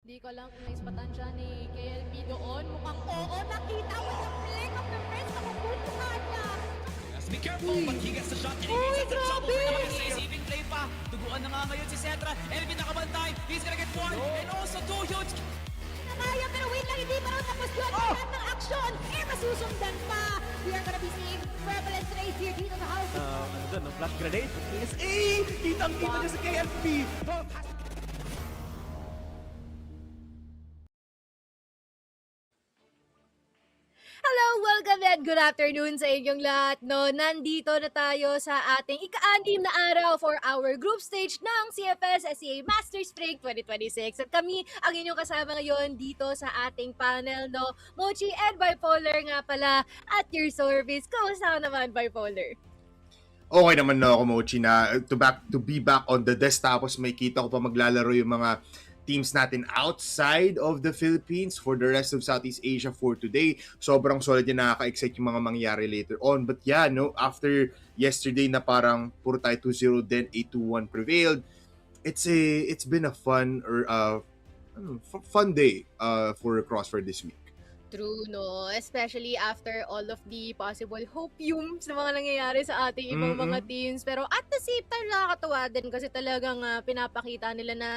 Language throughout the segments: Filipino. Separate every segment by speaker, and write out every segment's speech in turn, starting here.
Speaker 1: Di ko lang kung naispatan siya ni KLB doon. Mukhang oo, nakita mo yung flick of the wrist. Nakupuntuhan niya.
Speaker 2: Has to be careful, but he gets the shot and he gets the trouble for the saving play pa. Tuguan na nga ngayon si Cetra. Elvin nakabantay. He's gonna get one and also two huge.
Speaker 1: Nakaya pero wait lang, hindi pa raw tapos yun. Lahat ng action, masusundan pa. We are gonna be seeing prevalence race here dito sa house.
Speaker 3: Ano dun, no? Flash grenade? PSA! Kitang-kita niya sa KLP!
Speaker 1: Hello, welcome and good afternoon sa inyong lahat. No, nandito na tayo sa ating ika-anim na araw for our group stage ng CFS SCA Masters Spring 2026. At kami ang inyong kasama ngayon dito sa ating panel, no? Mochi and Bipolar nga pala at your service. Kamusta naman, Bipolar?
Speaker 4: Okay naman na ako, Mochi, na to be back on the desk, tapos may kita ko pa maglalaro yung mga teams natin outside of the Philippines for the rest of Southeast Asia for today. Sobrang solid yan, nakaka-excite yung mga mangyari later on. But yeah, no, after yesterday na parang puro tayo 2-0, then 8-2-1 prevailed, it's been a fun day for CrossFIRE this week.
Speaker 1: True, no? Especially after all of the possible hopiums na mga nangyayari sa ating ibang mga teams. Pero at the same time, nakakatawa din kasi talagang pinapakita nila na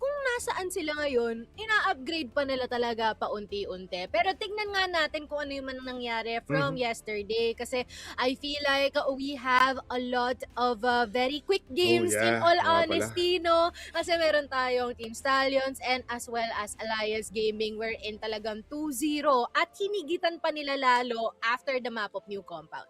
Speaker 1: kung nasaan sila ngayon, ina-upgrade pa nila talaga paunti-unti. Pero tignan nga natin kung ano yung man nangyari from yesterday. Kasi I feel like we have a lot of very quick games in all honesty, no? Kasi meron tayong Team Stallions and as well as Alliance Gaming wherein talagang 2-0 at hinigitan pa nila lalo after the map of new compound.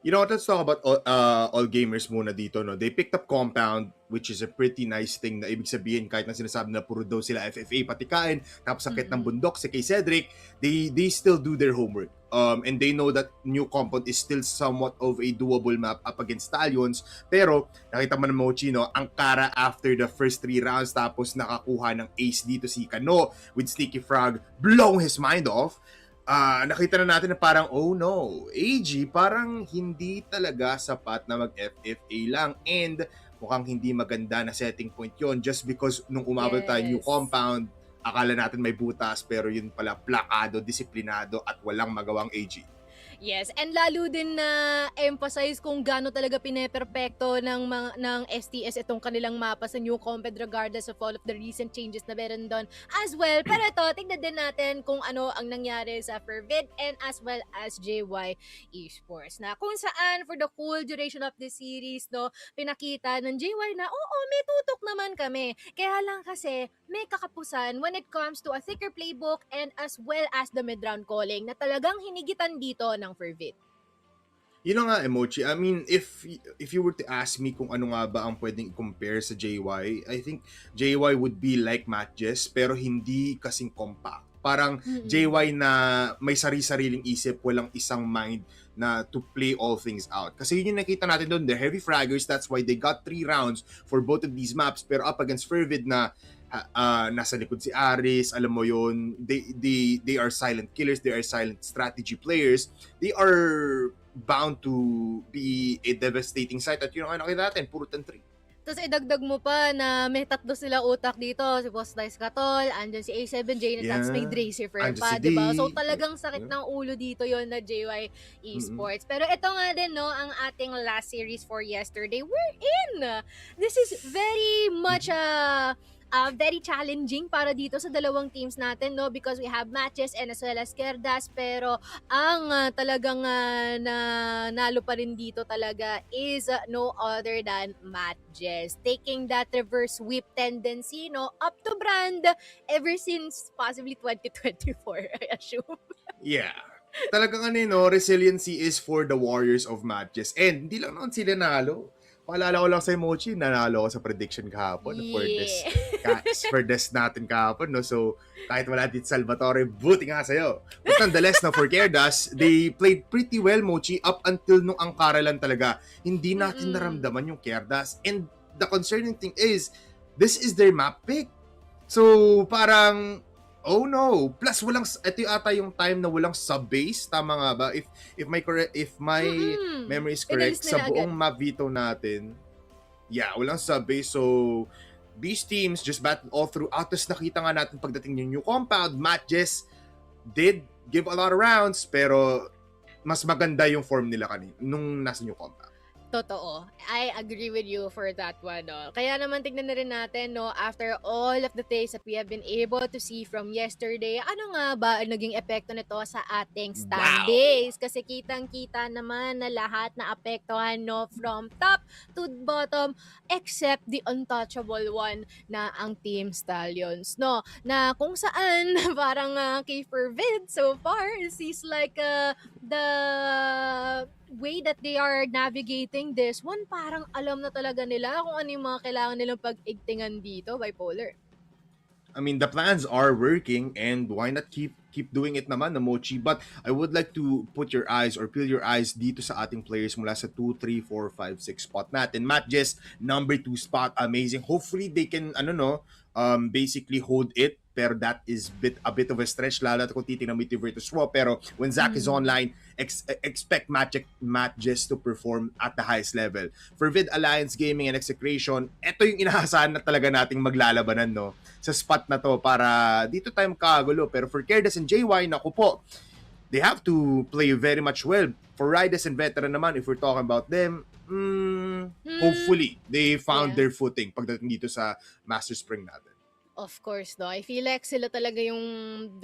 Speaker 4: You know what, let's talk about all gamers muna dito, no? They picked up compound, which is a pretty nice thing, na ibig sabihin kahit na sinasabi na puro daw sila FFA patikain, tapos sakit ng bundok si kay Cedric, they still do their homework. And they know that new compound is still somewhat of a doable map up against Stallions. Pero nakita mo na, Mochi, no, ang Kara after the first 3 rounds, tapos nakakuha ng ace dito si Kano with Sneaky Frog, blowing his mind off. Nakita na natin na parang, oh no, AG parang hindi talaga sapat na mag-FFA lang, and mukhang hindi maganda na setting point yon, just because nung umabot tayo new compound, akala natin may butas, pero yun pala plakado, disiplinado at walang magawang AG.
Speaker 1: Yes, and lalo din na emphasize kung gaano talaga pineperpekto ng STS itong kanilang mapa sa new compound regardless of all of the recent changes na meron doon as well. Pero ito, tignan din natin kung ano ang nangyari sa FERVID and as well as JY Esports, na kung saan for the whole duration of the series, no, pinakita ng JY na oo, may tutok naman kami. Kaya lang kasi may kakapusan when it comes to a thicker playbook and as well as the mid-round calling na talagang hinigitan dito ng FERVID.
Speaker 4: Yun na nga, Emoji. I mean, if you were to ask me kung ano nga ba ang pwedeng i-compare sa JY, I think JY would be like Matches, pero hindi kasing compact. Parang JY na may sari-sariling isip, walang isang mind na to play all things out. Kasi yun yung nakita natin doon, they're heavy fraggers, that's why they got 3 rounds for both of these maps, pero up against FERVID na nasa likod si Aris, alam mo yun, they are silent killers, they are silent strategy players, they are bound to be a devastating sight. At yun ang nakita natin, puro 10-3.
Speaker 1: Tapos idagdag mo pa na may 3 sila utak dito, si Boss Dice Katol, andyan si A7J, at may Dracer Firm pa, diba? So talagang sakit ng ulo dito yon na JY Esports. Pero ito nga din, no, ang ating last series for yesterday, we're in! This is very much very challenging para dito sa dalawang teams natin, no, because we have Matches and as well as Querdas, pero ang talagang nanalo pa rin dito talaga is no other than Matches, taking that reverse whip tendency, no, up to brand ever since possibly 2024, I assume.
Speaker 4: Yeah. Talagang no, resiliency is for the warriors of Matches. And hindi lang naman sila nalo. Paalala ko lang sa Emoji, nanalo ako sa prediction kahapon for this natin kahapon, no? So, kahit wala dito Salvatore, buti nga sa'yo. But nonetheless, no, for Querdas, they played pretty well, Mochi, up until nung Ankara lang talaga. Hindi natin naramdaman yung Querdas. And the concerning thing is, this is their map pick. So, parang, oh no. Plus, ito yung ata yung time na walang sub-base. Tama nga ba? If my memory is correct, sa buong map veto natin, yeah, walang sub-base. So, these teams just battled all throughout. Tapos nakita nga natin pagdating yung new compound, matches did give a lot of rounds, pero mas maganda yung form nila kanina nung nasa new compound.
Speaker 1: Totoo. I agree with you for that one, no? Kaya naman tignan na rin natin, no, after all of the things that we have been able to see from yesterday, ano nga ba ang naging epekto nito sa ating standings? Kasi kitang-kita naman na lahat na apektuhan, no, from top to bottom, except the untouchable one na ang Team Stallions, no? Na kung saan, parang kay FERVID so far, it seems like the way that they are navigating this one, parang alam na talaga nila kung ano yung mga kailangan nilang pag-igtingan dito, bipolar.
Speaker 4: I mean, the plans are working, and why not keep doing it naman, na Mochi? But I would like to put your eyes or peel your eyes dito sa ating players mula sa 2, 3, 4, 5, 6 spot natin. Matt Jess, number 2 spot, amazing. Hopefully they can, basically hold it. Pero that is a bit of a stretch, lalo kung titignan mo yung Virtus.pro. Pero when Zach is online, expect Matt Jess to perform at the highest level. For Vid Alliance Gaming and Execration, ito yung inaasahan na talaga nating maglalabanan, no? Sa spot na to para dito tayo makagulo. Pero for Querdas and JY, naku po, they have to play very much well. For Ridaz and Veteran naman, if we're talking about them, hopefully they found their footing pagdating dito sa Master Spring natin.
Speaker 1: Of course, no. I feel like sila talaga yung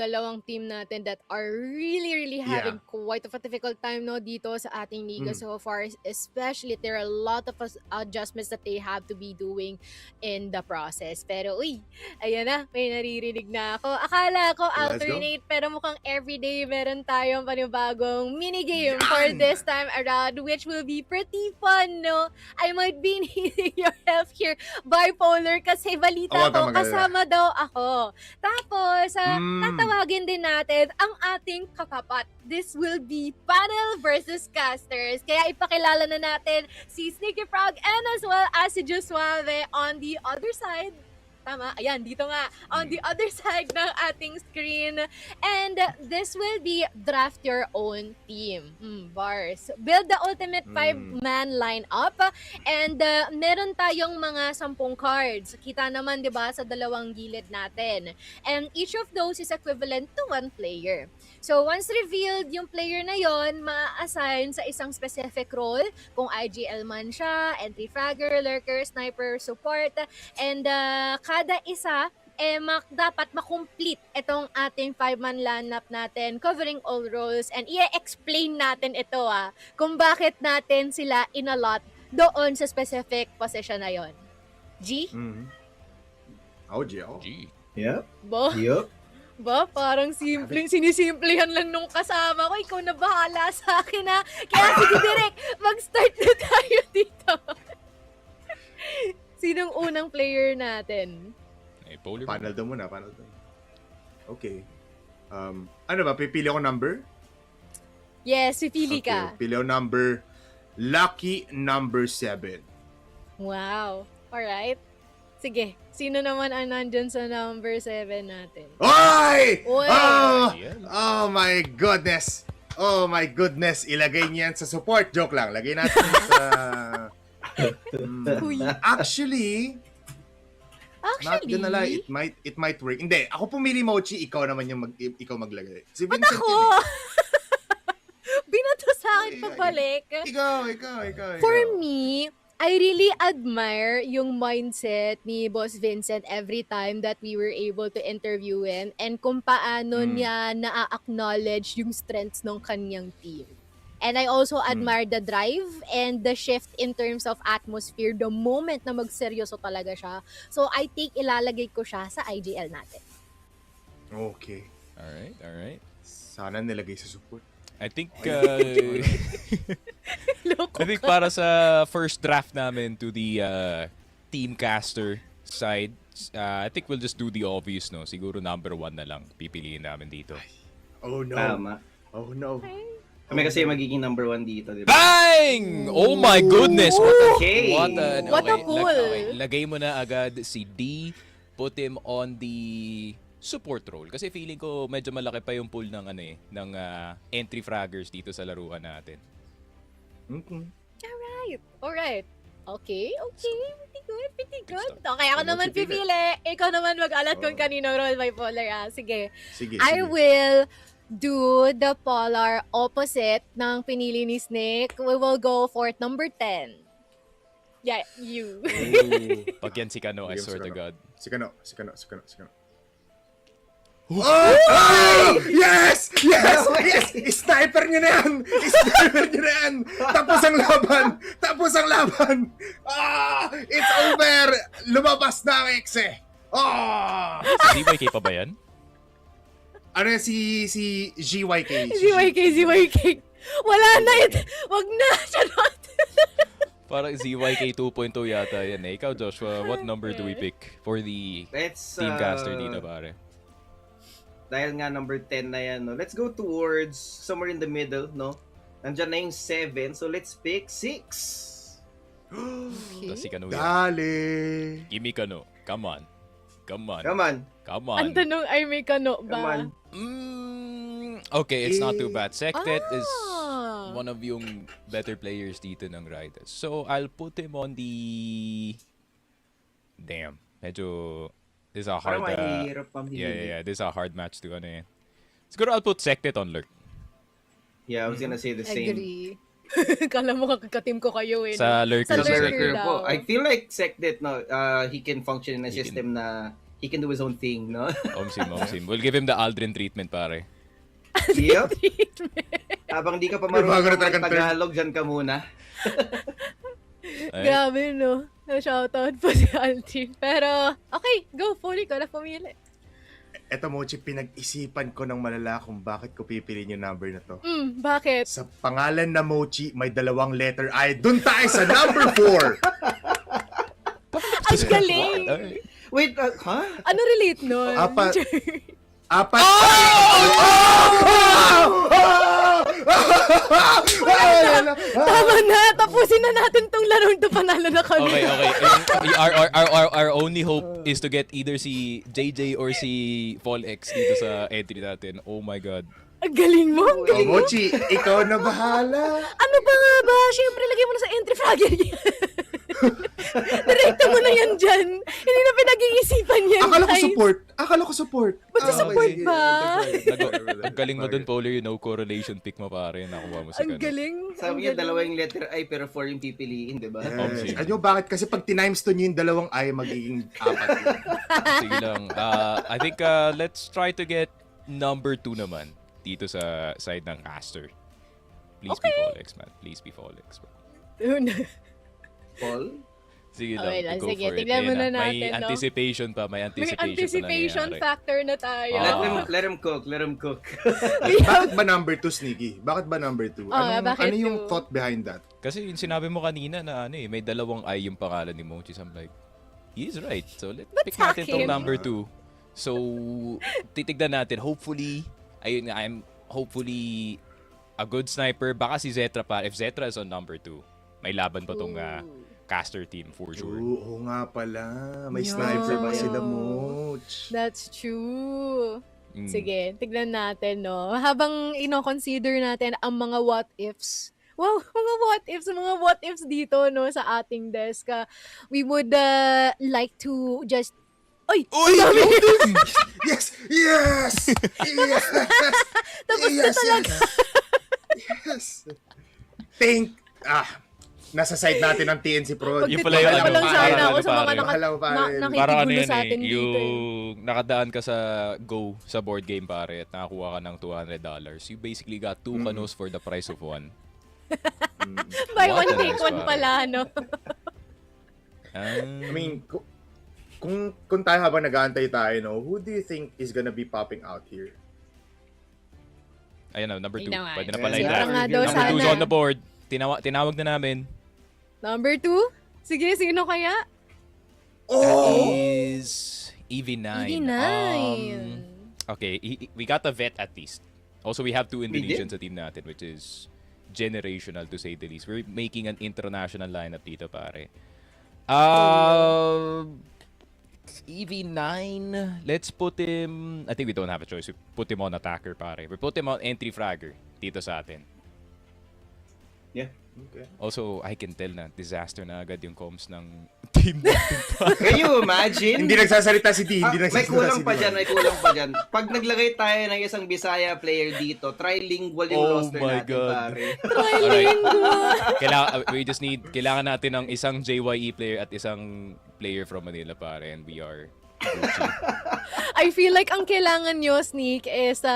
Speaker 1: dalawang team natin that are really having quite a difficult time, no, dito sa ating liga so far. Especially, there are a lot of adjustments that they have to be doing in the process. Pero, ayan na, may naririnig na ako. Akala ko alternate, pero mukhang everyday meron tayong panibagong minigame for this time around, which will be pretty fun, no? I might be needing your help here, bipolar, kasi balita ko, kasama daw ako. Tapos, tatawagin din natin ang ating katapat. This will be panel versus casters. Kaya ipakilala na natin si Sneaky Frog and as well as si Josuave on the other side. Tama? Ayan, dito nga. On the other side ng ating screen. And this will be draft your own team. Bars. Build the ultimate 5-man lineup. And meron tayong mga 10 cards. Kita naman, di ba, sa dalawang gilid natin. And each of those is equivalent to 1 player. So, once revealed yung player na yon, ma-assign sa isang specific role. Kung IGL man siya, entry fragger, lurker, sniper, support. And kada isa, dapat makomplete itong ating 5-man lineup natin, covering all roles. And i-explain natin ito kung bakit natin sila inalot doon sa specific position na yon. G?
Speaker 4: Oh, G. Oh.
Speaker 3: G.
Speaker 5: Yep.
Speaker 1: Bo?
Speaker 5: Yup.
Speaker 1: Ba, parang sinisimplehan lang nung kasama ko. Ikaw na bahala sa akin, ha? Kaya sige, direct, mag-start na tayo dito. Sinong unang player natin?
Speaker 4: Panel daw muna. Okay. Ano ba? Pipili ako number?
Speaker 1: Yes, pipili ka.
Speaker 4: Pili ako number. Lucky number 7.
Speaker 1: Wow. Alright. Sige, sino naman ang nandyan sa number 7 natin?
Speaker 4: Oy!
Speaker 1: Oy!
Speaker 4: Oh my goodness! Oh my goodness! Ilagay niyan sa support. Joke lang. Lagay natin sa... Actually, not gonna lie, it might work. Hindi, ako pumili, Mochi, ikaw naman yung ikaw maglagay. Si Vincent
Speaker 1: ako? Binato sa akin pabalik.
Speaker 4: Ikaw.
Speaker 1: For me, I really admire yung mindset ni Boss Vincent every time that we were able to interview him and kung paano niya na-acknowledge yung strengths ng kanyang team. And I also admire the drive and the shift in terms of atmosphere the moment na magseryoso talaga siya. So I think ilalagay ko siya sa IGL natin.
Speaker 4: Okay.
Speaker 3: Alright.
Speaker 4: Sana nilagay sa support.
Speaker 3: I think para sa first draft namin to the team caster side, I think we'll just do the obvious, no? Siguro number 1 na lang pipiliin namin dito.
Speaker 4: Oh no.
Speaker 5: Tama.
Speaker 4: Oh no.
Speaker 5: Kami kasi magiging number 1 dito, di ba?
Speaker 3: Bang! Oh my goodness!
Speaker 5: Okay.
Speaker 3: What a
Speaker 1: pull!
Speaker 3: Lagay mo na agad si D, put him on the support role. Kasi feeling ko medyo malaki pa yung pool ng ng entry fraggers dito sa laruan natin.
Speaker 1: Alright. Okay. Pretty good.
Speaker 3: Good
Speaker 1: Okay, ako
Speaker 4: Mochi,
Speaker 1: naman
Speaker 4: pili.
Speaker 1: pipili. Ikaw naman mag-alat kung
Speaker 4: Oh.
Speaker 1: kaninong role bipolar. Sige.
Speaker 4: Sige,
Speaker 1: I
Speaker 4: sige.
Speaker 1: will do the polar opposite ng pinili ni Snake. We will go for number 10. Yeah, you.
Speaker 3: Pag yan si Kano, I
Speaker 4: Sige,
Speaker 3: swear
Speaker 4: si
Speaker 3: to
Speaker 4: Kano.
Speaker 3: God.
Speaker 4: Si Kano. Oh! Oh! Yes! Yes! Yes! Sniper niya na yan! Sniper niya na yan! Tapos ang laban! Ah! It's over! Lumabas na ang exe! Ah!
Speaker 3: Si DYK pa ba yan?
Speaker 4: Ano yan si GYK?
Speaker 1: ZYK. Wala na ito. Wag na. Charot.
Speaker 3: Parang ZYK 2.0 yata yan eh. Ikaw, Joshua, what number do we pick for the
Speaker 5: Let's,
Speaker 3: team caster dito, pare?
Speaker 5: Dahil nga number 10 na yan, no? Let's go towards somewhere in the middle, no? Nandyan na yung 7, so let's pick 6.
Speaker 3: Tapos si Kano yan.
Speaker 4: Dali!
Speaker 3: Gimme Kano. Come on.
Speaker 5: Come on.
Speaker 3: Come
Speaker 1: Ang
Speaker 3: on.
Speaker 1: tanong ay may kano
Speaker 5: Come
Speaker 1: ba?
Speaker 5: on.
Speaker 3: Okay, it's not too bad. Sektet is
Speaker 1: Ah.
Speaker 3: one of yung better players dito ng Ridaz. So, I'll put him on the... Damn. Medyo... This is a hard...
Speaker 5: Parang mahirap pamili.
Speaker 3: yeah. This is a hard match to ano eh. Siguro I'll put Sektet on lurk.
Speaker 5: Yeah, I was gonna say the same.
Speaker 1: Agree. Kala mo kakakatim ko kayo eh.
Speaker 3: Sa
Speaker 1: no?
Speaker 3: lurker.
Speaker 1: Sa
Speaker 5: Sa
Speaker 1: lurker
Speaker 5: lurker po.
Speaker 1: daw.
Speaker 5: I feel like Sekdet, no, he can function in a
Speaker 3: He
Speaker 5: system na he can do his own thing, no?
Speaker 3: Omsim. We'll give him the Aldrin treatment, pare.
Speaker 5: Yep. Habang di ka pa
Speaker 4: Bago na
Speaker 5: marunong
Speaker 4: talagang
Speaker 5: mag-Tagalog, dyan ka muna.
Speaker 3: Ay,
Speaker 1: Grabe, no? Na-shoutout po si Altin. Pero, okay, go. Fully ko na pumili.
Speaker 4: Eto, Mochi, pinag-isipan ko ng malala kung bakit ko pipiliin yung number na to.
Speaker 1: Bakit?
Speaker 4: Sa pangalan na Mochi, may 2 letter I. Doon tayo sa number 4!
Speaker 1: Ang galing!
Speaker 3: ay.
Speaker 5: Wait, huh?
Speaker 1: Ano relate nun?
Speaker 4: Apat.
Speaker 1: Tama na! Tapusin na natin tong larong to. Panalo na kami.
Speaker 3: Okay. Our only hope is to get either si JJ or si Fall X dito sa entry natin. Oh my God.
Speaker 1: Ang galing mo! Ang
Speaker 4: Oh,
Speaker 1: galing mo!
Speaker 4: Mochi, ikaw na bahala.
Speaker 1: Ano ba nga ba? Siyempre, lagay mo na sa entry fragger yan. Direkta mo na yan dyan. Hindi na pinag-iisipan yan.
Speaker 4: Akala ko support.
Speaker 1: Ba't sa support
Speaker 4: sige.
Speaker 1: ba?
Speaker 3: Ang galing mo dun, Polar, yung no correlation pick mo, pare. Nakuha mo si
Speaker 1: Ang
Speaker 3: Kano.
Speaker 1: galing.
Speaker 5: Sabi niya, dalawang letter I pero 4 yung pipiliin, di ba?
Speaker 4: Yes. Ano bakit? Kasi pag tinimes to nyo yung 2 I, magiging 4.
Speaker 3: Sige lang. I think let's try to get number 2 naman dito sa side ng caster. Please be Fall X, man. Please be Fall X, bro.
Speaker 5: Paul?
Speaker 3: Sige
Speaker 1: Okay
Speaker 3: lang,
Speaker 1: lang,
Speaker 3: go
Speaker 1: sige,
Speaker 3: for it.
Speaker 1: tignan mo
Speaker 3: Ayan
Speaker 1: na natin,
Speaker 3: May
Speaker 1: no?
Speaker 3: anticipation pa, may
Speaker 1: May
Speaker 3: anticipation
Speaker 1: anticipation
Speaker 3: pa nangyayari.
Speaker 1: factor na tayo.
Speaker 5: Let him cook.
Speaker 4: Bakit ba number 2, Sneaky? Bakit ba number 2?
Speaker 1: Bakit
Speaker 4: Ano yung
Speaker 1: two?
Speaker 4: thought behind that?
Speaker 3: Kasi yung sinabi mo kanina na may 2 I yung pangalan ni Mochi. So I'm like, he's right. So let's pick natin tong
Speaker 1: akin?
Speaker 3: number 2. So, titignan natin. Hopefully, I'm hopefully a good sniper. Baka si Zetra pa. If Zetra is on number 2, may laban pa tong caster team for sure.
Speaker 4: Oo nga pala. May
Speaker 1: Yeah.
Speaker 4: sniper pa sila, Moch.
Speaker 1: That's true.
Speaker 3: Mm.
Speaker 1: Sige, tignan natin, no? Habang ino-consider natin ang mga what-ifs. Wow, mga what-ifs dito, no, sa ating desk. We would like to just... Oy!
Speaker 4: Yes! Yes! Yes!
Speaker 1: Tapos na talaga.
Speaker 4: Yes! Nasa side natin ng TNC Pro.
Speaker 3: Yung pala yung
Speaker 1: Pagtitiwala
Speaker 3: ano,
Speaker 1: lang sana
Speaker 3: parang
Speaker 1: ako
Speaker 3: ano,
Speaker 1: sa mga
Speaker 3: parang-
Speaker 4: Mahal mo, pare.
Speaker 3: Parang ano
Speaker 1: nakikigulo
Speaker 3: yan
Speaker 1: sa
Speaker 3: eh,
Speaker 1: atin dito.
Speaker 3: yung nakadaan ka sa Go sa board game pare at nakakuha ka ng $200. You basically got 2 Kanos for the price of 1.
Speaker 1: Buy
Speaker 3: What
Speaker 1: one,
Speaker 3: a
Speaker 1: take
Speaker 3: nice
Speaker 1: one
Speaker 3: pare.
Speaker 1: pala, no?
Speaker 4: I mean, kung tayo habang nag-aantay tayo, no, who do you think is gonna be popping out here?
Speaker 3: Ayun na, number 2.
Speaker 1: Ayun na nga.
Speaker 3: Pwede na pala
Speaker 5: Yes,
Speaker 3: yung
Speaker 5: yeah.
Speaker 3: draft.
Speaker 1: Nga daw
Speaker 3: Number 2 is
Speaker 1: sana.
Speaker 3: on the board. Tinawag na namin.
Speaker 1: Number 2? Sige, sino kaya?
Speaker 3: That is EV9.
Speaker 1: EV9.
Speaker 3: Okay, we got a vet at least. Also, we have 2
Speaker 5: We
Speaker 3: Indonesians sa team natin, which is generational to say the least. We're making an international lineup dito, pare. EV9, let's put him... I think we don't have a choice. We put him on attacker, pare. We put him on entry fragger dito sa atin.
Speaker 5: Yeah.
Speaker 4: Okay.
Speaker 3: Also, I can tell na disaster na agad yung comms ng team natin.
Speaker 5: Can you imagine?
Speaker 4: Hindi nagsasalita si D. Hindi
Speaker 5: May
Speaker 4: nagsasalita
Speaker 5: kulang
Speaker 4: si
Speaker 5: pa
Speaker 4: D.
Speaker 5: dyan, may kulang pa dyan. Pag naglagay tayo ng isang Bisaya player dito, trilingual yung
Speaker 3: Oh
Speaker 5: roster
Speaker 3: my
Speaker 5: natin,
Speaker 3: God.
Speaker 5: pare.
Speaker 3: Kailangan natin ng isang JYE player at isang player from Manila, pare, and we are Gucci.
Speaker 1: I feel like ang kailangan nyo, Sneak, is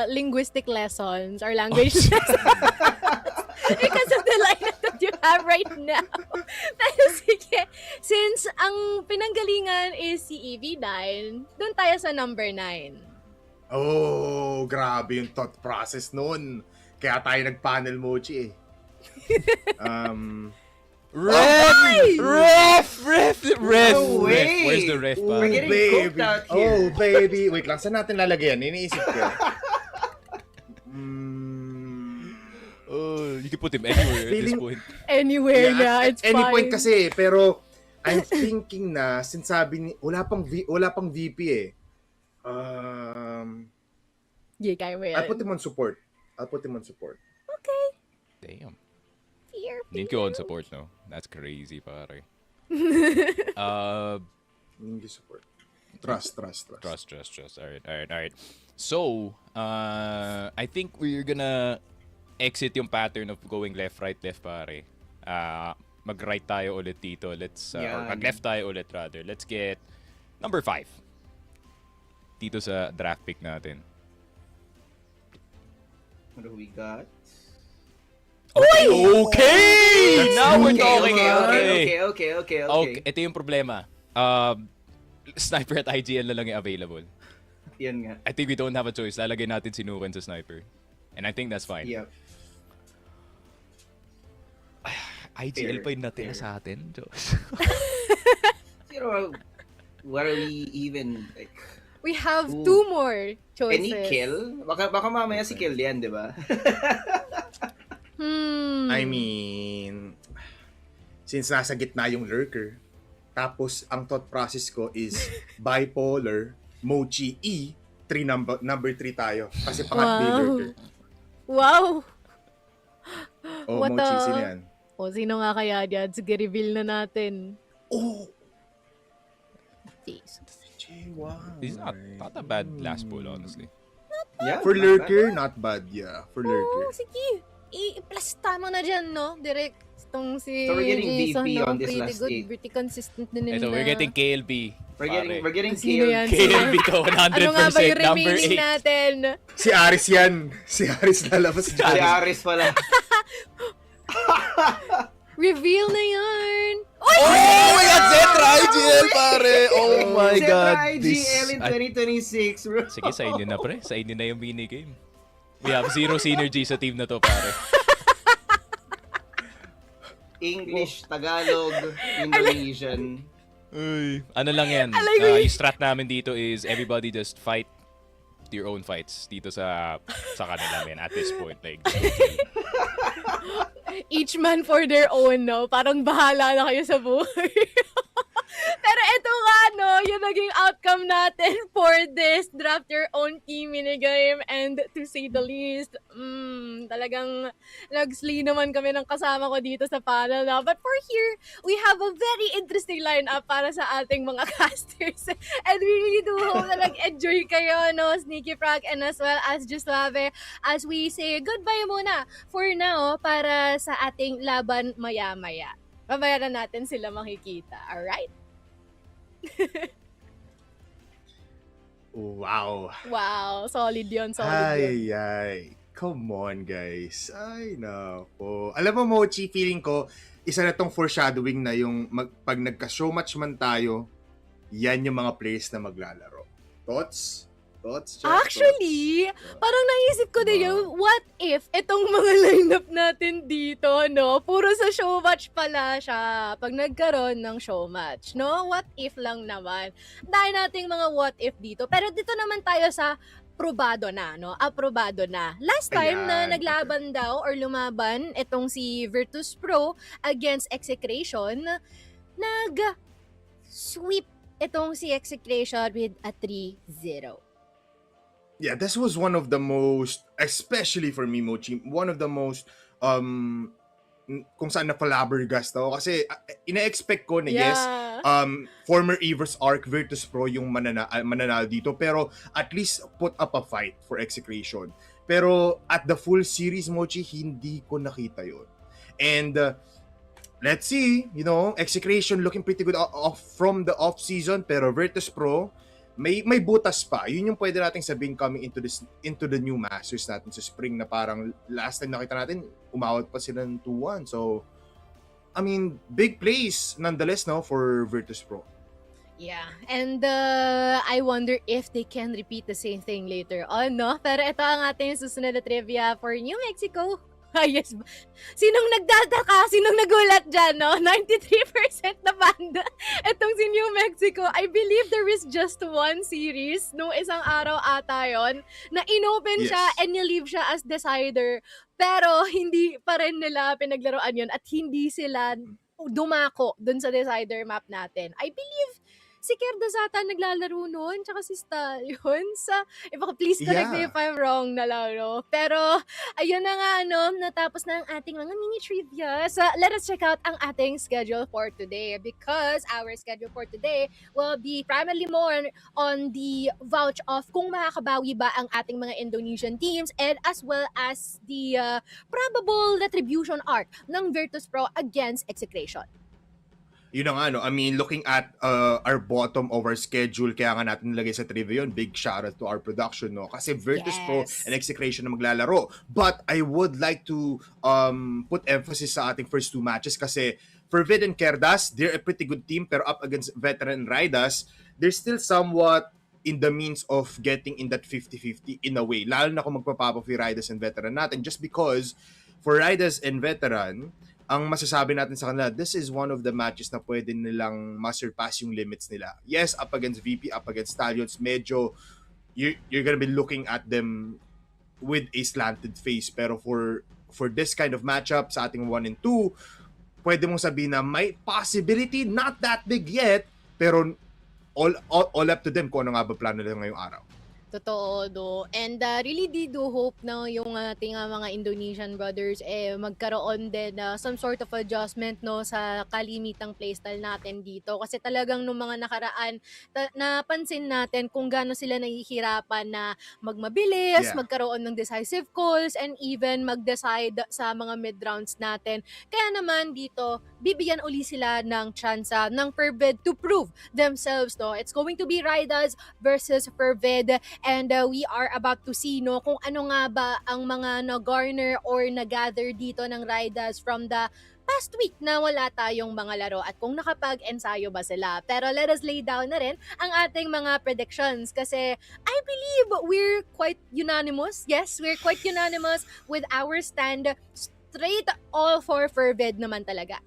Speaker 1: linguistic lessons or language lessons. Because of the lineup that you have right now. Pero sige, since ang pinanggalingan is si EV9, doon tayo sa number 9.
Speaker 4: Oh, grabe yung thought process nun. Kaya tayo nag-panel mochi eh.
Speaker 3: Ref!
Speaker 5: No way!
Speaker 3: Where's the ref,
Speaker 5: We're
Speaker 3: pare?
Speaker 5: getting cooked out here.
Speaker 4: Oh, baby. Wait lang, saan natin lalagyan? Iniisip ko.
Speaker 3: Oh, you can put him anywhere at this
Speaker 4: Feeling-
Speaker 3: point.
Speaker 1: Anywhere na, it's
Speaker 4: Any
Speaker 1: fine.
Speaker 4: point kasi, pero I'm thinking na, sinasabi ni, wala pang VP eh.
Speaker 1: Yeah, kaya mo yan.
Speaker 4: I'll put him on support.
Speaker 3: Damn.
Speaker 1: Fear.
Speaker 3: Need ko on support, no? That's crazy, pare.
Speaker 4: Hindi support. Trust.
Speaker 3: Trust. Alright. So, I think we're gonna exit yung pattern of going left, pare. Mag-right tayo ulit dito. Or mag-left tayo ulit, rather. Let's get number 5. Dito sa draft pick natin.
Speaker 5: What do we got?
Speaker 3: Okay! Now we're talking.
Speaker 5: Okay.
Speaker 3: Ito yung problema. Sniper at IGL na lang yung available.
Speaker 5: Yan nga.
Speaker 3: I think we don't have a choice. Lalagay natin si Nuken sa sniper. And I think that's fine.
Speaker 5: Yep.
Speaker 3: IGL
Speaker 5: Fair,
Speaker 3: pa yung natira
Speaker 5: fair.
Speaker 3: sa atin, Diyos.
Speaker 5: You know, what are we even, like,
Speaker 1: We have
Speaker 5: Ooh.
Speaker 1: 2 more choices.
Speaker 5: any kill? Baka mamaya si kill yan, di ba?
Speaker 4: I mean, since nasa gitna yung lurker, tapos ang thought process ko is bipolar, Mochi E, number 3 tayo. Kasi pangatlo yung lurker.
Speaker 1: Wow!
Speaker 4: Oh,
Speaker 1: What
Speaker 4: Mochi,
Speaker 1: a-
Speaker 4: sino yan?
Speaker 1: O, sino nga kaya dyan? Sige, reveal na natin.
Speaker 4: Oh!
Speaker 1: Jesus.
Speaker 3: He's not a bad last pull, honestly.
Speaker 5: Yeah.
Speaker 4: For lurker, not bad. Yeah, for
Speaker 1: Oh,
Speaker 4: lurker.
Speaker 1: sige. I-plus tama na dyan, no? Direct. Itong si
Speaker 5: So we're getting
Speaker 1: Jason,
Speaker 5: VP
Speaker 1: no?
Speaker 5: on this
Speaker 1: Pretty
Speaker 5: last
Speaker 1: good.
Speaker 5: 8.
Speaker 1: Pretty consistent din
Speaker 3: Ito, we're getting KLB.
Speaker 5: We're getting
Speaker 1: Sino
Speaker 5: kill.
Speaker 1: yan?
Speaker 3: KLB to, 100%
Speaker 1: Ano nga ba yung
Speaker 3: number
Speaker 1: remaining
Speaker 3: 8.
Speaker 1: natin?
Speaker 4: Si Aris yan. Si Aris lalabas
Speaker 5: Si
Speaker 4: dyan.
Speaker 5: Aris pala.
Speaker 1: Reveal na yarn!
Speaker 3: Oh my God, Zetra IGL, pare! Oh my God.
Speaker 5: IGL in 2026, bro.
Speaker 3: Sige, sa inyo na, pre. Sa inyo na yung minigame. We have 0 synergy sa team na to, pare.
Speaker 5: English, Tagalog, Indonesian.
Speaker 3: Uy. Ano lang yan? Yung strat namin dito is everybody just fight your own fights dito sa kanila, man, at this point. Like,
Speaker 1: Each man for their own, no? Parang bahala na kayo sa buhay. Pero ito nga, no, yung naging outcome natin for this draft your own team minigame, and to say the least, talagang nag-slay naman kami ng kasama ko dito sa panel na. But for here, we have a very interesting lineup para sa ating mga casters. And we really do hope na nag-enjoy kayo, no, Sneaky Frog, and as well as Justwave, as we say goodbye muna for now para sa ating laban maya-maya. Babayaran natin sila makikita. Alright?
Speaker 4: Wow.
Speaker 1: Wow, solid yun, solid yun.
Speaker 4: Ay. Come on, guys. Ay, nako. Alam mo, Mochi, feeling ko, isa na tong foreshadowing na yung pag nagka-showmatch man tayo, yan yung mga players na maglalaro. Thoughts? Chat?
Speaker 1: Actually, parang naisip ko din yung, what if itong mga lineup natin dito, no? Puro sa show match pala siya pag nagkaroon ng show match, no? What if lang naman. Dahil nating mga what if dito. Pero dito naman tayo sa probado na, no? Aprobado na. Last time na
Speaker 4: Ayan.
Speaker 1: naglaban daw or lumaban itong si Virtus.pro against Execration, nag-sweep itong si Execration with a 3-0.
Speaker 4: Yeah, this was one of the most, especially for me, Mochi, one of the most kung saan na-flabbergast ako. Kasi ina-expect ko na yes,
Speaker 1: Yeah.
Speaker 4: former Evers Arc Virtus.pro yung mananalo dito, pero at least put up a fight for Execration. Pero at the full series, Mochi, hindi ko nakita yon. And let's see, Execration looking pretty good off from the off-season, pero Virtus.pro, may butas pa. Yun yung pwede nating sabihin coming into the new Masters natin sa spring, na parang last time nakita natin, umawat pa sila ng 2-1. So, I mean, big plays nonetheless, no, for Virtus.pro.
Speaker 1: Yeah, and I wonder if they can repeat the same thing later on, no? Pero ito ang ating susunod na trivia for New Mexico. Yes. Sinong nagtataka? Sinong nagulat dyan, no? 93% na banda. Itong si New Mexico. I believe there is just one series nung isang araw ata yon na inopen siya and nileave siya as decider. Pero hindi pa rin nila pinaglaruan yon at hindi sila dumako dun sa decider map natin. I believe si Querdas ata naglalaro noon, tsaka si Stallion. Please correct me if I'm wrong na lang, no? Pero, ayun na nga, natapos na ang ating mga mini trivia. So, let us check out ang ating schedule for today, because our schedule for today will be primarily more on the vouch of kung makakabawi ba ang ating mga Indonesian teams, and as well as the probable retribution arc ng Virtus.pro against Execration.
Speaker 4: Yun na nga, I mean, looking at our bottom of our schedule, kaya nga natin nilagay sa trivia yun, big shout out to our production, no? Kasi Virtus.pro and Execration na maglalaro. But I would like to put emphasis sa ating first two matches, kasi FERVID and Querdas, they're a pretty good team, pero up against Veteran and Ridaz, they're still somewhat in the means of getting in that 50-50 in a way. Lalo na kung magpapapa for Ridaz and Veteran natin, just because for Ridaz and Veteran, ang masasabi natin sa kanila, this is one of the matches na pwede nilang ma-surpass yung limits nila. Yes, up against VP, up against Stallions, medyo you're gonna be looking at them with a slanted face. Pero for this kind of matchup sa ating 1 and 2, pwede mong sabihin na may possibility, not that big yet, pero all up to them kung ano nga ba plano nila ngayong araw.
Speaker 1: Totoo, do. And really do hope na yung ating mga Indonesian brothers magkaroon din some sort of adjustment, no, sa kalimitang playstyle natin dito. Kasi talagang nung mga nakaraan, napansin natin kung gaano sila nahihirapan na magmabilis, magkaroon ng decisive calls, and even mag-decide sa mga mid-rounds natin. Kaya naman dito, bibigyan uli sila ng chance ng FERVID to prove themselves, no. It's going to be Ridaz versus FERVID. And we are about to see, no, kung ano nga ba ang mga na-garner or na-gather dito ng Ridaz from the past week na wala tayong mga laro at kung nakapag-ensayo ba sila. Pero let us lay down na rin ang ating mga predictions, kasi I believe we're quite unanimous. Yes, we're quite unanimous with our stand. Straight all for FERVID naman talaga.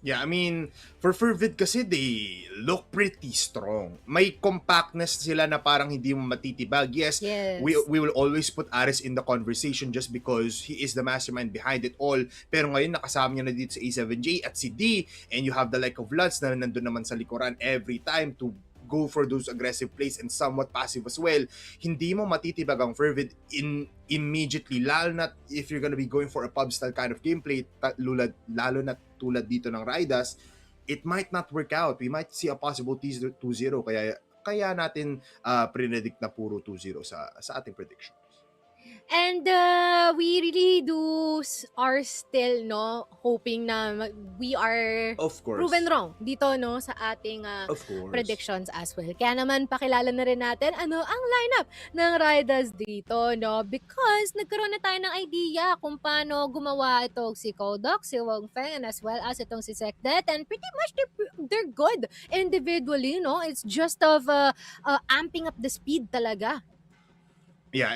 Speaker 4: Yeah, I mean, for FERVID kasi they look pretty strong. May compactness sila na parang hindi mo matitibag. Yes. We will always put Ares in the conversation just because he is the mastermind behind it all. Pero ngayon nakasama niya na dito sa A7J at si D, and you have the like of Lance na nandun naman sa likuran every time to go for those aggressive plays and somewhat passive as well. Hindi mo matitibag ang FERVID immediately, lalo na if you're gonna be going for a pub style kind of gameplay, lalo na tulad dito ng Ridaz, it might not work out. We might see a possible 2-0, kaya natin predict na puro 2-0 sa ating predictions.
Speaker 1: And we really are still, no, hoping na we are proven wrong dito, no, sa ating predictions as well. Kaya naman pakilala na rin natin ang lineup ng Ridaz dito, no, because nagkaroon na tayo ng idea kung paano gumawa itong si Kodok, si Wong Feng, and as well as itong si Sekdet, and pretty much they're good individually, no. It's just of amping up the speed talaga.
Speaker 4: Yeah,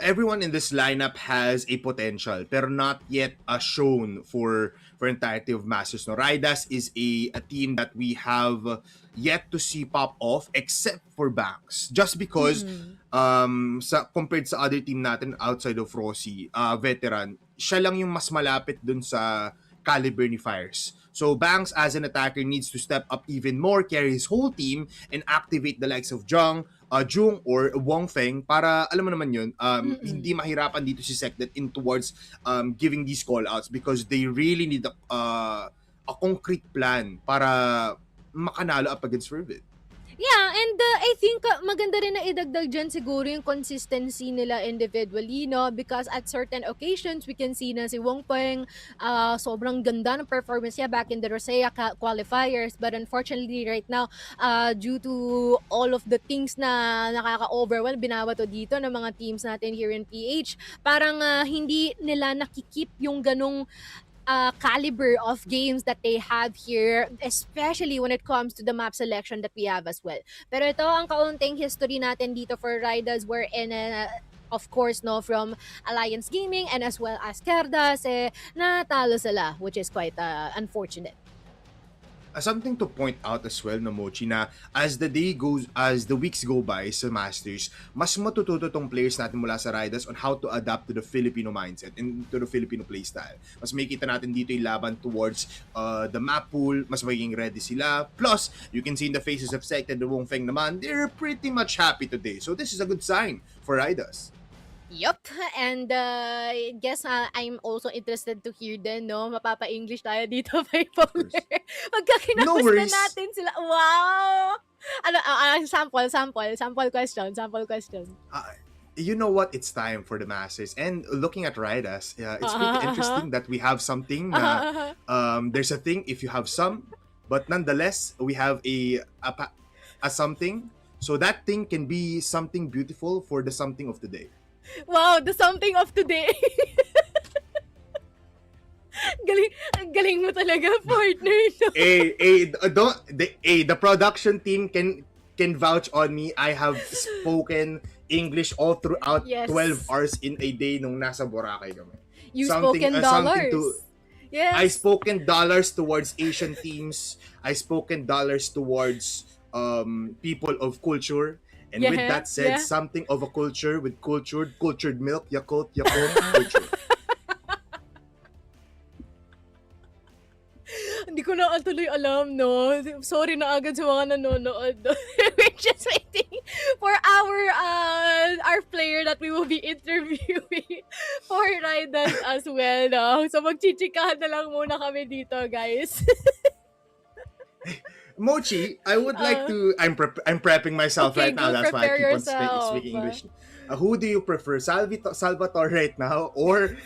Speaker 4: everyone in this lineup has a potential, pero not yet shown for entirety of Masters. No, Ridaz is a team that we have yet to see pop off, except for Banks, just because compared sa other team natin outside of Rossi, Veteran, siya lang yung mas malapit dun sa caliber ni Fires. So Banks as an attacker needs to step up even more, carry his whole team, and activate the likes of Jung, Jung or Wong Feng para, alam mo naman yun,
Speaker 1: Mm-mm.
Speaker 4: hindi mahirapan dito si Secdet in towards giving these call-outs because they really need a concrete plan para makanalo up against Fervid.
Speaker 1: Yeah, and I think maganda rin na idagdag dyan siguro yung consistency nila individually, no? Because at certain occasions, we can see na si Wong Peng, sobrang ganda ng performance niya back in the Rosea qualifiers. But unfortunately, right now, due to all of the things na nakaka-overwhelm, binabato dito ng mga teams natin here in PH, parang hindi nila nakikip yung ganong caliber of games that they have here, especially when it comes to the map selection that we have as well. Pero ito ang kaunting history natin dito for Ridaz, wherein of course, no, from Alliance Gaming and as well as Querdas, natalo sila, which is quite unfortunate.
Speaker 4: Something to point out as well, no, Mochi, na as the weeks go by sa Masters, mas matututo tong players natin mula sa Riders on how to adapt to the Filipino mindset and to the Filipino playstyle. Mas makikita natin dito yung laban towards the map pool, mas magiging ready sila. Plus, you can see in the faces of Sect and the Wong Feng naman, they're pretty much happy today. So this is a good sign for Riders.
Speaker 1: Yup, and I guess I'm also interested to hear din, no? Mapapa-English tayo dito, Bipolar. Pagka
Speaker 4: No
Speaker 1: kinamusta
Speaker 4: worries.
Speaker 1: natin sila, wow! Ano, sample question.
Speaker 4: You know what? It's time for the Masters. And looking at Riders, it's pretty interesting that we have something na, there's a thing if you have some, but nonetheless, we have a something. So that thing can be something beautiful for the something of the day.
Speaker 1: Wow, the something of today. galing mo talaga, partner. No?
Speaker 4: The production team can vouch on me. I have spoken English all throughout
Speaker 1: Yes.
Speaker 4: 12 hours in a day nung nasa Boracay kami.
Speaker 1: You spoken dollars. Yes.
Speaker 4: I spoken dollars towards Asian teams. I spoken dollars towards people of culture. And with
Speaker 1: Yeah,
Speaker 4: that said,
Speaker 1: yeah.
Speaker 4: something of a culture with cultured milk, Yakult, culture.
Speaker 1: Hindi ko na tuloy alam, no? Sorry na agad sa mga nanonood. We're just waiting for our player that we will be interviewing for Ridaz as well, no? So magchichikahan na lang muna kami dito, guys.
Speaker 4: Mochi, I would like to. I'm prepping myself
Speaker 1: Okay,
Speaker 4: right now.
Speaker 1: go
Speaker 4: That's why I
Speaker 1: prepare
Speaker 4: keep on
Speaker 1: yourself.
Speaker 4: speaking English. Who do you prefer, Salvatore right now, or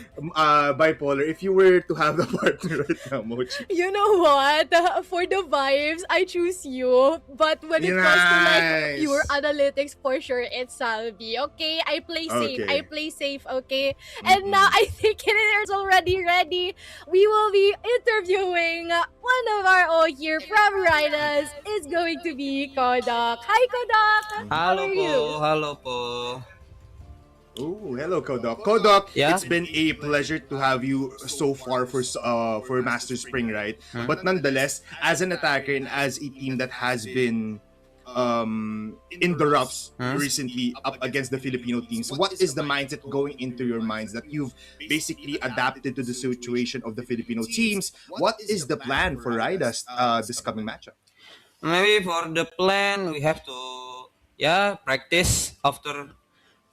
Speaker 4: Bipolar? If you were to have the partner right now, Mochi.
Speaker 1: You know what? For the vibes, I choose you. But when it comes to like
Speaker 4: Nice.
Speaker 1: pure analytics, for sure, it's Salvi. Okay, I play safe.
Speaker 4: Okay.
Speaker 1: I play safe. Okay, and now I think it is already ready. We will be interviewing one of our own here from Ridaz. Is going to be Kodak. Hi, Kodak. How
Speaker 6: Halo
Speaker 1: are
Speaker 6: po,
Speaker 1: you?
Speaker 6: halo po.
Speaker 4: Oh, hello, Kodok. Kodok,
Speaker 6: Yeah?
Speaker 4: it's been a pleasure to have you so far for Master Spring, right? But nonetheless, as an attacker and as a team that has been in the roughs recently up against the Filipino teams, what is the mindset going into your minds that you've basically adapted to the situation of the Filipino teams? What is the plan for Ridaz this coming matchup?
Speaker 6: Maybe for the plan, we have to practice after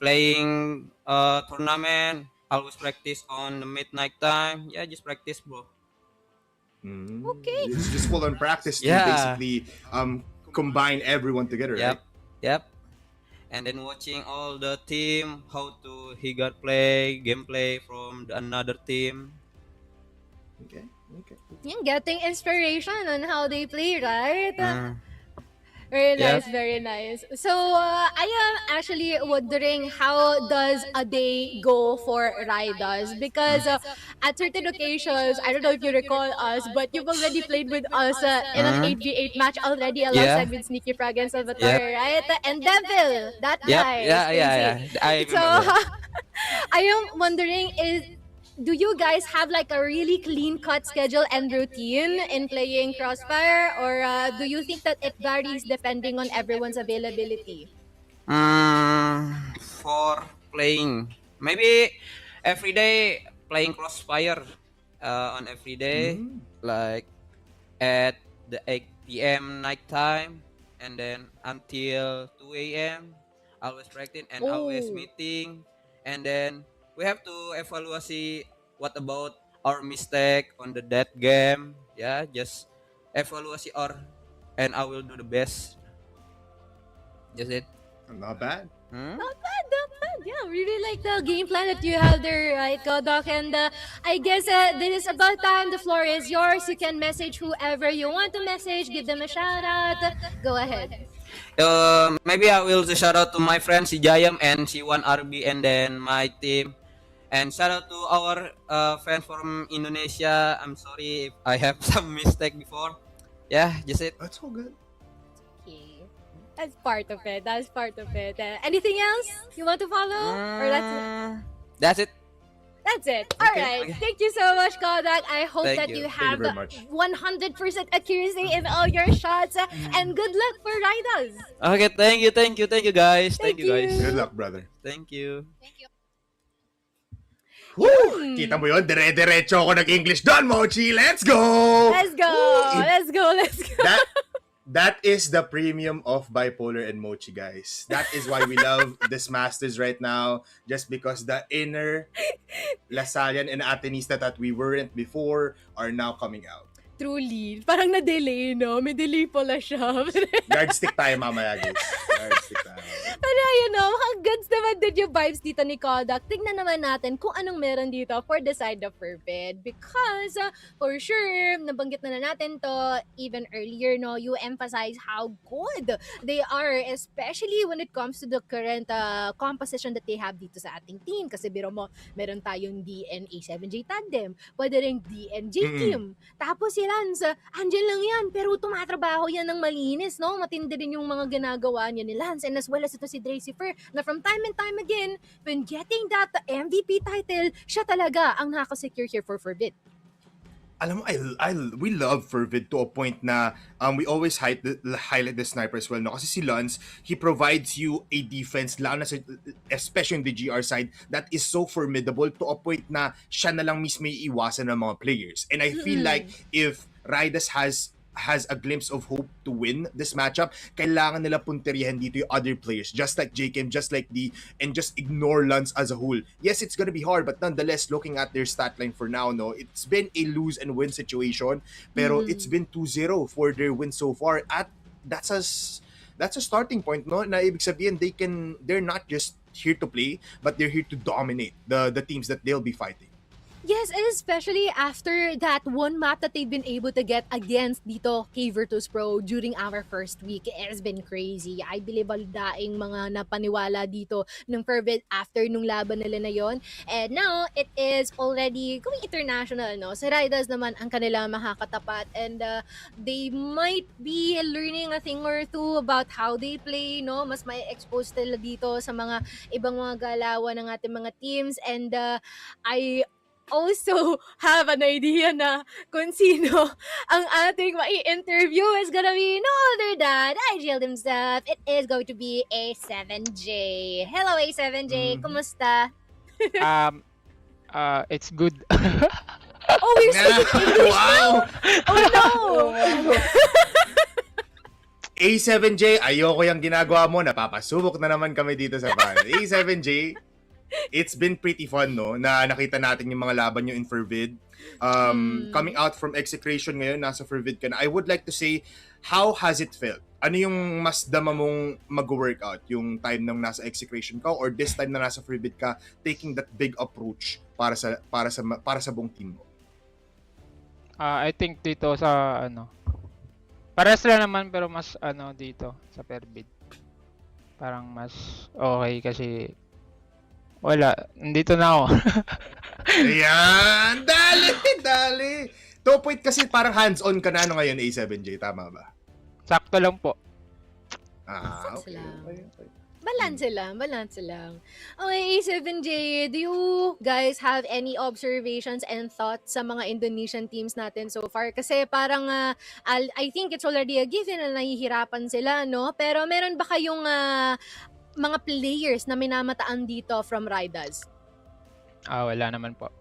Speaker 6: playing tournament. Always practice on the midnight time. Yeah, just practice, bro.
Speaker 1: Okay.
Speaker 4: It's just full on practice to
Speaker 6: Yeah.
Speaker 4: basically combine everyone together, right?
Speaker 6: Yep. And then watching all the team, how to he got gameplay from another team.
Speaker 4: Okay.
Speaker 1: Yung getting inspiration on how they play, right? Very
Speaker 6: Yeah.
Speaker 1: nice, very nice. So, I am actually wondering how does a day go for Ridaz? Because at certain occasions, I don't know if you recall us, but you've already played with us in an 8v8 match already alongside with Sneaky Frog and Salvatore, right? And Devil, that guy.
Speaker 6: Yeah. I
Speaker 1: So,
Speaker 6: remember.
Speaker 1: I am wondering do you guys have like a really clean cut schedule and routine in playing Crossfire, or do you think that it varies depending on everyone's availability?
Speaker 6: For playing, maybe every day playing Crossfire on every day, like at the 8 p.m. night time. and then until 2 a.m. always practicing and always
Speaker 1: Oh.
Speaker 6: meeting, and then we have to evaluate what about our mistake on that game. Yeah, just evaluate our, and I will do the best. Just it.
Speaker 4: Not bad.
Speaker 6: Hmm?
Speaker 1: Not bad, not bad. Yeah, really like the game plan that you have there, right, Kodok? And I guess this is about time. The floor is yours. You can message whoever you want to message. Give them a shout out. Go ahead.
Speaker 6: Maybe I will just shout out to my friends si Jayam and si One RB, and then my team. And shout out to our fans from Indonesia. I'm sorry if I have some mistake before. Yeah, just it.
Speaker 4: That's all good.
Speaker 1: Okay. That's part of it. That's part of it. Anything else you want to follow? Or that's it?
Speaker 6: That's it.
Speaker 1: That's it. All right.
Speaker 6: Okay.
Speaker 1: Thank you so much, Kodak. I hope
Speaker 6: Thank
Speaker 1: that
Speaker 6: you.
Speaker 1: you
Speaker 6: Thank
Speaker 1: have
Speaker 4: you very much.
Speaker 1: 100% accuracy in all your shots. And good luck for Ridaz.
Speaker 6: Okay, thank you guys. Thank you guys.
Speaker 4: Good luck, brother.
Speaker 6: Thank you.
Speaker 4: Woo! Kita mo yun? Dire-diretso ako nag-English doon, Mochi. Let's go!
Speaker 1: Let's go. Let's go. Let's go.
Speaker 4: That is the premium of Bipolar and Mochi, guys. That is why we love this Masters right now. Just because the inner Lasallian and Atenista that we weren't before are now coming out.
Speaker 1: Truly. Parang na-delay, no? May delay pala siya.
Speaker 4: Guardstick tayo mamaya, guys. Guardstick tayo.
Speaker 1: Pero ayun, no? Ang goods naman din yung vibes dito ni Kodak. Tignan naman natin kung anong meron dito for the side of FERVID. Because, for sure, nabanggit na natin to even earlier, no? You emphasize how good they are, especially when it comes to the current composition that they have dito sa ating team. Kasi biro mo, meron tayong DNA7J Tandem, pwede rin DNJ Team. Tapos si Lance, andyan lang yan, pero tumatrabaho yan ng malinis, no? Matindi rin yung mga ginagawa niya ni Lance, and as well as ito si Dracifer, na from time and time again, when getting that MVP title, siya talaga ang nakasecure here for FERVID.
Speaker 4: Alam mo, we love FERVID to a point na we always highlight the sniper as well, no? Kasi si Lance, he provides you a defense, lalo na especially in the GR side, that is so formidable to a point na siya na lang mismo iiwasan ng mga players. And I feel like if Ridaz has a glimpse of hope to win this matchup, kailangan nila punterihan dito yung other players, just like JKM, just like D, and just ignore Lance as a whole. Yes, it's gonna be hard, but nonetheless, looking at their stat line for now, no, it's been a lose and win situation, pero it's been 2-0 for their win so far. At that's a starting point, no, na ibig sabihin they're not just here to play, but they're here to dominate the teams that they'll be fighting.
Speaker 1: Yes, and especially after that one map that they've been able to get against dito kay Virtus.pro during our first week. It has been crazy. I believe daing mga napaniwala dito ng FERVID after nung laban nila na yon. And now, it is already going international, no? Sa Ridaz naman ang kanila makakatapat, and they might be learning a thing or two about how they play, no? Mas may expose sila dito sa mga ibang mga galawan ng ating mga teams, and I also have an idea na kung sino ang ating mai-interview is gonna be no other than IGL himself. It is going to be A7J. Hello, A7J. Kumusta?
Speaker 7: It's good.
Speaker 1: Oh, we're speaking English now? Oh, no!
Speaker 4: A7J, ayoko yung ginagawa mo. Napapasubok na naman kami dito sa panel. A7J, it's been pretty fun, no? Na nakita natin yung mga laban nyo in FERVID. Coming out from Execration ngayon, nasa FERVID ka na. I would like to say, how has it felt? Ano yung mas dama mong mag-workout? Yung time nang nasa Execration ka or this time na nasa FERVID ka, taking that big approach para sa buong team mo?
Speaker 7: I think dito sa pares lang naman, pero mas dito sa FERVID. Parang mas okay kasi wala, nandito na ako.
Speaker 4: Ayan! Dali! To point kasi parang hands-on ka na ngayon, A7J. Tama ba?
Speaker 7: Sakto lang po.
Speaker 1: Sakto
Speaker 4: Okay.
Speaker 1: lang.
Speaker 4: Okay.
Speaker 1: Balance lang. Okay, A7J, do you guys have any observations and thoughts sa mga Indonesian teams natin so far? Kasi parang, I think it's already a given na nahihirapan sila, no? Pero meron ba kayong mga players na minamataan dito from Ridaz?
Speaker 7: Wala naman po.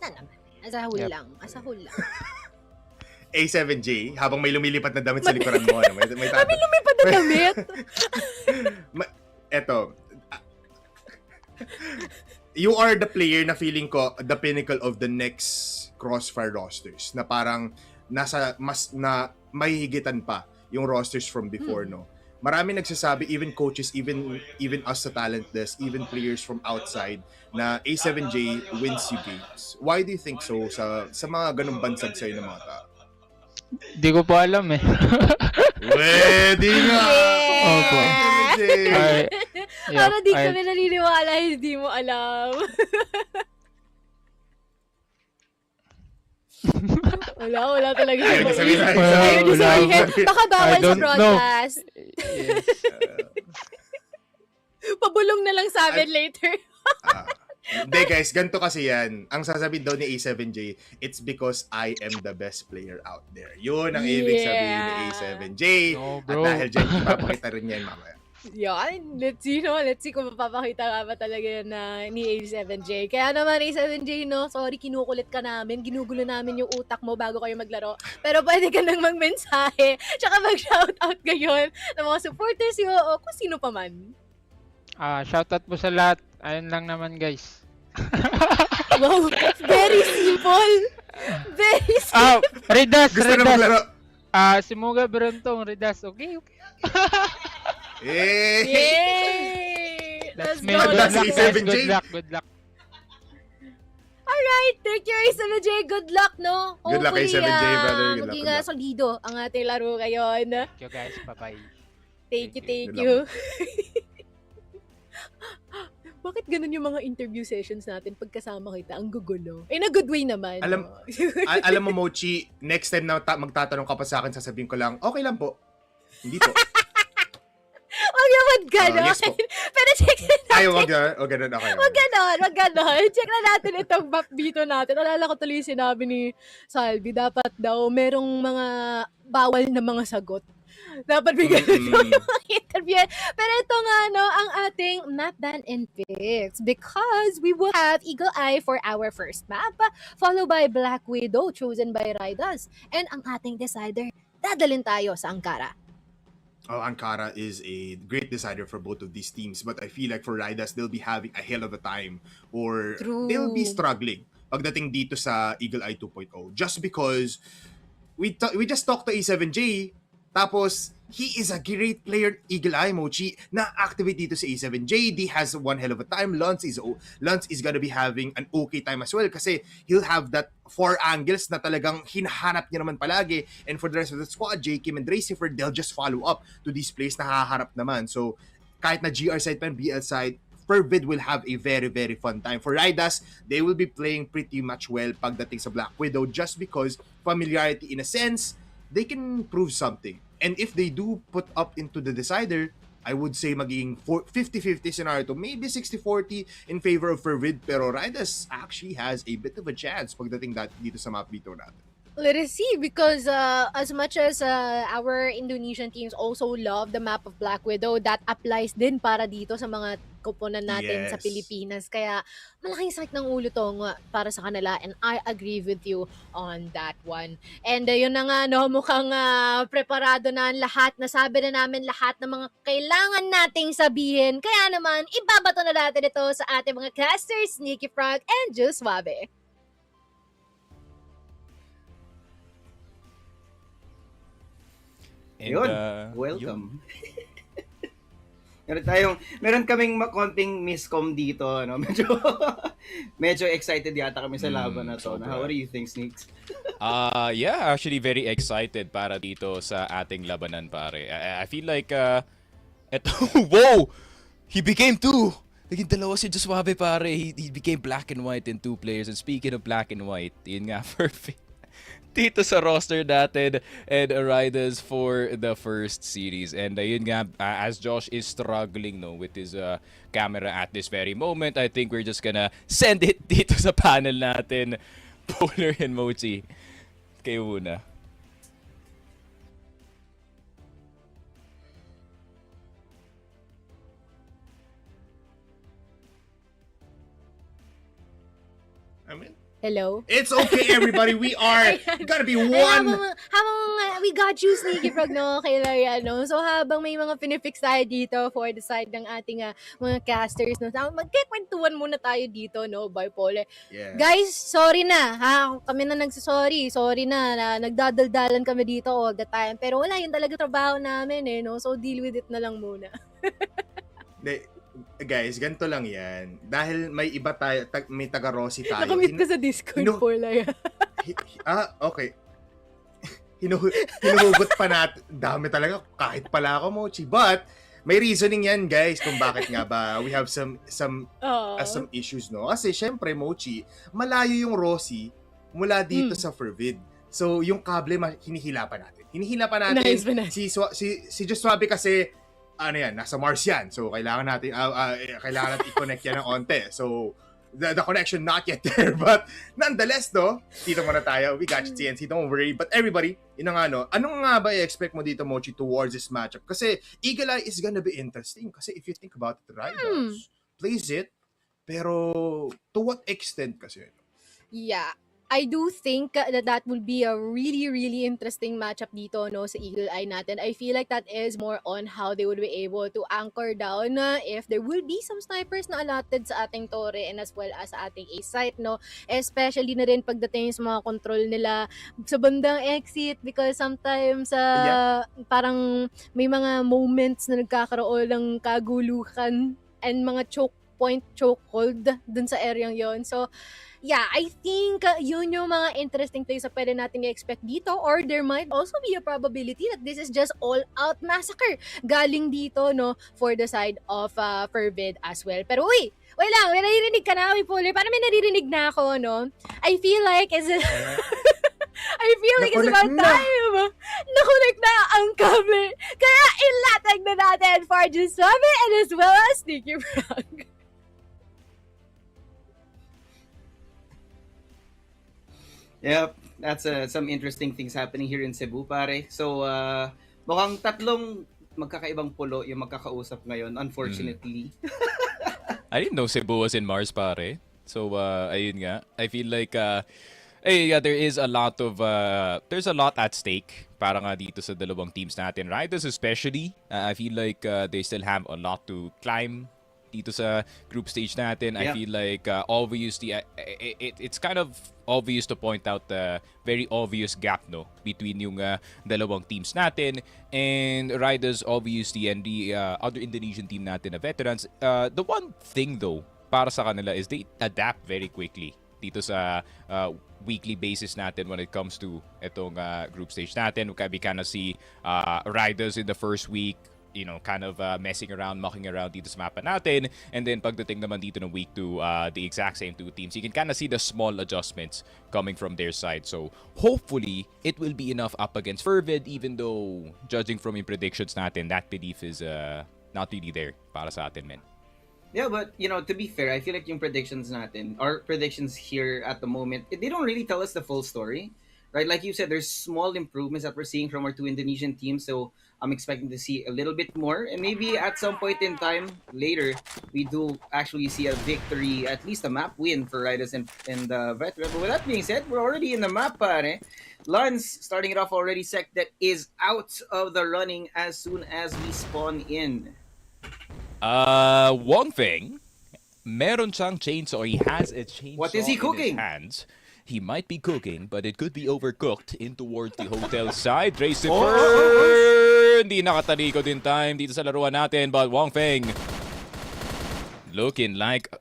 Speaker 1: Na naman. As a whole
Speaker 7: Yep.
Speaker 1: lang.
Speaker 4: A7J, habang may lumilipat na damit sa likuran mo, ano, may
Speaker 1: lumipad na damit.
Speaker 4: Eto, you are the player na feeling ko the pinnacle of the next CrossFIRE rosters, na parang nasa mas na mahihigitan pa yung rosters from before, no? Marami nagsasabi, even coaches, even us sa talent desk, even players from outside, na A7J wins you games. Why do you think so sa mga ganung bansag sa'yo ng mga tao?
Speaker 7: Di ko pa alam eh.
Speaker 4: Pwede nga!
Speaker 7: Opo. Ay,
Speaker 1: Para di kami naniniwala, hindi mo alam. Wala talaga.
Speaker 4: Ayaw niya sabihin.
Speaker 1: Ayaw niya sabihin. Baka bawal
Speaker 7: I
Speaker 1: sa
Speaker 7: don't
Speaker 1: broadcast.
Speaker 7: Yes.
Speaker 1: Pabulong na lang sa amin later.
Speaker 4: Hindi guys, ganito kasi yan. Ang sasabihin daw ni A7J, it's because I am the best player out there. Yun ang ibig sabihin ni A7J.
Speaker 7: No,
Speaker 4: At
Speaker 7: bro.
Speaker 4: dahil dyan, ipapakita rin niya yung mamaya.
Speaker 1: Yan, let's see kung mapapakita nga ba talaga yan na ni A7J. Kaya naman A7J, no, sorry, kinukulit ka namin, ginugulo namin yung utak mo bago kayo maglaro. Pero pwede ka nang magmensahe, tsaka mag-shoutout ngayon ng mga supporters yun, o kung sino pa man.
Speaker 7: Shoutout po sa lahat. Ayun lang naman, guys.
Speaker 1: Wow, very simple. Very simple.
Speaker 7: Ridaz,
Speaker 4: Gusto na maglaro.
Speaker 7: Si Muga Berontong, Ridaz. Okay.
Speaker 1: Yay! Let's go.
Speaker 4: Good luck, A7J.
Speaker 7: Good luck.
Speaker 1: Alright, thank you A7J. Good luck, no?
Speaker 4: Good luck,
Speaker 1: Hopefully,
Speaker 4: A7J, brother. Good
Speaker 1: maging
Speaker 4: luck.
Speaker 1: solido ang ating laro ngayon.
Speaker 7: Thank you, guys. Bye-bye.
Speaker 1: Thank
Speaker 4: Good
Speaker 1: you. Bakit ganun yung mga interview sessions natin pagkasama kita? Ang gugulo. In a good way naman.
Speaker 4: Alam-
Speaker 1: no?
Speaker 4: Alam mo, Mochi, next time na magtatanong ka pa sa akin, sasabihin ko lang, okay lang po. Hindi po.
Speaker 1: Wag naman ganon.
Speaker 4: Yes po.
Speaker 1: Pero check na natin.
Speaker 4: Ay, wag ganun. Okay.
Speaker 1: Wag ganon. Check na natin itong map dito natin. Alala ko tuloy yung sinabi ni Salvi, dapat daw merong mga bawal na mga sagot. Dapat bigyan daw yung mga interview. Pero ito nga, no, ang ating map ban and picks. Because we will have Eagle Eye for our first map, followed by Black Widow, chosen by Ridaz. And ang ating decider, dadalhin tayo sa Ankara.
Speaker 4: Ankara is a great decider for both of these teams, but I feel like for Ridaz, they'll be having a hell of a time, or
Speaker 1: True.
Speaker 4: they'll be struggling pagdating dito sa Eagle Eye 2.0, just because we just talked to A7J, tapos he is a great player, Eagle Eye, Mochi, na-activate dito sa A7J. He has one hell of a time. Lance is gonna be having an okay time as well kasi he'll have that 4 angles na talagang hinahanap niya naman palagi. And for the rest of the squad, J. Kim and Racifer, they'll just follow up to these plays na haharap naman. So, kahit na GR side pa and BL side, FERVID will have a very, very fun time. For Ridaz, they will be playing pretty much well pagdating sa Black Widow just because familiarity in a sense, they can prove something. And if they do put up into the decider, I would say magiging 50-50 scenario to maybe 60-40 in favor of FERVID, pero Ridaz actually has a bit of a chance pagdating dito sa map dito natin.
Speaker 1: Let us see, because as much as our Indonesian teams also love the map of Black Widow, that applies din para dito sa mga koponan natin sa
Speaker 4: Yes.
Speaker 1: Pilipinas. Kaya malaking sakit ng ulo to para sa kanila, and I agree with you on that one. And yun na nga, no, mukhang preparado na ang lahat. Nasabi na namin lahat ng mga kailangan nating sabihin. Kaya naman, ibabato na natin ito sa ating mga casters, Sneaky Frog and Juice Wabe.
Speaker 3: And,
Speaker 5: Yun, welcome. meron kaming konting miscom dito, no? Medyo excited yata kami sa laban na to.
Speaker 3: sobra.
Speaker 5: How do you think, Sneaks?
Speaker 3: Yeah, actually very excited para dito sa ating labanan, pare. I feel like eto, whoa! He became 2. Naging dalawa si Joswabe, pare. He became black and white in 2 players. And speaking of black and white, yun nga, perfect. Dito sa roster natin and Ridaz for the first series. And yun nga, as Josh is struggling with his camera at this very moment, I think we're just gonna send it dito sa panel natin. Polar and Mochi. Kayo muna.
Speaker 4: I mean,
Speaker 1: Hello?
Speaker 4: It's okay, everybody. We are gonna be
Speaker 1: Ay,
Speaker 4: one.
Speaker 1: habang we got you, Sneaky Frog, no? Kay Ryan, no? So, habang may mga pinifix tayo dito for the side ng ating mga casters, no? Magkikwentuhan muna tayo dito, no? Bipolar.
Speaker 4: Yeah.
Speaker 1: Guys, sorry na, ha? Kami na nagsasorry. Sorry na nagdadaldalan kami dito all the time. Pero wala, yun talaga trabaho namin, eh, no? So, deal with it na lang muna.
Speaker 4: Guys, ganito lang yan. Dahil may iba tayo, may taga-Rossi tayo.
Speaker 1: Nakamute ka sa Discord, Paula.
Speaker 4: Okay. Hinuhugot pa natin. Dami talaga. Kahit pala ako, Mochi. But, may reasoning yan, guys, kung bakit nga ba we have some issues, no? Kasi, syempre, Mochi, malayo yung Rossi mula dito sa FERVID. So, yung kable, hinihila pa natin.
Speaker 1: Nice.
Speaker 4: Si J.Swabe kasi, nasa Mars yan. So, kailangan natin i-connect yan ng onte. So, the connection not yet there. But, nonetheless, no, dito muna tayo. We got you, TNC. Don't worry. But everybody, anong nga ba i-expect mo dito, Mochi, towards this matchup? Kasi, Eagle Eye is gonna be interesting. Kasi if you think about it, Ridaz plays it. Pero, to what extent kasi?
Speaker 1: Yeah. I do think that will be a really, really interesting matchup dito, no, sa Eagle Eye natin. I feel like that is more on how they would be able to anchor down if there will be some snipers na allotted sa ating Torre and as well as sa ating A site, no. Especially na rin pagdating sa mga control nila sa bandang exit because sometimes parang may mga moments na nagkakaroon ng kaguluhan and mga chokehold dun sa areang yon. So, yeah, I think yun yung mga interesting things na pwede natin i-expect dito, or there might also be a probability that this is just all-out massacre galing dito, no, for the side of FERVID as well. Pero wait lang, may naririnig ka na, Pole. Parang may naririnig na ako, no? I feel like it's about time. Nakunik na ang kable. Kaya ilatag na natin for J.Swabe and as well as Sneaky Frog.
Speaker 5: Yep, that's some interesting things happening here in Cebu, pare. So, mukhang tatlong magkakaibang pulo yung magkakausap ngayon, unfortunately.
Speaker 3: I didn't know Cebu was in Mars, pare. So, ayun nga. I feel like, there is a lot of, there's a lot at stake para nga dito sa dalawang teams natin. Ridaz especially, I feel like they still have a lot to climb dito sa group stage natin. I feel like obviously it's kind of obvious to point out the very obvious gap, no, between yung dalawang teams natin and Ridaz obviously and the other Indonesian team natin na veterans. The one thing though para sa kanila is they adapt very quickly dito sa weekly basis natin when it comes to itong group stage natin. We kind of see Ridaz in the first week, you know, kind of messing around, mucking around dito sa mapa natin. And then pagdating naman dito ng week 2, the exact same two teams, you can kind of see the small adjustments coming from their side. So hopefully, it will be enough up against FERVID, even though judging from yung predictions natin, that belief is not really there para sa atin, men.
Speaker 5: Yeah, but, you know, to be fair, I feel like yung predictions natin, our predictions here at the moment, they don't really tell us the full story. Right, like you said, there's small improvements that we're seeing from our two Indonesian teams, so I'm expecting to see a little bit more, and maybe at some point in time later, we do actually see a victory, at least a map win for Ridaz and Veteran. But with that being said, we're already in the map, pare. Lance starting it off already. Sec that is out of the running as soon as we spawn in.
Speaker 3: One thing, meron siyang chainsaw. He has a chainsaw.
Speaker 5: What is he cooking?
Speaker 3: In his hands. He might be cooking, but it could be overcooked in towards the hotel side. Race it first. Hindi nakatalikod in time dito sa laruan natin, but Wong Feng looking like a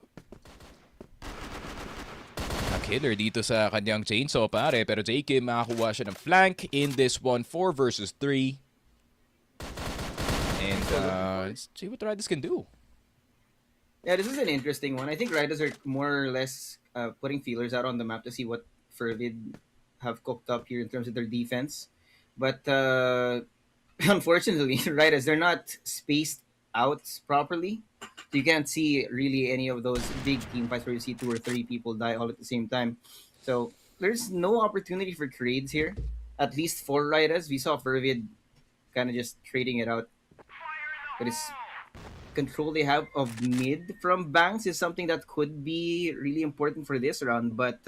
Speaker 3: killer dito sa kanyang chainsaw, pare. Pero J. Kim makakuha siya ng flank in this one, 4 versus 3. And let's see what Ridaz can do.
Speaker 5: Yeah, this is an interesting one. I think Ridaz are more or less putting feelers out on the map to see what FERVID have cooked up here in terms of their defense. But unfortunately, Ridaz, they're not spaced out properly. So you can't see really any of those big team fights where you see 2 or 3 people die all at the same time. So there's no opportunity for trades here, at least for Ridaz. We saw FERVID kind of just trading it out. But it's control they have of mid from Banks is something that could be really important for this round, but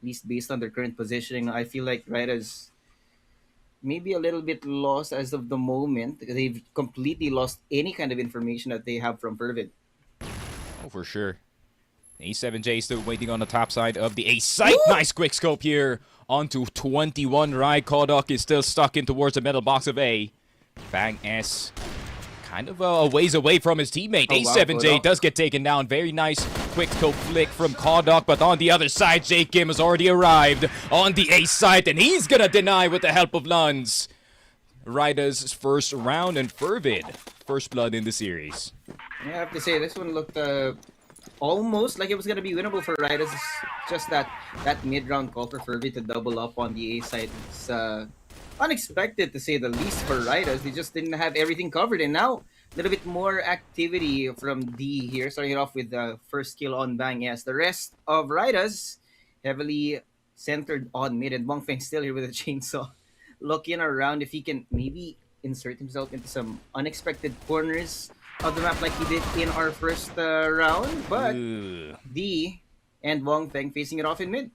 Speaker 5: least based on their current positioning. I feel like Ridaz maybe a little bit lost as of the moment. They've completely lost any kind of information that they have from Fervid.
Speaker 3: Oh, for sure. A7J still waiting on the top side of the A site. Nice quick scope here onto 21 right. Kodok is still stuck in towards the middle box of A. Bang S kind of a ways away from his teammate. A7J does get taken down. Very nice quick scope flick from Kodok, but on the other side, J Kim has already arrived on the A site, and he's gonna deny with the help of Luns. Ridaz' first round, and Fervid, first blood in the series.
Speaker 5: Yeah, I have to say, this one looked almost like it was going to be winnable for Ridaz. Just that mid-round call for Fervid to double up on the A side. It's unexpected, to say the least, for Ridaz. They just didn't have everything covered, and now a little bit more activity from D here, starting it off with the first kill on Bang S. The rest of Ridaz heavily centered on mid, and Wongfeng still here with a chainsaw, looking around if he can maybe insert himself into some unexpected corners of the map like he did in our first round, but D and Wongfeng facing it off in mid.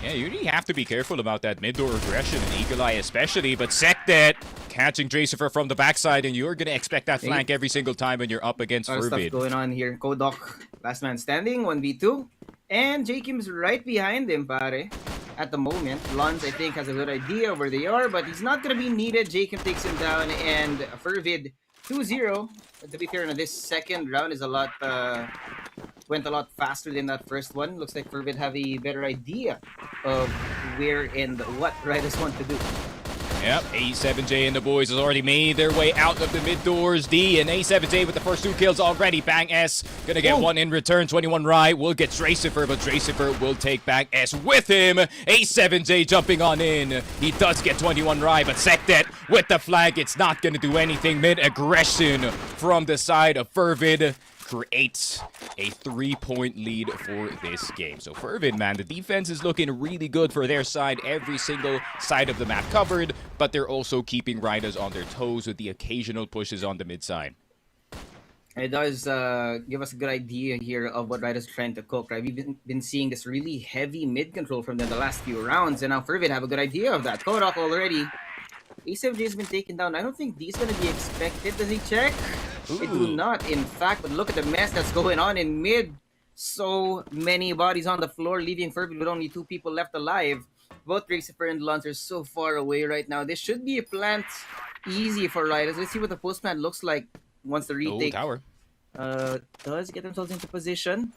Speaker 3: Yeah, you really have to be careful about that mid-door aggression in Eagle Eye especially, but Sekdet catching Dracifer from the backside, and you're going to expect that flank every single time when you're up against Fervid.
Speaker 5: Stuff going on here. Kodok, last man standing, 1v2, and J Kim's right behind him, pare. At the moment, Luns, I think, has a good idea where they are, but he's not going to be needed. J Kim takes him down, and Fervid 2-0. To be fair, this second round is went a lot faster than that first one. Looks like Fervid have a better idea of where and what Ridaz want to do.
Speaker 3: Yep, A7J and the boys has already made their way out of the mid doors. D and A7J with the first 2 kills already. Bang S gonna get one in return. 21 right will get Dracifer, but Dracifer will take Bang S with him. A7J jumping on in. He does get 21 right, but Sekdet with the flag. It's not gonna do anything. Mid aggression from the side of Fervid creates a 3-point lead for this game. So Fervid, man, the defense is looking really good for their side. Every single side of the map covered, but they're also keeping Ridaz on their toes with the occasional pushes on the mid side.
Speaker 5: It does give us a good idea here of what Ridaz is trying to cook, right? We've been seeing this really heavy mid control from them the last few rounds, and now Fervid have a good idea of that. Kodok already. A7J has been taken down. I don't think D's going to be expected. Does he check? They do not, in fact, but look at the mess that's going on in mid. So many bodies on the floor, leaving Fervid with only 2 people left alive. Both Dracifer and Luns are so far away right now. This should be a plant easy for Ridaz. Let's see what the post plant looks like once the retake
Speaker 3: tower
Speaker 5: does get themselves into position.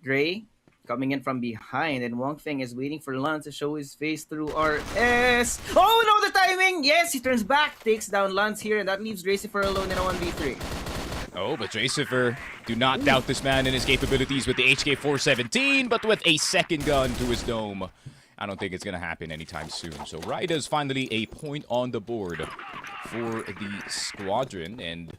Speaker 5: Dre coming in from behind, and Wongfeng is waiting for Luns to show his face through RS. Oh no, the timing! Yes, he turns back, takes down Luns here, and that leaves Dracifer alone in a 1v3.
Speaker 3: Oh, but Dracifer, do not doubt this man and his capabilities with the HK417, but with a second gun to his dome, I don't think it's going to happen anytime soon. So Ridaz finally a point on the board for the squadron, and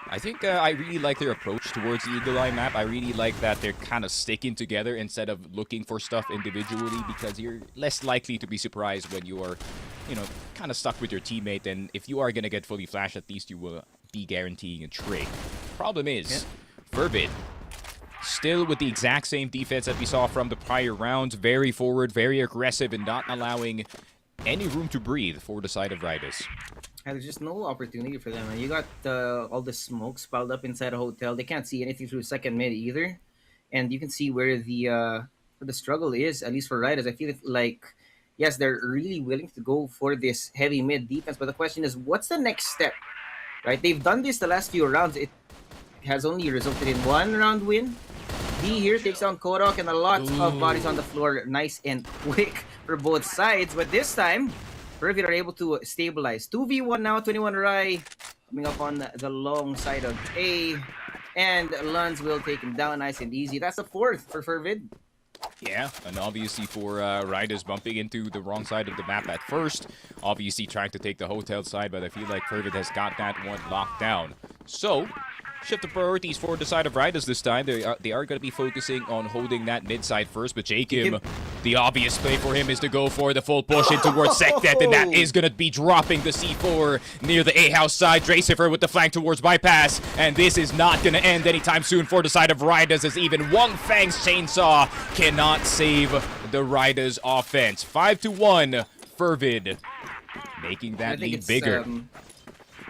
Speaker 3: I think I really like their approach towards the Eagle Eye map. I really like that they're kind of sticking together instead of looking for stuff individually, because you're less likely to be surprised when you are, kind of stuck with your teammate. And if you are going to get fully flashed, at least you will be guaranteeing a trade. Problem is, Fervid still with the exact same defense that we saw from the prior rounds. Very forward, very aggressive, and not allowing any room to breathe for the side of Ridaz.
Speaker 5: There's just no opportunity for them. You got all the smoke piled up inside a hotel. They can't see anything through second mid either. And you can see where the struggle is, at least for Ridaz. I feel like, yes, they're really willing to go for this heavy mid defense, but the question is, what's the next step? Right? They've done this the last few rounds. It has only resulted in 1 round win. D here takes down Kodok, and a lot of bodies on the floor. Nice and quick for both sides. But this time, Fervid are able to stabilize. 2v1 now, 21 Rai coming up on the long side of A. And Luns will take him down nice and easy. That's a 4th for Fervid.
Speaker 3: Yeah, and obviously for Ridaz bumping into the wrong side of the map at first. Obviously trying to take the hotel side, but I feel like Fervid has got that one locked down. So, shift the priorities for the side of Ridaz this time. They are going to be focusing on holding that mid side first, but Jacob The obvious play for him is to go for the full push in towards Sektet, and that is going to be dropping the C4 near the A-house side. Dracifer with the flank towards bypass, and this is not going to end anytime soon for the side of Ridaz, as even Wang Fang's chainsaw cannot save the Ridaz offense. 5-1, Fervid making that lead bigger.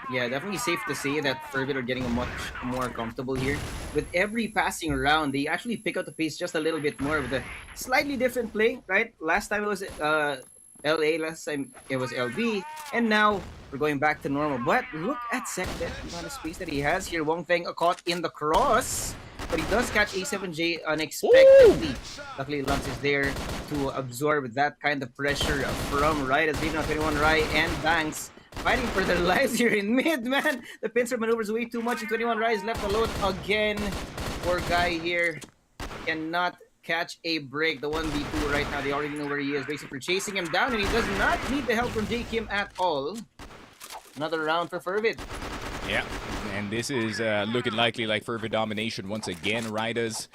Speaker 5: Yeah, definitely safe to say that Fervid are getting much more comfortable here. With every passing round, they actually pick up the pace just a little bit more with a slightly different play, right? Last time it was LA, last time it was LB, and now we're going back to normal. But look at Sektet, the amount of space that he has here. Wang Feng caught in the cross, but he does catch A7J unexpectedly. Luckily, Lance is there to absorb that kind of pressure from Ridaz, leaving on 21 Rai and Banks fighting for their lives here in mid, man. The pincer maneuvers way too much, and 21 Rai is left alone again. Poor guy here cannot catch a break. The 1v2 right now, they already know where he is. Basically chasing him down, and he does not need the help from J Kim at all. Another round for Fervid.
Speaker 3: Yeah, and this is looking likely like Fervid domination once again. Ridaz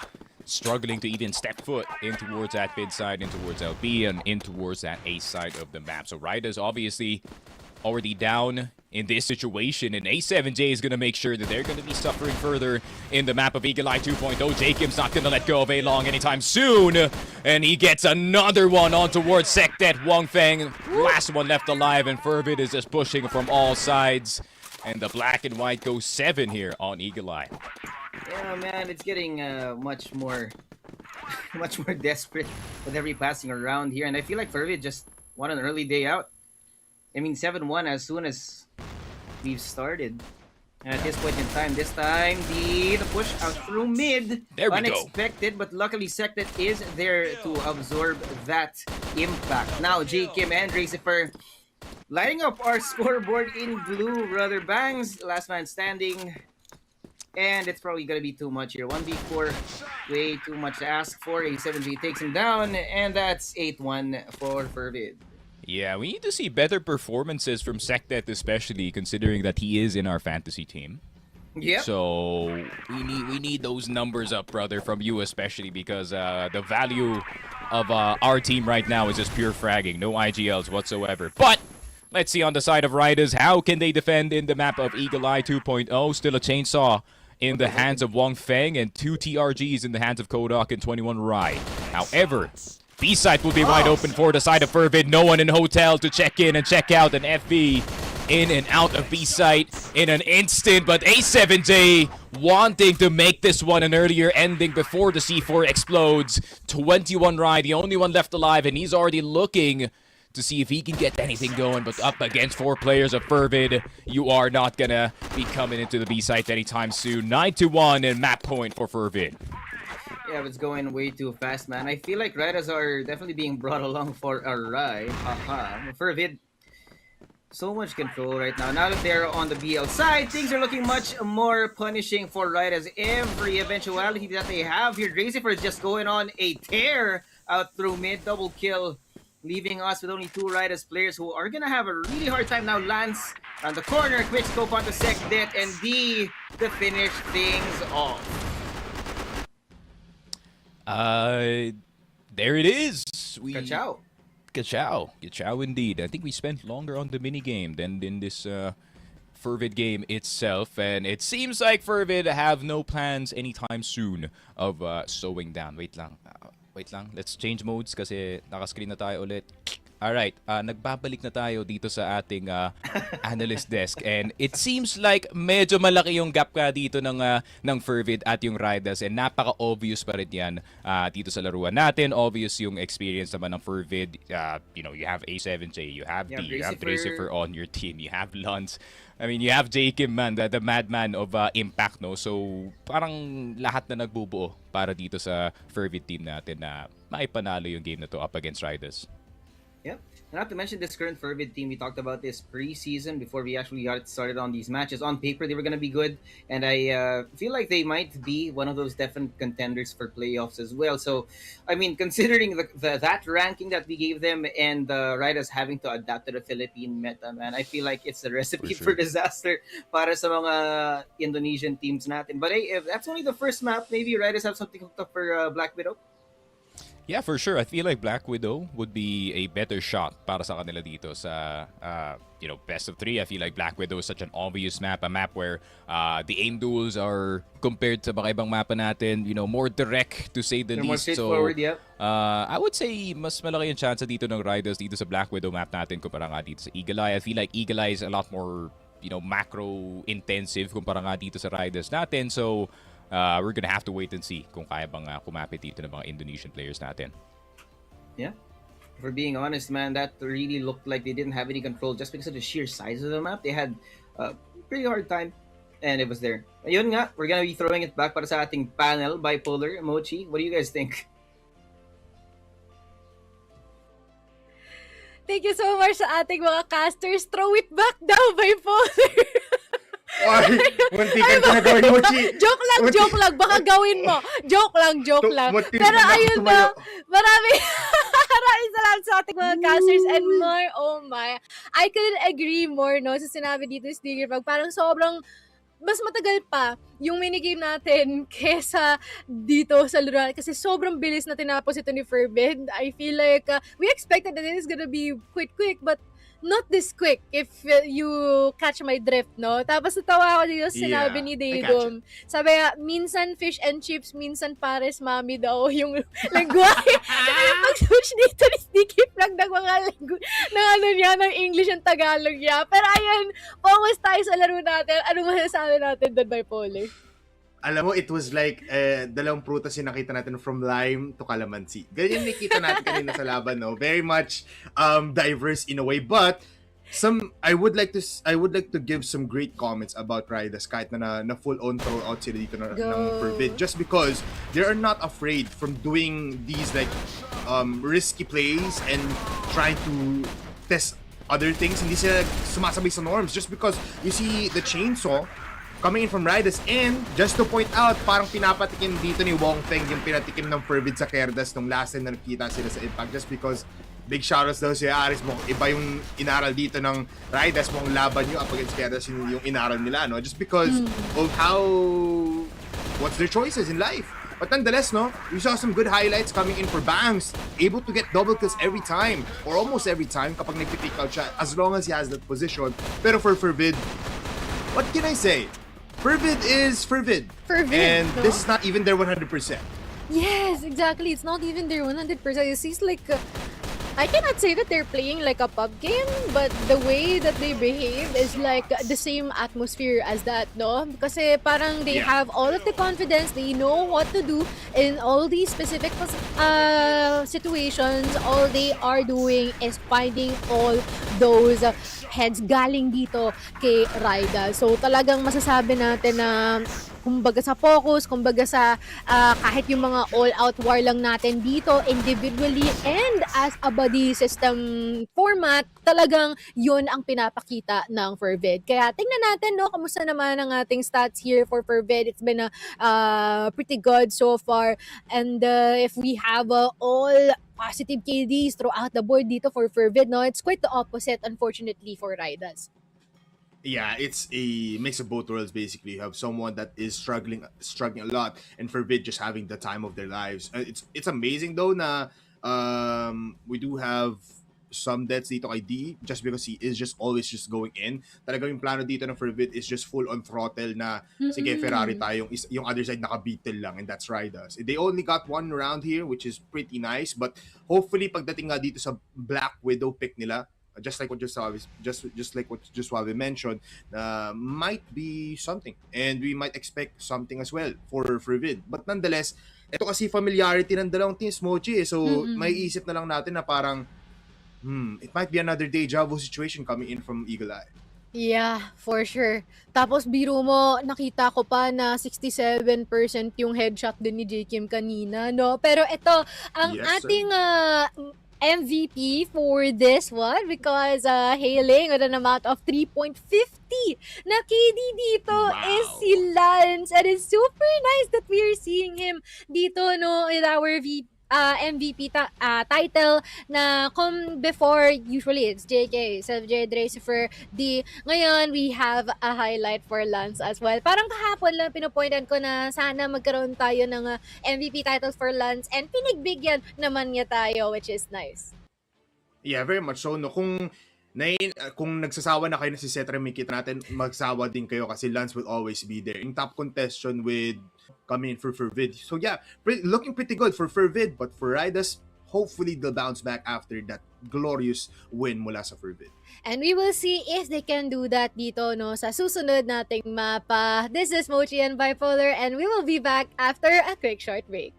Speaker 3: struggling to even step foot in towards that mid side, in towards LB, and in towards that A side of the map. So Ridaz obviously already down in this situation, and A7J is going to make sure that they're going to be suffering further in the map of Eagle Eye 2.0. Jacob's not going to let go of A-Long anytime soon, and he gets another one on towards Sektet. Wang Feng, last one left alive, and Fervid is just pushing from all sides, and the black and white goes 7 here on Eagle Eye.
Speaker 5: Yeah, man, it's getting much more desperate with every passing around here, and I feel like Fervid just won an early day out. I mean, 7-1 as soon as we've started. And at this point in time, the push out through mid.
Speaker 3: There we
Speaker 5: unexpected, but luckily Sektet is there to absorb that impact. Now, J Kim and Dracifer lighting up our scoreboard in blue. Brother Bangs, last man standing. And it's probably going to be too much here. 1v4, way too much to ask for. A7G takes him down, and that's 8-1 for Fervid.
Speaker 3: Yeah, we need to see better performances from Sektet, especially considering that he is in our fantasy team.
Speaker 5: Yeah.
Speaker 3: So we need those numbers up, brother, from you especially, because the value of our team right now is just pure fragging, no IGLs whatsoever. But let's see on the side of Ridaz, how can they defend in the map of Eagle Eye 2.0? Still a chainsaw in the hands of Wang Feng, and 2 TRGs in the hands of Kodak and 21 Rai. However, B-side will be wide open for the side of Fervid. No one in hotel to check in and check out. An FV in and out of B-side in an instant. But A7J wanting to make this one an earlier ending before the C4 explodes. 21 Rai, the only one left alive, and he's already looking to see if he can get anything going. But up against 4 players of Fervid, you are not gonna be coming into the B-side anytime soon. 9-1 and map point for Fervid.
Speaker 5: Yeah, it's going way too fast, man. I feel like Riders are definitely being brought along for a ride. Fervid, so much control right now. Now that they're on the BL side, things are looking much more punishing for Riders. Every eventuality that they have here, Dracifer is just going on a tear out through mid, double kill, leaving us with only 2 Riders players who are gonna have a really hard time now. Lance on the corner, quick scope onto Sektet, and D to finish things off.
Speaker 3: There it is.
Speaker 5: Ka-chow.
Speaker 3: Ka-chow indeed. I think we spent longer on the minigame than in this Fervid game itself, and it seems like Fervid have no plans anytime soon of slowing down. Wait lang. Let's change modes kasi naka-screen na tayo ulit. Alright, nagbabalik na tayo dito sa ating analyst desk, and it seems like medyo malaki yung gap ka dito ng Fervid at yung Ridaz, and napaka-obvious pa rin yan dito sa laruan natin. Obvious yung experience naman ng Fervid. You know, you have A7J, you have D, you have Dracifer on your team, you have Lance. I mean, you have J Kim, man, the madman of Impact, no? So, parang lahat na nagbubuo para dito sa Fervid team natin na maipanalo yung game na to up against Ridaz.
Speaker 5: Yep. Not to mention this current Fervid team, we talked about this pre-season before we actually got started on these matches. On paper, they were going to be good, and I feel like they might be one of those definite contenders for playoffs as well. So, I mean, considering that ranking that we gave them and the Riders having to adapt to the Philippine meta, man, I feel like it's a recipe for disaster para sa mga Indonesian teams natin. But hey, if that's only the first map, maybe Riders have something hooked up for Black Widow.
Speaker 3: Yeah, for sure. I feel like Black Widow would be a better shot para sa kanila dito sa best of 3. I feel like Black Widow is such an obvious map, a map where the aim duels are compared sa baka ibang mapa natin, more direct to say the
Speaker 5: They're more
Speaker 3: least.
Speaker 5: straightforward,
Speaker 3: So,
Speaker 5: yep.
Speaker 3: I would say mas malaki yung chance dito ng Ridaz dito sa Black Widow map natin kumpara nga dito sa Eagle Eye. I feel like Eagle Eye is a lot more, macro intensive kumpara nga dito sa Ridaz natin. So, we're gonna have to wait and see kung kaya bang kumapit dito ng mga Indonesian players natin.
Speaker 5: Yeah. For being honest, man, that really looked like they didn't have any control just because of the sheer size of the map. They had a pretty hard time, and it was there. Ayun nga, we're gonna be throwing it back para sa ating panel, Bipolar, Mochi. What do you guys think?
Speaker 1: Thank you so much sa ating mga casters. Throw it back daw, Bipolar.
Speaker 4: Ay, muntikan ko na gawin, Mochi.
Speaker 1: Joke lang. Baka gawin mo. Joke lang.
Speaker 4: Muntikan
Speaker 1: Pero
Speaker 4: na ako
Speaker 1: ayun
Speaker 4: tumayo.
Speaker 1: na, maraming salamat sa ating mga casters and more. Oh my. I couldn't agree more, no, sa sinabi dito ni Stinger Pag. Parang sobrang mas matagal pa yung minigame natin kesa dito sa Luran kasi sobrang bilis na tinapos ito ni FERVID. I feel like we expected that it is gonna be quick, but not this quick if you catch my drift, no? Tapos natawa ako dito sa sinabi ni Daygom. Sabi, minsan fish and chips, minsan pares mami daw yung lengguwahe. Kasi yung pag-switch dito ni Sticky Flag ng mga ng English and Tagalog niya. Pero ayun, focus tayo sa laro natin. Ano masasabi natin doon, Bipolar?
Speaker 4: Alam mo, it was like dalawang prutas yung nakita natin from lime to calamansi. Ganyan nakita natin kanina sa laban, no? Very much diverse in a way, but I would like to give some great comments about Ridaz kahit na full on throw out sila dito ng FERVID, just because they are not afraid from doing these like risky plays and trying to test other things. Hindi sila sumasabay sa norms just because you see the chainsaw coming in from Ridaz, and just to point out, parang pinapatikim dito ni Wong Feng yung pinatikim ng FERVID sa Querdas nung last time na nakita sila sa Impact, just because big shoutouts daw si Aris mo, iba yung inaral dito ng Ridaz mo, ang laban nyo up against Querdas yung inaral nila, no? Just because of what's their choices in life. But nonetheless, no, we saw some good highlights coming in for Bangs, able to get double kills every time, or almost every time kapag nag-pick out siya, as long as he has that position. Pero for FERVID, what can I say? FERVID is FERVID. And no? This is not even their 100%.
Speaker 1: Yes, exactly. It's not even their 100%. It seems like I cannot say that they're playing like a pub game, but the way that they behave is like the same atmosphere as that, no? Kasi parang they have all of the confidence, they know what to do in all these specific situations. All they are doing is finding all those heads galing dito kay Ridaz. So talagang masasabi natin na kumbaga sa focus, kumbaga sa kahit yung mga all-out war lang natin dito individually and as a body system format, talagang yun ang pinapakita ng FERVID. Kaya tingnan natin, no, kamusta naman ang ating stats here for FERVID. It's been pretty good so far, and if we have all positive KDs throughout the board dito for FERVID, no, it's quite the opposite, unfortunately, for Ridaz.
Speaker 4: Yeah, it's a mix of both worlds basically. You have someone that is struggling a lot, and FERVID just having the time of their lives. It's amazing though na we do have some deaths dito kay D just because he is just always just going in. Talaga yung plano dito ng FERVID is just full on throttle na sige Ferrari tayo, yung other side naka-beatle lang, and that's Ridaz. They only got one round here, which is pretty nice, but hopefully pagdating nga dito sa Black Widow pick nila, just like what Suave mentioned, might be something, and we might expect something as well for FERVID. But nonetheless, ito kasi familiarity ng dalawang teams, Mochi, so may isip na lang natin na parang it might be another deja vu situation coming in from Eagle Eye.
Speaker 1: Yeah, for sure. Tapos biro mo, nakita ko pa na 67% yung headshot din ni J. Kim kanina, no? Pero ito, ang ating MVP for this one, because hailing with an amount of 3.50 na KD dito is si Lance, and it's super nice that we are seeing him dito, no, in our MVP title na come before, usually it's JK, Self-J, Dracifer, D. Ngayon, we have a highlight for Lance as well. Parang kahapon lang pinupointan ko na sana magkaroon tayo ng MVP title for Lance and pinigbigyan naman niya tayo, which is nice.
Speaker 4: Yeah, very much so. No? Kung nagsasawa na kayo na si Cetra, may kita natin, magsawa din kayo kasi Lance will always be there. In top contention with coming in for FERVID. So yeah, looking pretty good for FERVID, but for Ridaz, hopefully they'll bounce back after that glorious win mula sa FERVID.
Speaker 1: And we will see if they can do that dito no sa susunod nating mapa. This is Mochi and Bipolar, and we will be back after a quick short break.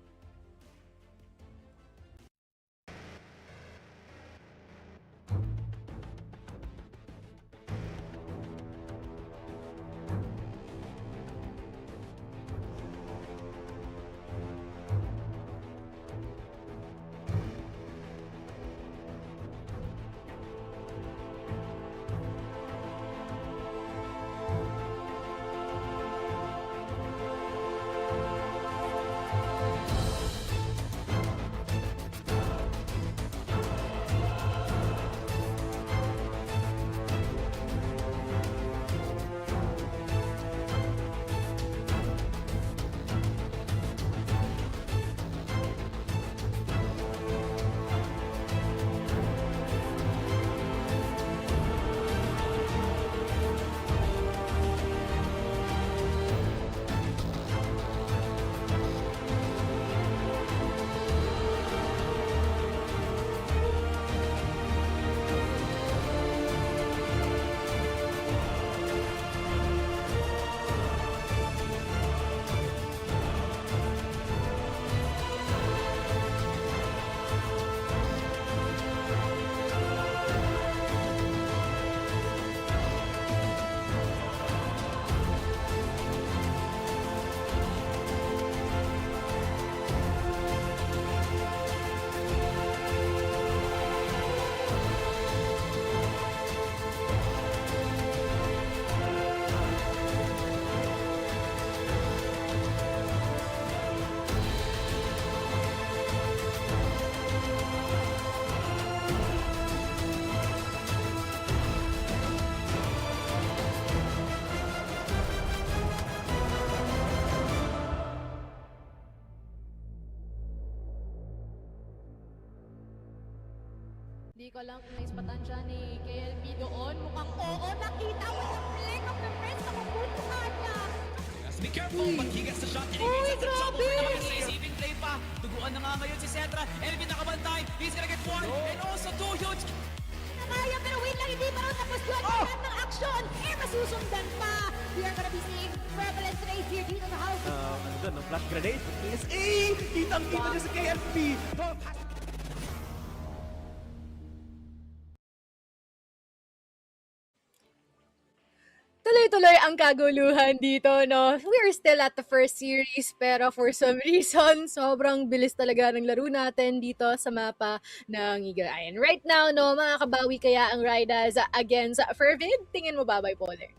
Speaker 1: Di ko lang kung naispatan siya ni KLP doon. Mukhang oo, nakita mo yung flick of the wrist. Nakabul ko kanya.
Speaker 2: Be careful, but he gets the shot and he makes it trouble. Receiving play pa. Tuguan na nga ngayon si Cetra. Elvin nakabantay. He's gonna get one. And also two huge.
Speaker 1: Nakaya, pero wait lang, hindi pa rin tapos yun. Lahat ng aksyon, masusundan pa. We are gonna be seeing prevalent race here dito sa house.
Speaker 2: Ano doon, no? Flash grenade. PSA! Kitang-kita niya sa KLP.
Speaker 1: Tuloy-tuloy ang kaguluhan dito, no? We're still at the first series, pero for some reason, sobrang bilis talaga ng laro natin dito sa mapa ng Eagle Eye. And right now, no, makakabawi kaya ang Ridaz against FERVID? Tingin mo ba, Bipolar?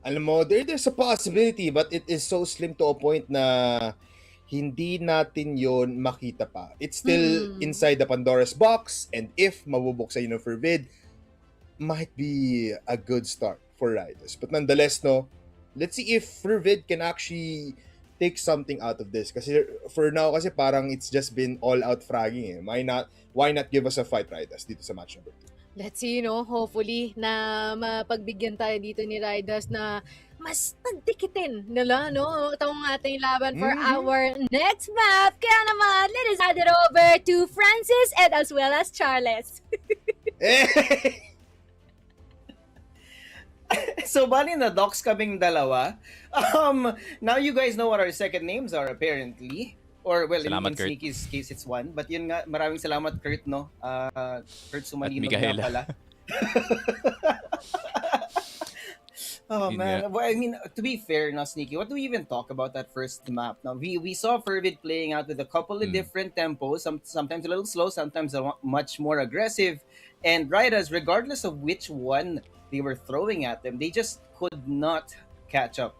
Speaker 4: Alam mo, there's a possibility, but it is so slim to a point na hindi natin yon makita pa. It's still inside the Pandora's box, and if mabubuksan yun ng FERVID, might be a good start for Ridaz. But nonetheless, no, let's see if FERVID can actually take something out of this. Kasi for now, kasi parang it's just been all-out fragging. Eh. Why not give us a fight, Ridaz, dito sa match number 2?
Speaker 1: Let's see, no? Hopefully na mapagbigyan tayo dito ni Ridaz na mas pagdikitin nila, no? Itong ating laban for our next map. Kaya naman, let us hand it over to Francis and as well as Charles.
Speaker 5: So, bali na docs kaming dalawa. Now you guys know what our second names are, apparently. Or, well,
Speaker 3: Salamat,
Speaker 5: in
Speaker 3: Kurt.
Speaker 5: Sneaky's case, it's one. But yun nga, maraming salamat, Kurt, no? Kurt Sumanino nga
Speaker 3: Micaela.
Speaker 5: pala. Oh,
Speaker 3: Yun
Speaker 5: man.
Speaker 3: nga.
Speaker 5: Well, I mean, to be fair, no, Sneaky, what do we even talk about that first map? Now, we saw FERVID playing out with a couple of different tempos, sometimes a little slow, sometimes much more aggressive. And Ridaz, regardless of which one they were throwing at them, they just could not catch up.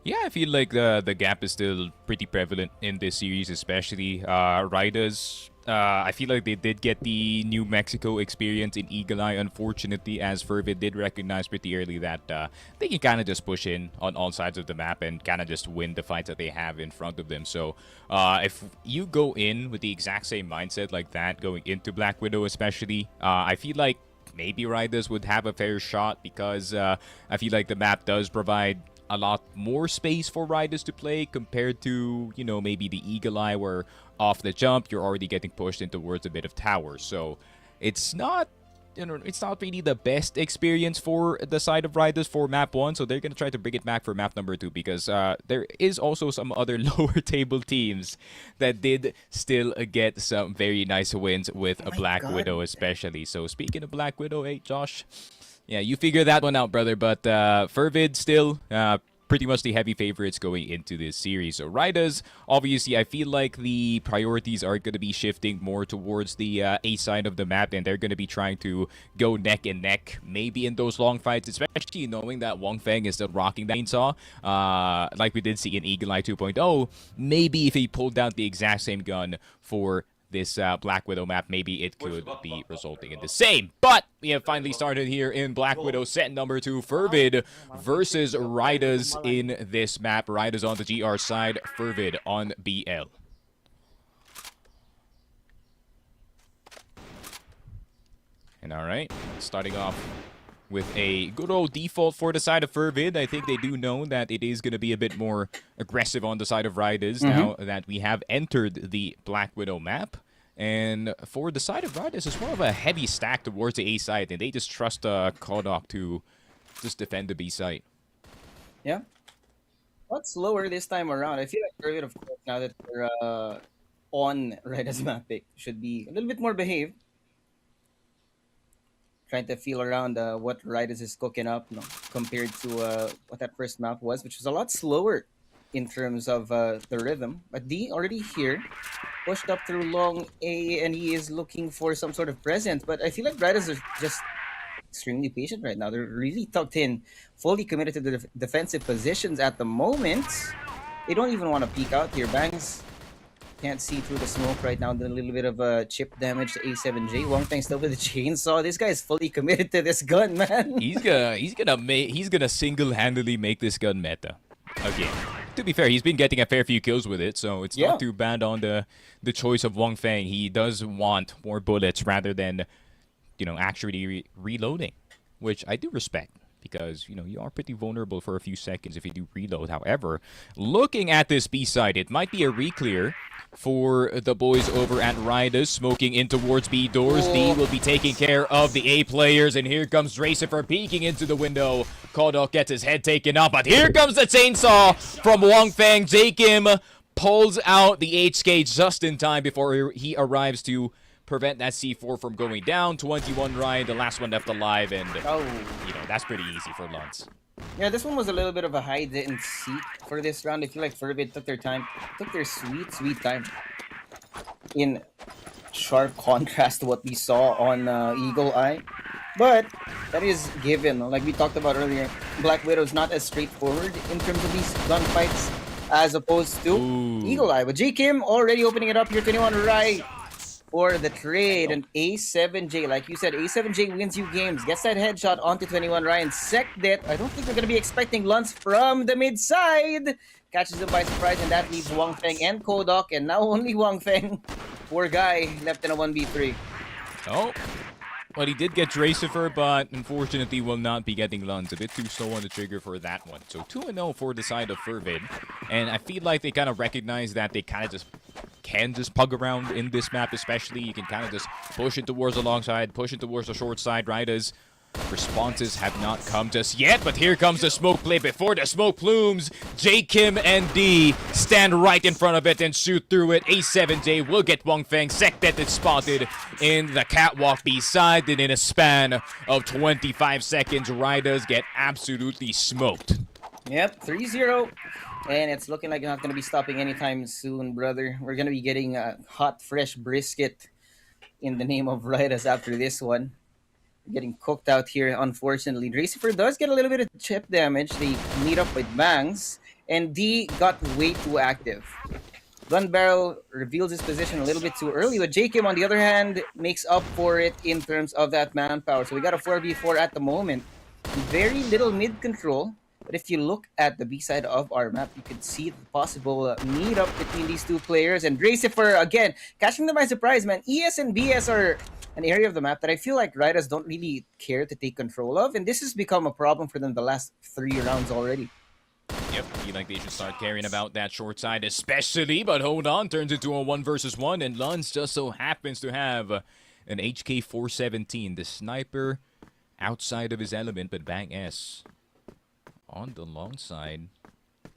Speaker 3: Yeah, I feel like the gap is still pretty prevalent in this series, especially Ridaz. I feel like they did get the New Mexico experience in Eagle Eye, unfortunately, as Fervid did recognize pretty early that they can kind of just push in on all sides of the map and kind of just win the fights that they have in front of them. So if you go in with the exact same mindset like that, going into Black Widow especially, I feel like maybe Riders would have a fair shot because I feel like the map does provide a lot more space for riders to play compared to, you know, maybe the Eagle Eye where off the jump you're already getting pushed in towards a bit of towers. So it's not, you know, it's not really the best experience for the side of riders for map 1. So they're going to try to bring it back for map number 2 because there is also some other lower table teams that did still get some very nice wins with a Black Widow especially. So speaking of Black Widow, hey Josh, yeah, you figure that one out, brother. But Fervid still pretty much the heavy favorites going into this series. So Ridaz, obviously, I feel like the priorities are going to be shifting more towards the A side of the map, and they're going to be trying to go neck and neck, maybe in those long fights, especially knowing that Wong Feng is still rocking that chainsaw, like we did see in Eagle Eye 2.0. Maybe if he pulled out the exact same gun for this Black Widow map, maybe it could be resulting in the same. But we have finally started here in Black Widow set number 2. Fervid versus Ridaz in this map. Ridaz on the GR side, Fervid on BL. And alright, starting off with a good old default for the side of Fervid. I think they do know that it is going to be a bit more aggressive on the side of Ridaz now that we have entered the Black Widow map. And for the side of Ridaz, it's more of a heavy stack towards the A side, and they just trust Kodok to just defend the B side.
Speaker 5: Yeah. What's slower this time around? I feel like Fervid, of course, now that they're on Ridaz map pick, should be a little bit more behaved. Trying to feel around what Ridaz is cooking up, you know, compared to what that first map was, which was a lot slower in terms of the rhythm. But D already here, pushed up through long A, and he is looking for some sort of presence. But I feel like Ridaz are just extremely patient right now. They're really tucked in, fully committed to the defensive positions at the moment. They don't even want to peek out here. Bangs can't see through the smoke right now. A little bit of chip damage to A7J. Wong Feng still with the chainsaw. This guy is fully committed to this gun, man.
Speaker 3: He's gonna single-handedly make this gun meta again. To be fair, he's been getting a fair few kills with it, so it's not too bad on the choice of Wong Feng. He does want more bullets rather than, you know, actually reloading, which I do respect. Because, you know, you are pretty vulnerable for a few seconds if you do reload. However, looking at this B side, it might be a re-clear for the boys over at Ridaz, smoking in towards B doors. D will be taking care of the A players, and here comes Dracifer peeking into the window. Kodok gets his head taken off, but here comes the chainsaw from Wong Feng. J Kim pulls out the HK just in time before he arrives to prevent that C4 from going down. 21 Ryan, the last one left alive, and you know, that's pretty easy for Luntz.
Speaker 5: Yeah, this one was a little bit of a hide and seek for this round. I feel like Fervid took their time, took their sweet time. In sharp contrast to what we saw on Eagle Eye. But that is given. Like we talked about earlier, Black Widow is not as straightforward in terms of these gunfights as opposed to Eagle Eye. But J Kim already opening it up here, 21 right for the trade. And A7J, like you said, A7J wins you games. Gets that headshot onto 21 Ryan. Sec'd it. I don't think we're going to be expecting Luntz from the mid side. Catches him by surprise, and that leaves Wong Feng and Kodok. And now only Wong Feng. Poor guy left in a 1v3.
Speaker 3: Oh. Well, he did get Dracifer, but unfortunately will not be getting Luntz. A bit too slow on the trigger for that one. So 2-0 for the side of Fervid. And I feel like they kind of recognize that they kind of just can just pug around in this map, especially. You can kind of just push it towards the long side, push it towards the short side. Ridaz. Responses have not come just yet, but here comes the smoke play. Before the smoke plumes, J Kim and D stand right in front of it and shoot through it. A7J will get Wong Feng. Secdet is spotted in the catwalk beside, and in a span of 25 seconds, Ridaz get absolutely smoked.
Speaker 5: Yep, 3-0. And it's looking like you're not going to be stopping anytime soon, brother. We're going to be getting a hot, fresh brisket in the name of Ridaz after this one. Getting cooked out here, unfortunately. Dracifer does get a little bit of chip damage. They meet up with Bangs, and D got way too active. Gun Barrel reveals his position a little bit too early, but Jacob, on the other hand, makes up for it in terms of that manpower. So we got a 4v4 at the moment. Very little mid control, but if you look at the B side of our map, you could see the possible meet-up between these two players. And Gracifer, again, catching them by surprise, man. ES and BS are an area of the map that I feel like Ridaz don't really care to take control of, and this has become a problem for them the last 3 rounds already.
Speaker 3: Yep, feel like they should start caring about that short side especially, but hold on, turns into a 1 versus 1, and Lunz just so happens to have an HK-417, the sniper outside of his element, but Bang S on the long side.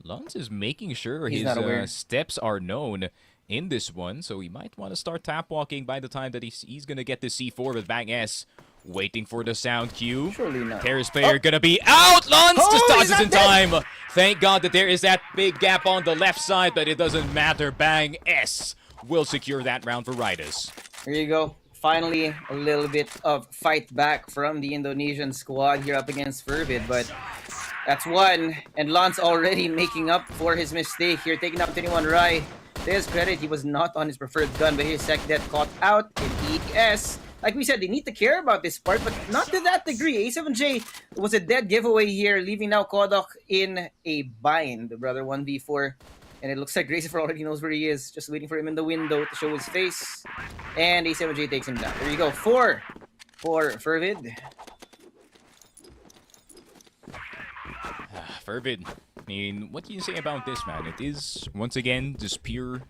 Speaker 3: Lunz is making sure his steps are known in this one, so he might want to start tap walking by the time that he's going to get the C4 with Bang S. Waiting for the sound cue.
Speaker 5: Surely not.
Speaker 3: Terrace player gonna be out. Lunz just dodges in time. Thank God that there is that big gap on the left side, but it doesn't matter. Bang S will secure that round for Ridaz.
Speaker 5: There you go. Finally, a little bit of fight back from the Indonesian squad here up against Fervid, but that's one. And Lance already making up for his mistake here, taking out 21 Rai. To his credit, he was not on his preferred gun, but his sec death caught out in ES. Like we said, they need to care about this part, but not to that degree. A7J was a dead giveaway here, leaving now Kodok in a bind, brother, 1v4. And it looks like Gracifer already knows where he is, just waiting for him in the window to show his face. And A7J takes him down. There you go, 4 for Fervid.
Speaker 3: Fervid, I mean, what can you say about this, man? It is, once again, just pure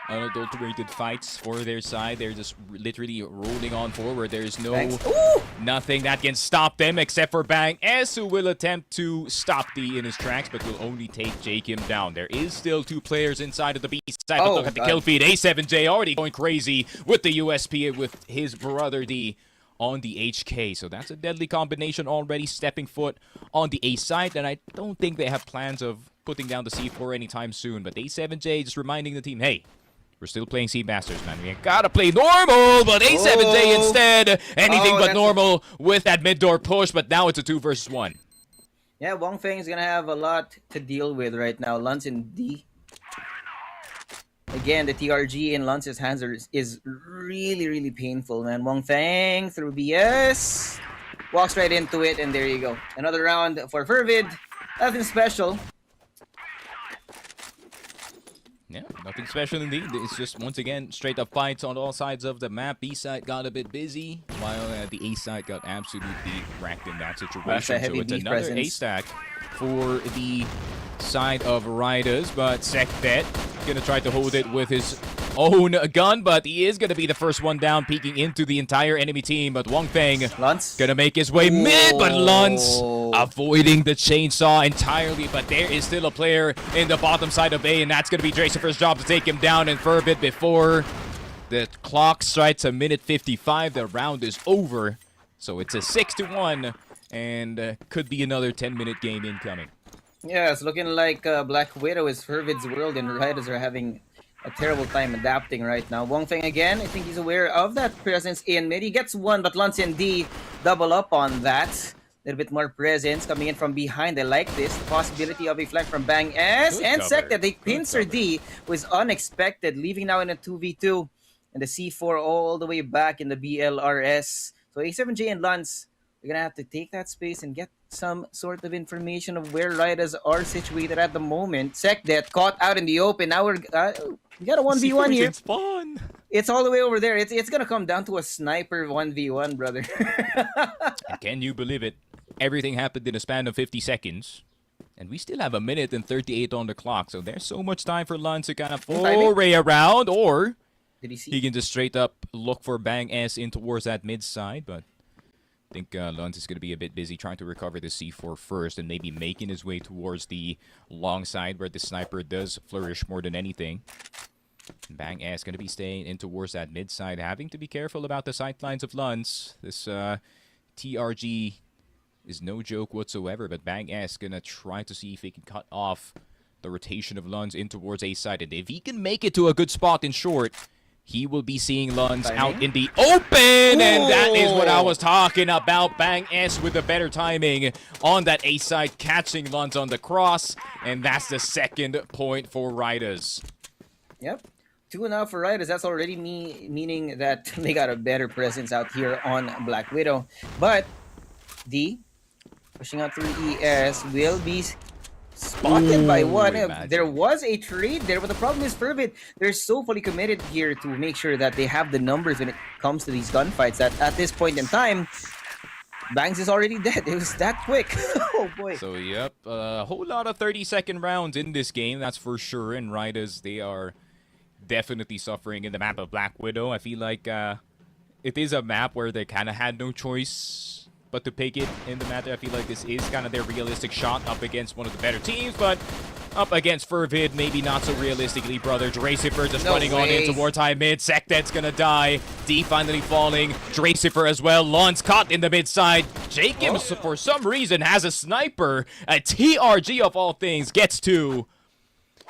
Speaker 3: unadulterated fights for their side. They're just literally rolling on forward. There's nothing that can stop them except for Bang S, who will attempt to stop D in his tracks, but will only take Jacob down. There is still 2 players inside of the B side, but look at the kill feed. A7J already going crazy with the USP with his brother D on the HK. So that's a deadly combination already, stepping foot on the A side, and I don't think they have plans of putting down the C4 anytime soon. But A7J just reminding the team, hey, we're still playing Seed Masters, man. We gotta play normal, but A7J instead, anything but normal with that mid-door push, but now it's a 2 versus 1.
Speaker 5: Yeah, Wong Feng is gonna have a lot to deal with right now. Luntz in D. Again, the TRG in Luntz's hands is really, really painful, man. Wong Feng through BS. Walks right into it, and there you go. Another round for Fervid. Nothing special.
Speaker 3: Yeah, nothing special indeed. It's just, once again, straight up fights on all sides of the map. B side got a bit busy, while the A side got absolutely wrecked in that situation. So it's another A stack for the side of Ridaz, but Sekdet gonna try to hold it with his own gun, but he is gonna be the first one down, peeking into the entire enemy team. But Wong Feng gonna make his way mid, but Lunz avoiding the chainsaw entirely. But there is still a player in the bottom side of A, and that's gonna be Dracifer's job to take him down. And Fervid, before the clock strikes a minute 55, the round is over. So it's a 6-1, and could be another 10-minute game incoming.
Speaker 5: Yeah, it's looking like Black Widow is Fervid's world, and Riders are having a terrible time adapting right now. Wong Feng again, I think he's aware of that presence in mid. He gets one, but Lance and D double up on that. A little bit more presence coming in from behind. I like this. The possibility of a flank from Bang S. And Sekta, they pincer D was unexpected, leaving now in a 2v2. And the C4 all the way back in the BLRS. So A7J and Lance, we're going to have to take that space and get some sort of information of where Riders are situated at the moment. Sekdet caught out in the open. Now we got a 1v1 here.
Speaker 3: Spawn.
Speaker 5: It's all the way over there. It's going to come down to a sniper 1v1, brother.
Speaker 3: Can you believe it? Everything happened in a span of 50 seconds. And we still have a minute and 38 on the clock. So there's so much time for Lance to kind of foray around. Or he can just straight up look for Bang S in towards that mid side. But I think Lance is going to be a bit busy trying to recover the C4 first, and maybe making his way towards the long side where the sniper does flourish more than anything. Bang S going to be staying in towards that mid side, having to be careful about the sightlines of Lance. This TRG is no joke whatsoever, but Bang S going to try to see if he can cut off the rotation of Lance in towards A side. And if he can make it to a good spot in short, He will be seeing Luns out in the open, and that is what I was talking about. Bang S with the better timing on that A side, catching Luns on the cross, and that's the second point for Ridaz.
Speaker 5: Yep. 2 now for Ridaz. That's already meaning that they got a better presence out here on Black Widow. But D, pushing out through ES, will be spotted by one.
Speaker 3: Imagine.
Speaker 5: There was a trade there, but the problem is FERVID, they're so fully committed here to make sure that they have the numbers when it comes to these gunfights that at this point in time, Bangs is already dead. It was that quick. Oh boy.
Speaker 3: So yep, a whole lot of 30-second rounds in this game, that's for sure. And Ridaz, they are definitely suffering in the map of Black Widow. I feel like it is a map where they kind of had no choice but to pick it in the matter. I feel like this is kind of their realistic shot up against one of the better teams, but up against FERVID, maybe not so realistically, brother. ̍Match just running on into wartime mid. Sectet's gonna die. D finally falling. ̍Match as well. Luns caught in the mid side. Jacob, for some reason, has a sniper. A TRG of all things, gets 2.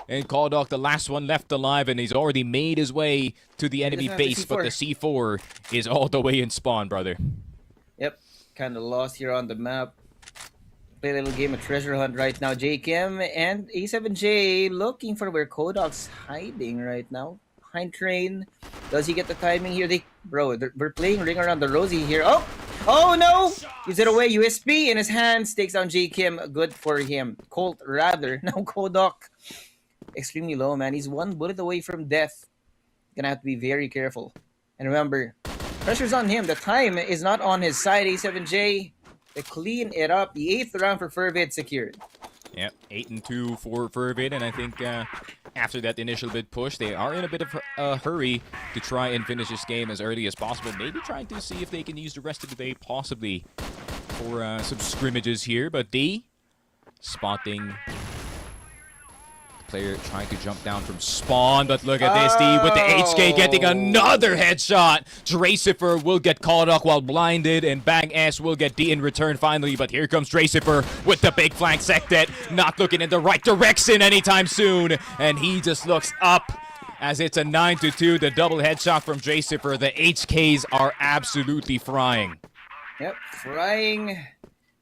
Speaker 3: And Kodok, the last one left alive, and he's already made his way to the enemy base, but the C4 is all the way in spawn, brother.
Speaker 5: Yep. Kind of lost here on the map. Play a little game of treasure hunt right now. JKM and A7J looking for where Kodok's hiding right now. Behind train. Does he get the timing here? We're playing Ring Around the Rosie here. Oh no! Gives it away. USP in his hands. Takes down JKM. Good for him. Colt rather. Now Kodok. Extremely low, man. He's 1 bullet away from death. Gonna have to be very careful. And remember, pressure's on him. The time is not on his side. A7J to clean it up. The 8th round for FERVID secured.
Speaker 3: Yep, 8-2 for FERVID, and I think after that initial bit push, they are in a bit of a hurry to try and finish this game as early as possible. Maybe trying to see if they can use the rest of the day, possibly, for some scrimmages here. But D, spotting player trying to jump down from spawn, but look at this, D with the HK getting another headshot. ̍Match will get caught up while blinded, and Bang S will get D in return finally, but here comes ̍Match with the big flank. Sectet not looking in the right direction anytime soon, and he just looks up as it's a 9-2, the double headshot from ̍Match. The HKs are absolutely frying.
Speaker 5: Yep, frying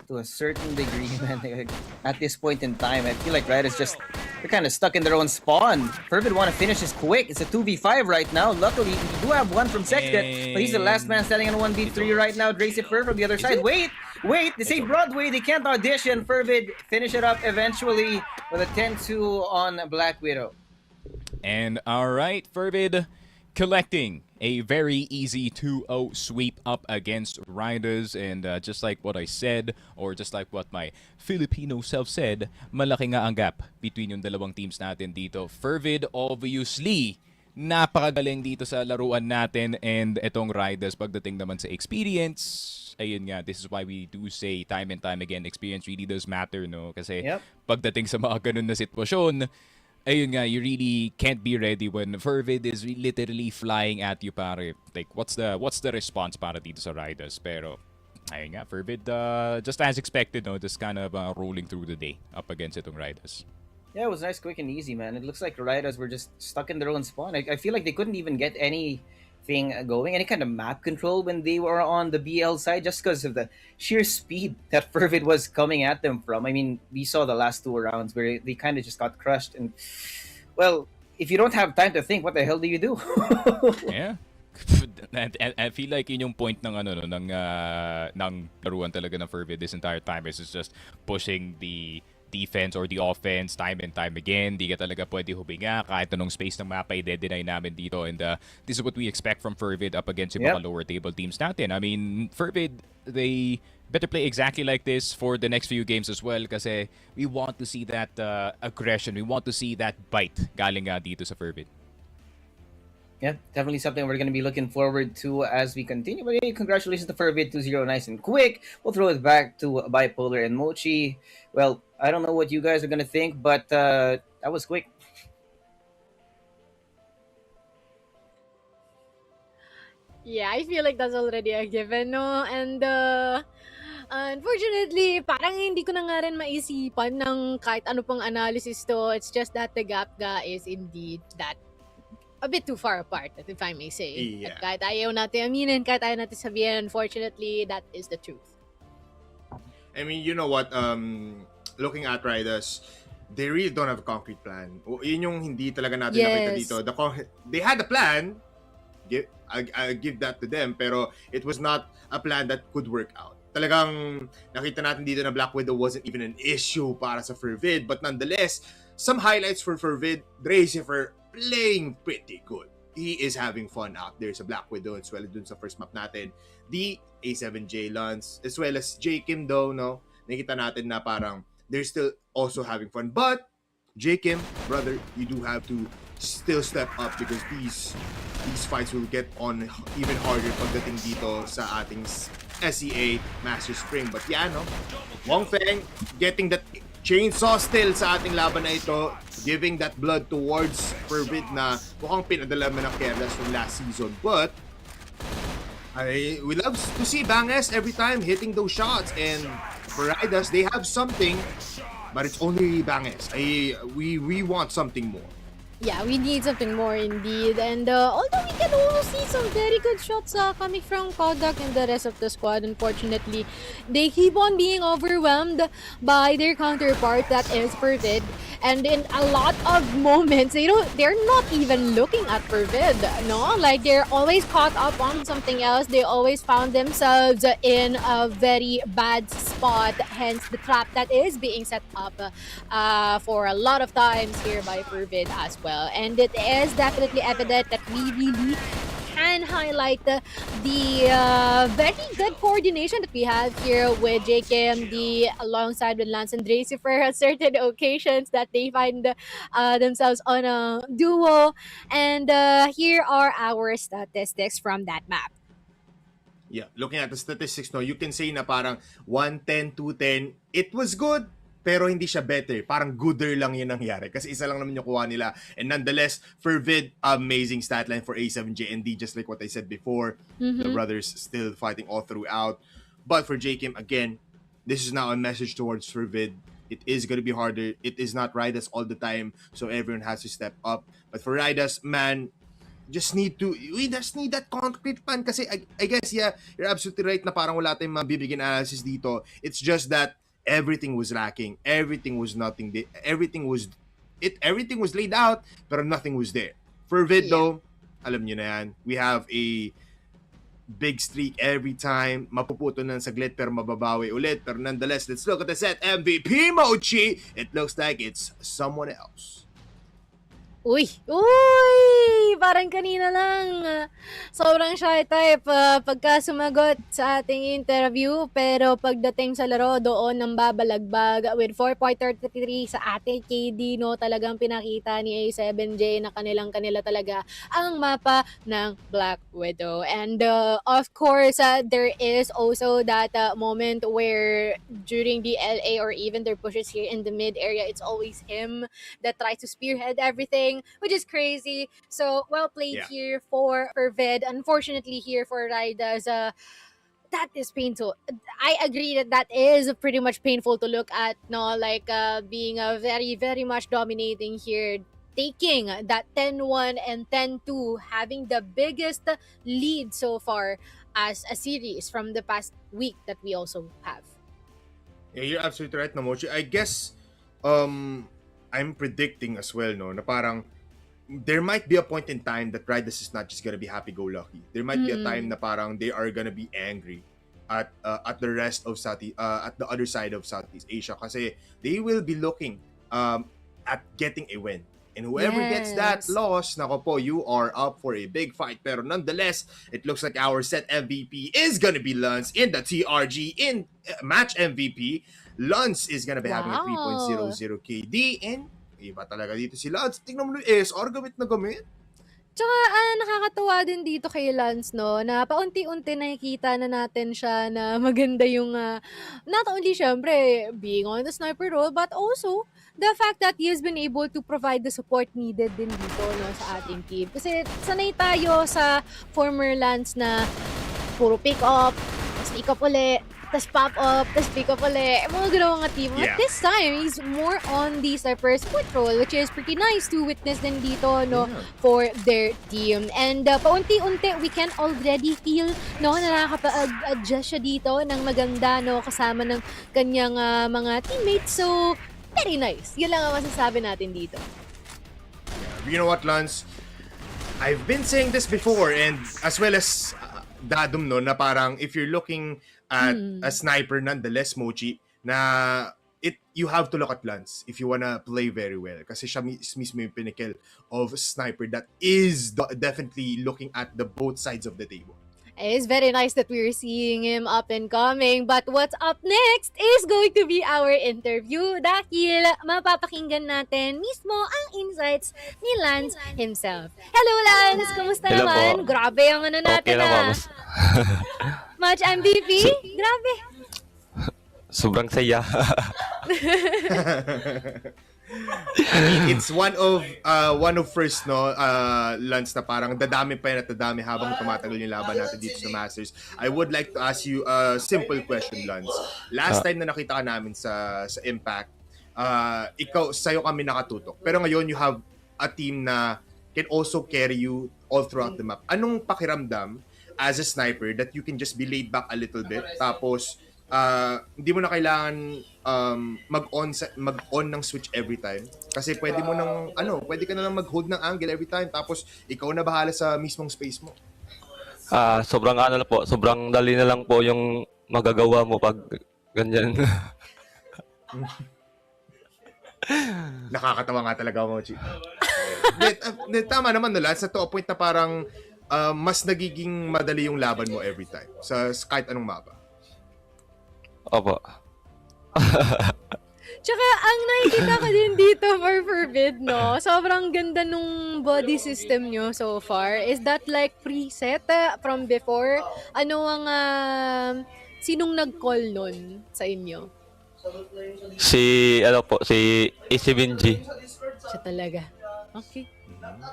Speaker 5: to a certain degree, man. At this point in time, I feel like Ridaz they're kind of stuck in their own spawn. FERVID want to finish this quick. It's a 2v5 right now. Luckily, we do have one from Sectet, but he's the last man standing on 1v3 right now. ̍Match from the other side. Wait! This ain't Broadway. They can't audition. FERVID finish it up eventually with a 10-2 on Black Widow.
Speaker 3: And alright, FERVID collecting a very easy 2-0 sweep up against Ridaz, and just like what I said, or just like what my Filipino self said, malaki nga ang gap between yung dalawang teams natin dito. FERVID, obviously, napakagaling dito sa laruan natin, and etong Ridaz pagdating naman sa experience, ayun nga, this is why we do say time and time again, experience really does matter, no? Kasi pagdating sa mga ganun na sitwasyon, ayun nga, you really can't be ready when FERVID is literally flying at you, pare. Like, what's the response para dito sa Ridaz? Pero, ayun nga, FERVID, just as expected, no, just kind of rolling through the day up against itong Ridaz.
Speaker 5: Yeah, it was nice, quick, and easy, man. It looks like Ridaz were just stuck in their own spawn. I feel like they couldn't even get anything going, any kind of map control when they were on the BL side, just because of the sheer speed that FERVID was coming at them from. I mean, we saw the last 2 rounds where they kind of just got crushed. And, well, if you don't have time to think, what the hell do you do?
Speaker 3: Yeah. And I feel like yun yung point ng ng laruan talaga ng FERVID this entire time is just pushing the defense or the offense time and time again. Di ka talaga pwede huminga kahit anong space ng mapa i-deny namin dito, and this is what we expect from FERVID up against yung mga lower table teams natin. I mean, FERVID, they better play exactly like this for the next few games as well, kasi we want to see that aggression, we want to see that bite galing dito sa FERVID.
Speaker 5: Yeah, definitely something we're going to be looking forward to as we continue. But hey, congratulations to FERVID 2-0, nice and quick. We'll throw it back to Bipolar and Mochi. Well, I don't know what you guys are going to think, but that was quick.
Speaker 1: Yeah, I feel like that's already a given, no? And unfortunately, parang hindi ko na nga rin maisipan ng kahit ano pang analysis to. It's just that the gap is indeed that a bit too far apart, if I may say.
Speaker 4: Yeah.
Speaker 1: At kahit ayaw natin aminin, kahit ayaw natin sabihin, unfortunately, that is the truth.
Speaker 4: I mean, you know what? Looking at Ridaz, they really don't have a concrete plan. Yun yung hindi talaga natin nakita dito. They had a plan. I give that to them. Pero it was not a plan that could work out. Talagang nakita natin dito na Black Widow wasn't even an issue para sa FERVID. But nonetheless, some highlights for FERVID. Dracifer playing pretty good. He is having fun out there sa Black Widow as well dun sa first map natin. The A7J Lance as well as J Kim though, no? Nakita natin na parang they're still also having fun. But J Kim, brother, you do have to still step up because these fights will get on even harder pagdating dito sa ating SEA Master Spring. But yeah, no? Wong Feng getting that chainsaw still sa ating laban na ito, giving that blood towards FERVID na mukhang pinadala man ng Querdas from last season. But we love to see Banges every time hitting those shots, and for Ridaz, they have something, but it's only Banges. We want something more.
Speaker 1: Yeah, we need something more indeed. And although we can also see some very good shots coming from Kodak and the rest of the squad, unfortunately, they keep on being overwhelmed by their counterpart, that is FERVID. And in a lot of moments, they're not even looking at FERVID, no? Like, they're always caught up on something else. They always found themselves in a very bad spot, hence the trap that is being set up for a lot of times here by FERVID as well. And it is definitely evident that we really can highlight the very good coordination that we have here with JKM, alongside with Lance and Dracifer at certain occasions that they find themselves on a duo. And here are our statistics from that map.
Speaker 4: Yeah, looking at the statistics, no, you can say na parang 110, 210, it was good, pero hindi siya better. Parang gooder lang yun nangyari. Kasi isa lang naman yung kuha nila. And nonetheless, FERVID, amazing stat line for A7J and D, just like what I said before. The brothers still fighting all throughout. But for JKim, again, this is now a message towards FERVID. It is going to be harder. It is not Ridaz all the time, so everyone has to step up. But for Ridaz, man, we just need that concrete plan. Kasi I guess, yeah, you're absolutely right na parang wala tayong mabibigyan analysis dito. It's just that everything was lacking. Everything was nothing. Everything was laid out, pero nothing was there. FERVID, though, alam nyo na yan. We have a big streak every time. Mapuputo ng saglit, pero mababawi ulit. Pero nonetheless, let's look at the set MVP, Mochi. It looks like it's someone else.
Speaker 1: Uy! Parang kanina lang. Sobrang shy type pagka sumagot sa ating interview. Pero pagdating sa laro, doon ng babalagbag with 4.33 sa ating KD, no? Talagang pinakita ni A7J na kanila talaga ang mapa ng Black Widow. And of course, there is also that moment where during the LA or even their pushes here in the mid area, it's always him that tries to spearhead everything, which is crazy. So, well played here for FERVID. Unfortunately here for Ridaz, that is painful. I agree that is pretty much painful to look at, no? Like, being very, very much dominating here, taking that 10-1 and 10-2, having the biggest lead so far as a series from the past week that we also have.
Speaker 4: Yeah, you're absolutely right, Namochi. I guess, I'm predicting as well, no, na parang there might be a point in time that Ridaz is not just gonna be happy-go-lucky. There might be a time na parang they are gonna be angry at the rest of at the other side of Southeast Asia, kasi they will be looking at getting a win. And whoever gets that loss, nako po, you are up for a big fight. Pero nonetheless, it looks like our set MVP is gonna be Lance in the TRG in match MVP. Lance is gonna be having a 3.00 KD, and iba talaga dito si Lance. Tingnan mo yung SR, gamit na gamit.
Speaker 1: Tsaka nakakatuwa din dito kay Lance, no, na paunti-unti nakikita na natin siya na maganda yung not only syempre being on the sniper role, but also the fact that he has been able to provide the support needed din dito, no, sa ating team. Kasi sanay tayo sa former Lance na puro pick up, tas pick up uli, tas pop up, tas pick up uli. Mga ganun mga team. At this time, he's more on the sniper split role, which is pretty nice to witness din dito, no, for their team. And paunti-unti, we can already feel, no, na nakakapag-adjust siya dito ng maganda, no, kasama ng kanyang mga teammates. So, very nice. Yun lang ang masasabi natin dito.
Speaker 4: You know what, Lance? I've been saying this before, and as well as Dadum, no, na parang if you're looking at a sniper nonetheless, Mochi, na you have to look at Lance if you wanna play very well. Kasi siya mismo yung pinnacle of sniper that is definitely looking at the both sides of the table.
Speaker 1: It's very nice that we're seeing him up and coming. But what's up next is going to be our interview dahil mapapakinggan natin mismo ang insights ni Lance himself. Hello, Lance! Kumusta
Speaker 8: Hello
Speaker 1: naman?
Speaker 8: po.
Speaker 1: Grabe ang ano natin
Speaker 8: Okay lang po.
Speaker 1: Match MVP? Grabe!
Speaker 8: Sobrang saya.
Speaker 4: It's one of first, no, Lance, na parang dadami pa yan at dadami habang tumatagal yung laban natin dito sa Masters. I would like to ask you a simple question, Lance. Last time na nakita ka namin sa Impact, sa'yo kami nakatutok. Pero ngayon, you have a team na can also carry you all throughout the map. Anong pakiramdam as a sniper that you can just be laid back a little bit, tapos hindi mo na kailangan mag-on ng switch every time. Kasi pwede ka na lang mag-hold ng angle every time, tapos ikaw na bahala sa mismong space mo.
Speaker 8: Sobrang ano na po, sobrang dali na lang po yung magagawa mo pag ganyan.
Speaker 4: Nakakatawa nga talaga, Mochi. Tama naman, no, Lance, to a point na parang mas nagiging madali yung laban mo every time sa kahit anong mapa.
Speaker 8: Opo.
Speaker 1: Tsaka ang nakikita ko din dito for Fervid, no? Sobrang ganda nung body system nyo so far. Is that like preset from before? Ano ang sinong nag-call nun sa inyo?
Speaker 8: Si A7G.
Speaker 1: Siya talaga. Okay.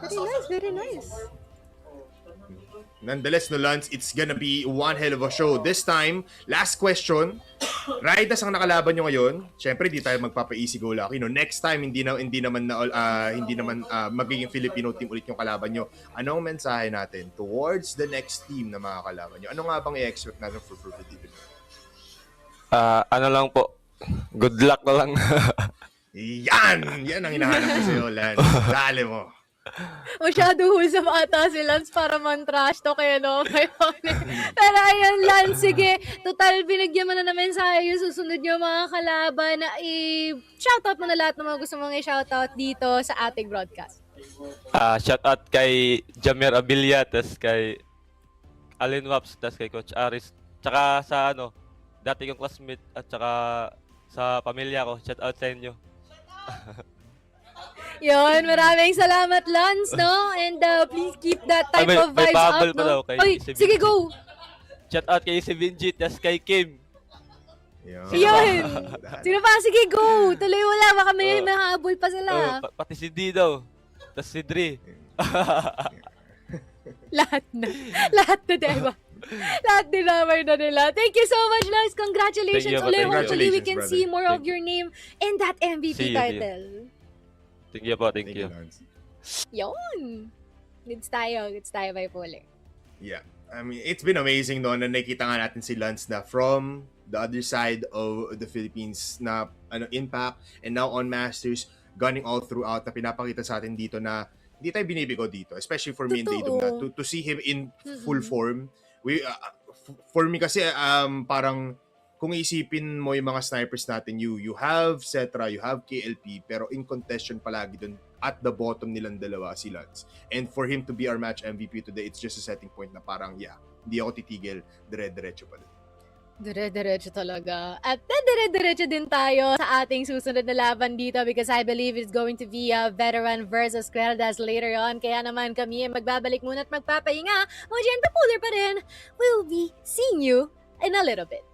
Speaker 1: Very nice, very nice.
Speaker 4: Nonetheless, no, Lance, it's gonna be one hell of a show. This time, last question. Ridaz ang nakalaban nyo ngayon. Siyempre, di tayo magpapa-easy go lucky. No? Next time, hindi naman magiging Filipino team ulit yung kalaban nyo. Anong mensahe natin towards the next team na mga kalaban nyo? Ano nga bang i-expect natin for FERVID?
Speaker 8: Ano lang po, good luck na lang.
Speaker 4: Yan ang hinahanap ko sa'yo, Lance. Dali mo.
Speaker 1: Masyado wholesome ata si Lance para man-trash to kaya no. Pero ayun, Lance, sige. Total, binigyan mo na namin sa yung susunod yung mga kalaban na i-shoutout mo na lahat ng mga gusto mong i-shoutout dito sa ating broadcast.
Speaker 8: Shoutout kay Jamer Abilia, tas kay Alin Waps, tas kay Coach Aris. Tsaka sa dati kong classmate at tsaka sa pamilya ko. Shoutout sa inyo.
Speaker 1: Yun, maraming salamat, Lance, no? And please keep that type of vibes up, no? Oy, sige, go!
Speaker 8: Shoutout kay 7G, tas kay Kim.
Speaker 1: Yun! Sino pa? Sige, go! Tuloy wala, baka may mahabol pa sila.
Speaker 8: Pati si D daw. Tas si Dre.
Speaker 1: Lahat na, diba? Lahat dinamay na nila. Thank you so much, Lance. Congratulations ulit. Hopefully, we can see more of your name in that MVP title.
Speaker 8: Thank you po, thank you.
Speaker 1: Yun. Goods tayo bipolar.
Speaker 4: Yeah. I mean, it's been amazing, no, na nakita nga natin si Lance na from the other side of the Philippines na Impact and now on Masters, gunning all throughout na pinapakita sa atin dito na hindi tayo binibigo dito, especially for me and Daydum na to see him in full form. For me kasi parang kung isipin mo yung mga snipers natin, you have Cetra, you have KLP, pero in contention palagi dun at the bottom nilang dalawa si Lance. And for him to be our match MVP today, it's just a setting point na parang, hindi ako titigil, dire-diretso pa din.
Speaker 1: Dire-diretso talaga. At dire-diretso din tayo sa ating susunod na laban dito because I believe it's going to be a veteran versus Querdas later on. Kaya naman kami magbabalik muna at magpapahinga. Moji and Papuler pa rin. We'll be seeing you in a little bit.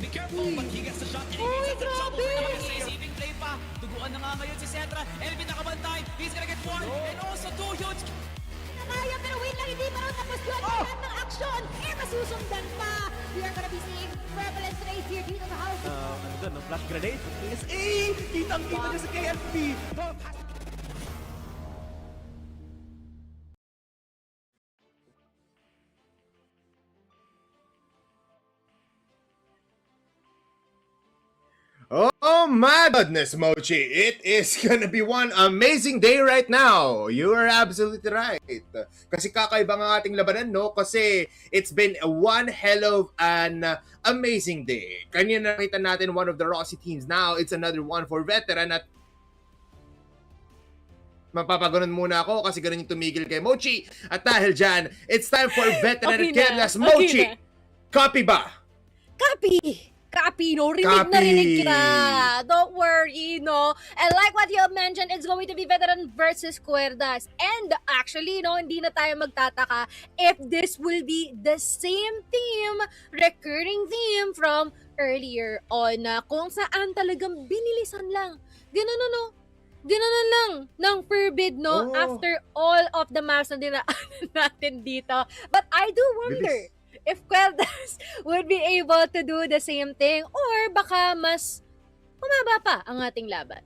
Speaker 2: Be careful, but he gets the shot. And he gets the trouble. Receiving play pa. Tuguan na nga ngayon si Cetra. Elvin nakabantay. He's gonna get one. And also two huge.
Speaker 9: Kaya pero wait lang, hindi pa rin tapos yun. Lahat ng action, masusundan pa. We are gonna be seeing prevalence rates here dito sa house.
Speaker 2: Ano doon, no? Flash grenade. PSA! Kitang-kita niya sa KFP.
Speaker 4: Oh my goodness, Mochi. It is gonna be one amazing day right now. You are absolutely right. Kasi kakaiba ang ating labanan, no? Kasi it's been one hell of an amazing day. Kanina nakita natin one of the Rossi teams. Now, it's another one for veteran at mapapaganon muna ako kasi ganun yung tumigil kay Mochi. At dahil dyan, it's time for veteran
Speaker 1: Okay
Speaker 4: at Querdas.
Speaker 1: na,
Speaker 4: Mochi,
Speaker 1: okay na.
Speaker 4: copy ba?
Speaker 1: Copy! Copy, no? Rinig na
Speaker 4: Copy.
Speaker 1: rinig kita. Don't worry, no? And like what you have mentioned, it's going to be veteran versus Querdas. And actually, no, hindi na tayo magtataka if this will be the same theme, recurring theme from earlier on, kung saan talagang binilisan lang. Ganun, no? Ganoon lang ng FERVID, no?
Speaker 4: Oh.
Speaker 1: After all of the maps na dinaanan natin dito. But I do wonder if Querdas would be able to do the same thing or baka mas humaba pa ang ating laban.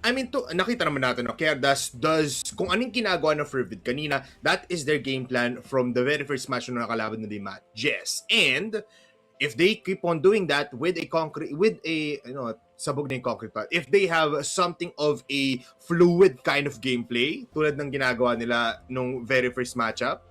Speaker 4: I mean, nakita naman natin, no, Querdas does, kung anong ginagawa ng FERVID kanina, that is their game plan from the very first match na nakalaban na ㍍Match. Yes. And if they keep on doing that with a sabog na yung concrete pad, if they have something of a fluid kind of gameplay, tulad ng ginagawa nila nung very first matchup,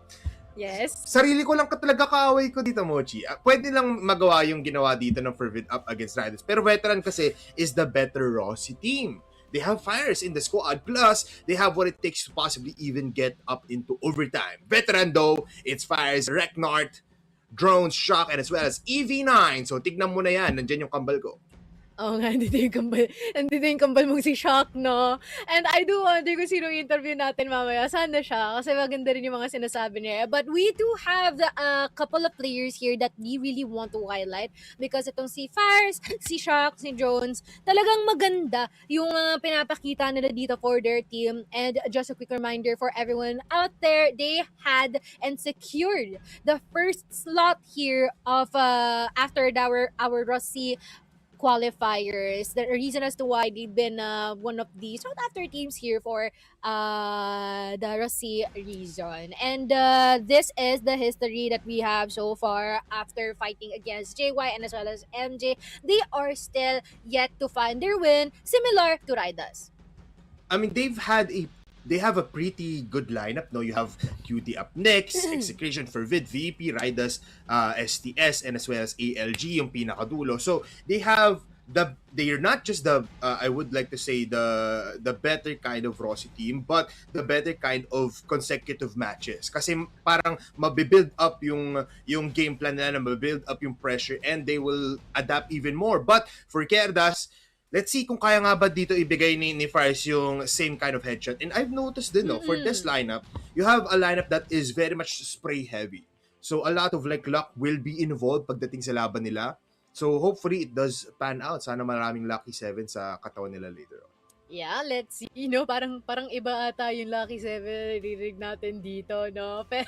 Speaker 1: Yes.
Speaker 4: sarili ko lang talaga kaaway ko dito, Mochi. Pwede lang magawa yung ginawa dito ng FERVID up against Ridaz. Pero veteran kasi is the better Rossi team. They have fires in the squad. Plus, they have what it takes to possibly even get up into overtime. Veteran though, it's fires, Reknart, drones, shock, and as well as EV9. So, tignan mo na yan. Nandyan yung kambal ko.
Speaker 1: Oo nga, andito yung kambal mong si Shock, no? And I do wonder kung sino interview natin mamaya. Sana siya, kasi maganda rin yung mga sinasabi niya. But we do have a couple of players here that we really want to highlight because itong si Fires, si Shock, si Jones, talagang maganda yung pinapakita nila dito for their team. And just a quick reminder for everyone out there, they had and secured the first slot here of after our Rossi qualifiers. The reason as to why they've been one of the sought after teams here for the Rossi region. And this is the history that we have so far after fighting against JY and as well as MJ. They are still yet to find their win, similar to Ridaz.
Speaker 4: I mean, they have a pretty good lineup, no? You have QT up next, Execration, FERVID, VP, Ridaz, STS, and as well as ALG, yung pinakadulo. So, they're not just I would like to say the better kind of Rossi team, but the better kind of consecutive matches. Kasi parang mabibuild up yung game plan nila, mabibuild up yung pressure, and they will adapt even more. But for Querdas, let's see kung kaya nga ba dito ibigay ni Fires yung same kind of headshot. And I've noticed din, no, for this lineup, you have a lineup that is very much spray heavy. So a lot of luck will be involved pagdating sa laban nila. So hopefully it does pan out. Sana maraming lucky 7 sa katawan nila later on.
Speaker 1: Yeah, let's see. You know, parang iba ata yung Lucky 7 na narinig natin dito, no? Pero,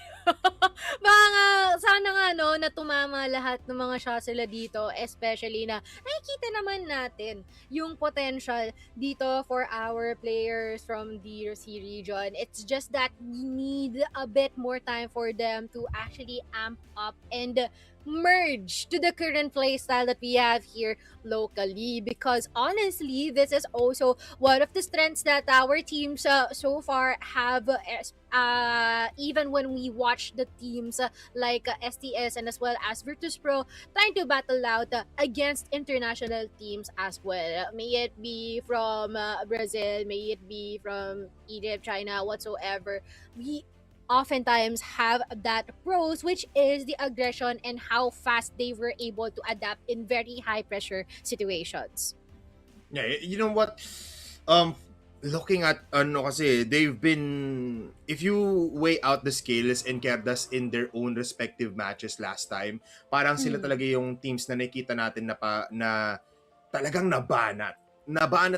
Speaker 1: sana nga, no, na tumama lahat ng mga shots nila dito, especially na nakikita naman natin yung potential dito for our players from the Rossi region. It's just that we need a bit more time for them to actually amp up and merge to the current playstyle that we have here locally, because honestly this is also one of the strengths that our teams so far have, even when we watch the teams like STS and as well as Virtus.pro trying to battle out against international teams as well, may it be from Brazil, may it be from Egypt, China, whatsoever. We oftentimes have that pros, which is the aggression and how fast they were able to adapt in very high pressure situations.
Speaker 4: Yeah, you know what? looking at kasi they've been, if you weigh out the scales and Querdas in their own respective matches last time, parang sila talaga yung teams na nakita natin na talagang nabanat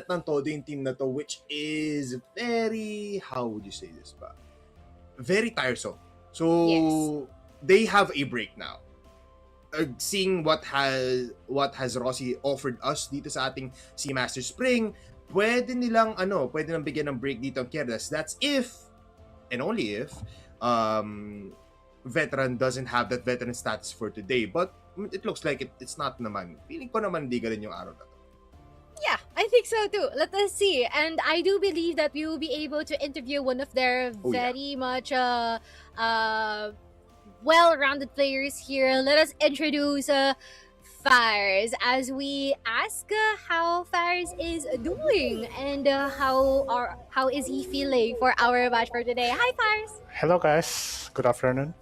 Speaker 4: ng todo yung team na to, which is very, how would you say this ba, very tiresome. So they have a break now. Seeing what has Rossi offered us dito sa ating Seamaster Spring, pwede nilang bigyan ng break dito ang Querdas. That's if and only if veteran doesn't have that veteran status for today. But it looks like it's not naman. Feeling ko naman di ganun yung araw na to.
Speaker 1: Yeah, I think so too. Let us see. And I do believe that we will be able to interview one of their very much well-rounded players here. Let us introduce Fires as we ask how Fires is doing and how is he feeling for our match for today. Hi, Fires.
Speaker 10: Hello, guys. Good afternoon.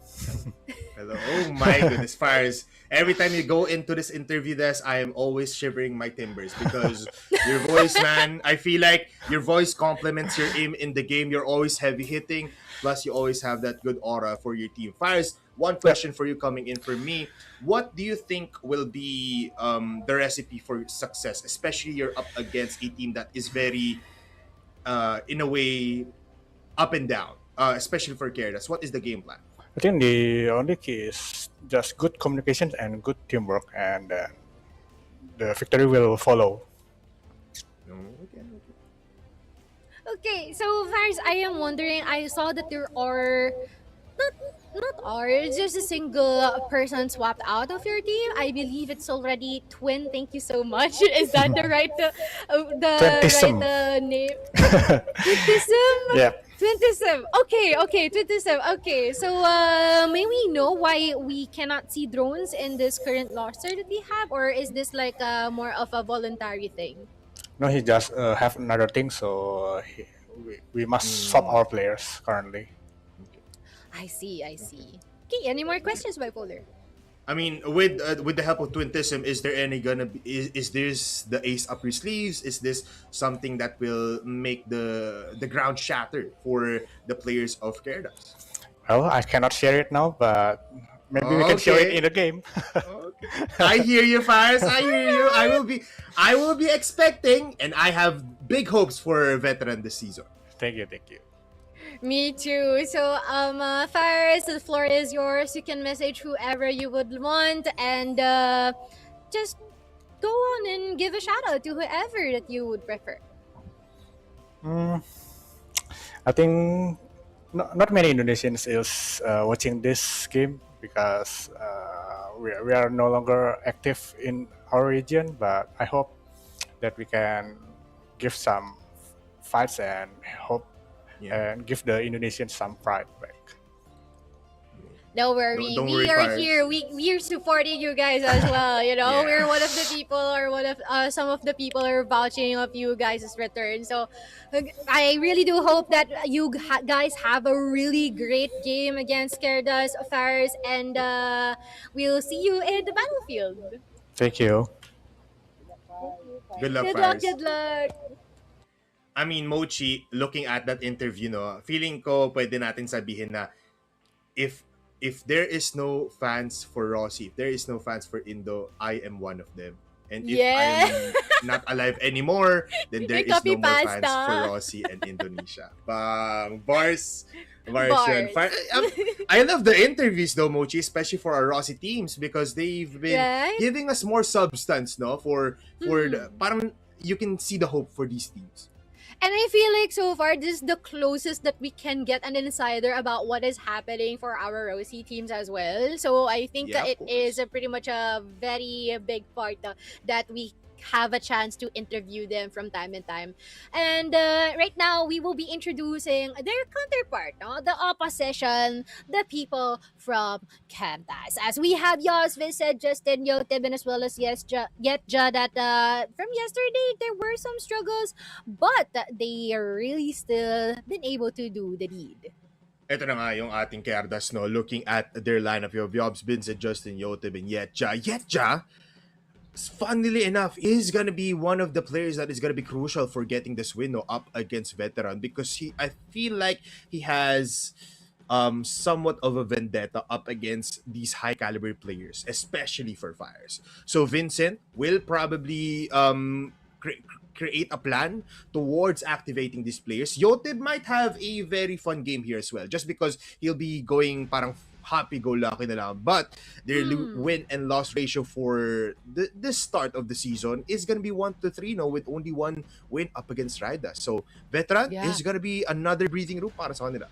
Speaker 4: Hello. Oh my goodness, Fires. Every time you go into this interview desk, I am always shivering my timbers because your voice, man, I feel like your voice complements your aim in the game. You're always heavy hitting, plus you always have that good aura for your team. Fires, one question for you coming in from me. What do you think will be the recipe for success, especially you're up against a team that is very, in a way, up and down, especially for Querdas? What is the game plan?
Speaker 10: I think the only key is just good communication and good teamwork, and the victory will follow.
Speaker 1: Okay, so Fires, I am wondering, I saw that there are just a single person swapped out of your team. I believe it's already Twin. Thank you so much. Is that the right name? Twintism?
Speaker 10: Yeah.
Speaker 1: Twintism. Okay, Twintism. Okay, so may we know why we cannot see drones in this current roster that we have, or is this like more of a voluntary thing?
Speaker 10: No, he just have another thing, so we must swap our players currently.
Speaker 1: I see. Okay, any more questions, Bipolar?
Speaker 4: I mean, with the help of Twintism, is there any gonna be, is this the ace up your sleeves? Is this something that will make the ground shatter for the players of Querdas?
Speaker 10: Well, I cannot share it now, but maybe we can show it in the game.
Speaker 4: I hear you, Fires. I hear you. I will be expecting, and I have big hopes for veteran this season.
Speaker 10: Thank you.
Speaker 1: Me too. So, Fires, the floor is yours. You can message whoever you would want, and just go on and give a shout out to whoever that you would prefer.
Speaker 10: I think not many Indonesians is watching this game because we are no longer active in our region, but I hope that we can give some fights and hope and give the Indonesians some pride back.
Speaker 1: Don't worry,
Speaker 4: Don't
Speaker 1: we
Speaker 4: worry,
Speaker 1: are
Speaker 4: Fires.
Speaker 1: here. We're supporting you guys as well. You know, we're one of the people, or one of some of the people are vouching of you guys' return. So, I really do hope that you guys have a really great game against Querdas, Fires, and we'll see you in the battlefield.
Speaker 10: Thank you.
Speaker 4: Good luck,
Speaker 1: Good
Speaker 4: Fires.
Speaker 1: luck.
Speaker 4: I mean, Mochi, looking at that interview, feeling ko pwede natin sabihin na if there is no fans for Rossi, if there is no fans for Indo, I am one of them. And if I'm not alive anymore, then there is no more fans for Rossi and Indonesia. Bars yun. I love the interviews though, Mochi, especially for our Rossi teams, because they've been giving us more substance, for the, parang you can see the hope for these teams.
Speaker 1: And I feel like so far this is the closest that we can get an insider about what is happening for our Rossi teams as well. So I think it is pretty much a very big part that we have a chance to interview them from time to time. And right now, we will be introducing their counterpart, the opposition, the people from Querdas. As we have Yos, Vincent, Justin, Yotib, as well as Yetja, that from yesterday, there were some struggles, but they are really still been able to do the deed.
Speaker 4: Ito na nga yung ating Querdas, looking at their lineup of Yobs, Vincent, Justin, Yotib, and Yetja. funnily enough, is gonna be one of the players that is gonna be crucial for getting this win up against Veteran, because I feel like he has somewhat of a vendetta up against these high caliber players, especially for Fires. So Vincent will probably create a plan towards activating these players. Yotib might have a very fun game here as well, just because he'll be going parang happy-go-lucky na lang. But their win and loss ratio for this start of the season is gonna be 1-3, no, with only one win up against Ridaz. So Veteran is gonna be another breathing room para sa kanila.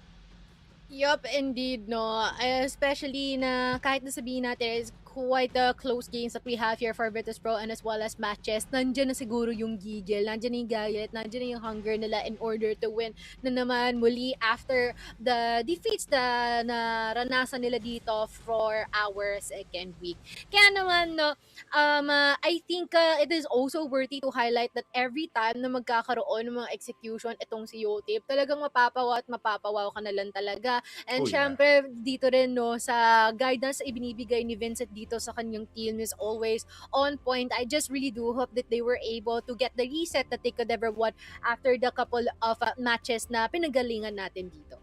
Speaker 1: Yup, indeed, no. Especially na kahit na sabihin natin is quite the close games that we have here for Virtus.pro and as well as matches. Nandiyan na siguro yung gigil, nandiyan na yung galit, nandiyan na yung hunger nila in order to win na naman muli after the defeats na naranasan nila dito for our second week. Kaya naman, no, I think it is also worthy to highlight that every time na magkakaroon ng mga execution itong si Yotib, talagang mapapawa at mapapawaw ka na lang talaga. And syempre, dito rin, no, sa guidance na ibinibigay ni Vincent dito sa kanyang team is always on point. I just really do hope that they were able to get the reset that they could ever want after the couple of matches na pinagalingan natin dito.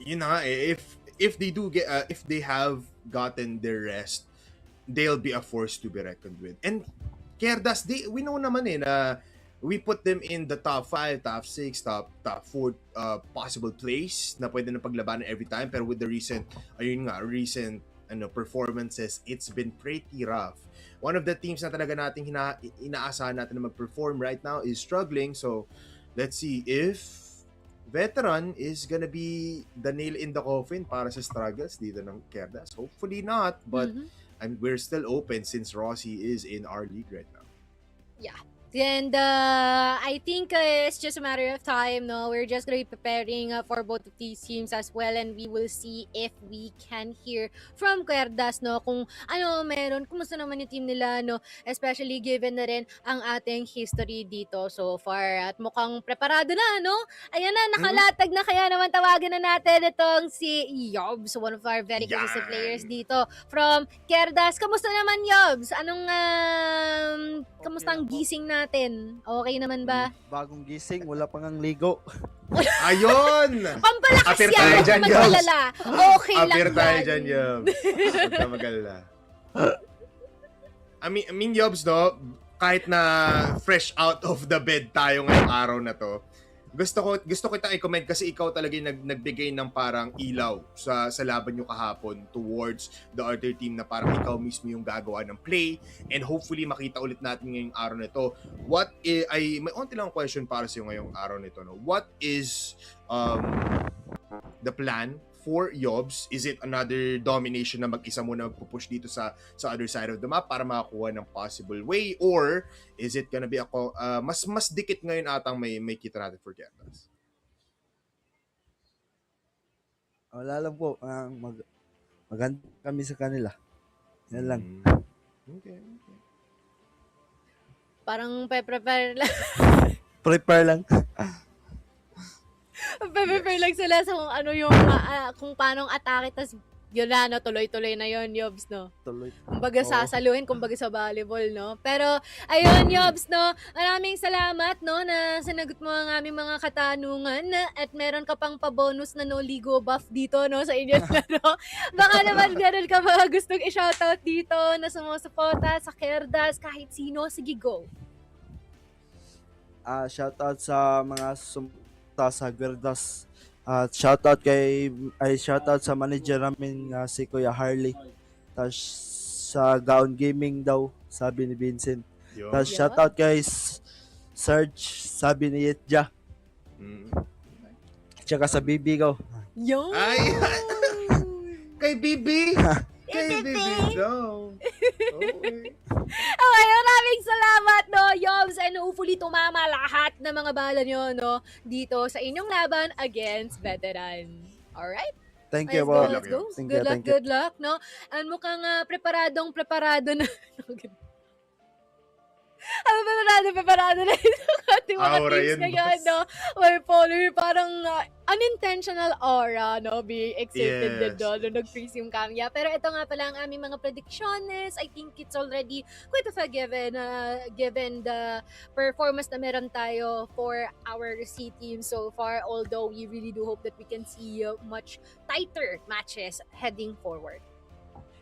Speaker 4: Yun na nga eh, if they do get if they have gotten their rest, they'll be a force to be reckoned with. And Querdas, we know naman eh na we put them in the top 5, top 6, top 4 possible place na pwede na paglabanan every time, pero with the recent performances, it's been pretty rough. One of the teams na talaga nating inaasahan natin na mag-perform right now is struggling. So let's see if Veteran is gonna be the nail in the coffin para sa struggles dito ng Querdas. Hopefully not, but we're still open since Rossi is in our league right now.
Speaker 1: Yeah. And I think it's just a matter of time, no? We're just going to be preparing for both of these teams as well, and we will see if we can hear from Querdas, no? Kung ano meron, kumusta naman yung team nila, no? Especially given na rin ang ating history dito so far. At mukhang preparado na, no? Ayan na, nakalatag na, kaya naman tawagan na natin itong si Yobs, one of our very consistent players dito from Querdas. Kamusta naman, Yobs? Anong, kamusta ang gising natin? Okay naman ba?
Speaker 11: Bagong gising, wala pang ang ligo.
Speaker 4: Ayun!
Speaker 1: Pampalakas
Speaker 4: Apir
Speaker 1: yan,
Speaker 4: tayo
Speaker 1: huwag
Speaker 4: dyan,
Speaker 1: ka mag-alala. Okay lang
Speaker 4: Apir tayo
Speaker 1: yan.
Speaker 4: dyan, Yobs. Huwag ka mag-alala. I mean, Yobs, no, kahit na fresh out of the bed tayo ngayong araw na to, gusto kita i-comment kasi ikaw talaga yung nagbigay ng parang ilaw sa laban nyo kahapon towards the other team na parang ikaw mismo yung gagawa ng play, and hopefully makita ulit natin ngayong araw na ito. May onti lang question para sa iyo ngayong araw nito, no? What is the plan for Yobs? Is it another domination na mag-isa muna magpupush dito sa other side of the map para makakuha ng possible way, or is it gonna be ako mas dikit ngayon atang may kita natin for Querdas?
Speaker 11: Wala lang po, maganda kami sa kanila. Yan lang.
Speaker 4: Okay.
Speaker 1: Parang prepare lang.
Speaker 11: Prepare lang.
Speaker 1: Prepare lang sila sa kung ano yung, kung paano atake, tas yun na, no, tuloy-tuloy na yun, Yobs, no?
Speaker 11: Tuloy.
Speaker 1: Kumbaga sasaluhin, kumbaga sa volleyball, no? Pero, ayun, Yobs, no? Maraming salamat, no, na sinagot mo ang aming mga katanungan, at meron ka pang pa-bonus na no-ligo buff dito, no, sa inyo, no? Baka naman meron ka mga gustong i-shoutout dito na sumusuporta sa Querdas, kahit sino, sige, go.
Speaker 11: Shoutout sa mga sa Querdas. Shoutout shoutout sa manager namin si Kuya Harley. Tapos sa Gaon Gaming daw, sabi ni Vincent. Tapos shoutout kay Serge, sabi ni Yetja. Tsaka sa Bibi ko.
Speaker 1: Yo!
Speaker 4: Ay! Kay Bibi! Kay Bibi daw. Okay.
Speaker 1: Okay, maraming salamat, no, Yobs, and hopefully tumama lahat ng mga bala nyo, no, dito sa inyong laban against Veteran. Alright?
Speaker 11: Thank you,
Speaker 1: Let's go.
Speaker 11: Thank
Speaker 1: Good luck, no? And mukhang preparado na. Preparado na yung ating mga
Speaker 4: Aura
Speaker 1: teams
Speaker 4: yan,
Speaker 1: ngayon,
Speaker 4: boss.
Speaker 1: no? Well, Polar, parang unintentional aura, no? Being excited din,
Speaker 4: Yes.
Speaker 1: no? Nung nag-freeze yung camera. Pero ito nga pala ang aming mga predictions. I think it's already quite of a given, given the performance na meron tayo for our C team so far. Although we really do hope that we can see much tighter matches heading forward.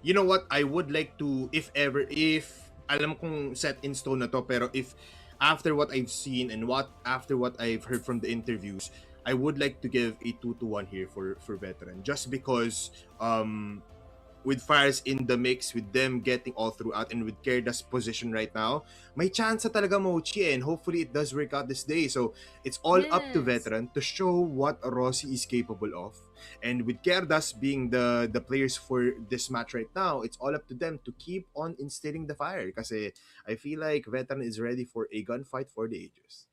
Speaker 4: You know what? I would like to, if alam kong set in stone na to, pero if after what I've seen and after what I've heard from the interviews, I would like to give a 2-1 here for veteran, just because with Fires in the mix, with them getting all throughout, and with Querdas' position right now, may chance na talaga Mochi, and hopefully it does work out this day. So it's all up to
Speaker 1: Yes.
Speaker 4: veteran to show what Rossi is capable of. And with Querdas being the players for this match right now, it's all up to them to keep on instilling the fire. Kasi I feel like veteran is ready for a gunfight for the ages.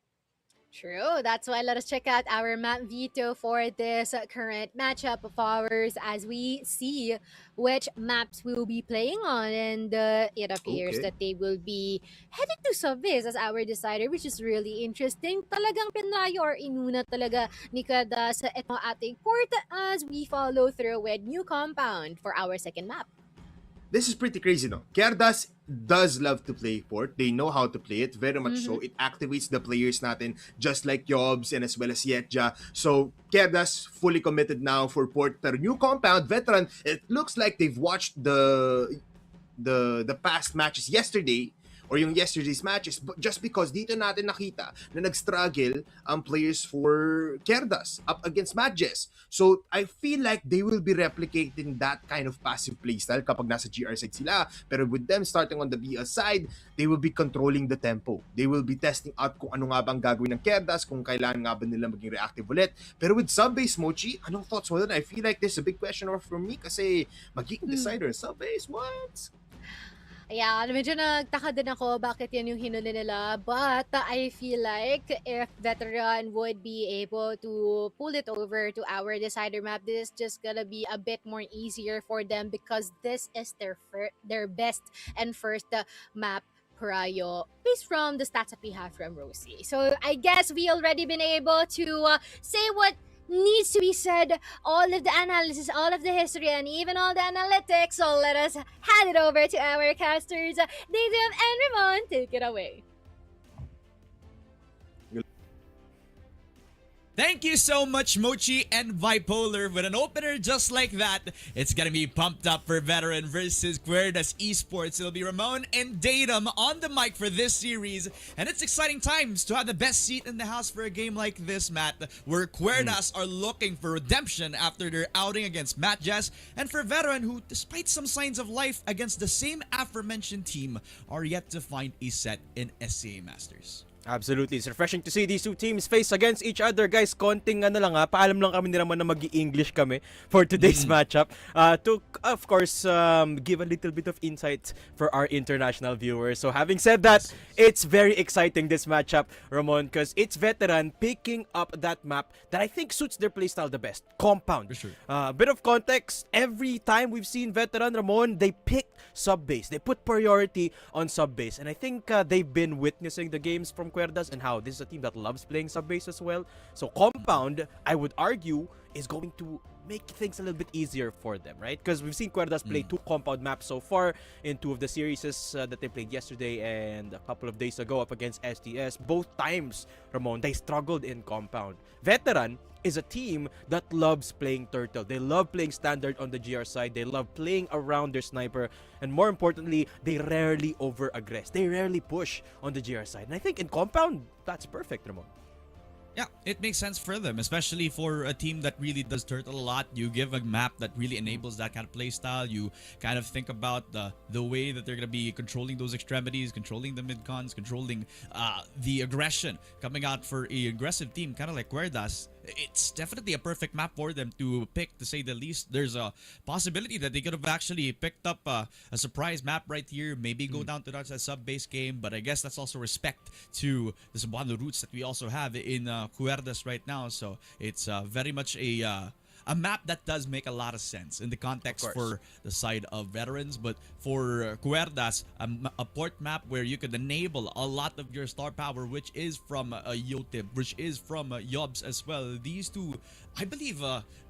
Speaker 1: True. That's why let us check out our map veto for this current matchup of ours as we see which maps we will be playing on. And it appears
Speaker 4: Okay.
Speaker 1: that they will be headed to Savis as our decider, which is really interesting. Talagang pinayo or inuna talaga ni Kada sa ito ating port as we follow through with new compound for our second map.
Speaker 4: This is pretty crazy, no? Querdas does love to play port. They know how to play it, very much so. It activates the players natin, just like Yobs and as well as Yetja. So, Querdas fully committed now for port. Pero new compound, veteran, it looks like they've watched the past matches yesterday, or yung yesterday's matches, but just because dito natin nakita na nag-struggle ang players for Querdas up against Madges. So, I feel like they will be replicating that kind of passive playstyle kapag nasa GR side sila. Pero with them starting on the BS side, they will be controlling the tempo. They will be testing out kung ano nga bang gagawin ng Querdas, kung kailangan nga ba nila maging reactive ulit. Pero with sub-base, Mochi, anong thoughts mo dun? I feel like this is a big question for me kasi magiging decider sub-base, what?
Speaker 1: Yeah, medyo nagtaka din ako bakit yan yung hinuli nila. But I feel like if veteran would be able to pull it over to our decider map, this is just gonna be a bit more easier for them because this is their best and first map prior based from the stats that we have from Rosie. So I guess we already been able to say what needs to be said, all of the analysis, all of the history, and even all the analytics. So let us hand it over to our casters, Dave and Ramon. Take it away.
Speaker 2: Thank you so much, Mochi and Bipolar. With an opener just like that, it's gonna be pumped up for Veteran versus Querdas Esports. It'll be Ramon and Datum on the mic for this series. And it's exciting times to have the best seat in the house for a game like this, Matt, where Querdas are looking for redemption after their outing against Matt Jess, and for Veteran, who, despite some signs of life against the same aforementioned team, are yet to find a set in SCA Masters.
Speaker 12: Absolutely. It's refreshing to see these two teams face against each other. Guys, konting lang paalam lang kami ni Ramon na mag-i-English kami for today's matchup. To, of course, give a little bit of insight for our international viewers. So having said that, it's very exciting this matchup, Ramon, because it's veteran picking up that map that I think suits their playstyle the best. Compound.
Speaker 2: For sure.
Speaker 12: Bit of context, every time we've seen veteran, Ramon, they pick sub-base. They put priority on sub-base. And I think they've been witnessing the games from Querdas and how this is a team that loves playing sub-base as well. So Compound, I would argue, is going to make things a little bit easier for them, right? Because we've seen Querdas play two Compound maps so far in two of the series that they played yesterday and a couple of days ago up against STS. Both times, Ramon, they struggled in Compound. Veteran is a team that loves playing turtle. They love playing standard on the GR side. They love playing around their sniper. And more importantly, they rarely over-aggress. They rarely push on the GR side. And I think in Compound, that's perfect, Ramon.
Speaker 2: Yeah, it makes sense for them, especially for a team that really does turtle a lot. You give a map that really enables that kind of play style. You kind of think about the way that they're going to be controlling those extremities, controlling the mid-cons, controlling the aggression coming out for a aggressive team, kind of like Querdas. It's definitely a perfect map for them to pick, to say the least. There's a possibility that they could have actually picked up a surprise map right here, maybe go down to that sub-base game, but I guess that's also respect to the Cebuano roots that we also have in Querdas right now. So it's very much a a map that does make a lot of sense in the context for the side of veterans, but for Querdas, a port map where you could enable a lot of your star power, which is from Yotib, which is from Yobs as well. These two, I believe,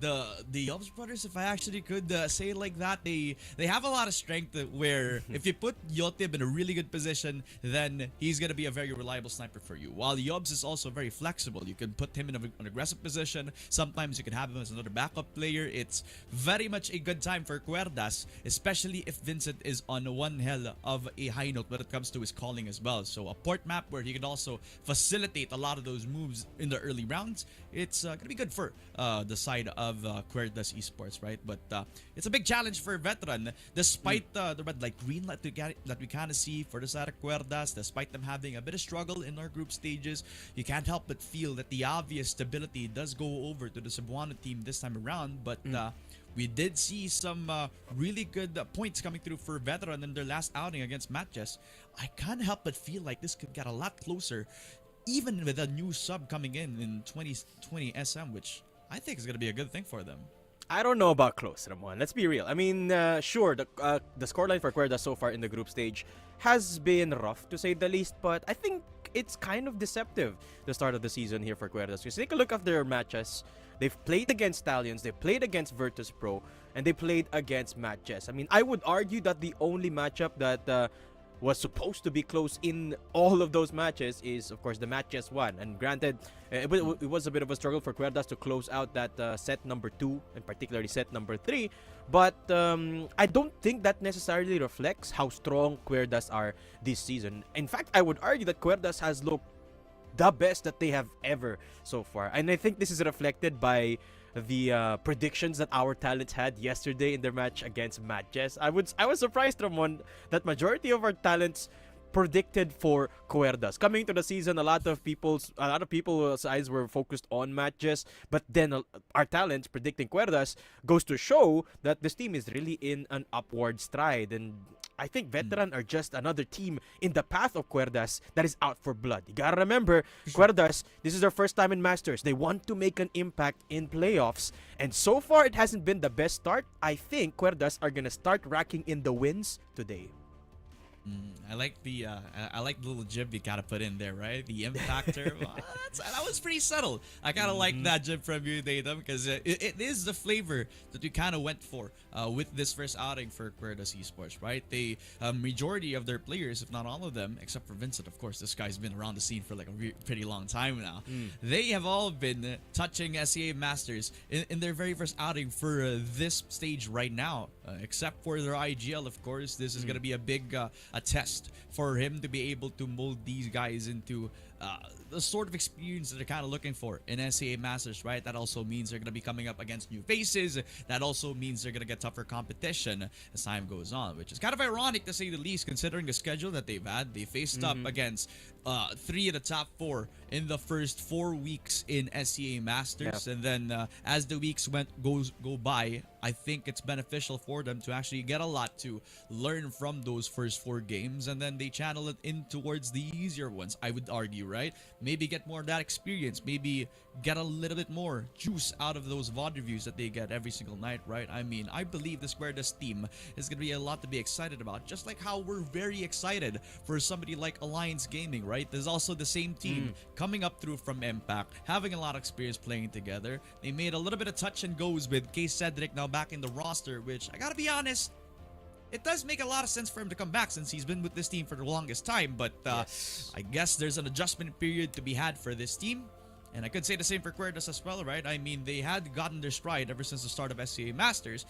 Speaker 2: the Yobs brothers, if I actually could say it like that, they have a lot of strength where if you put Yotib in a really good position, then he's gonna be a very reliable sniper for you. While Yobs is also very flexible, you can put him in an aggressive position. Sometimes you can have him as another backup player. It's very much a good time for Querdas, especially if Vincent is on one hell of a high note when it comes to his calling as well. So a port map where he can also facilitate a lot of those moves in the early rounds, it's gonna be good for the side of Querdas Esports, right? But it's a big challenge for Veteran, despite the red light green light that we kind of see for the side of Querdas. Despite them having a bit of struggle in our group stages, you can't help but feel that the obvious stability does go over to the Cebuano team this time around. But we did see some really good points coming through for Veteran in their last outing against Matches. I can't help but feel like this could get a lot closer, even with a new sub coming in 2020 SM, which I think is going to be a good thing for them.
Speaker 12: I don't know about close, Ramon. Let's be real. I mean, sure, the scoreline for Querdas so far in the group stage has been rough, to say the least, but I think it's kind of deceptive, the start of the season here for Querdas. Because take a look at their matches. They've played against Stallions, they played against Virtus.pro, and they played against Matches. I mean, I would argue that the only matchup that was supposed to be close in all of those matches is, of course, the Matches one. And granted, it was a bit of a struggle for Querdas to close out that set number 2, and particularly set number 3. But I don't think that necessarily reflects how strong Querdas are this season. In fact, I would argue that Querdas has looked the best that they have ever so far. And I think this is reflected by the predictions that our talents had yesterday in their match against Matches. I was surprised, Ramon, that majority of our talents predicted for Querdas. Coming to the season, a lot of people's eyes were focused on Matches, but then our talents predicting Querdas goes to show that this team is really in an upward stride. And I think Veteran are just another team in the path of Querdas that is out for blood. You gotta remember, Querdas, this is their first time in Masters. They want to make an impact in playoffs. And so far, it hasn't been the best start. I think Querdas are gonna start racking in the wins today.
Speaker 2: I like the little jib you gotta put in there, right? The impactor. That was pretty subtle. I kind of like that jib from you, Datum, because it is the flavor that we kind of went for with this first outing for Querdas Esports, right? They majority of their players, if not all of them, except for Vincent, of course, this guy's been around the scene for like a pretty long time now. They have all been touching SEA Masters in their very first outing for this stage right now, except for their IGL, of course. This is gonna be a big a test for him to be able to mold these guys into the sort of experience that they're kind of looking for in SCA Masters, right? That also means they're going to be coming up against new faces. That also means they're going to get tougher competition as time goes on, which is kind of ironic to say the least, considering the schedule that they've had. They faced up against 3 of the top 4 in the first 4 weeks in SCA Masters. And then as the weeks go by, I think it's beneficial for them to actually get a lot to learn from those first 4 games, and then they channel it in towards the easier ones, I would argue, right? Maybe get more of that experience, maybe get a little bit more juice out of those VOD reviews that they get every single night, right? I mean, I believe the Querdas team is going to be a lot to be excited about, just like how we're very excited for somebody like Alliance Gaming, right? There's also the same team coming up through from Impact, having a lot of experience playing together. They made a little bit of touch and goes with K. Cedric now back in the roster, which I gotta be honest, it does make a lot of sense for him to come back since he's been with this team for the longest time. But I guess there's an adjustment period to be had for this team. And I could say the same for Querdas as well, right? I mean, they had gotten their stride ever since the start of SCA Masters.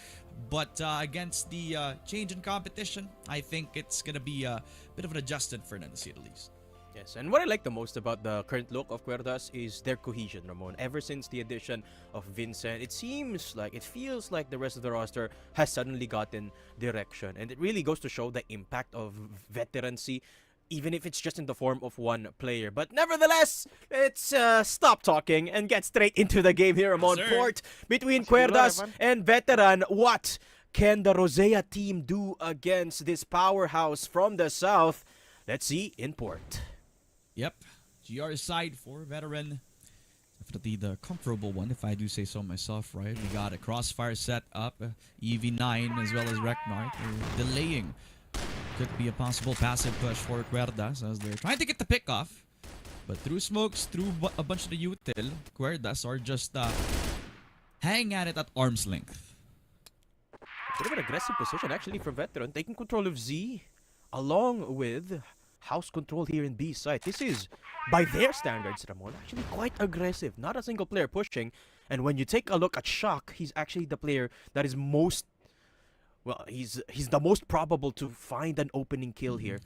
Speaker 2: But against the change in competition, I think it's going to be a bit of an adjustment for them, to say the least.
Speaker 12: Yes, and what I like the most about the current look of Querdas is their cohesion, Ramon. Ever since the addition of Vincent, it feels like the rest of the roster has suddenly gotten direction. And it really goes to show the impact of veterancy, even if it's just in the form of one player. But nevertheless, let's stop talking and get straight into the game here, Ramon. Port between Querdas and Veteran. What can the Rosea team do against this powerhouse from the south? Let's see in Port.
Speaker 2: Yep, GR side for Veteran. definitely the comfortable one, if I do say so myself, right? We got a Crossfire set up, EV9 as well as Reknart. They're delaying. Could be a possible passive push for Querdas as they're trying to get the pick off. But through smokes, through a bunch of the util, Querdas are just hanging at it at arm's length.
Speaker 12: Bit of an aggressive position actually from Veteran, taking control of Z, along with house control here in B side. This is, by their standards, Ramon, actually quite aggressive. Not a single player pushing. And when you take a look at Shock, he's actually the player that is most, well, he's the most probable to find an opening kill here.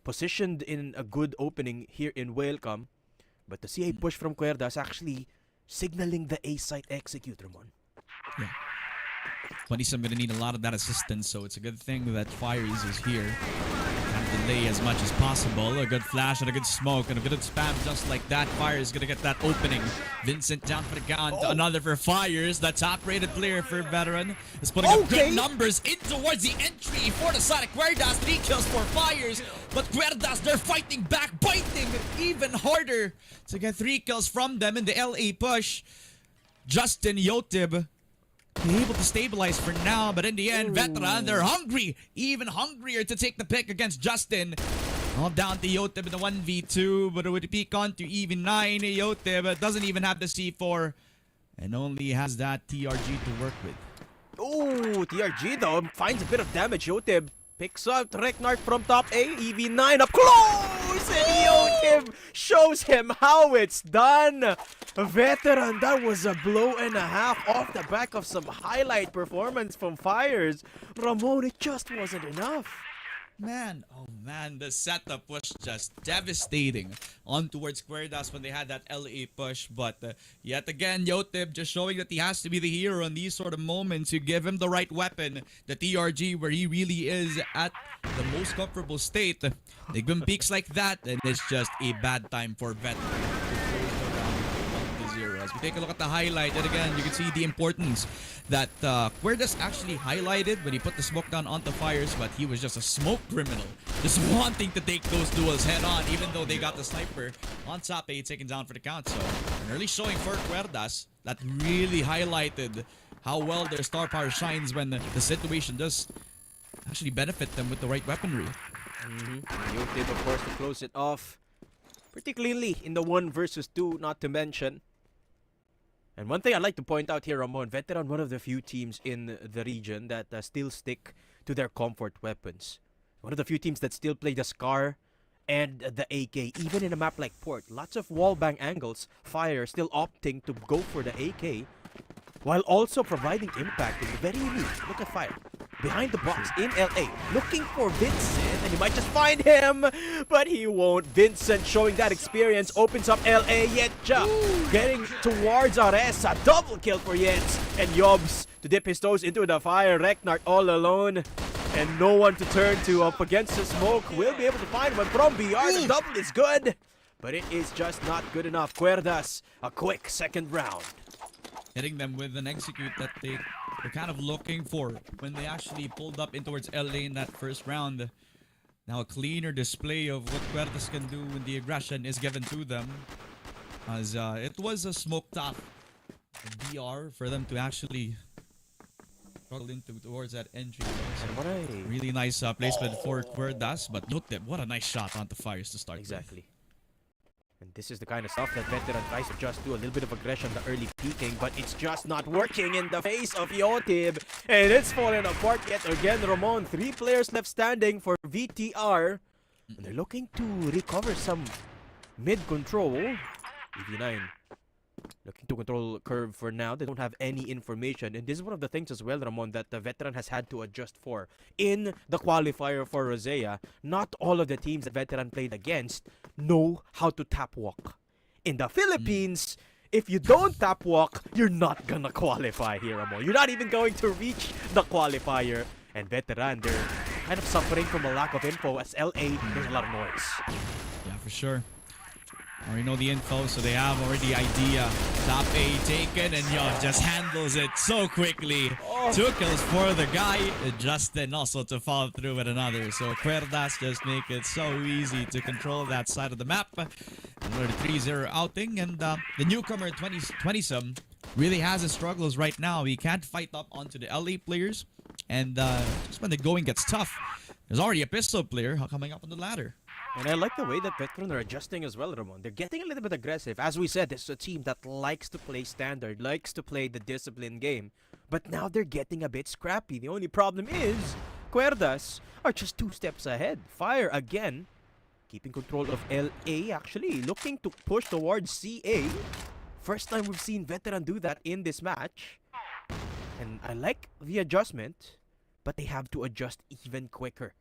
Speaker 12: Positioned in a good opening here in Welcome. But the CA push from Querdas actually signaling the A site execute, Ramon.
Speaker 2: Yeah. 20's going to need a lot of that assistance, so it's a good thing that Fires is here. Delay as much as possible. A good flash and a good smoke and a good spam just like that. Fire is gonna get that opening. Vincent down for the count. Another for Fires. The top rated player for Veteran is putting up good numbers in towards the entry for the side of Querdas. 3 kills for Fires, but Querdas, they're fighting back, biting even harder to get 3 kills from them in the LA push. Justin Yotib able to stabilize for now, but in the end, Veteran, they're hungry, even hungrier to take the pick against Justin. All down to Yotib in the 1v2, but with the peek on to even 9, Yotib doesn't even have the C4 and only has that TRG to work with.
Speaker 12: Oh, TRG though finds a bit of damage. Yotib picks up Reknart from top A, EV9 up close, and Yotib shows him how it's done. Veteran, that was a blow and a half off the back of some highlight performance from Fires. Ramon, it just wasn't enough.
Speaker 2: Man, oh man, the setup was just devastating on towards Querdas when they had that LA push. But yet again, Yotib just showing that he has to be the hero in these sort of moments. You give him the right weapon, the TRG, where he really is at the most comfortable state. They give him peaks like that, and it's just a bad time for Veteran. As we take a look at the highlight, and again, you can see the importance that Querdas actually highlighted when he put the smoke down onto Fires, but he was just a smoke criminal, just wanting to take those duels head on, even though they got the sniper on top A taken down for the count. So an early showing for Querdas that really highlighted how well their star power shines when the situation does actually benefit them with the right weaponry.
Speaker 12: Yotib, of course, to close it off, particularly in the 1 versus 2, not to mention. And one thing I'd like to point out here, Ramon, Veteran, one of the few teams in the region that still stick to their comfort weapons. One of the few teams that still play the Scar and the AK, even in a map like Port. Lots of wallbang angles, Fire still opting to go for the AK, while also providing impact. It's very unique. Look at Fire. Behind the box in LA, looking for Vincent, and he might just find him, but he won't. Vincent showing that experience, opens up LA, Yetja getting towards Ares, a double kill for Yetz, and Yobs to dip his toes into the fire. Reknart all alone, and no one to turn to up against the smoke. Will be able to find one from BR. The double is good, but it is just not good enough. Querdas, a quick second round.
Speaker 2: Hitting them with an execute that they were kind of looking for when they actually pulled up in towards LA in that first round. Now a cleaner display of what Querdas can do when the aggression is given to them, as it was a smoked off BR for them to actually struggle into towards that entry. So
Speaker 12: what a
Speaker 2: really nice placement for Querdas, but note that what a nice shot onto Fires to start.
Speaker 12: Exactly. And this is the kind of stuff that Veteran tries to just do, a little bit of aggression, the early peeking, but it's just not working in the face of Yotib. And it's falling apart yet again, Ramon. 3 players left standing for VTR. And they're looking to recover some mid-control. EV9 looking to control curve for now. They don't have any information. And this is one of the things as well, Ramon, that the Veteran has had to adjust for. In the qualifier for Rosea, not all of the teams that Veteran played against know how to tap walk. In the Philippines, if you don't tap walk, you're not gonna qualify here, Ramon. You're not even going to reach the qualifier. And Veteran, they're kind of suffering from a lack of info as LA, there's a lot of noise.
Speaker 2: Yeah, for sure. Already know the info, so they have already idea. Top A taken, and just handles it so quickly. 2 kills for the guy, Justin also to follow through with another. So Querdas just make it so easy to control that side of the map. Another 3-0 outing, and the newcomer 20-some really has his struggles right now. He can't fight up onto the LA players, and just when the going gets tough, there's already a pistol player coming up on the ladder.
Speaker 12: And I like the way that Veteran are adjusting as well, Ramon. They're getting a little bit aggressive. As we said, this is a team that likes to play standard, likes to play the discipline game. But now they're getting a bit scrappy. The only problem is, Querdas are just 2 steps ahead. Fire again, keeping control of LA, actually looking to push towards CA. First time we've seen Veteran do that in this match. And I like the adjustment, but they have to adjust even quicker.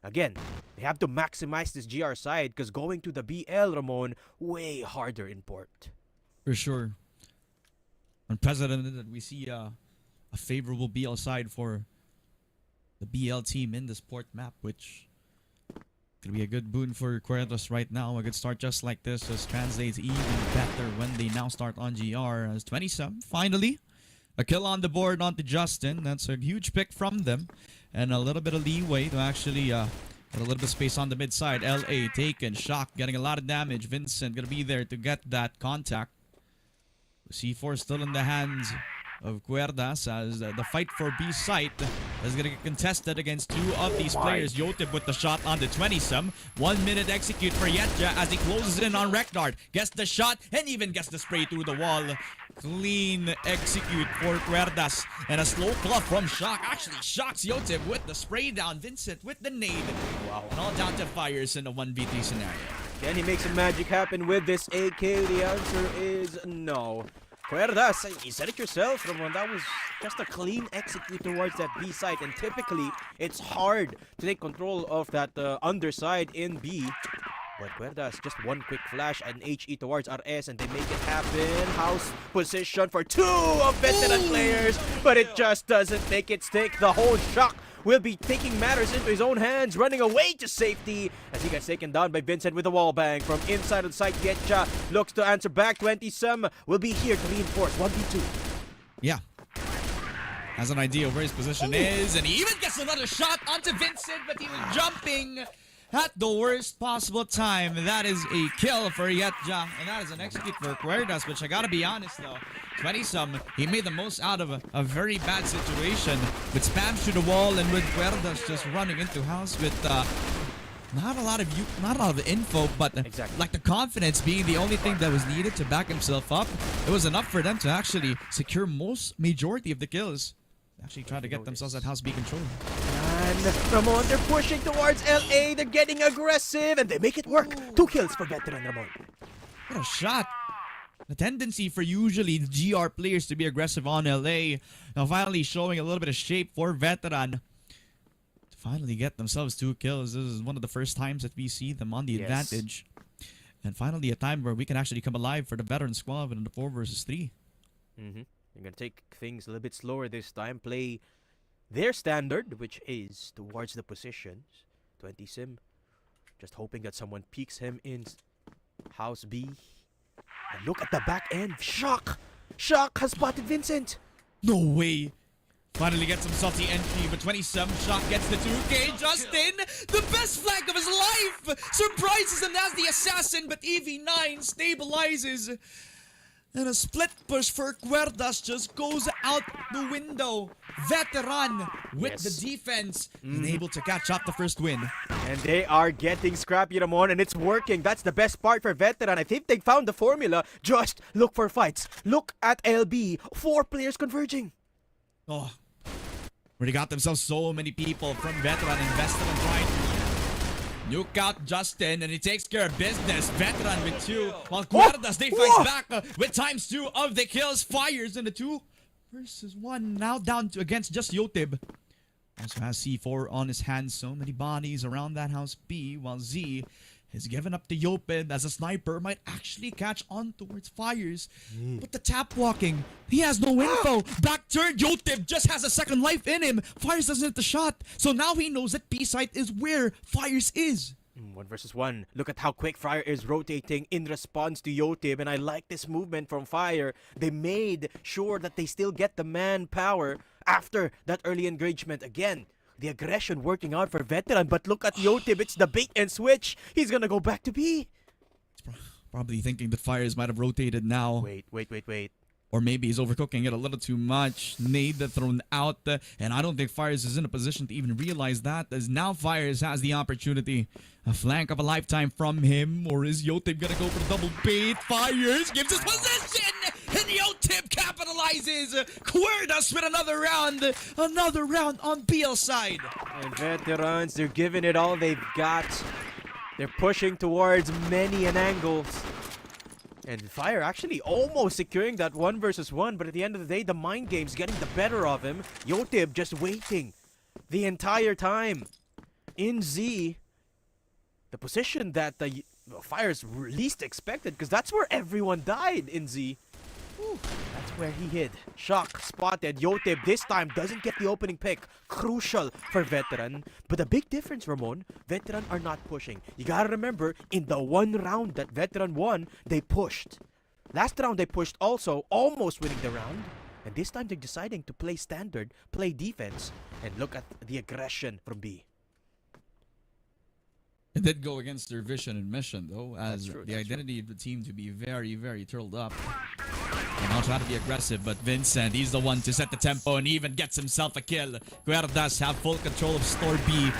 Speaker 12: Again, they have to maximize this GR side because going to the BL, Ramon, way harder in port.
Speaker 2: For sure. Unprecedented that we see a favorable BL side for the BL team in this port map, which could be a good boon for Querdas right now. A good start just like this just translates even better when they now start on GR as 27. Finally, a kill on the board onto Justin. That's a huge pick from them. And a little bit of leeway to actually get a little bit of space on the mid side. LA taken, Shock getting a lot of damage. Vincent gonna be there to get that contact. C4 still in the hands of Querdas as the fight for B site is going to get contested against 2 of these players. Yotib with the shot on the 20-some. 1 minute execute for Yetja as he closes in on Rekdard. Gets the shot and even gets the spray through the wall. Clean execute for Querdas. And a slow claw from Shock. Actually shocks Yotib with the spray down. Vincent with the nade. Wow. And all down to Fires in a 1v3 scenario.
Speaker 12: Can he make some magic happen with this AK? The answer is no. Querdas, you said it yourself, Ramon. That was just a clean execute towards that B site. And typically, it's hard to take control of that underside in B. But Querdas, just one quick flash and HE towards RS and they make it happen. House position for 2 of Veteran players, but it just doesn't make it stick. The whole Shock will be taking matters into his own hands, running away to safety as he gets taken down by Vincent with a wall bang from inside of the site. Getcha looks to answer back. 20-some will be here to reinforce 1v2.
Speaker 2: Yeah. Has an idea where his position is, and he even gets another shot onto Vincent, but he was jumping at the worst possible time. That is a kill for Yetja, and that is an execute for Querdas, which I gotta be honest though, 20-some, he made the most out of a very bad situation with spams through the wall and with Querdas just running into house with not a lot of info, but
Speaker 12: exactly.
Speaker 2: Like the confidence being the only thing that was needed to back himself up. It was enough for them to actually secure majority of the kills. Actually try to get themselves that house B control.
Speaker 12: And Ramon, they're pushing towards LA. They're getting aggressive and they make it work. 2 kills for Veteran, Ramon.
Speaker 2: What a shot. The tendency for usually the GR players to be aggressive on LA. Now finally showing a little bit of shape for Veteran to finally get themselves 2 kills. This is one of the first times that we see them on the advantage. And finally a time where we can actually come alive for the Veteran squad in the 4 versus 3.
Speaker 12: They're going to take things a little bit slower this time. Play their standard, which is towards the positions. 20-sim. Just hoping that someone peeks him in house B. And look at the back end. Shock! Shock has spotted Vincent.
Speaker 2: No way. Finally gets himself the entry, but 20-some. Shock gets the 2K. Justin, the best flag of his life, surprises him as the assassin, but EV9 stabilizes. And a split push for Querdas just goes out the window. Veteran with the defense and able to catch up the first win.
Speaker 12: And they are getting scrappy, Ramon, and it's working. That's the best part for Veteran. I think they found the formula. Just look for fights. Look at LB. 4 players converging.
Speaker 2: Oh, already got themselves so many people from Veteran invested in trying to nuke out Justin, and he takes care of business. Veteran with 2, while Querdas, they fight back with ×2 of the kills. Fires in the 2 versus 1. Now down to against just Yotib. Also has C4 on his hands. So many bodies around that house B, while Z is given up to Yopid as a sniper might actually catch on towards Fires. But the tap walking, he has no info. Back turn, Yotib just has a second life in him. Fires doesn't hit the shot. So now he knows that B site is where Fires is.
Speaker 12: 1 versus 1. Look at how quick Fire is rotating in response to Yotib, and I like this movement from Fire. They made sure that they still get the manpower after that early engagement. Again, the aggression working out for Veteran, but look at Yotib. It's the bait and switch. He's gonna go back to B.
Speaker 2: Probably thinking that Fires might have rotated now.
Speaker 12: Wait.
Speaker 2: Or maybe he's overcooking it a little too much. Nade thrown out. And I don't think Fires is in a position to even realize that, as now Fires has the opportunity. A flank of a lifetime from him. Or is Yotib gonna go for the double bait? Fires gives his position! And Yotib capitalizes! Querdas with another round! Another round on BL side!
Speaker 12: And Veterans, they're giving it all they've got. They're pushing towards many an angles. And Fire actually almost securing that 1 versus 1, but at the end of the day, the mind game's getting the better of him. Yotib just waiting the entire time. In Z, the position that the Fire's least expected, because that's where everyone died in Z. Whew, that's where he hid. Shock spotted. Yotib this time doesn't get the opening pick. Crucial for Veteran. But the big difference, Ramon, Veteran are not pushing. You gotta remember, in the one round that Veteran won, they pushed. Last round they pushed also, almost winning the round. And this time they're deciding to play standard, play defense, and look at the aggression from B.
Speaker 2: It did go against their vision and mission, though, as
Speaker 12: That's true,
Speaker 2: the identity of the team to be very, very turtled up. And now try to be aggressive, but Vincent, he's the one to set the tempo and even gets himself a kill. Querdas have full control of store B.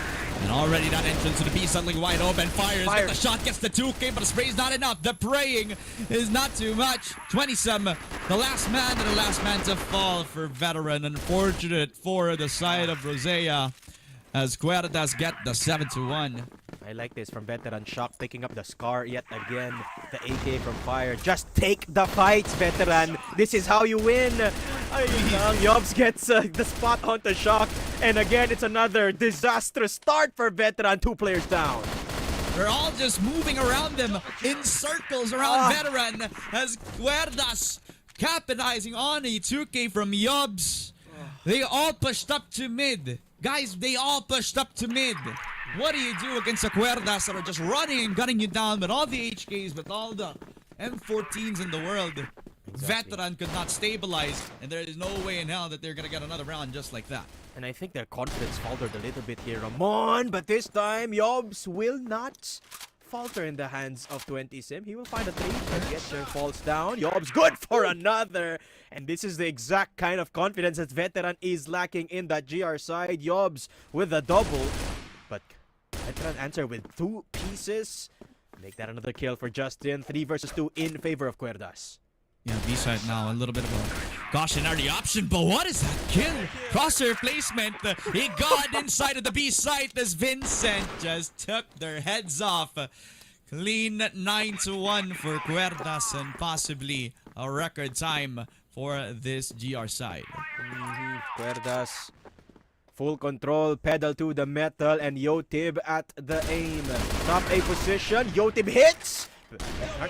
Speaker 2: And already that entrance to the B suddenly wide open. Fires, get the shot, gets the 2K, but the spray's not enough. The praying is not too much. 20-some, the last man to fall for Veteran. Unfortunate for the side of Rosea, as Querdas get the 7-1.
Speaker 12: I like this from Veteran. Shock picking up the Scar yet again. The AK from Fire. Just take the fights, Veteran. This is how you win. Yobs gets the spot onto Shock. And again, it's another disastrous start for Veteran. 2 players down.
Speaker 2: They're all just moving around them in circles around Veteran, as Querdas capitalizing on a 2K from Yobs. They all pushed up to mid. Guys, they all pushed up to mid. What do you do against the Querdas that are just running and gunning you down with all the HKs, with all the M14s in the world? Exactly. Veteran could not stabilize, and there is no way in hell that they're going to get another round just like that.
Speaker 12: And I think their confidence faltered a little bit here, Ramon. But this time, Yobs will not falter in the hands of 20-sim. He will find a 3, but Getcher falls down. Yobs good for another. And this is the exact kind of confidence that Veteran is lacking in that GR side. Yobs with a double. But Veteran answer with 2 pieces. Make that another kill for Justin. 3 versus 2 in favor of Querdas.
Speaker 2: Yeah, B-side now, a little bit of a cautionary option, but what is that kill? Crosshair placement, he got inside of the B-side as Vincent just took their heads off. Clean 9-1 for Querdas, and possibly a record time for this GR side.
Speaker 12: Querdas, full control, pedal to the metal, and Yotib at the aim. Top A position, Yotib hits!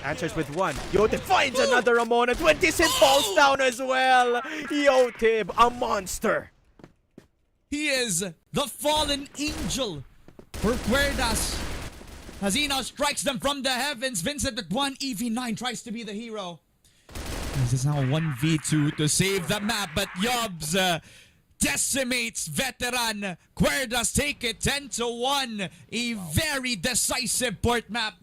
Speaker 12: Answers with 1. Yotib finds another Ramon, and 20-sim falls down as well. Yotib, a monster.
Speaker 2: He is the fallen angel for Querdas, as he now strikes them from the heavens. Vincent with 1 EV9 tries to be the hero. This is now 1v2 to save the map, but Yobs decimates Veteran. Querdas take it 10-1. A very decisive port map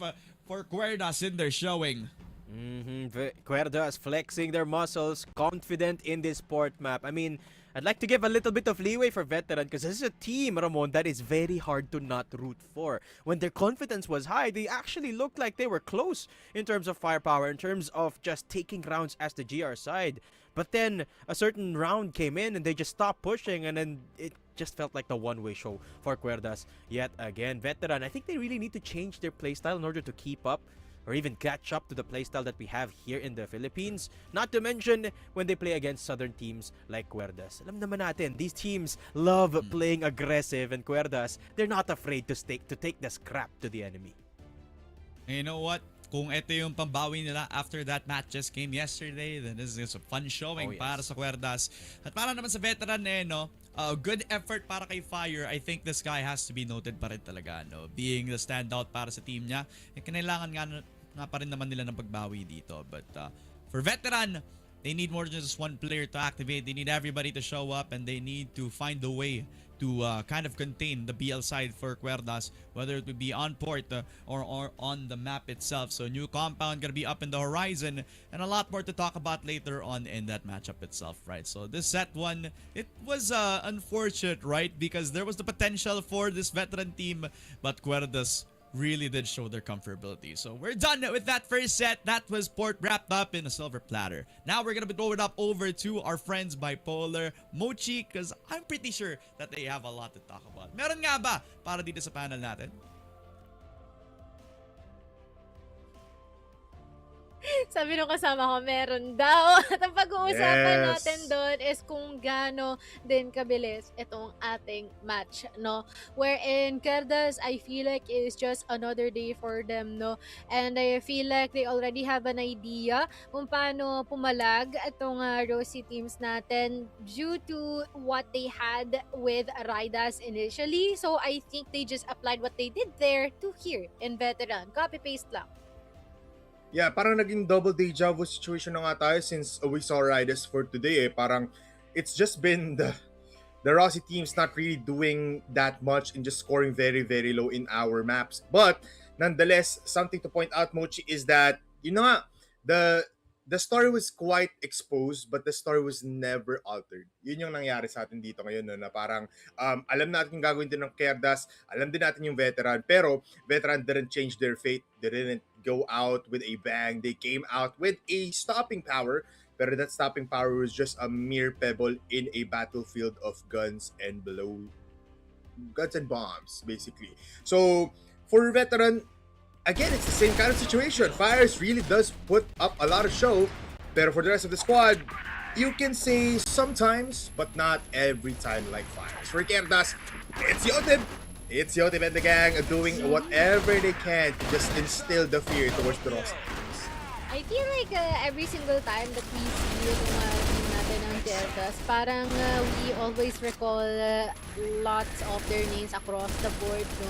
Speaker 2: for Querdas in their showing.
Speaker 12: Querdas flexing their muscles, confident in this port map. I mean, I'd like to give a little bit of leeway for Veteran, because this is a team, Ramon, that is very hard to not root for. When their confidence was high, they actually looked like they were close in terms of firepower, in terms of just taking rounds as the GR side. But then a certain round came in and they just stopped pushing, and then it just felt like the one-way show for Querdas yet again. Veteran, I think they really need to change their playstyle in order to keep up or even catch up to the playstyle that we have here in the Philippines. Not to mention when they play against southern teams like Querdas. Alam naman natin, these teams love playing aggressive, and Querdas, they're not afraid to take the scrap to the enemy.
Speaker 2: And you know what? Kung ito yung pambawi nila after that match just came yesterday, then this is a fun showing para sa Querdas. At para naman sa Veteran, no? Good effort para kay Fire. I think this guy has to be noted pa rin talaga, no? Being the standout para sa team niya. Kailangan nga pa rin naman nila ng pagbawi dito. But for Veteran, they need more than just one player to activate. They need everybody to show up, and they need to find a way to kind of contain the BL side for Querdas, whether it would be on port or on the map itself. So new compound gonna be up in the horizon, and a lot more to talk about later on in that matchup itself, right? So this set one, it was unfortunate, right? Because there was the potential for this veteran team, but Querdas really did show their comfortability. So we're done with that first set. That was port wrapped up in a silver platter. Now we're gonna be throwing up over to our friends Bipolar, Mochi, because I'm pretty sure that they have a lot to talk about. Meron nga ba para dito sa panel natin?
Speaker 1: Sabi nung kasama ko, meron daw. At ang pag-uusapan
Speaker 4: Yes.
Speaker 1: natin doon is kung gaano din kabilis itong ating match, no? Wherein Querdas, I feel like is just another day for them, no? And I feel like they already have an idea kung paano pumalag itong Rosy teams natin due to what they had with Ridaz initially. So I think they just applied what they did there to here in Veteran. Copy-paste lang.
Speaker 4: Yeah, parang naging double deja vu situation na nga tayo since we saw Ridaz for today. Parang it's just been the Rossi team's not really doing that much and just scoring very, very low in our maps. But nonetheless, something to point out, Mochi, is that, you know nga, the story was quite exposed, but the story was never altered. Yun yung nangyari sa atin dito ngayon, no, na parang alam natin yung gagawin din ng Querdas, alam din natin yung veteran, pero veteran didn't change their fate. They didn't go out with a bang. They came out with a stopping power, pero that stopping power was just a mere pebble in a battlefield of guns and bombs, basically. So for veteran, again, it's the same kind of situation. Fires really does put up a lot of show, pero for the rest of the squad, you can say sometimes, but not every time like Fires. For Querdas, it's Yotib. It's Yotib and the gang doing whatever they can to just instill the fear towards the Rossi.
Speaker 1: I feel like every single time that we see yung team natin ng Querdas, parang we always recall lots of their names across the board, no?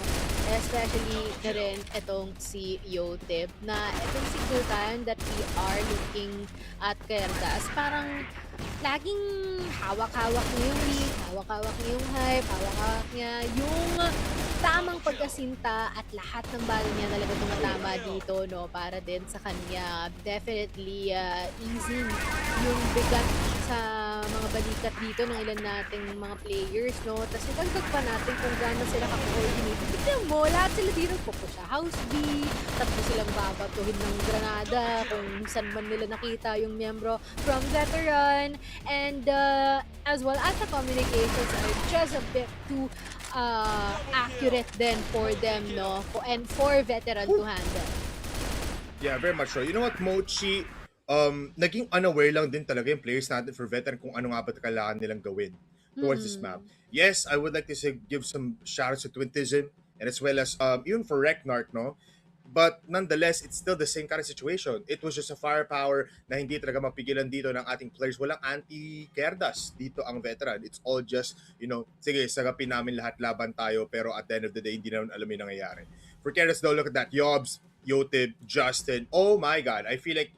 Speaker 1: Especially na rin itong si Yotib, na itong single time that we are looking at Querdas, parang laging hawak-hawak niya yung lead, hawak-hawak niya yung hype, hawak-hawak niya yung tamang pagkasinta at lahat ng bala niya talaga tumatama dito, no, para din sa kanya. Definitely easing yung bigat sa mga balikat dito ng ilan nating mga players, no. Tapos nagdagdag pa natin kung gaano sila ka-coordinate. Tignan mo, lahat sila dito pupunta house B, tatlo silang babatuhin ng granada kung saan man nila nakita yung miyembro from veteran, and as well as the communications are just a bit too accurate then for them, no, and for veteran to handle.
Speaker 4: Yeah, very much so. You know what, Mochi? Naging unaware lang din talaga yung players natin for veteran kung ano nga ba kailangan nilang gawin towards this map. Yes, I would like to give some shoutouts to Twintism and as well as even for Reknark, no? But nonetheless, it's still the same kind of situation. It was just a firepower na hindi talaga mapigilan dito ng ating players. Walang anti-Querdas dito ang veteran. It's all just, you know, sige, sagapin namin lahat, laban tayo, pero at the end of the day, hindi naman alam yung nangyayari. For Querdas though, look at that. Yobs, Yotib, Justin. Oh my God. I feel like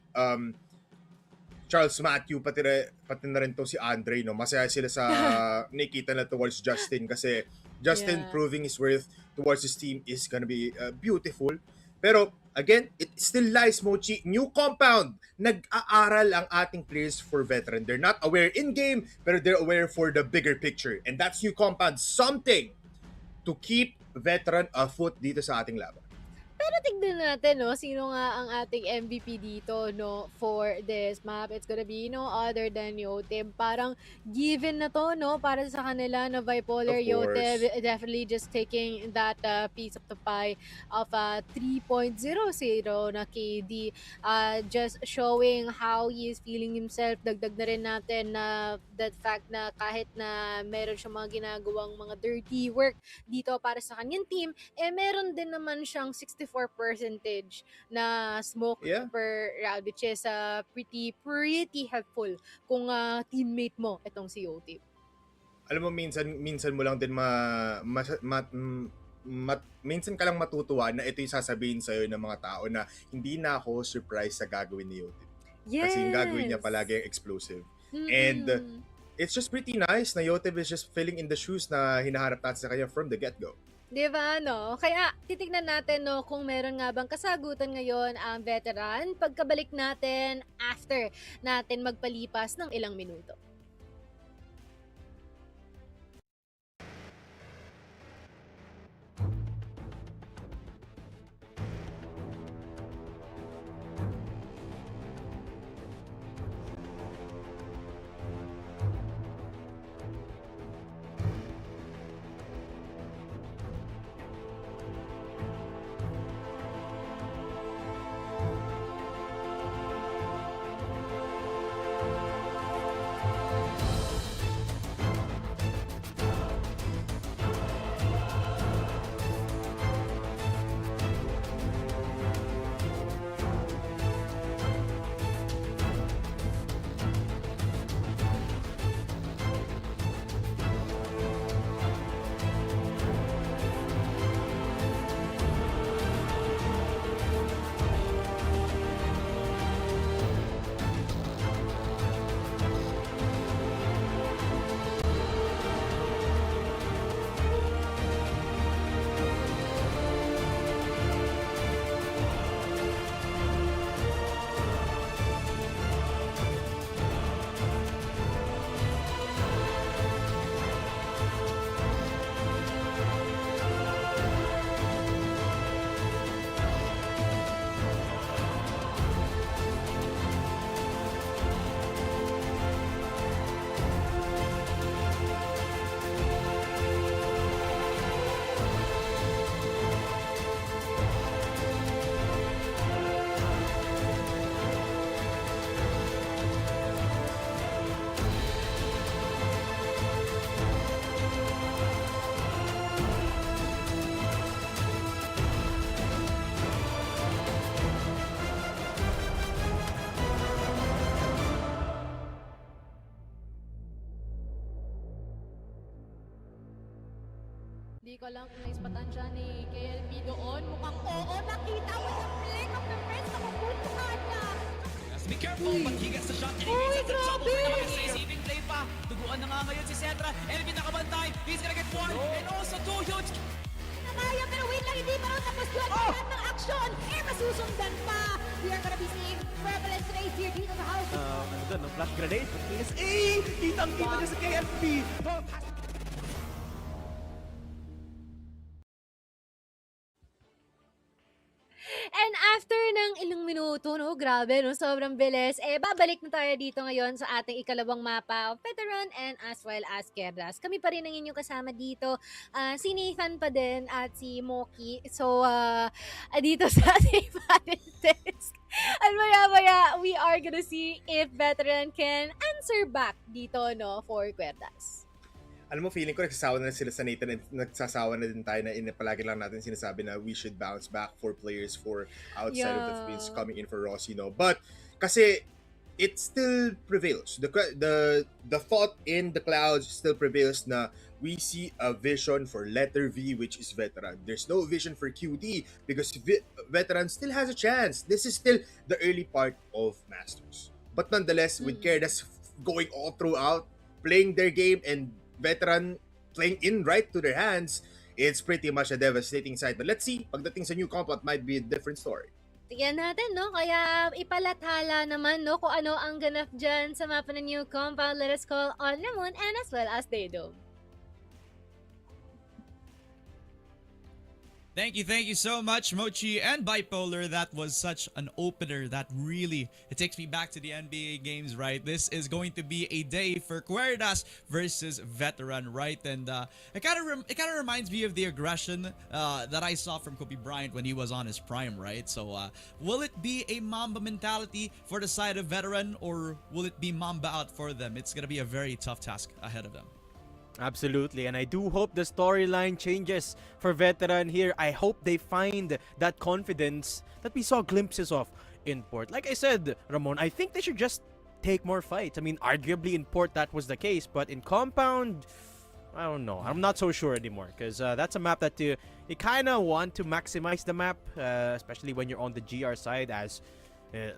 Speaker 4: Charles Matthew, pati na rin to si Andre, no? Masaya sila sa nakita na towards Justin kasi Justin proving his worth towards his team is gonna be beautiful. Pero, again, it still lies, Mochi. New compound. Nag-aaral ang ating players for veteran. They're not aware in-game, pero they're aware for the bigger picture. And that's new compound. Something to keep veteran afoot dito sa ating laban.
Speaker 1: Pero tignan natin, no, sino nga ang ating MVP dito, no, for this map. It's gonna be no other than Yotib. Parang given na to, no, para sa kanila na Bipolar. Yotib definitely just taking that piece of the pie of 3.00 na KD. Just showing how he is feeling himself. Dagdag na rin natin na that fact na kahit na meron siyang mga ginagawang mga dirty work dito para sa kanyang team, meron din naman siyang 64% na smoke per round, which is pretty helpful kung teammate mo itong si Yotib.
Speaker 4: Alam mo, minsan mo lang din minsan ka lang matutuwa na ito yung sasabihin sa'yo ng mga tao na hindi na ako surprised sa gagawin ni Yotib.
Speaker 1: Yes!
Speaker 4: Kasi yung gagawin niya palagi yung explosive. And it's just pretty nice na Yotev is just filling in the shoes na hinaharap natin sa kanya from the get-go.
Speaker 1: Di ba, no? Kaya titignan natin, no, kung meron nga bang kasagutan ngayon ang veteran pagkabalik natin after natin magpalipas ng ilang minuto. Di ko lang kung naispatan siya ni KLB doon. Mukhang oo, nakita mo sa flick of the wrist. Nakupuntuhan niya.
Speaker 13: Be careful, but he gets the shot and he gets into trouble. Receiving play pa. Tuguan na nga ngayon si Cetra. LB nakabantay. He's gonna get one. And also two huge.
Speaker 9: Nakaya, pero wait lang, hindi pa rin tapos yun. Lahat ng action. Masusundan pa. We are gonna be seeing prevalence race here dito sa house.
Speaker 12: Ano doon, no? Flash grenade. PSA! Kitang-kita niya sa KFP.
Speaker 1: And after ng ilang minuto, no, grabe, no, sobrang bilis, babalik na tayo dito ngayon sa ating ikalawang mapa of veteran and as well as Querdas. Kami pa rin ang inyong kasama dito. Si Nathan pa din at si Moki. So, dito sa ating panel test. At maya-maya, we are gonna see if veteran can answer back dito, no, for Querdas.
Speaker 4: Alam mo, feeling ko nagsasawa na sila sa Nathan and nagsasawa na din tayo na palagi lang natin sinasabi na we should bounce back for players for outside of the Philippines coming in for Ross, you know. But kasi it still prevails. The thought in the clouds still prevails na we see a vision for letter V, which is veteran. There's no vision for QD because veteran still has a chance. This is still the early part of Masters. But nonetheless, with Querdas going all throughout, playing their game and veteran playing in right to their hands, it's pretty much a devastating sight. But let's see, pagdating sa new compound might be a different story.
Speaker 1: Tingnan natin, no? Kaya ipalathala naman, no, kung ano ang ganap dyan sa mapa ng new compound. Let us call on Ramon and as well as Daydome.
Speaker 2: Thank you so much, Mochi and Bipolar. That was such an opener that really, it takes me back to the NBA games, right? This is going to be a day for Querdas versus Veteran, right? And it kind of reminds me of the aggression that I saw from Kobe Bryant when he was on his prime, right? So will it be a Mamba mentality for the side of Veteran, or will it be Mamba out for them? It's going to be a very tough task ahead of them.
Speaker 12: Absolutely, and I do hope the storyline changes for Veteran here. I hope they find that confidence that we saw glimpses of in Port. Like I said, Ramon, I think they should just take more fights. I mean, arguably in Port that was the case, but in Compound, I don't know. I'm not so sure anymore because that's a map that you kind of want to maximize the map, especially when you're on the GR side, as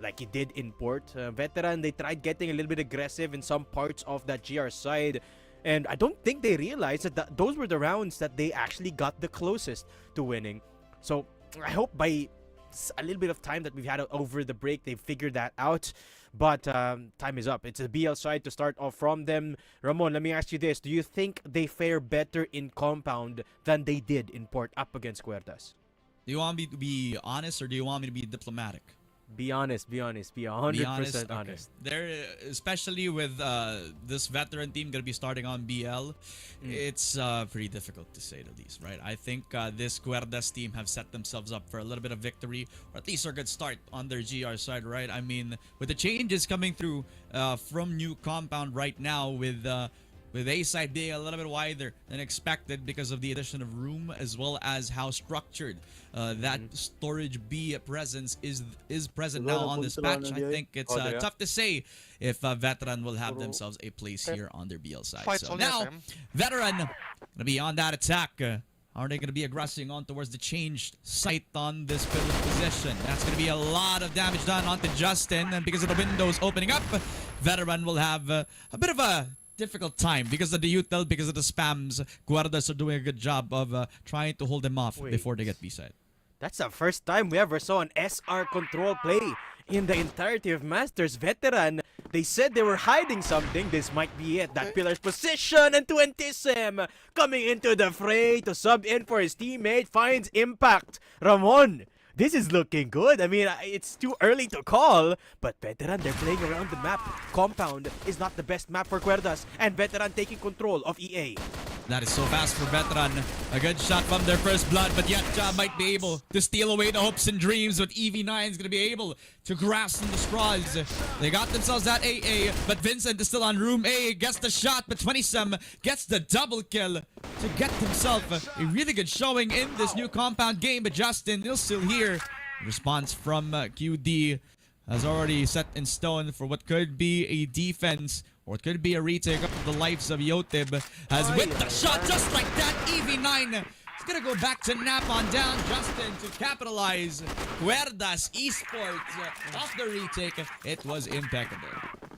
Speaker 12: like he did in Port. Veteran, they tried getting a little bit aggressive in some parts of that GR side. And I don't think they realized that those were the rounds that they actually got the closest to winning. So I hope by a little bit of time that we've had over the break, they've figured that out. But time is up. It's a BL side to start off from them. Ramon, let me ask you this. Do you think they fare better in compound than they did in Port up against Querdas?
Speaker 2: Do you want me to be honest or do you want me to be diplomatic?
Speaker 12: Be honest. Be 100% honest.
Speaker 2: Okay. There, especially with this veteran team going to be starting on BL, it's pretty difficult to say the least, right? I think this Querdas team have set themselves up for a little bit of victory, or at least a good start on their GR side, right? I mean, with the changes coming through from new compound right now, with A side being a little bit wider than expected because of the addition of room, as well as how structured that storage B presence is present now on this patch. I think it's tough to say if Veteran will have themselves a place here on their BL side. So now, Veteran gonna be on that attack. Are they going to be aggressing on towards the changed site on this pivot position? That's going to be a lot of damage done onto Justin, and because of the windows opening up, Veteran will have a bit of a difficult time because of the util, because of the spams. Querdas are doing a good job of trying to hold them off before they get B-side.
Speaker 12: That's the first time we ever saw an SR control play in the entirety of Masters. Veteran, they said they were hiding something. This might be it. That pillar's position, and 20sim coming into the fray to sub in for his teammate, finds impact. Ramon, this is looking good. I mean, it's too early to call, but Veteran, they're playing around the map. Compound is not the best map for Querdas, and Veteran taking control of EA.
Speaker 2: That is so fast for Veteran. A good shot from their first blood, but yet might be able to steal away the hopes and dreams, but EV9 is going to be able to grasp the straws. They got themselves that AA, but Vincent is still on room A, gets the shot, but 20sim gets the double kill to get himself a really good showing in this new compound game, but Justin is still here. Response from QD has already set in stone for what could be a defense, or it could be a retake of the lives of Yotib, as with the shot just like that, EV9 is going to go back to nap on down Justin to capitalize. Querdas Esports off the retake. It was impeccable.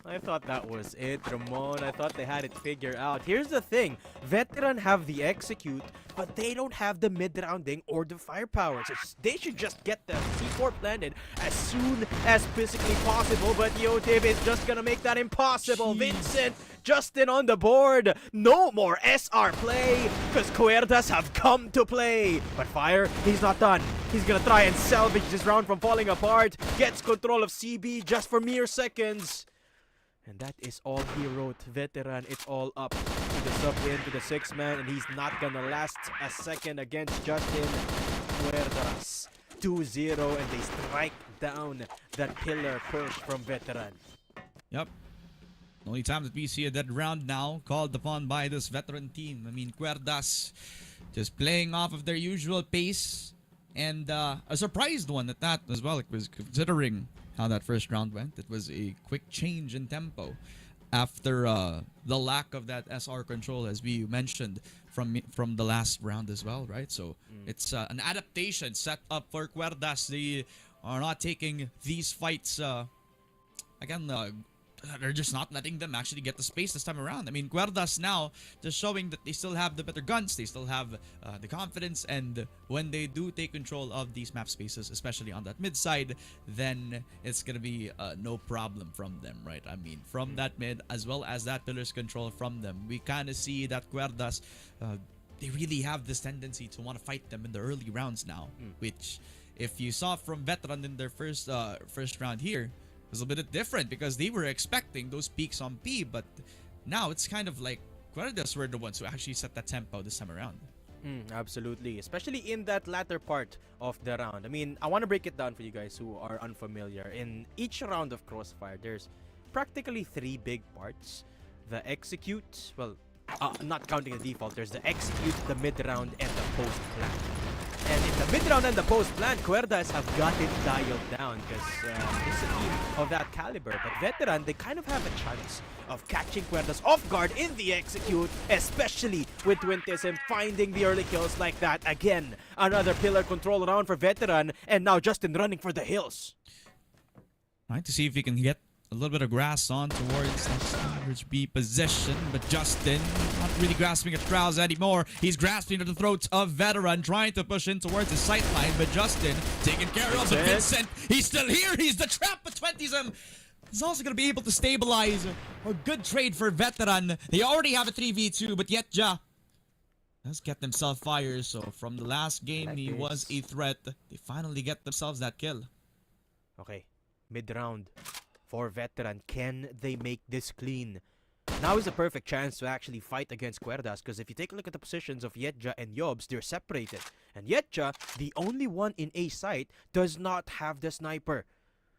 Speaker 12: I thought that was it, Ramon. I thought they had it figured out. Here's the thing. Veteran have the execute, but they don't have the mid-rounding or the firepower. So they should just get the C4 planted as soon as physically possible, but Yotib is just gonna make that impossible. Vincent, Justin on the board. No more SR play, because Querdas have come to play. But Fire, he's not done. He's gonna try and salvage this round from falling apart. Gets control of CB just for mere seconds. And that is all he wrote. Veteran, it's all up to the sub-in, to the 6-man, and he's not gonna last a second against Justin. Querdas 2-0, and they strike down that pillar push from Veteran.
Speaker 2: Yep. The only time that we see a dead round now called upon by this Veteran team. I mean, Querdas just playing off of their usual pace, and a surprised one at that as well, considering how that first round went. It was a quick change in tempo after the lack of that SR control, as we mentioned from the last round as well, right? So it's an adaptation set up for Querdas. They are not taking these fights again. They're just not letting them actually get the space this time around. I mean, Querdas now just showing that they still have the better guns, they still have the confidence, and when they do take control of these map spaces, especially on that mid side, then it's gonna be no problem from them, right? I mean, from that mid as well as that pillar's control from them, we kind of see that Querdas, they really have this tendency to want to fight them in the early rounds now, which if you saw from Veteran in their first round here, it was a bit different because they were expecting those peaks on P, but now it's kind of like Querdas were the ones who actually set that tempo this time around.
Speaker 12: Absolutely, especially in that latter part of the round. I mean, I want to break it down for you guys who are unfamiliar. In each round of Crossfire, there's practically 3 big parts. The execute, well, not counting the default, there's the execute, the mid-round, and the post-plan. And in the mid-round and the post-plan, Querdas have got it dialed down because it's a team of that caliber. But Veteran, they kind of have a chance of catching Querdas off guard in the execute, especially with 20sim finding the early kills like that. Again, another pillar control round for Veteran, and now Justin running for the hills.
Speaker 2: Trying to see if he can get a little bit of grass on towards that B position, but Justin not really grasping at Krause anymore. He's grasping at the throats of Veteran, trying to push in towards the sight line, but Justin taken care of. But Vincent, he's still here. He's the trap, but 20s him. He's also going to be able to stabilize. A good trade for Veteran. They already have a 3v2, but yet Ja has get themselves fired. So from the last game, he was a threat. They finally get themselves that kill.
Speaker 12: Okay, mid-round for Veteran. Can they make this clean? Now is the perfect chance to actually fight against Querdas, because if you take a look at the positions of Yetja and Yobs, they're separated. And Yetja, the only one in A site, does not have the sniper.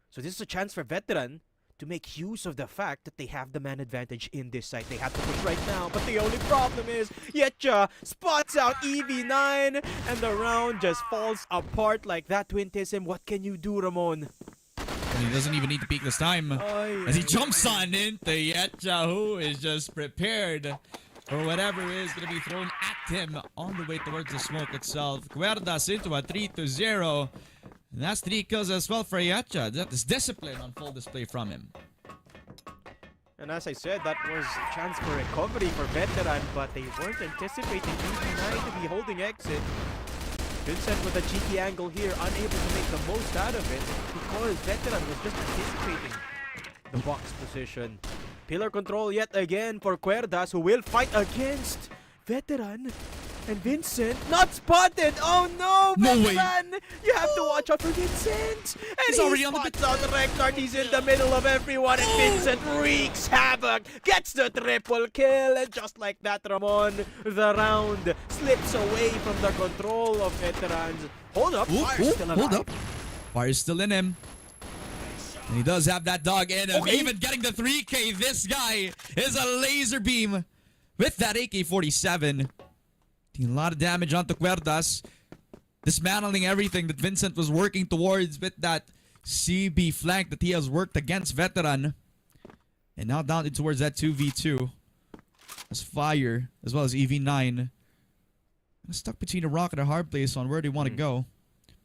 Speaker 12: So this is a chance for Veteran to make use of the fact that they have the man advantage in this site. They have to push right now, but the only problem is Yetja spots out EV9, and the round just falls apart like that. Twintism, what can you do, Ramon?
Speaker 2: And he doesn't even need to peek this time, as he jumps on into Yetja, who is just prepared for whatever is going to be thrown at him on the way towards the smoke itself. Querdas into a 3-0. And that's 3 kills as well for Yetja. That is discipline on full display from him.
Speaker 12: And as I said, that was a chance for recovery for Veteran, but they weren't anticipating EV9 to be holding exit. Vincent with a cheeky angle here, unable to make the most out of it because Veteran was just anticipating the box position. Pillar control yet again for Querdas, who will fight against Veteran. And Vincent, not spotted! Oh no, Veteran! You have to watch out for Vincent! And
Speaker 2: he's already on the pit.
Speaker 12: Out Reknard, he's in the middle of everyone, and Vincent wreaks havoc! Gets the triple kill, and just like that, Ramon, the round slips away from the control of Veterans. Hold up, Fire's still alive.
Speaker 2: Hold up. Fire's still in him. And he does have that dog in him. Even getting the 3K, this guy is a laser beam with that AK-47. A lot of damage onto Querdas, dismantling everything that Vincent was working towards with that CB flank that he has worked against Veteran. And now down towards that 2v2. As Fire, as well as EV9. Stuck between a rock and a hard place on where they want to go.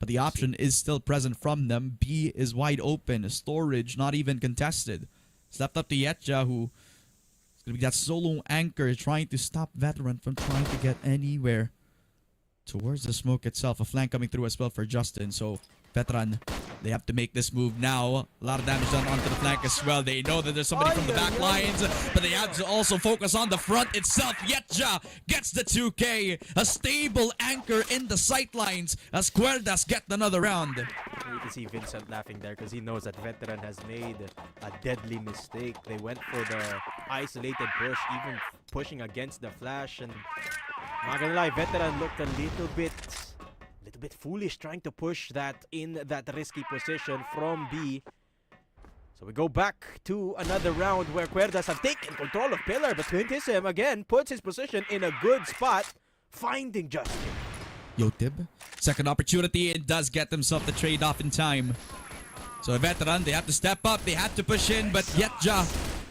Speaker 2: But the option is still present from them. B is wide open. Storage not even contested. It's left up to Yetja, who gonna be that solo anchor trying to stop Veteran from trying to get anywhere towards the smoke itself. A flank coming through as well for Justin. So Veteran, they have to make this move now. A lot of damage done onto the flank as well. They know that there's somebody from the back lines, but they have to also focus on the front itself. Yetja gets the 2K. A stable anchor in the sight lines as Querdas get another round.
Speaker 12: You can see Vincent laughing there because he knows that Veteran has made a deadly mistake. They went for the isolated push, even pushing against the flash, and not gonna lie, Veteran looked a little bit foolish trying to push that in that risky position from B. So we go back to another round where Querdas have taken control of Pillar, but Twintism again puts his position in a good spot, finding Justin.
Speaker 2: Yotib, second opportunity, and does get themselves the trade-off in time. So a Veteran, they have to step up, they have to push in, but Yetja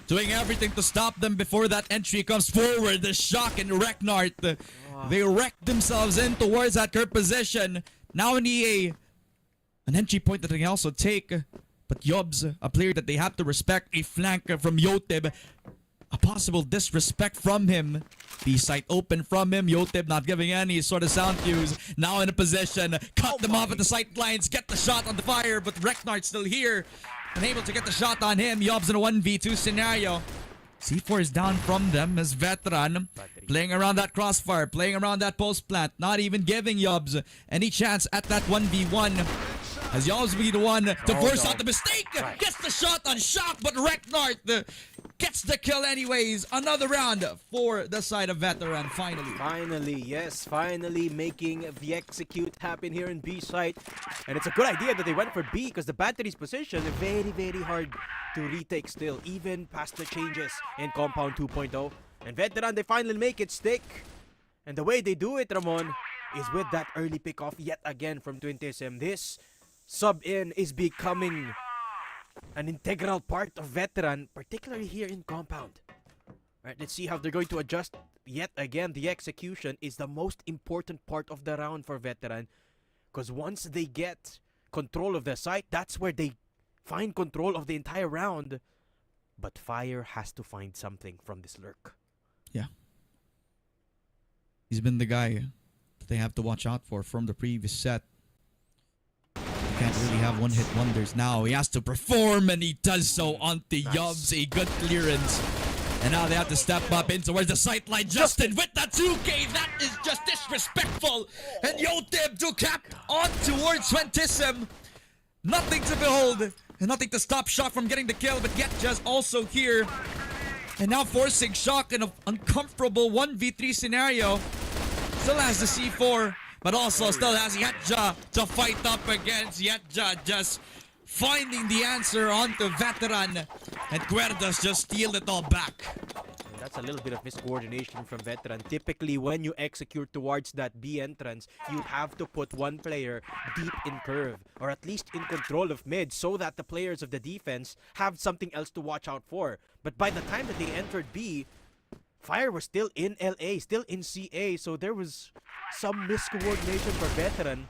Speaker 2: doing everything to stop them before that entry comes forward. The shock and Reknart, they wrecked themselves in towards that current position. Now in EA, an entry point that they can also take, but Yobs, a player that they have to respect, a flank from Yotib. A possible disrespect from him. B site open from him. Yotib not giving any sort of sound cues. Now in a position. Cut them off at the sight lines. Get the shot on the fire. But Reknart's still here. Unable to get the shot on him. Yobs in a 1v2 scenario. C4 is down from them as Veteran. Playing around that crossfire. Playing around that post plant. Not even giving Yobs any chance at that 1v1. As Yobs will be the one to force out the mistake. Gets the shot on Shock. But Reknart gets the kill anyways. Another round for the side of Veteran, finally.
Speaker 12: Finally, yes, finally making the execute happen here in B site. And it's a good idea that they went for B because the battery's position is very, very hard to retake still, even past the changes in Compound 2.0. And Veteran, they finally make it stick. And the way they do it, Ramon, is with that early pick-off yet again from Twintism. This sub-in is becoming an integral part of Veteran, particularly here in Compound. Right, let's see how they're going to adjust. Yet again, the execution is the most important part of the round for Veteran. Because once they get control of the site, that's where they find control of the entire round. But Fire has to find something from this lurk.
Speaker 2: Yeah. He's been the guy that they have to watch out for from the previous set. He can't really have one-hit wonders now. He has to perform, and he does so onto Yubs. A good clearance. And now they have to step up in towards the sightline. Justin with the 2K. That is just disrespectful. And Yotib to cap on towards Twentism. Nothing to behold. And nothing to stop Shock from getting the kill. But yet just also here. And now forcing Shock in an uncomfortable 1v3 scenario. Still has the C4. But also still has Yetja to fight up against. Yetja just finding the answer onto Veteran. And Querdas just steal it all back.
Speaker 12: And that's a little bit of miscoordination from Veteran. Typically, when you execute towards that B entrance, you have to put one player deep in curve, or at least in control of mid, so that the players of the defense have something else to watch out for. But by the time that they entered B, Fire was still in LA, still in CA, so there was some miscoordination for Veteran.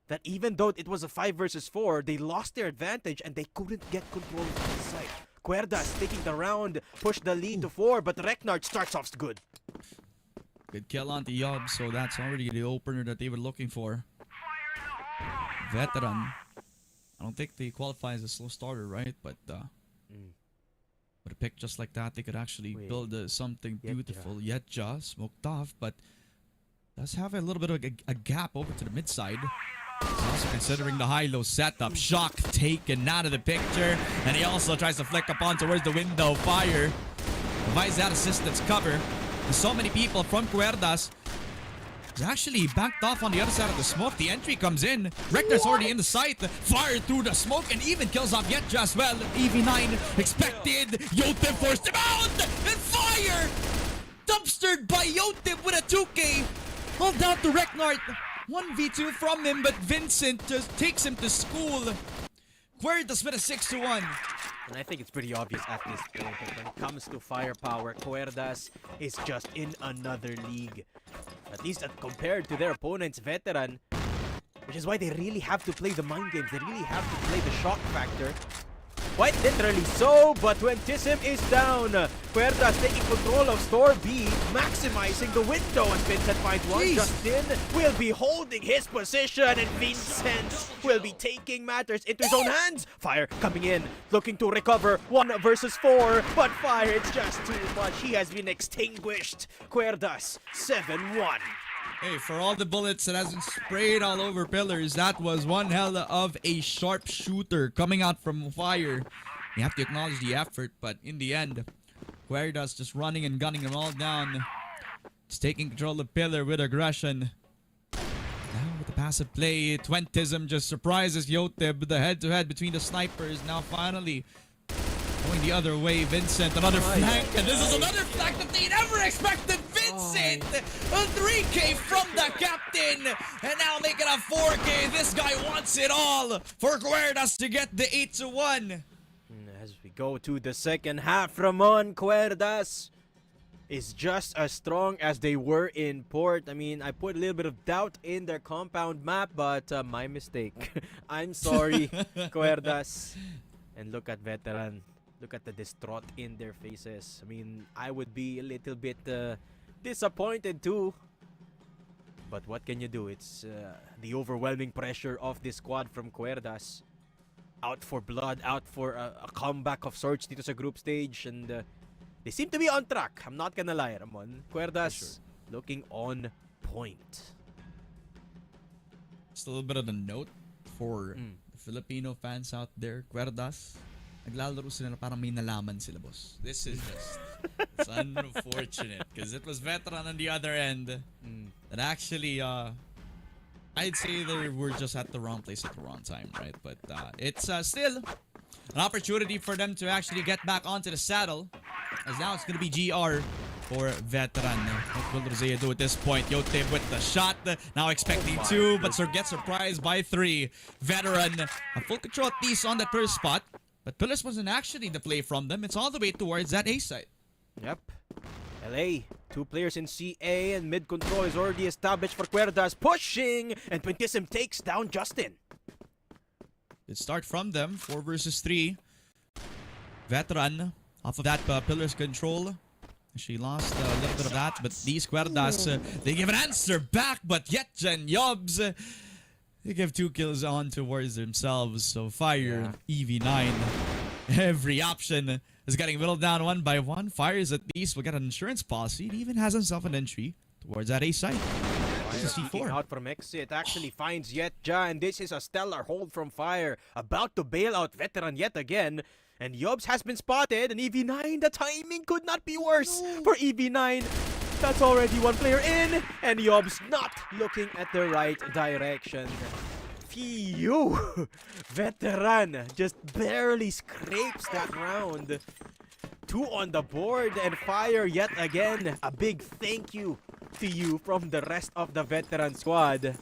Speaker 12: That even though it was a 5 versus 4, they lost their advantage and they couldn't get control of the site. Querdas taking the round, push the lead to 4, but Reknard starts off good.
Speaker 2: Good kill onto Yob, so that's already the opener that they were looking for. Veteran. I don't think they qualify as a slow starter, right? But with a pick just like that, they could actually build something beautiful. Yetja smoked off, but does have a little bit of a gap over to the mid side. Also considering the high-low setup. Shock taken out of the picture. And he also tries to flick upon towards the window. Fire provides that assistance cover. And so many people from Querdas is actually backed off on the other side of the smoke. The entry comes in. Reknar's already in the site. Fire through the smoke and even kills off Yetja as well. EV9 expected. Yotib forced him out. And Fire dumpstered by Yotib with a 2K. All down to Reknard. 1v2 from him, but Vincent just takes him to school. Querdas with a 6-1.
Speaker 12: And I think it's pretty obvious at this point that when it comes to firepower, Querdas is just in another league. At least compared to their opponents, Veteran. Which is why they really have to play the mind games. They really have to play the shock factor. Quite literally so, but Twentism is down. Querdas taking control of Store B, maximizing the window, and Vincent finds one. Justin will be holding his position, and Vincent will be taking matters into his own hands. Fire coming in, looking to recover 1 versus 4, but Fire, it's just too much. He has been extinguished. Querdas, 7-1.
Speaker 2: Hey, for all the bullets that hasn't sprayed all over pillars, that was one hell of a sharp shooter coming out from Fire. You have to acknowledge the effort, but in the end, Querdas just running and gunning them all down. Just taking control of pillar with aggression. Now with the passive play, Twentism just surprises Yotib. The head-to-head between the snipers. Now finally going the other way, Vincent, another flank, and this is another flank that they never expected. Vincent, a 3K from the captain, and now making a 4K. This guy wants it all for Querdas to get the 8-1.
Speaker 12: As we go to the second half, Ramon, Querdas is just as strong as they were in port. I mean, I put a little bit of doubt in their compound map, but my mistake. I'm sorry, Querdas. And look at Veteran. Look at the distraught in their faces. I mean, I would be a little bit disappointed too. But what can you do? It's the overwhelming pressure of this squad from Querdas. Out for blood, out for a comeback of sorts dito sa group stage. And they seem to be on track. I'm not gonna lie, Ramon. Querdas looking on point.
Speaker 2: Just a little bit of a note for the Filipino fans out there. Querdas, naglalaro sila na parang may nalaman sila, boss. This is just it's unfortunate because it was Veteran on the other end that actually I'd say they were just at the wrong place at the wrong time, right? But it's still an opportunity for them to actually get back onto the saddle, as now it's going to be GR for Veteran. What will Rosea do at this point? Yotib with the shot, now expecting 2, but gets surprised by 3. Veteran, a full control at least on that first spot, but Pillars wasn't actually the play from them. It's all the way towards that A site.
Speaker 12: Yep. LA, 2 players in CA, and mid control is already established for Querdas, pushing, and Twentism takes down Justin.
Speaker 2: Let's start from them. 4 versus 3. Veteran off of that pillar's control. She lost a little bit of that, but these Querdas, they give an answer back, but Yetja and Yobs, they give 2 kills on towards themselves. So Fire, EV9, every option is getting whittled down one by one. Fires at least will get an insurance policy. He even has himself an entry towards that A site.
Speaker 12: Fire out from exit actually finds Yetja, and this is a stellar hold from Fire. About to bail out Veteran yet again. And Yobs has been spotted, and EV9, the timing could not be worse for EV9. That's already one player in, and Yobs not looking at the right direction. Phew! Veteran just barely scrapes that round. 2 on the board, and Fire yet again. A big thank you to you from the rest of the Veteran squad.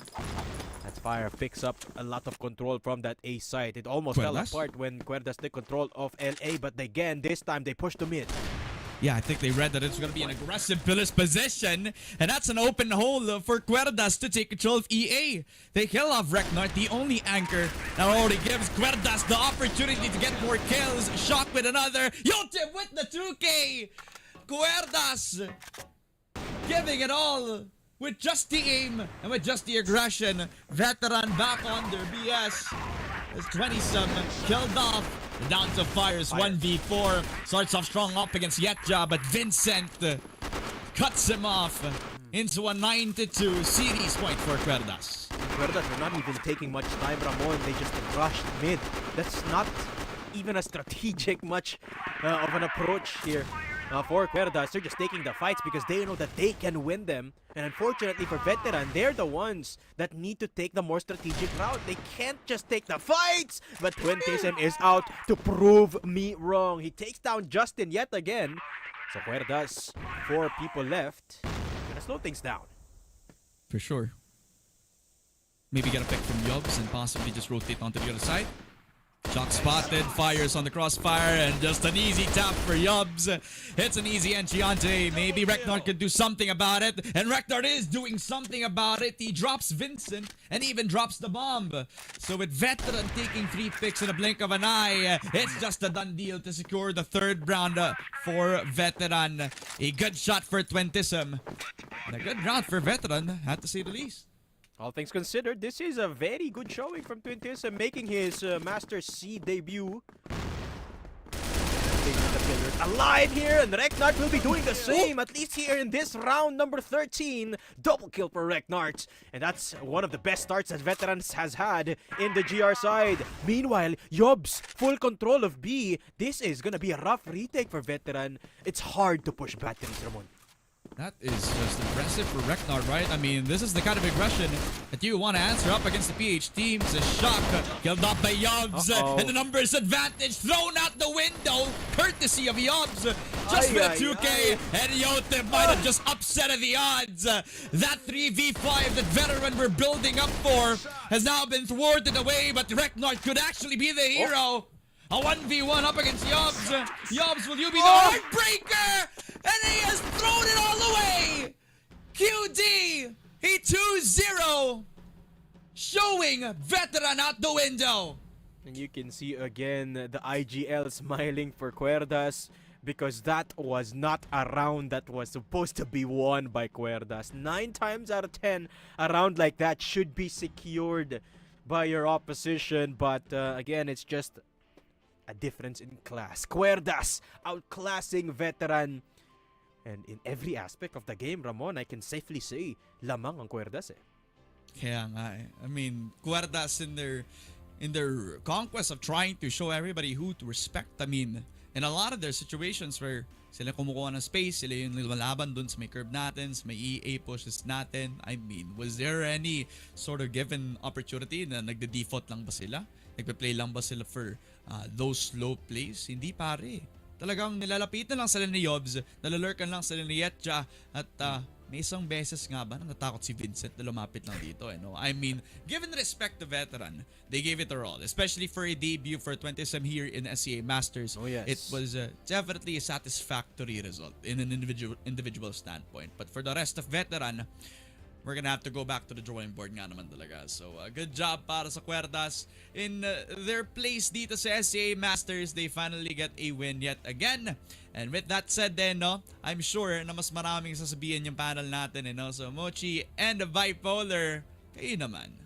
Speaker 12: As Fire picks up a lot of control from that A site. It almost fell apart when Querdas took control of LA, but again, this time they pushed to mid.
Speaker 2: Yeah, I think they read that it's going to be an aggressive Pillars position, and that's an open hole for Querdas to take control of EA. They kill off Reknart, the only anchor that already gives Querdas the opportunity to get more kills. Shock with another. Yotib with the 2K. Querdas giving it all. With just the aim and with just the aggression, Veteran back on their BS. There's 20-some killed off. Down to Fire's 1v4. Starts off strong up against Yetja, but Vincent cuts him off into a 9-2 series point for Querdas.
Speaker 12: Querdas are not even taking much time, Ramon. They just rushed mid. That's not even a strategic much of an approach here. For Querdas, they're just taking the fights because they know that they can win them. And unfortunately for Veteran, they're the ones that need to take the more strategic route. They can't just take the fights! But Twentism is out to prove me wrong. He takes down Justin yet again. So Querdas, 4 people left. Gonna slow things down.
Speaker 2: For sure. Maybe get a pick from Yobs and possibly just rotate onto the other side. Shock spotted, fires on the crossfire, and just an easy tap for Yobs. It's an easy entry onto A. Maybe Reknart could do something about it, and Reknart is doing something about it. He drops Vincent and even drops the bomb. So with Veteran taking 3 picks in a blink of an eye, it's just a done deal to secure the 3rd round for Veteran. A good shot for Twentism, and a good round for Veteran, had to say the least.
Speaker 12: All things considered, this is a very good showing from Twentism, making his Master C debut. Alive here, and Reknart will be doing the same, at least here in this round number 13. Double kill for Reknart, and that's one of the best starts that Veterans has had in the GR side. Meanwhile, Yobs, full control of B. This is gonna be a rough retake for Veteran. It's hard to push batteries, Ramon.
Speaker 2: That is just impressive for Reknart, right? I mean, this is the kind of aggression that you want to answer up against the PH teams. A shock killed off by Yobs, and the numbers advantage thrown out the window, courtesy of Yobs. Just with a 2K, and Yotib might have just upset the odds. That 3v5 that Veteran were building up for has now been thwarted away, but Reknart could actually be the hero. A 1v1 up against Yobs. Yobs, will you be the heartbreaker? And he has thrown it all away. QD, a 2-0. Showing Veteran out the window.
Speaker 12: And you can see again the IGL smiling for Querdas, because that was not a round that was supposed to be won by Querdas. 9 times out of 10, a round like that should be secured by your opposition. But again, it's just a difference in class. Querdas outclassing Veteran. And in every aspect of the game, Ramon, I can safely say, lamang ang Querdas eh.
Speaker 2: Kaya nga eh. I mean, Querdas in their conquest of trying to show everybody who to respect. I mean, in a lot of their situations where sila kumukuha ng space, sila yung lumalaban dun sa may curve natin, sa may EA pushes natin. I mean, was there any sort of given opportunity na nagde-default lang ba sila? Nagpe-play lang ba sila for those slow plays? Hindi pare. Talagang nilalapitan lang sila ni Yobs, nalalurkan lang sila ni Yetja, at may isang beses nga ba na natakot si Vincent na lumapit lang dito. No? I mean, given respect to Veteran, they gave it their all, especially for a debut for Twentism here in SCA Masters.
Speaker 12: Oh, yes.
Speaker 2: It was definitely a satisfactory result in an individual standpoint. But for the rest of Veteran, we're gonna have to go back to the drawing board nga naman talaga. So, good job para sa Querdas. In their place dito sa SCA Masters, they finally get a win yet again. And with that said then, no, I'm sure na mas maraming sasabihin yung panel natin, no? So, Mochi and the Bipolar, kayo naman.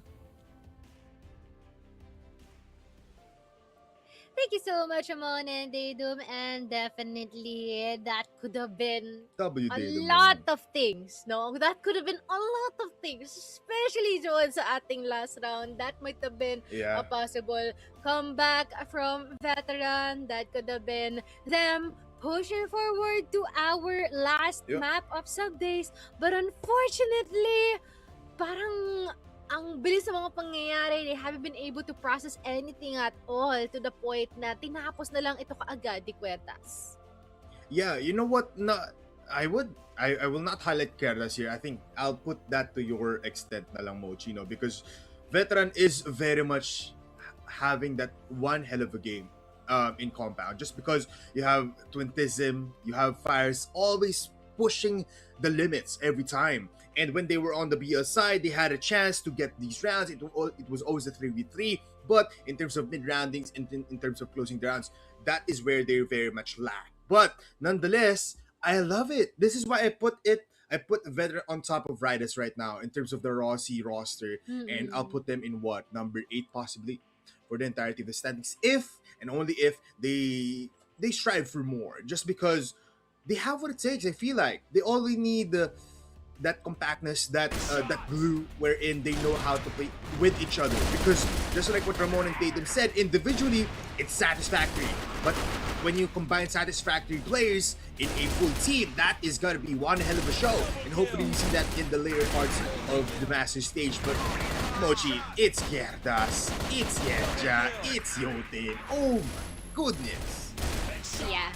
Speaker 1: Thank you so much, Amon and Daydum, and definitely that could have been a lot of things, no? That could have been a lot of things, especially doon sa ating last round. That might have been a possible comeback from Veteran. That could have been them pushing forward to our last map of sub-days. But unfortunately, parang ang bilis ng mga pangyayari, they haven't been able to process anything at all to the point na tinapos na lang ito kaagad ni Querdas.
Speaker 4: Yeah, you know what? No, I will not highlight Querdas here. I think I'll put that to your extent na lang, Mochi, no? Because Veteran is very much having that one hell of a game in compound. Just because you have Twintism, you have Fires always pushing the limits every time. And when they were on the BL side, they had a chance to get these rounds. It was always a 3v3. But in terms of mid-roundings, in terms of closing the rounds, that is where they very much lack. But nonetheless, I love it. This is why I put Veteran on top of Ridaz right now in terms of the Rossi roster. And I'll put them in what? Number 8 possibly for the entirety of the standings. If and only if they strive for more. Just because they have what it takes, I feel like. They only need that compactness, that glue, wherein they know how to play with each other. Because just like what Ramon and Tatum said, individually, it's satisfactory. But when you combine satisfactory players in a full team, that is gonna be one hell of a show. And hopefully we see that in the later parts of the master stage. But Mochi, it's Querdas, it's Yerja, it's Yotin. Oh my goodness.
Speaker 1: Yeah.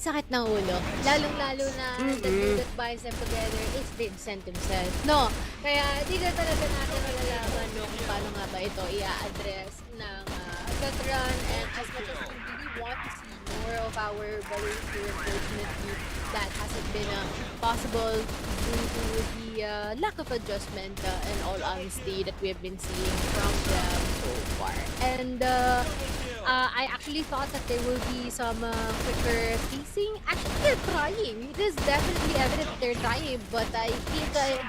Speaker 1: Sakit ng ulo. Lalong-lalo na the dude that binds them together is Vincent himself. No, kaya di na talaga natin malalaman kung paano nga ba ito i-address ng Veteran. And as much as we really want to see more of our very unfortunately, that hasn't been possible due to the lack of adjustment and all honesty that we have been seeing from them so far. And I actually thought that there will be some quicker pacing. Actually, they're trying. It is definitely evident that they're trying, but I think they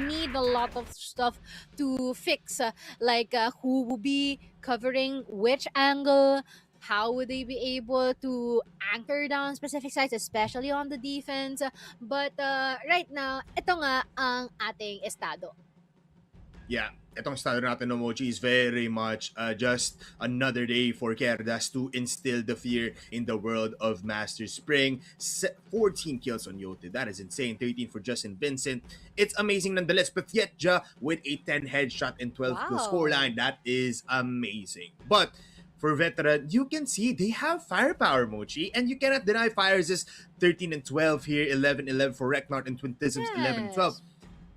Speaker 1: need a lot of stuff to fix. Like who will be covering which angle, how would they be able to anchor down specific sites, especially on the defense. But right now, ito nga ang ating estado.
Speaker 4: Yeah, itong estado natin no, Mochi, is very much just another day for Querdas to instill the fear in the world of Master Spring. 14 kills on Yote. That is insane. 13 for Justin Vincent. It's amazing nonetheless. But yet, with a 10 headshot and 12 kill scoreline, that is amazing. But for Veteran, you can see they have firepower, Mochi, and you cannot deny Fires' 13 and 12 here, 11-11 for Reknart, and Twintism's 11-12.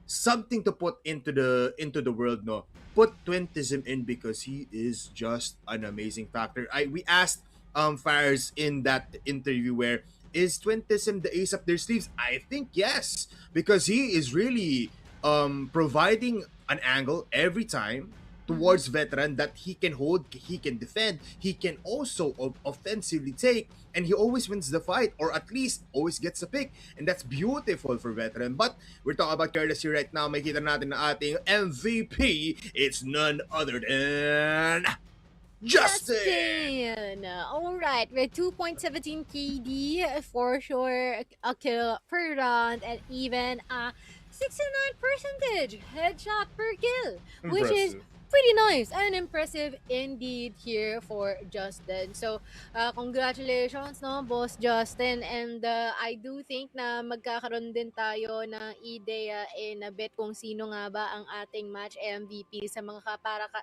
Speaker 4: Something to put into the world, no. Put Twintism in because he is just an amazing factor. We asked Fires in that interview where is Twintism the ace up their sleeves? I think yes, because he is really providing an angle every time towards Veteran that he can hold, he can defend, he can also offensively take, and he always wins the fight, or at least always gets a pick, and that's beautiful for Veteran. But we're talking about Querdas here right now. Makita natin na ating MVP, it's none other than Justin!
Speaker 1: Alright, we're 2.17 KD for sure, a kill per round, and even a 69% headshot per kill, which is pretty nice and impressive indeed here for Justin. So, congratulations, no, Boss Justin. And I do think na magkakaroon din tayo ng ideya in a bit kung sino nga ba ang ating match MVP sa mga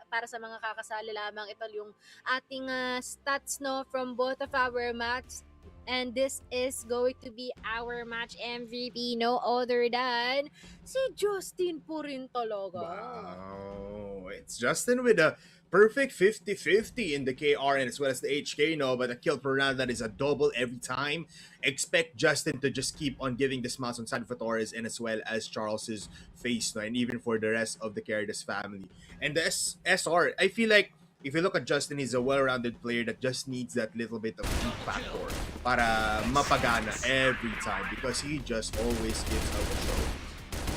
Speaker 1: para sa mga kakasali lamang. Ito yung ating stats, no, from both of our match. And this is going to be our match MVP, no other than si Justin po rin talaga.
Speaker 4: Wow. It's Justin with a perfect 50-50 in the KR and as well as the HK, no, but the kill per round, that is a double every time. Expect Justin to just keep on giving the smiles on San Torres and as well as Charles's face, no, and even for the rest of the Querdas family. And the SR, I feel like if you look at Justin, he's a well-rounded player that just needs that little bit of heat factor para mapagana every time because he just always gives out a show.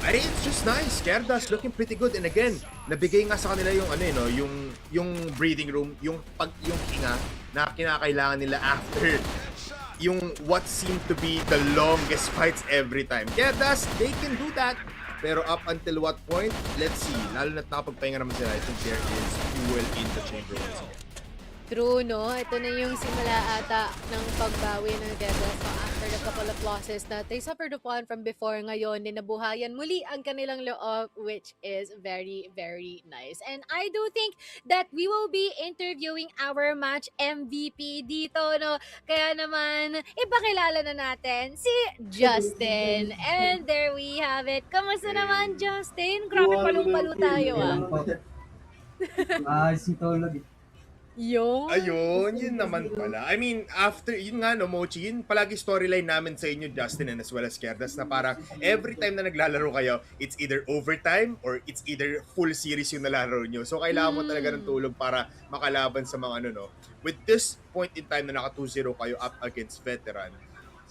Speaker 4: I think it's just nice. Querdas looking pretty good, and again, nabigay nga sa kanila yung yung breathing room, yung hinga na kinakailangan nila after yung what seemed to be the longest fights every time. Querdas, they can do that. Pero up until what point? Let's see. Lalo na nakapagpahinga naman sila. I think there is fuel in the chamber once again.
Speaker 1: True, no? Ito na yung simula ata ng pagbawi ng Querdas. So after the couple of losses that they suffered upon from before, ngayon, dinabuhayan muli ang kanilang loob, which is very, very nice. And I do think that we will be interviewing our match MVP dito, no? Kaya naman, ipakilala na natin si Justin. And there we have it. Kamusta naman, Justin? Grabe palong-palo tayo,
Speaker 14: Si Tolog.
Speaker 4: Ayun, yun naman pala. I mean, after, yun nga no, Mochi, yun palagi storyline namin sa inyo, Justin, and as well as Querdas, na parang every time na naglalaro kayo, it's either overtime or it's either full series yung nalaro nyo. So, kailangan mo talaga ng tulog para makalaban sa mga no. With this point in time na naka 2-0 kayo up against veteran,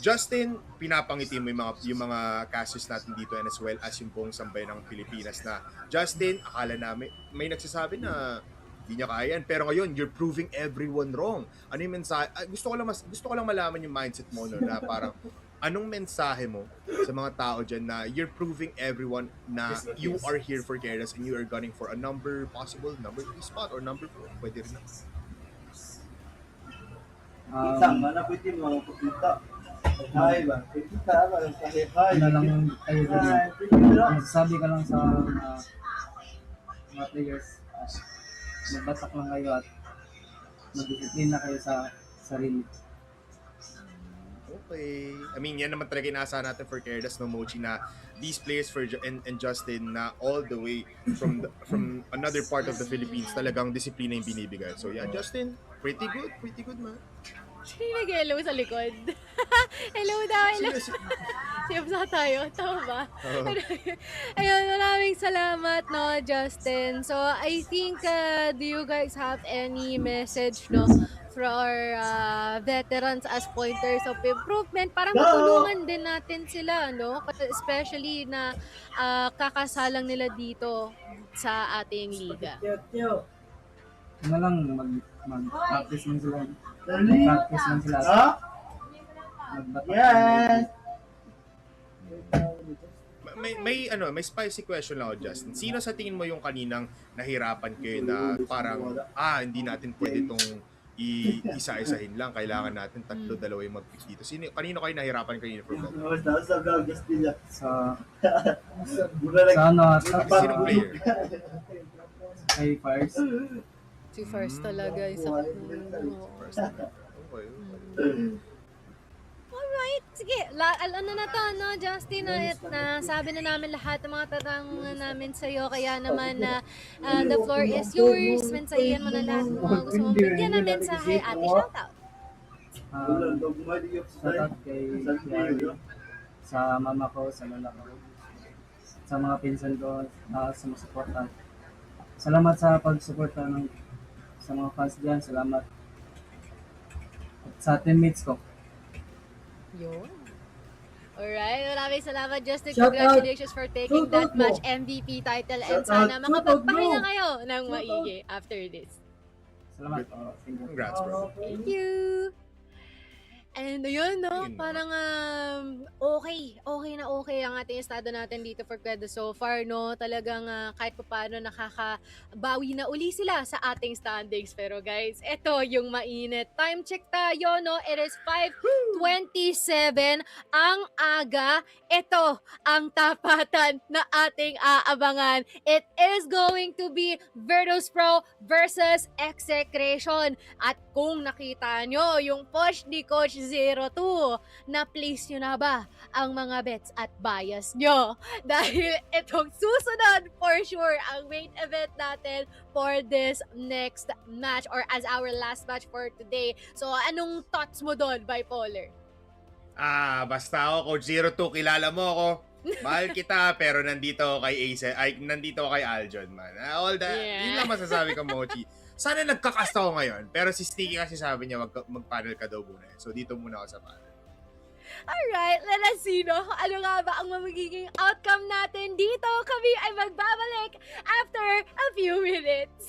Speaker 4: Justin, pinapangiti mo yung mga cases natin dito and as well as yung buong sambay ng Pilipinas na Justin, akala namin, may nagsasabi na hindi niya kaya yan. Pero ngayon, you're proving everyone wrong. Ano yung mensahe? Gusto ko lang malaman yung mindset mo, no, na parang, anong mensahe mo sa mga tao dyan na you're proving everyone na you are here for Querdas and you are gunning for a possible number 3 spot or number 4. Pwede rin na.
Speaker 14: Mana pwede mga pagkita. Hay ba? Pagkita ba? Hay na lang tayo. Sabi ka lang sa mga players. Magbatak lang kayo at magdisiplina kayo sa sarili.
Speaker 4: Okay. I mean, yan naman talaga inaasahan natin for Querdas, no, Mochi, na these players for and Justin na all the way from another part of the Philippines, talagang disiplina yung binibigay. So yeah, Justin, pretty good man.
Speaker 1: Sino nag-hello sa likod? Hello daw, hello. Siyapsa tayo, tama ba? Ayun, maraming salamat, no, Justin. So, I think, do you guys have any message, no, for our veterans as pointers of improvement? Parang matulungan din natin sila, no? Especially na kakasalang nila dito sa ating liga.
Speaker 14: Ano lang, mag-practice lang sila. Mag-practice lang sila.
Speaker 4: Yes! May spicy question lang ako, Justin. Sino sa tingin mo yung kaninang nahirapan kayo na parang, hindi natin pwede itong isa-isahin lang. Kailangan natin dalawa yung mag-pick dito. Kanino kayo nahirapan kanina for that? Sinong player?
Speaker 14: Kay Fires.
Speaker 1: Si First talaga yung sakit ng
Speaker 4: Okay.
Speaker 1: Alright, sige. Ano na to, no, Justin? Na sabi na namin lahat ng mga tatangan namin sa'yo. Kaya naman the floor is yours. Mensahihan mo na lahat ng mga gusto mong bigyan na mensahe. Ate, shoutout.
Speaker 14: Shoutout kay sa mama ko, sa lola ko, sa mga pinsan ko, sa mga suporta. Salamat sa pag-suporta sa mga fans dyan. Salamat. At sa teammates ko.
Speaker 1: Yun. Alright, maraming salamat, Justin.
Speaker 14: Shout
Speaker 1: Congratulations
Speaker 14: out.
Speaker 1: for taking that match MVP title and sana makapagpahinga kayo ng maigi after this.
Speaker 14: Salamat.
Speaker 4: Congrats, bro.
Speaker 1: Thank you. And ayun, no, parang okay ang ating estado natin dito for Querdas so far, no. Talagang kahit pa paano nakakabawi na uli sila sa ating standings. Pero guys, ito yung mainit. Time check tayo, no. It is 5:27 ang aga. Ito ang tapatan na ating aabangan. It is going to be Virtus.pro versus Execration. At kung nakita nyo yung push ni Coach 0-2. Na-place nyo na ba ang mga bets at bias nyo? Dahil itong susunod for sure ang main event natin for this next match or as our last match for today. So anong thoughts mo doon, Bipolar?
Speaker 4: Basta ako, Coach 02, kilala mo ako. Mahal kita, pero nandito ako kay Ace, nandito ako kay Aljon, man. All that, yun lang masasabi ko, Mochi. Sana nagkakast ako ngayon, pero si Sticky kasi sabi niya mag-panel ka daw muna. So dito muna ako sa panel.
Speaker 1: Alright, let us see, no? Ano nga ba ang magiging outcome natin dito? Kami ay magbabalik after a few minutes.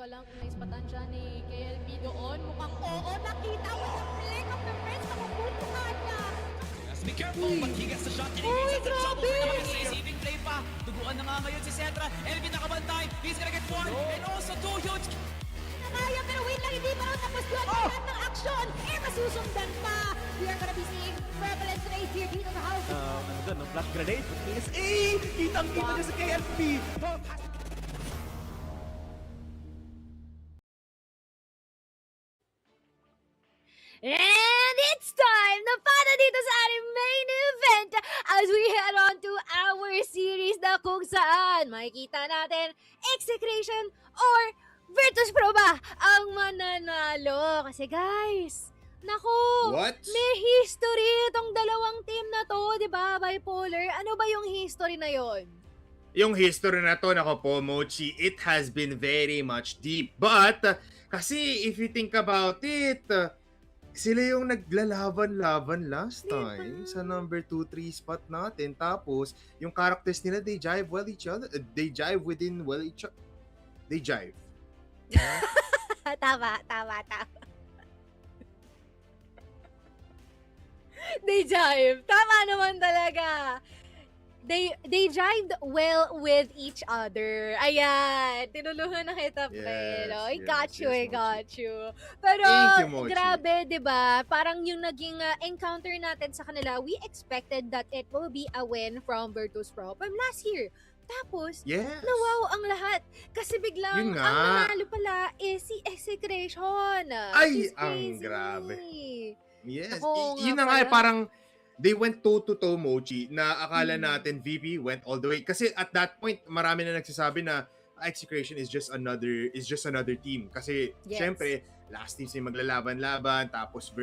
Speaker 1: pa lang kung naispatan siya ni KLB doon. Mukhang oo, nakita mo sa flick of the wrist. Nakubutuhan niya.
Speaker 13: Be careful, but he gets the shot.
Speaker 1: Uy, grabe!
Speaker 13: Saving play pa. Duguan na nga ngayon si Cetra. Elvin nakabantay. He's gonna get one. And also two huge.
Speaker 9: Kaya pero wait lang, hindi pa rin tapos yun. Lahat ng action, masusundan pa. We are gonna be seeing Prevalence Race here dito sa house.
Speaker 12: Ano doon, no? Flash grenade. PSA! Kitang-kita niya sa KLP.
Speaker 1: And it's time na para dito sa ating main event as we head on to our series na kung saan makikita natin Execration or Virtus.pro ba ang mananalo. Kasi guys, naku,
Speaker 4: What?
Speaker 1: may history itong dalawang team na to, di ba, bipolar? Ano ba yung history na yon?
Speaker 4: Yung history na to, nako po, Mochi, it has been very much deep. But, kasi if you think about it, sila yung naglalaban-laban last time sa number 2-3 spot natin. Tapos, yung characters nila, they jive well each other. They jive within well each other. They jive.
Speaker 1: Tama. They jive. Tama naman talaga. They jived well with each other. Ayan. Tinulungan na kita,
Speaker 4: Yes,
Speaker 1: pero I
Speaker 4: yes,
Speaker 1: got you,
Speaker 4: yes,
Speaker 1: I got you. Pero,
Speaker 4: Thank you, Mochi.
Speaker 1: grabe, di ba? Parang yung naging encounter natin sa kanila, we expected that it will be a win from Virtus.pro from last year. Tapos,
Speaker 4: Yes.
Speaker 1: nawaw ang lahat. Kasi biglang,
Speaker 4: Yun nga.
Speaker 1: ang nanalo pala is si Execration.
Speaker 4: Ay,
Speaker 1: Which is
Speaker 4: ang
Speaker 1: crazy.
Speaker 4: grabe. Yes.
Speaker 1: Ako
Speaker 4: Yun
Speaker 1: nga
Speaker 4: na nga,
Speaker 1: pala.
Speaker 4: parang they went toe-to-toe, Mochi, na akala natin VP went all the way. Kasi at that point, marami na nagsasabi na Execration is just another team. Kasi,
Speaker 1: Yes.
Speaker 4: syempre, last team sila maglalaban-laban, tapos,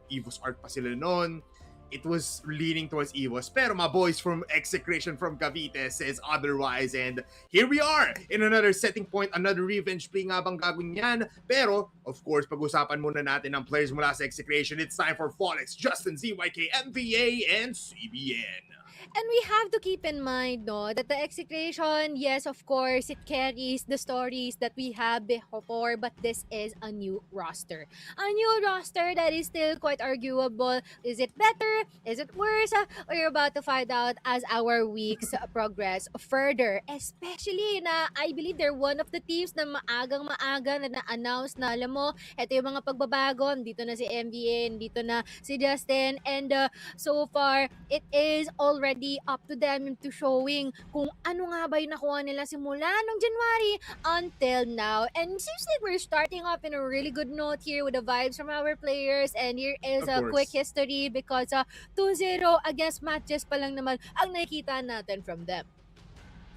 Speaker 4: Evo's Art pa sila noon. It was leaning towards Evos. Pero my boys from Execration from Cavite says otherwise. And here we are in another setting point, another revenge play nga bang gagawin yan. Pero, of course, pag-usapan muna natin ang players mula sa Execration. It's time for Folex, Justin, ZYK, MVA, and CBN.
Speaker 1: And we have to keep in mind, no, that the Execration, yes, of course, it carries the stories that we have before, but this is a new roster. A new roster that is still quite arguable. Is it better? Is it worse? We're about to find out as our weeks progress further. Especially na I believe they're one of the teams na maagang-maaga na na-announce na, alam mo, ito yung mga pagbabago. Dito na si MVA, dito na si Justin, and so far, it is already up to them to showing kung ano nga ba yung nakuha nila simula nung January until now. And seems like we're starting off in a really good note here with the vibes from our players. And here is
Speaker 4: Of
Speaker 1: a
Speaker 4: course.
Speaker 1: quick history because 2-0 against matches pa lang naman ang nakikita natin from them.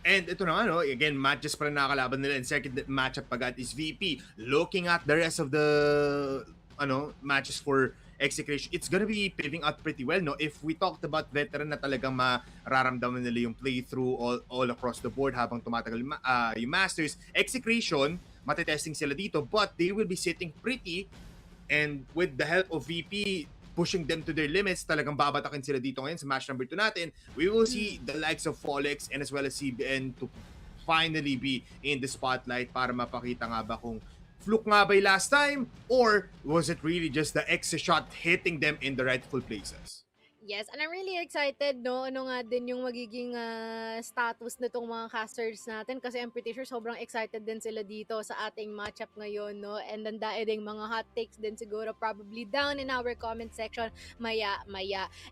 Speaker 4: And ito na nga, no? Again, matches pa rin nakakalaban nila. And second matchup agad is VP. Looking at the rest of the matches for Execration, it's gonna be paving out pretty well, no? If we talked about veteran na talagang mararamdaman nila yung playthrough all across the board habang tumatagal yung Masters, Execration, matetesting sila dito, but they will be sitting pretty, and with the help of VP pushing them to their limits, talagang babatakin sila dito ngayon sa match number 2 natin. We will see the likes of Folex and as well as CBN to finally be in the spotlight para mapakita nga ba kung fluke nga ba yung last time, or was it really just the extra shot hitting them in the rightful places?
Speaker 1: Yes, and I'm really excited, no? Ano nga din yung magiging status nitong mga casters natin kasi I'm pretty sure sobrang excited din sila dito sa ating matchup ngayon, no? And dandain ding mga hot takes din siguro probably down in our comment section maya.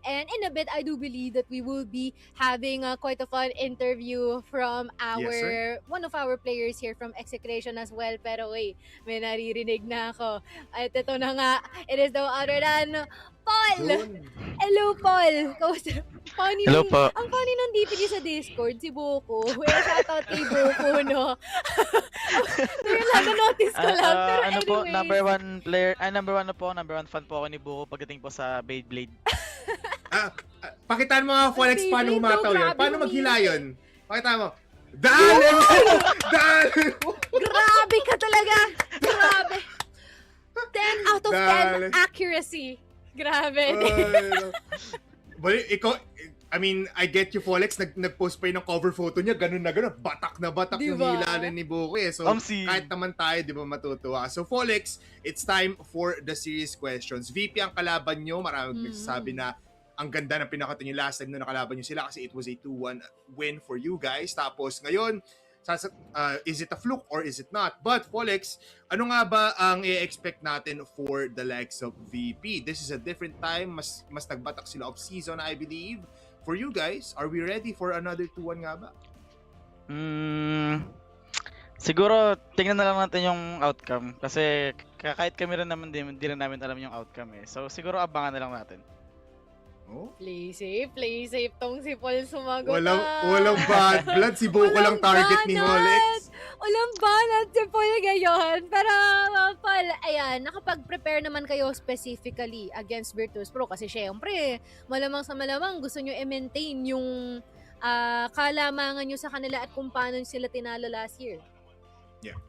Speaker 1: And in a bit, I do believe that we will be having quite a fun interview from one of our players here from Execration as well. Pero wait, may naririnig na ako. At ito na nga, it is no other than Paul! Hello, Paul! Funny
Speaker 15: Hello po.
Speaker 1: Ang funny nung DPD sa Discord, si Buko. Well, shoutout kay Buko, no? Pero na-notice ko lang. Pero
Speaker 15: Ano po,
Speaker 1: anyways.
Speaker 15: number one fan po ako ni Buko pagdating po sa Beyblade.
Speaker 4: Pakitaan mo nga, Folex, paano
Speaker 1: Beyblade
Speaker 4: humataw
Speaker 1: daw,
Speaker 4: yun?
Speaker 1: grabe
Speaker 4: Paano
Speaker 1: yung
Speaker 4: maghila
Speaker 1: music.
Speaker 4: yun? Pakitaan mo. Dali mo! Dali mo!
Speaker 1: Grabe ka talaga! Grabe! 10 out of 10
Speaker 4: Dali.
Speaker 1: accuracy. Grabe.
Speaker 4: Ikaw, I mean, I get you, Folex. Nag-post pa yun ng cover photo niya. Ganun na ganun. Batak na batak yung
Speaker 1: Diba?
Speaker 4: hila ni Buko eh. So, kahit naman tayo, di ba, matutuwa. So, Folex, it's time for the serious questions. VP ang kalaban nyo. Maraming nagsasabi na ang ganda ng pinakita nyo last time na nakalaban nyo sila kasi it was a 2-1 win for you guys. Tapos, ngayon, is it a fluke or is it not? But, Folex, ano nga ba ang i-expect natin for the likes of VP? This is a different time. Mas nagbatak sila off-season, I believe. For you guys, are we ready for another 2-1 nga ba?
Speaker 15: Siguro, tingnan na lang natin yung outcome. Kasi kahit kami rin naman di rin namin alam yung outcome eh. So siguro abangan na lang natin.
Speaker 4: Oh?
Speaker 1: Play safe tong si Paul sumagot.
Speaker 4: Walang bad blood. Si Buko lang target ni Folex.
Speaker 1: Walang banat si Paul ngayon. Pero, Paul, ayan, nakapag-prepare naman kayo specifically against Virtus.pro kasi syempre, malamang sa malamang gusto nyo i-maintain yung kalamangan nyo sa kanila at kung paano sila tinalo last year.
Speaker 4: Yeah.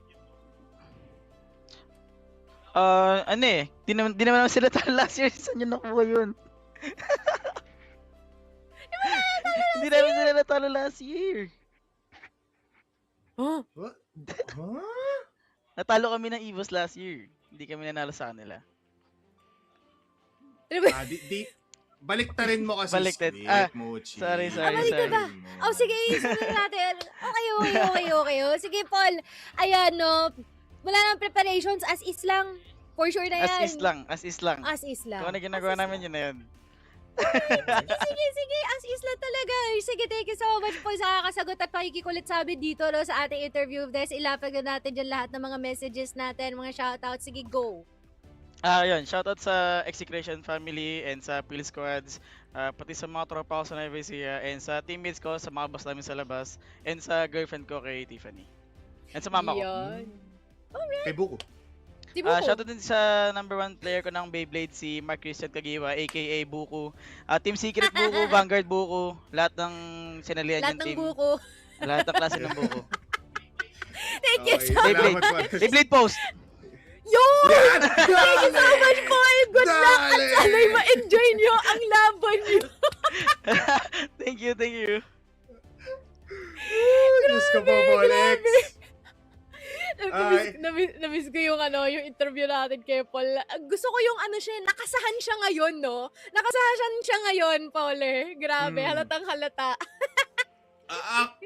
Speaker 15: Di naman sila talo last year. Saan nyo nakuha yun? Hindi namin sila natalo last year.
Speaker 1: Huh?
Speaker 4: What? Huh?
Speaker 15: Natalo kami ng Evos last year. Hindi kami nanalo sa kanila.
Speaker 4: Baliktarin mo kasi
Speaker 15: Baliktad.
Speaker 4: Mochi.
Speaker 15: Sorry.
Speaker 1: Baliktad ba? Oh, sige, isunod natin. Okay. Sige, Paul. Ayan, no. Wala nang preparations. As is lang. For sure na yan.
Speaker 15: As is lang.
Speaker 1: Kung
Speaker 15: ano ginagawa namin, yun na yun.
Speaker 1: Sige, as is lang talaga. Sige, thank you so much po sa kakasagot at pakikikulit sabi dito no, sa ating interview. Dahil ilapag na natin dyan lahat ng mga messages natin, mga shoutouts. Sige, go.
Speaker 15: Yun, shoutout sa Execration family and sa Phil Squads, pati sa mga tropa ko sa Nueva Ecija, and sa teammates ko, sa mga boss namin sa labas, and sa girlfriend ko kay Tiffany. And sa mama ko.
Speaker 1: Alright.
Speaker 4: Kay Buko.
Speaker 15: Shoutout din sa number 1 player ko ng Beyblade, si Mark Christian Kagiwa, aka Buko. Team Secret Buko, Vanguard Buko, lahat ng sinalihan yung team. Lahat ng klase ng Buko.
Speaker 1: Thank you so much.
Speaker 15: Beyblade post!
Speaker 1: Yun! Thank you so much, Paul! Good luck! At sana'y ma-enjoy nyo ang laban nyo!
Speaker 15: Thank you.
Speaker 4: Diyos ka po, Folex.
Speaker 1: Namiss ko yung yung interview natin kay Paul. Gusto ko yung nakasahan siya ngayon, no? Nakasahan siya ngayon, Paul. Grabe, halatang halata.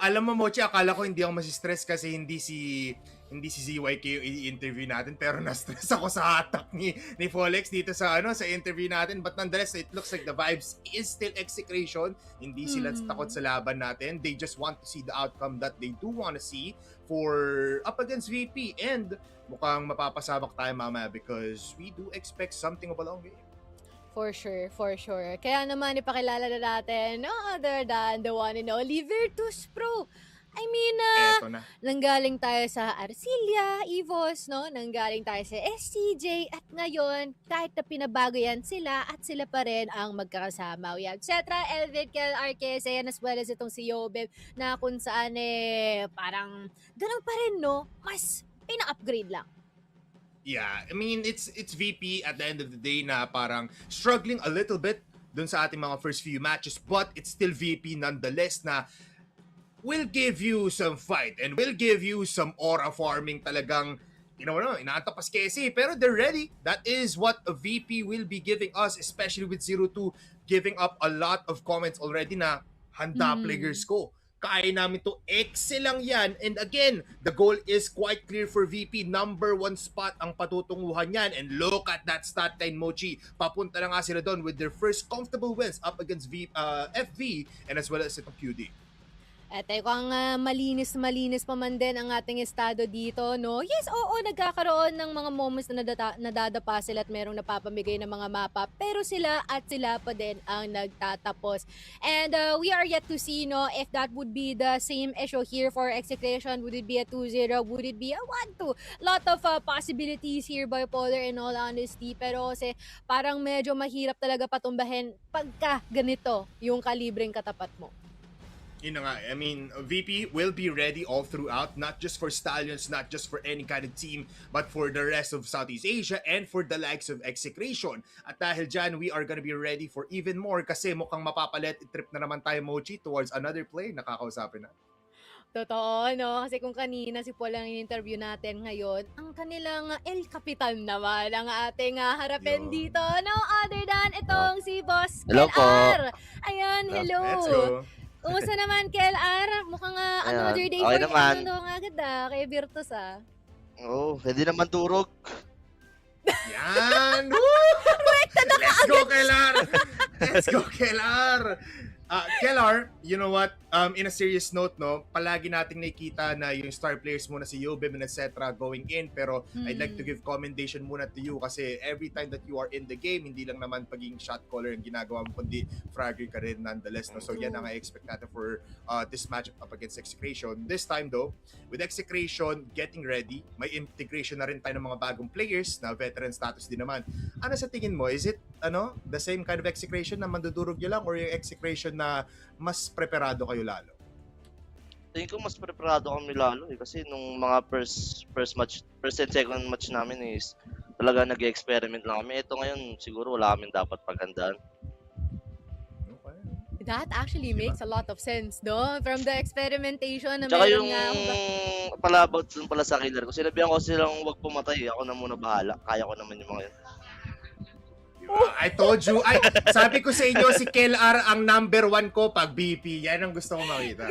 Speaker 4: Alam mo, Mochi, akala ko hindi ako masistress kasi hindi si ZYK yung i-interview natin, pero na-stress ako sa hatak ni Folex dito sa interview natin. But nonetheless, it looks like the vibes is still Execration. Hindi sila takot sa laban natin. They just want to see the outcome that they do want to see for up against VP. And mukhang mapapasabak tayo mamaya because we do expect something of a long game.
Speaker 1: For sure. Kaya naman ipakilala na natin, no other than the one and only Virtus.pro. I mean, nanggaling tayo sa Arcilla, Evos, no? Nanggaling tayo sa SCJ, at ngayon, kahit na pinabago yan sila, at sila pa rin ang magkakasama. We have Cetra, Elvid, Kel, RKS, and as well as itong si Yobeb, na kung saan parang ganun pa rin, no? Mas pina-upgrade lang.
Speaker 4: Yeah, I mean, it's VP at the end of the day na parang struggling a little bit dun sa ating mga first few matches, but it's still VP nonetheless na will give you some fight and will give you some aura farming talagang, inaantapas kasi, pero they're ready. That is what a VP will be giving us, especially with 0-2 giving up a lot of comments already na handa players ko. Kaya namin to, excellent yan. And again, the goal is quite clear for VP. Number 1 spot ang patutunguhan yan. And look at that stat line, Mochi. Papunta na nga sila doon with their first comfortable wins up against FV and as well as itong QD.
Speaker 1: At kung malinis pa man din ang ating estado dito, no? Yes, oo, nagkakaroon ng mga moments na nadadapa sila at merong napapamigay ng mga mapa, pero sila pa din ang nagtatapos. And we are yet to see, no, if that would be the same issue here for Execration. Would it be a 2-0? Would it be a 1-2? Lot of possibilities here by Polar, in all honesty, pero kasi parang medyo mahirap talaga patumbahin pagka ganito yung kalibreng katapat mo.
Speaker 4: Yun na nga, I mean, VP will be ready all throughout, not just for Stallions, not just for any kind of team, but for the rest of Southeast Asia and for the likes of Execration. At dahil dyan, we are gonna be ready for even more kasi mukhang mapapalit trip na naman tayo, Mochi, towards another play na kakausapin na.
Speaker 1: Totoo, no? Kasi kung kanina si Paul ang in-interview natin ngayon, ang kanilang El Capitan naman ang ating harapin dito. No other than itong si Boss
Speaker 16: Hello po.
Speaker 1: KLR. Ayan, hello.
Speaker 4: Let's go.
Speaker 1: Kumusta naman, KLR? Mukhang another day
Speaker 16: okay
Speaker 1: for
Speaker 16: naman.
Speaker 1: you. Ano agad kay Virtus
Speaker 16: Oo, hindi naman durog.
Speaker 4: Yan! Woo! Let's go, Kelar! Let's go, Kelar! Kelar, you know what? In a serious note, no, palagi nating nakikita na yung star players muna si Yobim and etc. going in, pero I'd like to give commendation muna to you kasi every time that you are in the game, hindi lang naman pagiging shot caller ang ginagawa mo, kundi fragger ka rin nonetheless. No? So yan ang I-expect natin for this matchup up against Execration. This time though, with Execration getting ready, may integration na rin tayo ng mga bagong players na veteran status din naman. Ano sa tingin mo? Is it the same kind of Execration na mandudurog nyo lang or yung Execration na mas preparado kayo lalo?
Speaker 16: Tingin ko mas preparado kami lalo kasi nung mga first and second match namin is talaga nag-experiment lang kami. Ito ngayon siguro wala kaming dapat paghandaan.
Speaker 1: That actually makes a lot of sense, no? From the experimentation na
Speaker 16: Tsaka
Speaker 1: meron
Speaker 16: yung
Speaker 1: nga.
Speaker 16: palabot dun pala sa killer ko, sinabihan ko silang wag pumatay, ako na muna bahala. Kaya ko naman yung mga yun.
Speaker 4: I told you, sabi ko sa inyo, si KLR ang number 1 ko pag BP. Yan ang gusto ko makita.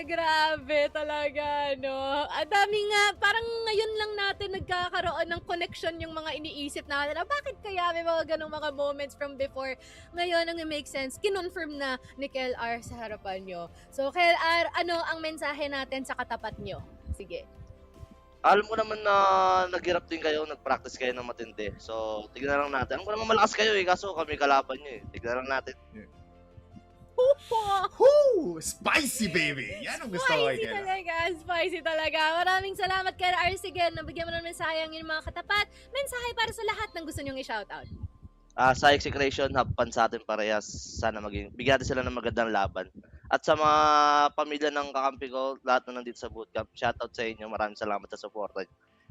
Speaker 1: Grabe talaga, no? Ang dami nga, parang ngayon lang natin nagkakaroon ng connection yung mga iniisip natin. Bakit kaya may mga ganong mga moments from before? Ngayon, ang make sense, kinonfirm na ni KLR sa harapan nyo. So, KLR, ano ang mensahe natin sa katapat nyo? Sige.
Speaker 16: Alam ko naman na naghirap din kayo, nag-practice kayo ng matindi. So, tignan lang natin. Alam ko naman malakas kayo kaso kami kalaban nyo Tignan lang natin.
Speaker 4: Woo! Spicy, baby! Yan ang gusto ko.
Speaker 1: Spicy talaga. Maraming salamat kay R. Sige, nabigyan mo naman sayang yung mga katapat. Mensahe para sa lahat ng gusto nyong i-shoutout.
Speaker 16: Sa Execration, have fun sa atin parehas. Sana bigyan natin sila ng magandang laban. At sa mga pamilya ng kakampi ko, lahat na nandito sa bootcamp, shoutout sa inyo. Maraming salamat sa support.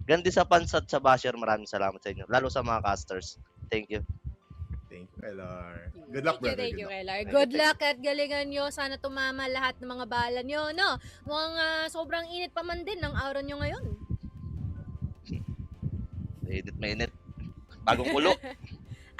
Speaker 16: Ganun din sa fans at sa basher, maraming salamat sa inyo. Lalo sa mga casters. Thank you.
Speaker 4: Thank you, KLR. Good luck, brother.
Speaker 1: Thank you, KLR. Good luck at galingan nyo. Sana tumama lahat ng mga bala nyo, no? Mukhang sobrang init pa man din ng aura nyo ngayon.
Speaker 16: Mainit. Bagong kulo.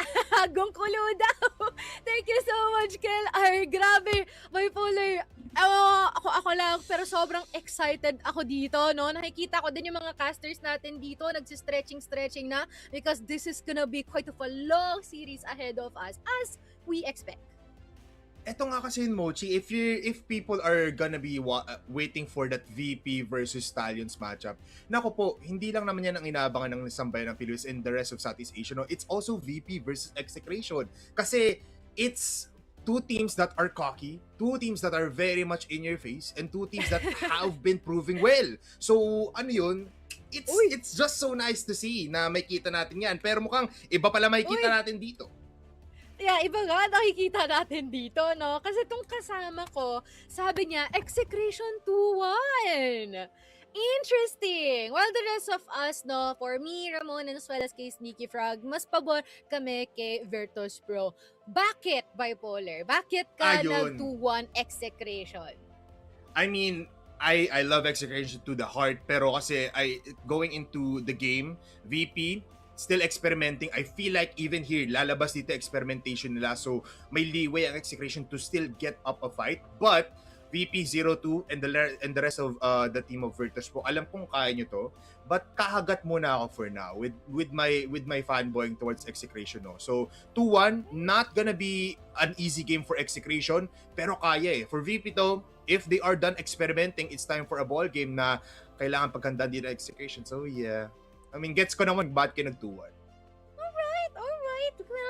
Speaker 1: Bagong kulo daw. Thank you so much, KLR. Grabe, bipolar. Ako lang, pero sobrang excited ako dito, no? Nakikita ko din yung mga casters natin dito, nagsistretching na because this is gonna be quite of a long series ahead of us as we expect.
Speaker 4: Eto nga kasi Mochi, if people are gonna be waiting for that VP versus Stallions matchup, nako po, hindi lang naman yan ang inaabangan ng sambayan ng Pilipinas and the rest of Southeast Asia, no? It's also VP versus Execration. Kasi it's two teams that are cocky, two teams that are very much in your face, and two teams that have been proving well. So, ano yun? It's just so nice to see na may kita natin yan. Pero mukhang iba pala may kita natin dito.
Speaker 1: Yeah, iba nga nakikita natin dito, no? Kasi itong kasama ko, sabi niya, Execration 2-1. Interesting! While the rest of us, no, for me, Ramon, and as well as kay Sneaky Frog, mas pabor kami kay Virtus.pro. Bakit, Bipolar? Bakit ka nag 2-1 Execration?
Speaker 4: I mean, I love Execration to the heart, pero kasi going into the game, VP, still experimenting. I feel like even here, lalabas dito experimentation nila. So, may leeway ang Execration to still get up a fight. But, VP 0-2 and the rest of the team of Virtus.pro, alam kong kaya nyo to. But, kahagat muna ako for now with my fanboying towards Execration. No? So, 2-1, not gonna be an easy game for Execration, pero kaya For VP to, if they are done experimenting, it's time for a ball game na kailangan paghandaan din ng Execration. So, yeah. I mean, gets ko naman ba't kayo nag 2-1.
Speaker 1: Alright.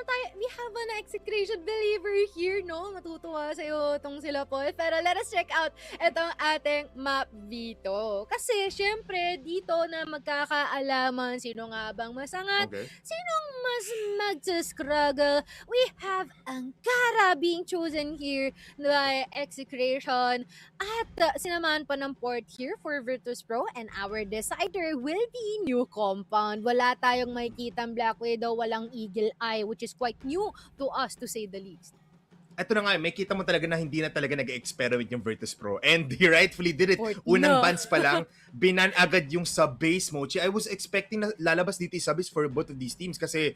Speaker 1: meron tayo, we have an execration believer here, no? Matutuwa sa'yo tong sila Paul. Pero let us check out itong ating map dito. Kasi, syempre, dito na magkakaalaman sino nga bang masangat, sinong mas mag-struggle. We have Ankara being chosen here by Execration at sinamahan pa ng port here for Virtus.pro, and our decider will be new compound. Wala tayong makikitang Black Widow, walang Eagle Eye, which is quite new to us to say the least.
Speaker 4: Ito na nga, may kita mo talaga na hindi na talaga nag-experiment yung Virtus.pro. And he rightfully did it. Unang bans pa lang, binan agad yung sub-base, Mochi. I was expecting na lalabas dito yung sub-base for both of these teams kasi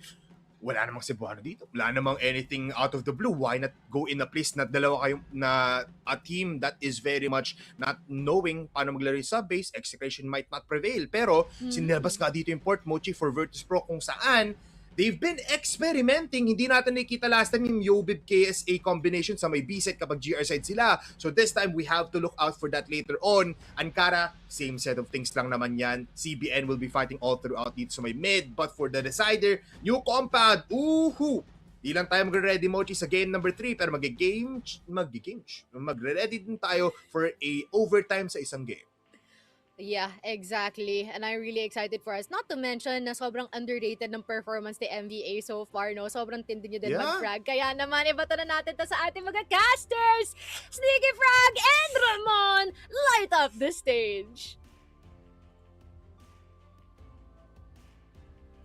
Speaker 4: wala namang Cebuano dito. Wala namang anything out of the blue. Why not go in a place na dalawa kayong na a team that is very much not knowing paano maglaro yung sub-base. Execution might not prevail. Pero sinilabas nga dito yung port, Mochi, for Virtus.pro kung saan they've been experimenting. Hindi natin nakikita last time yung Yobib KSA combination sa may B-side kapag GR side sila. So this time, we have to look out for that later on. Ankara, same set of things lang naman yan. CBN will be fighting all throughout dito sa may mid. But for the decider, new compound. Ooh! Di lang tayo magre-ready, Mochi, sa game number 3. Pero magre-ready din tayo for a overtime sa isang game.
Speaker 1: Yeah, exactly. And I'm really excited for us. Not to mention na sobrang underrated ng performance ni MVA so far, no? Sobrang tindi nyo din mag-frag. Kaya naman, ibato na natin to sa ating mga casters! Sneaky Frog and Ramon, light up the stage!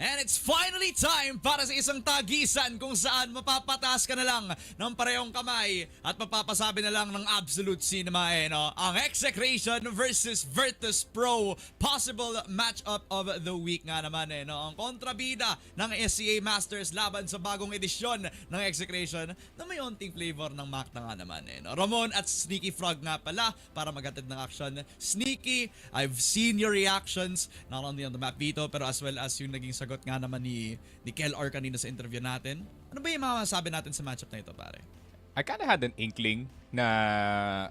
Speaker 2: And it's finally time para sa isang tagisan kung saan mapapataas ka na lang ng parehong kamay at mapapasabi na lang ng absolute cinema no? Ang Execration versus Virtus.pro, possible matchup of the week nga naman no? Ang kontrabida ng SCA Masters laban sa bagong edisyon ng Execration na may onting flavor ng Macta nga naman no? Ramon at Sneaky Frog nga pala para maghatid ng action. Sneaky, I've seen your reactions not only on the map dito pero as well as yung naging sagot nga naman ni KLR kanina sa interview natin. Ano ba yung mga masabi natin sa matchup na ito, pare?
Speaker 3: I kinda had an inkling na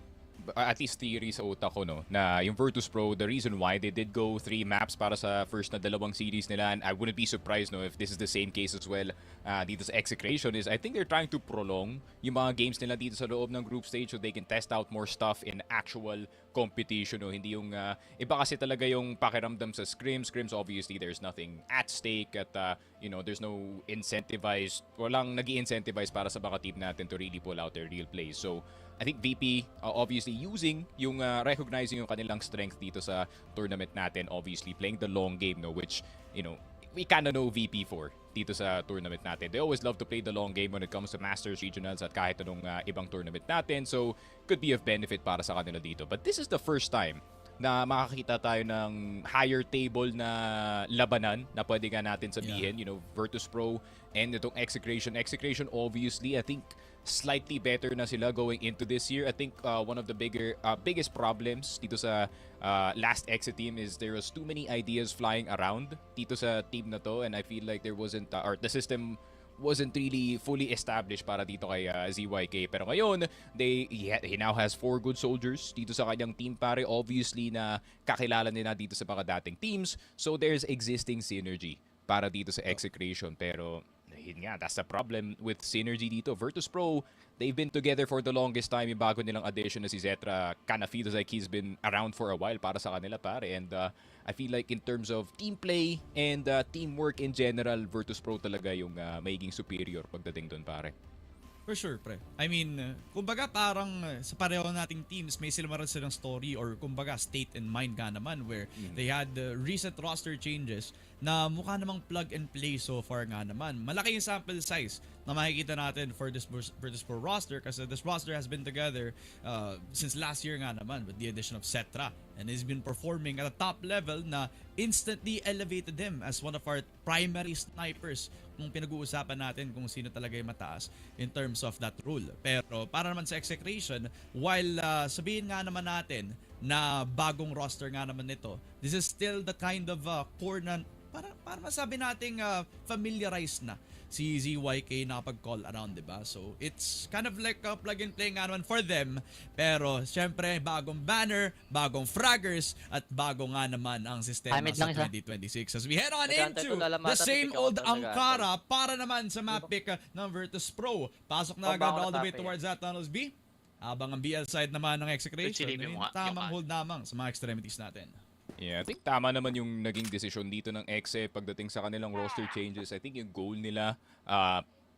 Speaker 3: at least theory sa utak ko, no, na yung Virtus.pro, the reason why they did go 3 maps para sa first na dalawang series nila, and I wouldn't be surprised, no, if this is the same case as well dito sa Execration, is I think they're trying to prolong yung mga games nila dito sa loob ng group stage so they can test out more stuff in actual competition, no, hindi yung iba kasi talaga yung pakiramdam sa scrims. Obviously there's nothing at stake at you know, there's no incentivized, walang nag-i-incentivize para sa mga team natin to really pull out their real plays. So I think VP obviously using yung recognizing yung kanilang strength dito sa tournament natin, obviously playing the long game, no, which, you know, we kinda know VP for dito sa tournament natin. They always love to play the long game when it comes to Masters, Regionals at kahit anong ibang tournament natin. So could be of benefit para sa kanila dito. But this is the first time na makakita tayo ng higher table na labanan na pwede nga natin sabihin, you know, Virtus.pro and itong Execration. Execration obviously, I think slightly better na sila going into this year. I think one of the biggest problems dito sa last exit team is there was too many ideas flying around dito sa team na to, and I feel like there wasn't or the system wasn't really fully established para dito kay ZYK. Pero ngayon, he now has 4 good soldiers dito sa kanyang team, pare. Obviously na kakilala nila dito sa mga dating teams. So there's existing synergy para dito sa Execration. Pero yun nga, that's the problem with synergy dito. Virtus.pro, they've been together for the longest time. Yung bago nilang addition na si Zetra, kinda feels like he's been around for a while para sa kanila, pare. And I feel like in terms of team play and teamwork in general, Virtus.pro talaga yung magiging superior pagdating doon, pare.
Speaker 2: For sure, pre. I mean, kumbaga parang sa pareho nating teams, may sila silang story or kumbaga state in mind nga naman where they had recent roster changes na mukha namang plug and play so far nga naman. Malaki yung sample size na makikita natin for this Virtus.pro roster kasi this roster has been together since last year nga naman with the addition of Cetra, and he's been performing at a top level na instantly elevated him as one of our primary snipers kung pinag-uusapan natin kung sino talaga yung mataas in terms of that role. Pero para naman sa Execration, while sabihin nga naman natin na bagong roster nga naman nito, this is still the kind of core na para masabi nating familiarized na si ZYK nakapag-call around, diba? So, it's kind of like a plug and play nga naman for them. Pero, syempre, bagong banner, bagong fraggers, at bago nga naman ang sistema sa 2026. As we head on into the same old Ankara para naman sa map pick ng Virtus.pro. Pasok na agad all the way towards that tunnels B. Habang ang BL side naman ng Execration, tamang hold namang sa mga extremities natin.
Speaker 3: Yeah, I think tama naman yung naging desisyon dito ng Exe pagdating sa kanilang roster changes. I think yung goal nila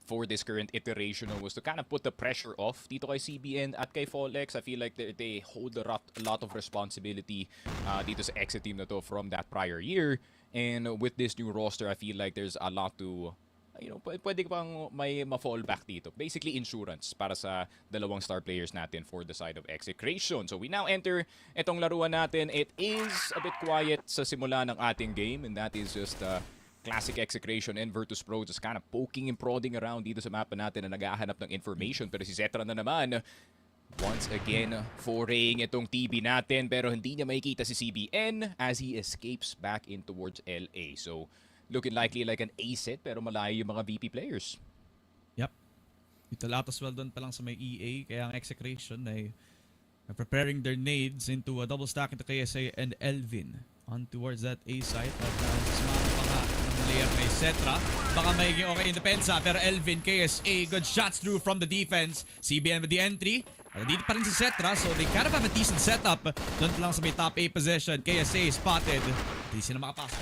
Speaker 3: for this current iteration was to kind of put the pressure off dito kay CBN at kay Fallex. I feel like they hold a lot of responsibility dito sa Exe team na to from that prior year. And with this new roster, I feel like there's a lot to pwede pang may ma-fall back dito. Basically, insurance para sa dalawang star players natin for the side of Execration. So we now enter itong laruan natin. It is a bit quiet sa simula ng ating game, and that is just classic Execration and Virtus.pro just kind of poking and prodding around dito sa mapa natin na naghahanap ng information. Pero si Zetra na naman, once again, foraying itong TB natin, pero hindi niya makikita si CBN as he escapes back in towards LA. So looking likely like an A set, pero malayo yung mga VP players.
Speaker 2: Yep. Ito lahat as well doon pa lang sa may EA, kaya ang Execration ay preparing their nades into a double stack into KSA and Elvin on towards that A site. At sumama pa nga ng layer kay Zetra. Baka magiging okay in depensa, pero Elvin, KSA, good shots through from the defense. CBN with the entry. Dito pa rin si Zetra, so they kind of have a decent setup. Doon pa lang sa may top A position. KSA spotted. Hindi sila makapasok.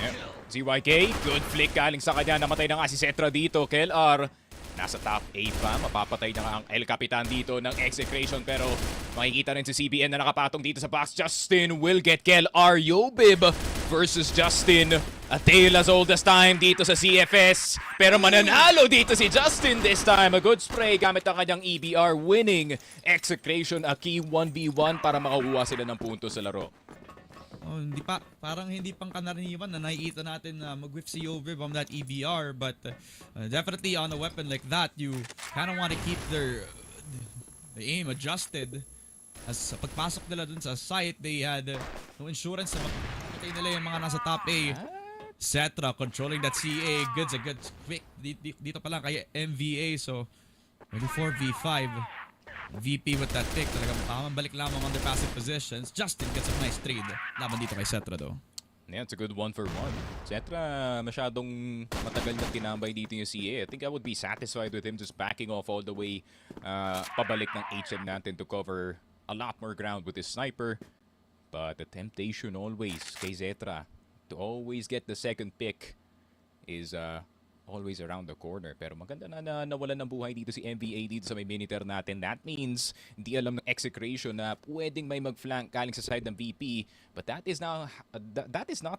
Speaker 3: Yeah. ZYK, good flick galing sa kanya. Namatay na nga si Zetra dito. KLR, nasa top 8 pa. Mapapatay na nga ang El Capitan dito ng Execration. Pero makikita rin si CBN na nakapatong dito sa box. Justin will get KLR. Yobib versus Justin. A tale as old as time dito sa CFS. Pero mananalo dito si Justin this time. A good spray gamit ang kanyang EBR, winning Execration a key 1v1 para makakuha sila ng punto sa laro.
Speaker 2: Parang hindi pang kanaraniwan na nakikita natin na mag-whiff si Yovib on that EBR, but definitely on a weapon like that, you kind of want to keep the aim adjusted. As sa pagpasok nila dun sa site, they had no insurance na makikita nila yung mga nasa top A. Zetra controlling that CA, goods a good quick dito pa lang kay MVA, so 4v5. VP with that pick, talagang tamang balik lamang on their passive positions. Justin gets a nice trade laban dito kay Zetra though.
Speaker 3: Yeah, it's a good 1-for-1. Zetra masyadong matagal na tinambay dito yung CA. I think I would be satisfied with him just backing off all the way pabalik ng HM natin to cover a lot more ground with his sniper. But the temptation always kay Zetra to always get the second pick is always around the corner. Pero maganda na nawalan ng buhay dito si MVA dito sa may minitor natin. That means hindi alam ng Execration na pwedeng may mag-flank galing sa side ng VP. But that is not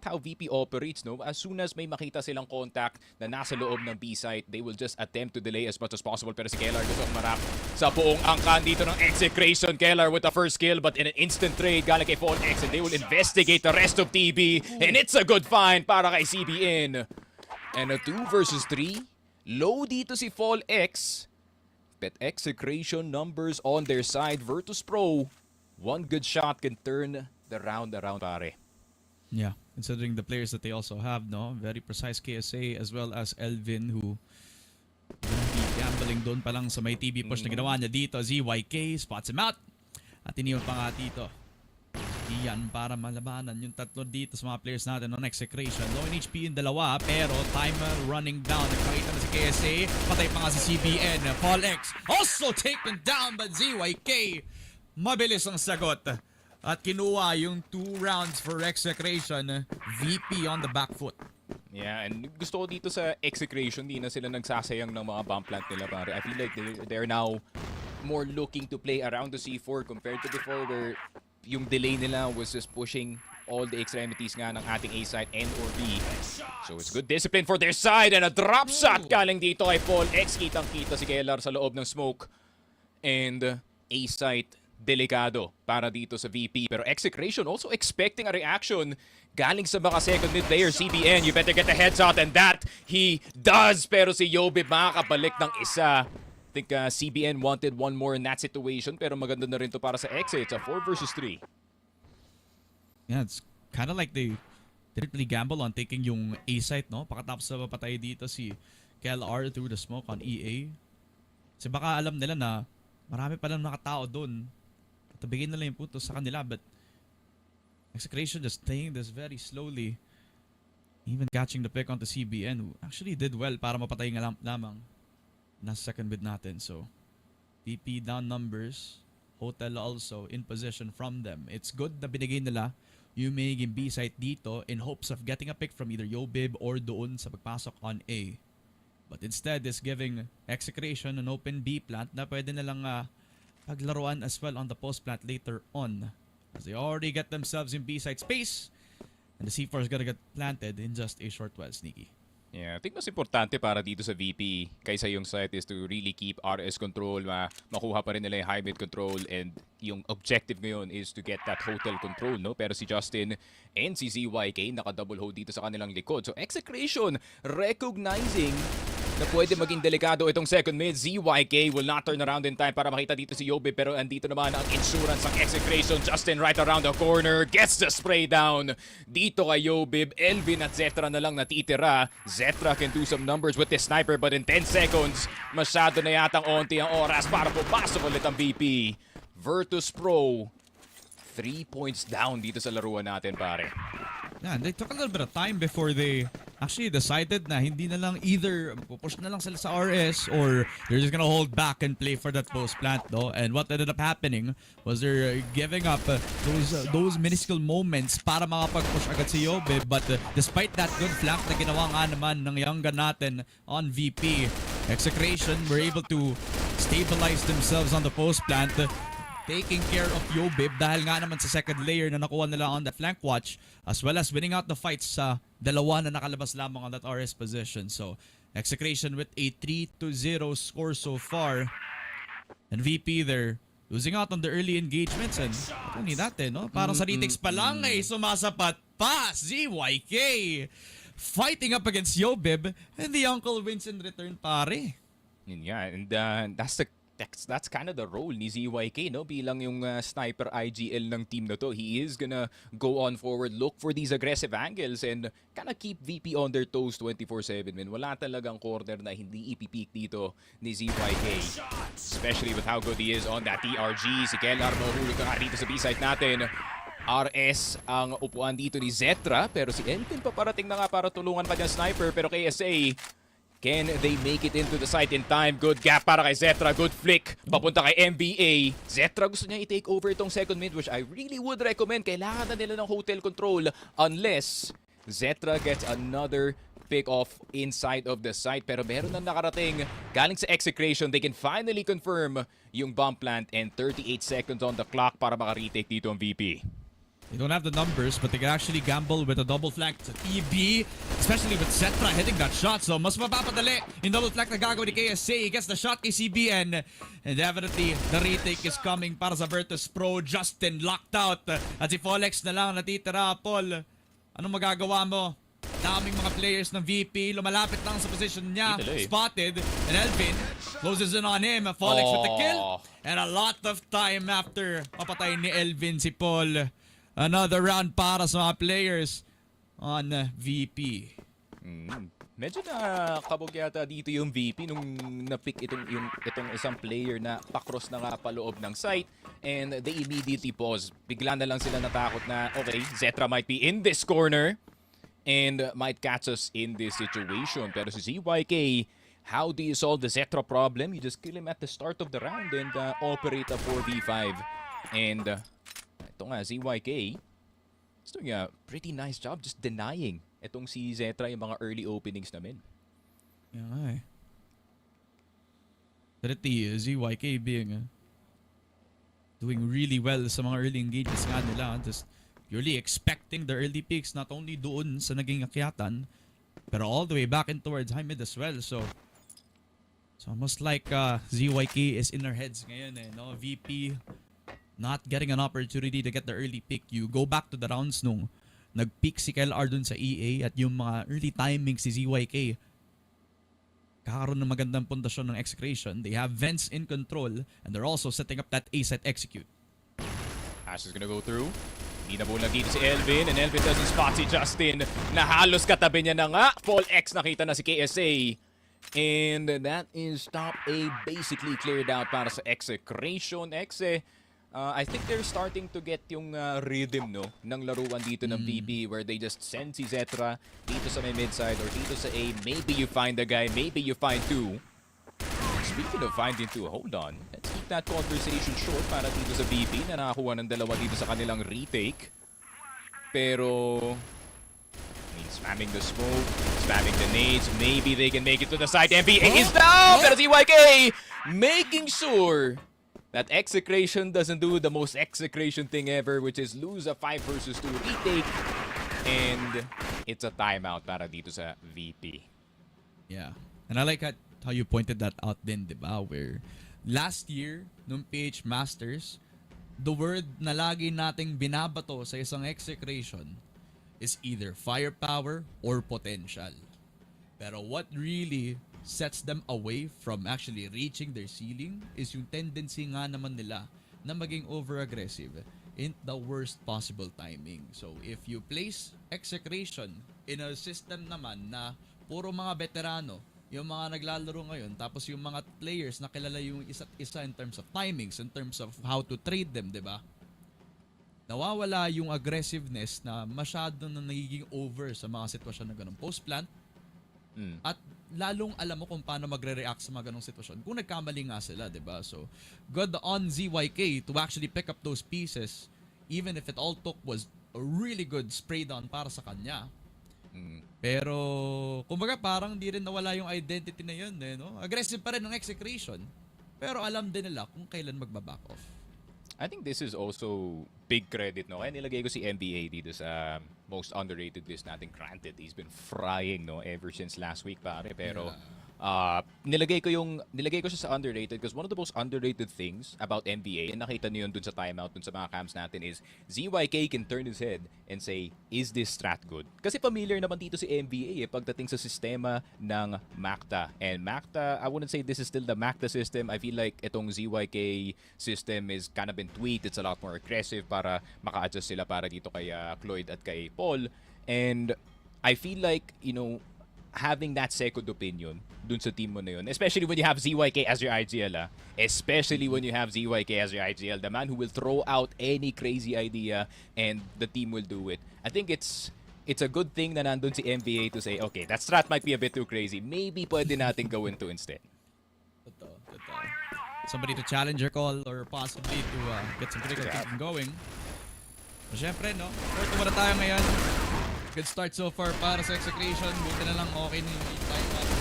Speaker 3: how VP operates, no? As soon as may makita silang contact na nasa loob ng B site, they will just attempt to delay as much as possible. Pero si Kellar gusto marap sa buong angkan dito ng Execration. Kellar with the first kill, but in an instant trade galing kay Fall X, and they will investigate the rest of TB. And it's a good find para kay CBN. And a 2 versus 3. Low dito si Fall X. But Execration numbers on their side. Virtus.pro, one good shot can turn the round around, pare.
Speaker 2: Yeah, considering the players that they also have, no? Very precise KSA as well as Elvin, who gambling doon pa lang sa may TB push na ginawa niya dito. ZYK spots him out. At iniwan pa nga dito. Iyan para malabanan yung tatlo dito sa mga players natin on Execration. Low in HP yung dalawa, pero timer running down. Nagpakita na si KSA, patay pa nga si CBN. Paul X also taken down by ZYK. Mabilis ang sagot. At kinuha yung 2 rounds for Execration. VP on the back foot.
Speaker 3: Yeah, and gusto ko dito sa Execration, di na sila nagsasayang ng mga bomb plant nila, pare. I feel like they're now more looking to play around the C4 compared to before, where yung delay nila was just pushing all the extremities nga ng ating A side and or B. So it's good discipline for their side, and a drop shot galing dito kay Paul X. Kitang-kita si Kellar sa loob ng smoke. And A side delikado para dito sa VP. Pero Execration also expecting a reaction galing sa mga second mid player. CBN, you better get a headshot, and that he does. Pero si Yobib makakabalik ng isa. I think CBN wanted one more in that situation, pero maganda na rin to para sa Exe. It's a 4 versus 3.
Speaker 2: Yeah, it's kind of like they didn't really gamble on taking yung A site, no? Pakatapos sa mapatay dito si KLR through the smoke on EA. Kasi baka alam nila na marami pa lang nakatao doon. At bigyan nila yung puntos sa kanila, but Execration just playing this very slowly. Even catching the pick onto CBN, who actually did well para mapatay nga lamang. Nasa second bid natin, so VP down numbers. Hotel also in possession from them. It's good na binigay nila yung may B site dito in hopes of getting a pick from either Yobib or doon sa pagpasok on A. But instead is giving Execration an open B plant na pwede nilang paglaruan as well on the post plant later on. As they already get themselves in B site space and the C4 is gonna get planted in just a short while, Sneaky.
Speaker 3: Yeah, I think mas importante para dito sa VP kaysa yung site is to really keep RS control, makuha pa rin nila yung high mid control, and yung objective ngayon is to get that hotel control, no? Pero si Justin and si ZYK naka-double hold dito sa kanilang likod. So Execration recognizing na pwede maging delikado itong second mid. ZYK will not turn around in time para makita dito si Yobi, pero andito naman ang insurance ng Execration. Justin right around the corner, gets the spray down dito kay Yobib. Elvin at Zetra na lang natitira. Zetra can do some numbers with this sniper, but in 10 seconds, masyado na yatang onti ang oras para pupasok ulit ang VP. Virtus.pro, 3 points down dito sa laruan natin, pare.
Speaker 2: Yeah, they took a little bit of time before they actually decided na hindi na lang either pupush na lang sila sa RS or they're just gonna hold back and play for that post plant, no? And what ended up happening was they're giving up those minuscule moments para makapag-push agad si Yobe. But despite that good flank na ginawa nga naman ng young gun natin on VP, Execration were able to stabilize themselves on the post plant, taking care of Yobib dahil nga naman sa second layer na nakuha nila on that flank watch, as well as winning out the fights sa dalawa na nakalabas lamang on that RS position. So Execration with a 3-0 score so far, and VP they're losing out on the early engagements, and only that no? Parang sa retakes pa lang ay sumasapat pa ZYK fighting up against Yobib, and the uncle wins in return, pare.
Speaker 3: Yun nga, and that's kind of the role ni ZYK, no? Bilang yung sniper IGL ng team na to. He is gonna go on forward, look for these aggressive angles, and kind of keep VP on their toes 24/7. Man, wala talagang corner na hindi ipipeak dito ni ZYK. Especially with how good he is on that TRG. Si Kellar mahulog ka dito sa B-side natin. RS ang upuan dito ni Zetra, pero si Elvin paparating na nga para tulungan pa dyan sniper. Pero KSA, can they make it into the site in time? Good gap para kay Zetra. Good flick. Papunta kay MBA. Zetra gusto niya i-take over itong second mid, which I really would recommend. Kailangan na nila ng hotel control unless Zetra gets another pick off inside of the site. Pero meron na nakarating galing sa Execration. They can finally confirm yung bomb plant, and 38 seconds on the clock para maka-retake dito ang VP.
Speaker 2: They don't have the numbers, but they can actually gamble with a double flank to EB, especially with Zetra hitting that shot. So mas mapapadali yung double flank na gagawin ni KSA. He gets the shot kay CBN, and definitely the retake is coming para sa Virtus.pro. Justin locked out, at si Folex na lang natitira. Paul, anong magagawa mo? Daming mga players ng VP, lumalapit lang sa position niya, spotted, and Elvin closes in on him. Folex with the kill, and a lot of time after mapatay ni Elvin si Paul. Another round para sa mga players on VP.
Speaker 3: Medyo nakabog yata dito yung VP nung na-pick itong isang player na pa-cross na nga paloob ng site, and they immediately pause. Bigla na lang sila natakot na, okay, Zetra might be in this corner and might catch us in this situation. Pero si ZYK, how do you solve the Zetra problem? You just kill him at the start of the round and operate a 4v5. And ito nga, ZYK is doing a pretty nice job just denying itong si Zetra yung mga early openings namin.
Speaker 2: Yeah, Pretty ZYK being doing really well sa mga early engagements nga nila. Just purely expecting the early picks, not only doon sa naging akyatan, pero all the way back in towards high mid as well. So almost like ZYK is in their heads ngayon, no? VP not getting an opportunity to get the early pick. You go back to the rounds nung nag-pick si KLR dun sa EA at yung mga early timing si ZYK. Kakaroon ng magandang pundasyon ng Execration. They have Vents in control, and they're also setting up that A-site execute.
Speaker 3: Ash is gonna go through. Hindi na bulag dito si Elvin, and Elvin doesn't spot si Justin na halos katabi niya na nga. Fall X nakita na si KSA. And that is top A basically cleared out para sa Execration. I think they're starting to get yung rhythm ng laruan dito ng VP, where they just send si Zetra dito sa may midside or dito sa A. Maybe you find a guy, maybe you find two. Speaking of finding two, hold on. Let's keep that conversation short para dito sa VP na nakakuha ng dalawa dito sa kanilang retake. Pero spamming the smoke, spamming the nades. Maybe they can make it to the side. NBA is down! Pero CYK making sure that Execration doesn't do the most Execration thing ever, which is lose a 5 versus 2 retake. And it's a timeout para dito sa VP.
Speaker 2: Yeah. And I like how you pointed that out din, diba? Where last year, nung PH Masters, the word na lagi nating binabato sa isang Execration is either firepower or potential. Pero what really sets them away from actually reaching their ceiling is yung tendency nga naman nila na maging over-aggressive in the worst possible timing. So if you place Execration in a system naman na puro mga veterano, yung mga naglalaro ngayon, tapos yung mga players na kilala yung isa't isa in terms of timings, in terms of how to trade them, diba? Nawawala yung aggressiveness na masyado na nagiging over sa mga sitwasyon na ganun post-plant. At lalong alam mo kung paano magre-react sa mga ganung sitwasyon kung nagkamali nga sila, diba? So, good on ZYK to actually pick up those pieces, even if it all took was a really good spray down para sa kanya. Pero, kumbaga parang di rin nawala yung identity na yun, no? Aggressive pa rin ng Execration, pero alam din nila kung kailan magbaback off.
Speaker 3: I think this is also big credit, no? Kaya nilagay ko si NBA dito sa most underrated list natin. Granted, he's been frying, no, ever since last week, pare. Pero nilagay ko siya sa underrated because one of the most underrated things about NBA, and nakita niyo yun dun sa timeout, dun sa mga cams natin, is ZYK can turn his head and say, is this strat good? Kasi familiar naman dito si NBA pagdating sa sistema ng Macta. And Macta, I wouldn't say this is still the Macta system. I feel like itong ZYK system is kind of been tweaked. It's a lot more aggressive para maka-adjust sila para dito kay Cloyd at kay Paul. And I feel like, having that second opinion dun sa team mo na yun, especially when you have ZYK as your IGL, especially when you have ZYK as your IGL, the man who will throw out any crazy idea and the team will do it. I think it's a good thing na nandun si NBA to say, okay, that strat might be a bit too crazy. Maybe pwede natin gawin to instead.
Speaker 2: Totoo. Somebody to challenge your call or possibly to get some critical thinking going. So, syempre, no? Forto muna tayo ngayon. Good start so far para sa Execration. Buti na lang okay na yung timeout na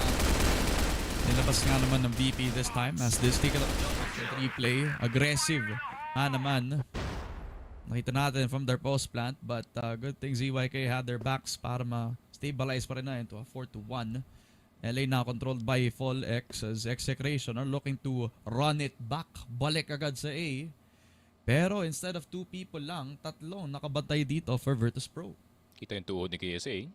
Speaker 2: nilabas nga naman ng VP this time as this take a replay. Aggressive naman. Nakita natin from their post plant, but good thing ZYK had their backs para ma-stabilize pa rin na into a 4-1. LA now controlled by Fall X as Execration are looking to run it back. Balik agad sa A. Pero instead of 2 people lang, 3 nakabantay dito for Virtus.pro.
Speaker 3: Kita yung tuhod ni KSA.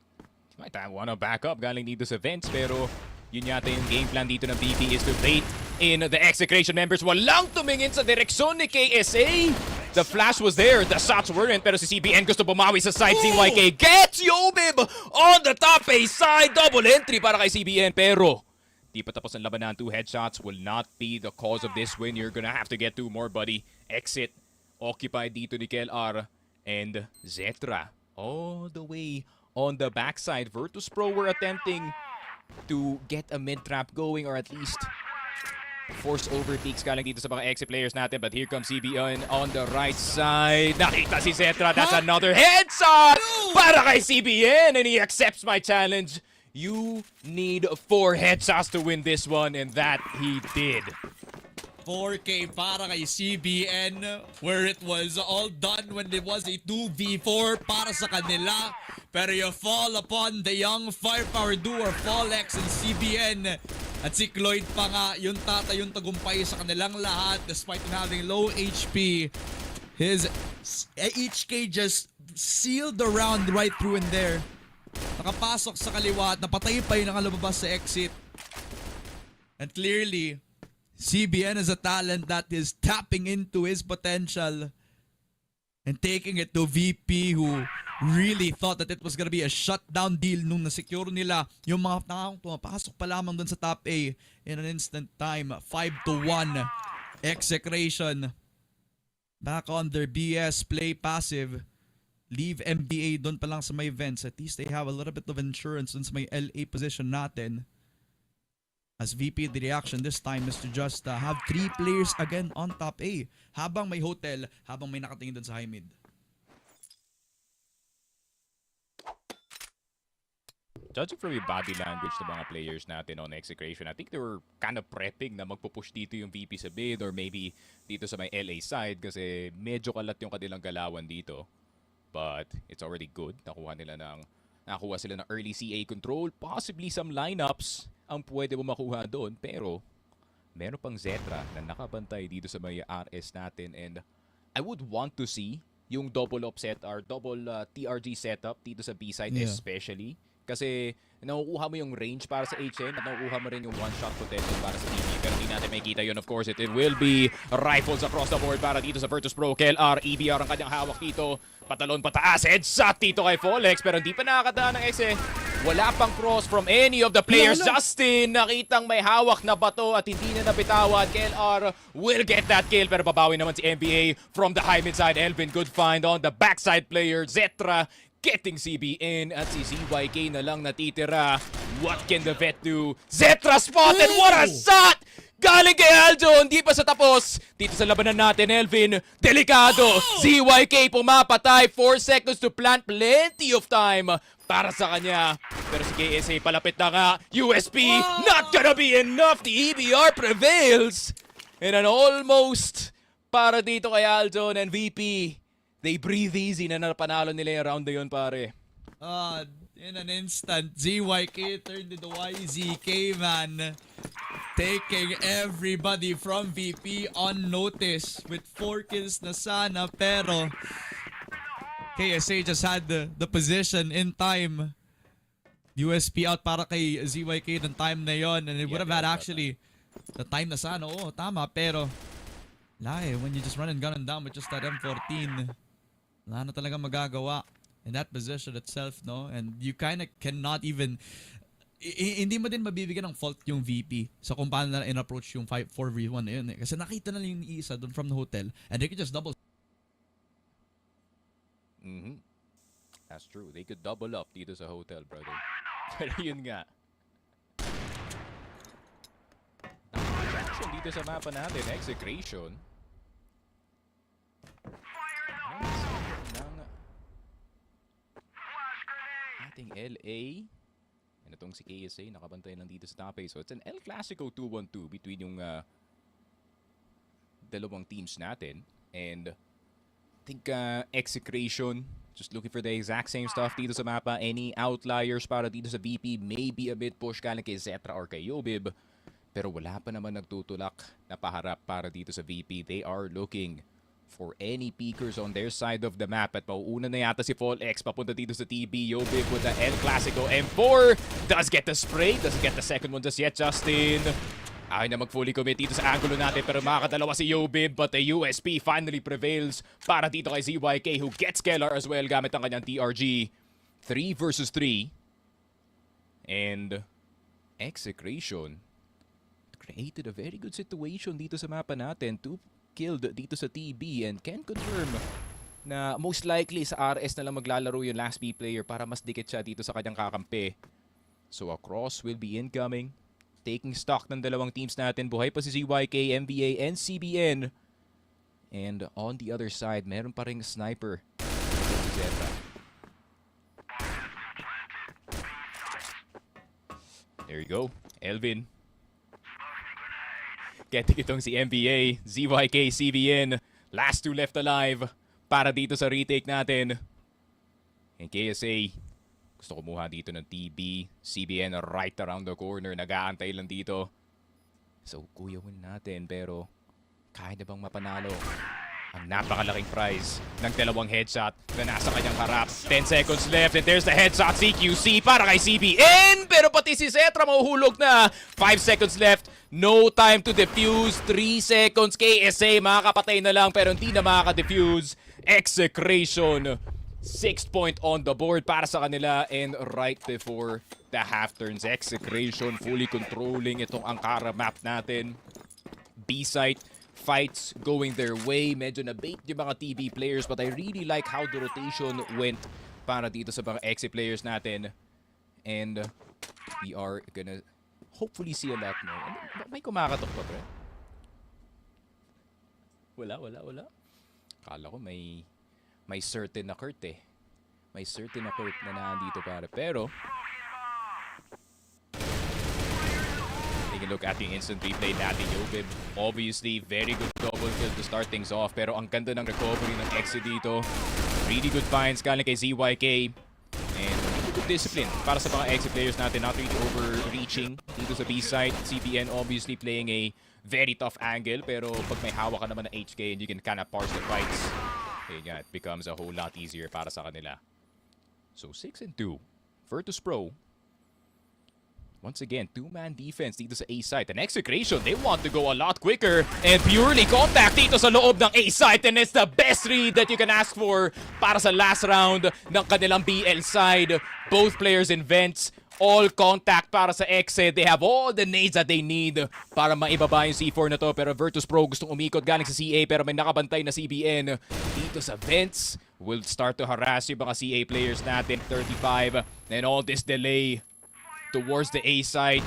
Speaker 3: Might wanna back up galing dito sa Vents, pero yun yata yung game plan dito ng BP is to bait in the Execration members. Walang tumingin sa direksyon ni KSA. The flash was there, the shots weren't, pero si CBN gusto bumawi sa side. CYK gets Yobib on the top A side. Double entry para kay CBN, pero di pa tapos ang labanan. 2 headshots will not be the cause of this win. You're gonna have to get 2 more, buddy. Exit occupied dito ni KLR and Zetra all the way on the backside. Virtus.pro were attempting to get a mid-trap going or at least force overpeaks galing dito sa mga exit players natin. But here comes CBN on the right side. Nakita si Zetra. That's another headshot para kay CBN and he accepts my challenge. You need 4 headshots to win this one and that he did.
Speaker 2: 4K para kay CBN where it was all done when it was a 2v4 para sa kanila. Pero you fall upon the young firepower duo Fall X and CBN. At si Cloyd pa nga yung yung tagumpay sa kanilang lahat despite having low HP. His HK just sealed the round right through and there. Nakapasok sa kaliwa at napatay pa yung nakalabas sa exit. And clearly, CBN is a talent that is tapping into his potential. and taking it to VP, who really thought that it was gonna be a shutdown deal nung nasecure nila yung mga taong pumapasok pa lamang dun sa top A in an instant time. 5-1. Execration back on their BS, play passive. Leave MBA dun pa lang sa may events. At least they have a little bit of insurance dun sa may LA position natin. As VP, the reaction this time is to just have 3 players again on top A. Habang may hotel, habang may nakatingin dun sa high mid.
Speaker 3: Judging from yung body language ng mga players natin on Execration, I think they were kind of prepping na magpupush dito yung VP sa mid or maybe dito sa may LA side kasi medyo kalat yung kanilang galawan dito. But it's already good. Nakuha sila ng early CA control. Possibly some lineups ang pwede mo makuha doon. Pero meron pang Zetra na nakabantay dito sa may RS natin. And I would want to see yung double up set or double TRG setup dito sa B side especially. Kasi nakukuha mo yung range para sa HN at nakukuha mo rin yung one-shot potential para sa TP. Pero hindi natin makikita yun. Of course, it will be rifles across the board para dito sa Virtus.pro. KLR, EBR ang kanyang hawak dito. Patalon pataas. Headshot dito kay Folex. Pero hindi pa nakakadaan ng Exe. Wala pang cross from any of the players. Justin, nakitang may hawak na bato at hindi na nabitawan. KLR will get that kill. Pero babawi naman si NBA from the high mid side. Elvin, good find on the backside player. Zetra getting CB in at si ZYK na lang natitira. What can the vet do? Zetra spotted! What a shot! Galing kay Aljo, hindi pa sa tapos. Dito sa labanan natin, Elvin, delikado. ZYK pumapatay, 4 seconds to plant, plenty of time para sa kanya. Pero si KSA palapit na nga. USP, not gonna be enough. The EBR prevails. And an almost para dito kay Aljo and VP. They breathe easy na napanalo nila yung round na yun, pare.
Speaker 2: In an instant, ZYK turned into YZK, man. Taking everybody from VP on notice with 4 kills na sana, pero KSA just had the position in time. USP out para kay ZYK ng time na yon, and it would have had actually the time na sana. Oo, tama, pero when you just run and gun and down with just that M14, wala na talaga magagawa in that position itself, no? And you kind of cannot even hindi mo din mabibigyan ng fault yung VP sa kung paano na in-approach yung 4v1 na yun eh. Kasi nakita na yung isa doon from the hotel and they could just double.
Speaker 3: That's true. They could double up dito sa hotel, brother. Pero yun nga. Action dito sa mapa natin, Execration. Ating LA. And itong si KSA, nakabantay lang dito sa top A. So it's an El Clasico 2-1-2 between yung dalawang teams natin. And I think Execration, just looking for the exact same stuff dito sa mapa. Any outliers para dito sa VP, maybe a bit push galing kay Zetra or kay Yobib. Pero wala pa naman nagtutulak na paharap para dito sa VP. They are looking for any peekers on their side of the map. At mauuna na yata si Fall X papunta dito sa TB. Yobib with the El Clasico M4. Does get the spray. Doesn't get the second one just yet, Justin. Ayaw na mag-fully commit dito sa angulo natin pero makakadalawa si Yobib. But the USP finally prevails para dito kay ZYK who gets Keller as well gamit ang kanyang TRG. 3 versus 3. And Execration created a very good situation dito sa mapa natin. 2 killed dito sa TB and can confirm na most likely sa RS na lang maglalaro yung last B player para mas dikit siya dito sa kanyang kakampi. So a cross will be incoming. Taking stock ng dalawang teams natin. Buhay pa si ZYK, MVA, and CBN. And on the other side, meron pa ring sniper. There you go. Elvin. Getting itong si MVA, ZYK, CBN. Last 2 left alive para dito sa retake natin. And KSA, gusto kumuha dito ng TB. CBN right around the corner. Nag-aantay lang dito. So, kuyawin natin pero kaya na bang mapanalo ang napakalaking prize ng dalawang headshot na nasa kanyang harap. 10 seconds left and there's the headshot CQC para kay CBN. Pero pati si Zetra mahuhulog na. 5 seconds left. No time to defuse. 3 seconds. KSA makakapatay na lang pero hindi na makaka-defuse. Execration, 6th point on the board para sa kanila, and right before the half turns, Execration fully controlling itong Ankara map natin. B-site fights going their way. Medyo na-bait yung mga TV players, but I really like how the rotation went para dito sa mga Exe players natin. And we are gonna hopefully see a lot more. May kumakatok pa, pre? Wala. Kala ko may certain na Kurt eh. May certain na Kurt na nandito, pare. Pero take a look at yung instant replay natin, Yobib. Obviously, very good double kill to start things off. Pero ang ganda ng recovery ng Exe dito. Really good finds galing kay ZYK. And really good discipline para sa mga Exe players natin. Not really overreaching dito sa B-side. CBN obviously playing a very tough angle. Pero pag may hawak ka naman ng HK and you can kind of parse the fights, it becomes a whole lot easier para sa kanila. So 6-2. Virtus.pro. Once again, 2-man defense dito sa A-site. And Execration, they want to go a lot quicker. And purely contact dito sa loob ng A-site. And it's the best read that you can ask for para sa last round ng kanilang BL side. Both players in vents. All contact para sa Exe. They have all the nades that they need para maibaba yung C4 na to. Pero Virtus.pro gustong umikot galing sa CA. Pero may nakabantay na CBN dito sa vents. Will start to harass yung mga CA players natin. 35. And all this delay towards the A side.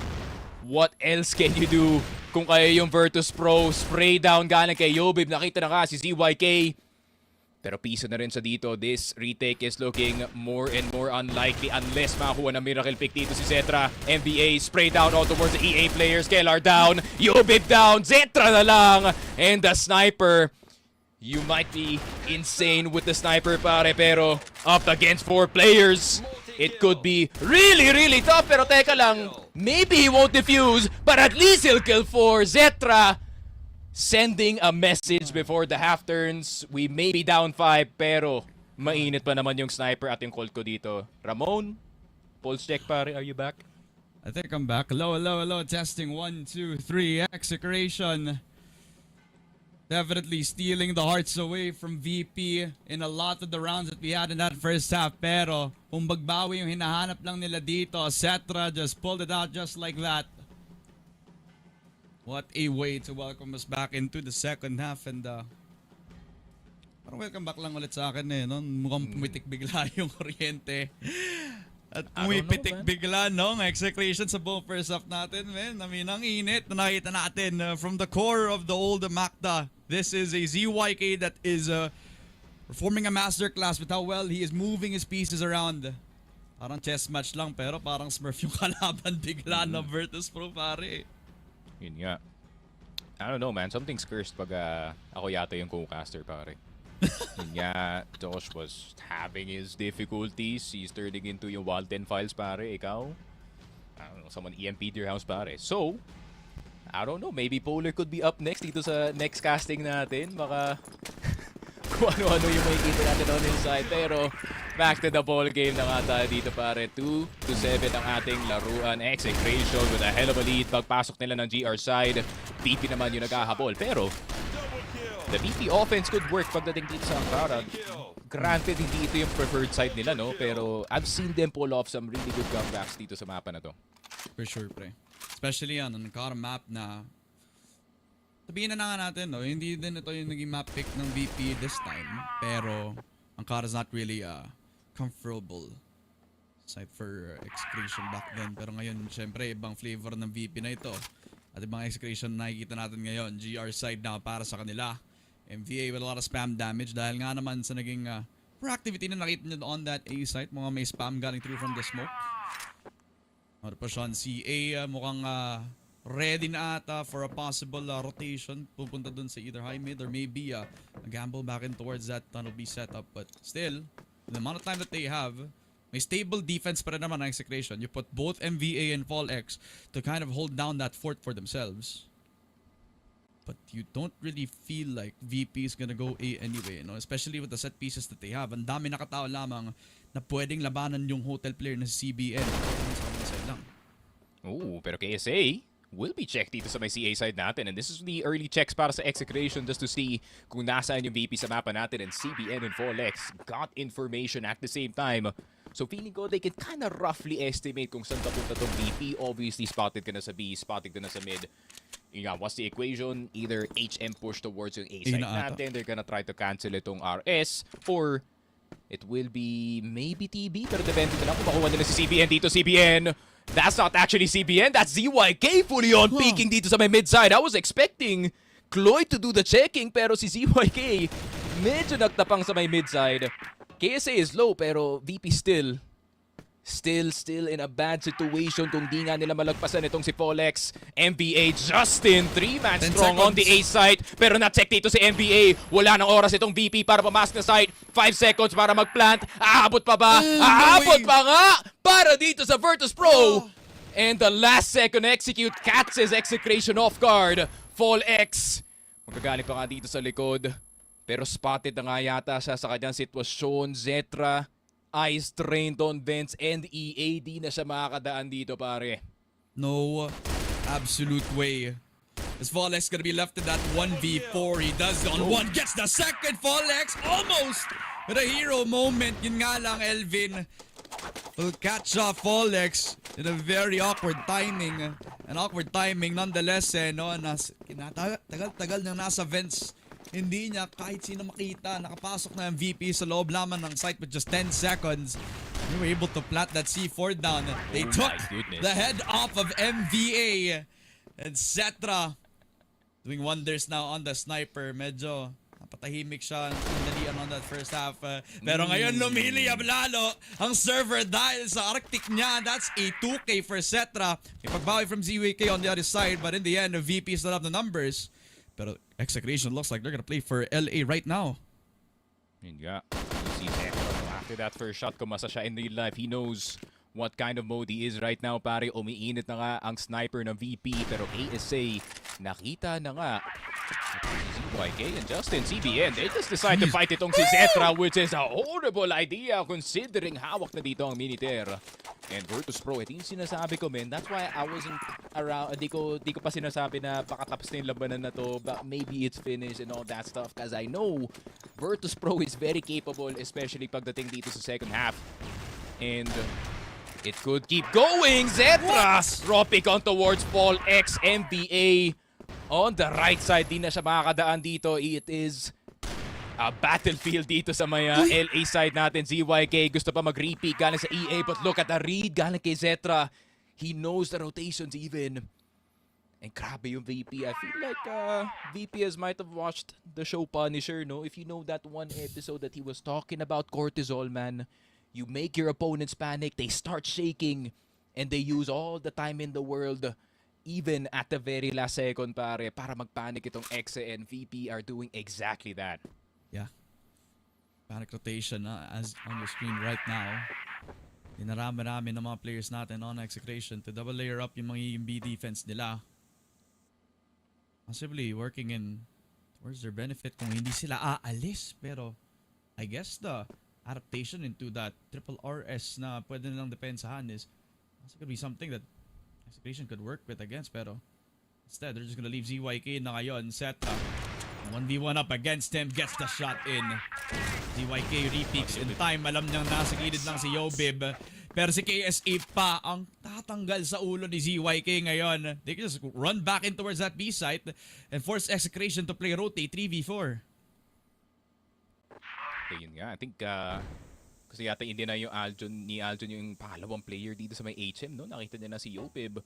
Speaker 3: What else can you do kung kayo yung Virtus.pro? Spray down galing kay Yobib. Nakita na nga si ZYK. Pero piso na rin sa dito. This retake is looking more and more unlikely unless makakuha ng miracle pick dito si Zetra. NBA spray down all towards the EA players. Kellar down. Yobib down. Zetra na lang. And the sniper. You might be insane with the sniper, pare. Pero up against 4 players. It could be really, really tough. Pero teka lang, maybe he won't defuse, but at least he'll kill 4. Zetra sending a message before the half turns. We may be down 5, pero mainit pa naman yung sniper at yung cold ko dito. Ramon, pulse check, pare. Are you back?
Speaker 2: I think I'm back. Hello. Testing 1, 2, 3. Execration. Definitely stealing the hearts away from VP in a lot of the rounds that we had in that first half. Pero kung magbawi yung hinahanap lang nila dito, Zetra just pulled it out just like that. What a way to welcome us back into the second half. And parang welcome back lang ulit sa akin eh. No? Mukhang pumitik bigla yung kuryente. At pumipitik bigla, no? Execration sa buong first half natin, man. I mean, ang init na nakita natin from the core of the old Macta. This is a ZYK that is performing a masterclass with how well he is moving his pieces around. Parang chess match lang, pero parang Smurf yung kalaban bigla ng Virtus.pro, pare.
Speaker 3: Yun nga. I don't know, man. Something's cursed pag ako yata yung co-caster, pare. Yun nga, Josh was having his difficulties. He's turning into yung Walden files, pare. Ikaw? I don't know, someone EMP'd your house, pare. So, I don't know, maybe Polar could be up next dito sa next casting natin. Baka kung ano-ano yung makikita natin on his side. Pero back to the ball game na nga tayo dito, pare. 2-7 ang ating laruan. Execration with a hell of a lead. Pagpasok nila ng GR side, BP naman yung naghahabol. Pero the BP offense could work pagdating dito sa Ankara. Granted, hindi ito yung preferred side nila, no? Pero I've seen them pull off some really good comebacks dito sa mapa na to.
Speaker 2: For sure, pre. Especially on an Ankara map na sabihin na nga natin, no? Hindi din ito yung naging map pick ng VP this time. Pero Ankara's not really comfortable side for Execration back then. Pero ngayon, syempre, ibang flavor ng VP na ito. At ibang Execration na nakikita natin ngayon. GR side na para sa kanila. MVA with a lot of spam damage dahil nga naman sa naging proactivity na nakita nyo on that A site. Mga may spam galing through from the smoke. Ano pa siya, CA mukhang ready na ata for a possible rotation. Pupunta dun sa either high mid or maybe a gamble back in towards that tunnel B setup. But still, the amount of time that they have, may stable defense pa rin naman ang Execration. You put both MVA and Fall X to kind of hold down that fort for themselves. But you don't really feel like VP is gonna go A anyway, no? Especially with the set pieces that they have. Ang dami nakatao lamang na pwedeng labanan yung hotel player na si CBN.
Speaker 3: Oh, pero KSA will be checked dito sa may CA side natin. And this is the early checks para sa Execration just to see kung nasaan yung VP sa mapa natin. And CBN and Folex got information at the same time. So feeling ko they can kind of roughly estimate kung saan papunta tong VP. Obviously, spotted ka na sa B, spotted ka na sa mid. Yun nga, what's the equation? Either HM push towards yung A side natin. They're gonna try to cancel itong RS. Or it will be maybe TB. Pero depende na lang kung makuha nila si CBN dito. CBN! That's not actually CBN. That's ZYK fully on peeking dito sa may mid-side. I was expecting Cloyd to do the checking, pero si ZYK medyo nagtapang sa may mid-side. KSA is low, pero VP still in a bad situation kung di nga nila malagpasan itong si Folex. NBA Justin, 3-man strong on the A side, pero na-check dito si NBA. Wala nang oras itong VP para pumasok na side. 5 seconds para mag-plant. Aabot pa ba? Aabot pa nga! Para dito sa Virtus.pro. And the last second execute catches Execration off guard. Folex. Magagaling pa nga dito sa likod. Pero spotted na nga yata siya sa kanyang sitwasyon. Zetra, eyes trained on Vents, and EAD na siya makakadaan dito, pare.
Speaker 2: No absolute way. Is Folex gonna be left in that 1v4? He does on one, gets the second. Folex almost with a hero moment. Yun nga lang, Elvin will catch off Folex in a very awkward timing. An awkward timing nonetheless, no? Tagal nang nasa Vents. Hindi niya kahit sino makita. Nakapasok na ang VP sa loob lamang ng site with just 10 seconds. They were able to plant that C4 down. They took the head off of MVA. And Cetra doing wonders now on the sniper. Medyo napatahimik siya. Nandalian on that first half. Pero ngayon lumiliyab lalo ang server dahil sa Arctic niya. That's a 2K for Cetra. May pagbawi from ZWK on the other side. But in the end, the VP still have the numbers. Pero Execration looks like they're gonna play for LA right now.
Speaker 3: Yun nga. You see after that first shot, kumasa siya in real life. He knows what kind of mode he is right now, pare. Umiinit na nga ang sniper ng VP. Pero ASA, nakita na nga. ZYK and Justin, CBN, they just decide to fight itong si Zetra, which is a horrible idea considering hawak na dito ang Miniter. And Virtus.pro, ito yung sinasabi ko, man. That's why I wasn't around. Di ko pa sinasabi na baka tapos na yung labanan na to, but maybe it's finished and all that stuff. Because I know Virtus.pro is very capable, especially pagdating dito sa second half. And it could keep going. Zetra dropping on towards Paul X. MBA on the right side. Di na siya makakadaan dito. It is a battlefield dito sa maya LA side natin. ZYK gusto pa mag-repeat galing sa EA, but look at the read galing kay Zetra. He knows the rotations even. And grabe yung VP. I feel like VPs might have watched the show Punisher, no? If you know that one episode that he was talking about cortisol, man. You make your opponents panic, they start shaking, and they use all the time in the world, even at the very last second, pare, para mag-panic itong Exe, and VP are doing exactly that.
Speaker 2: Yeah. Panic rotation as on your screen right now. Dinarami-rami ng mga players natin on Execration to double layer up yung mga B defense nila. Possibly working in towards their benefit kung hindi sila aalis. Pero I guess the adaptation into that triple RS na pwede nilang depensahan is also could be something that Execration could work with against. Pero instead, they're just gonna leave ZYK na ngayon. Seta 1v1 up against him, gets the shot in. ZYK repeats in time. Alam niyang nasa gilid lang si Yobib. Pero si KSA pa ang tatanggal sa ulo ni ZYK ngayon. They can just run back in towards that B site and force Execration to play rotate 3v4.
Speaker 3: Ayun nga, I think kasi yata hindi na yung Aljon yung pangalawang player dito sa may HM, no? Nakita niya na si Yopib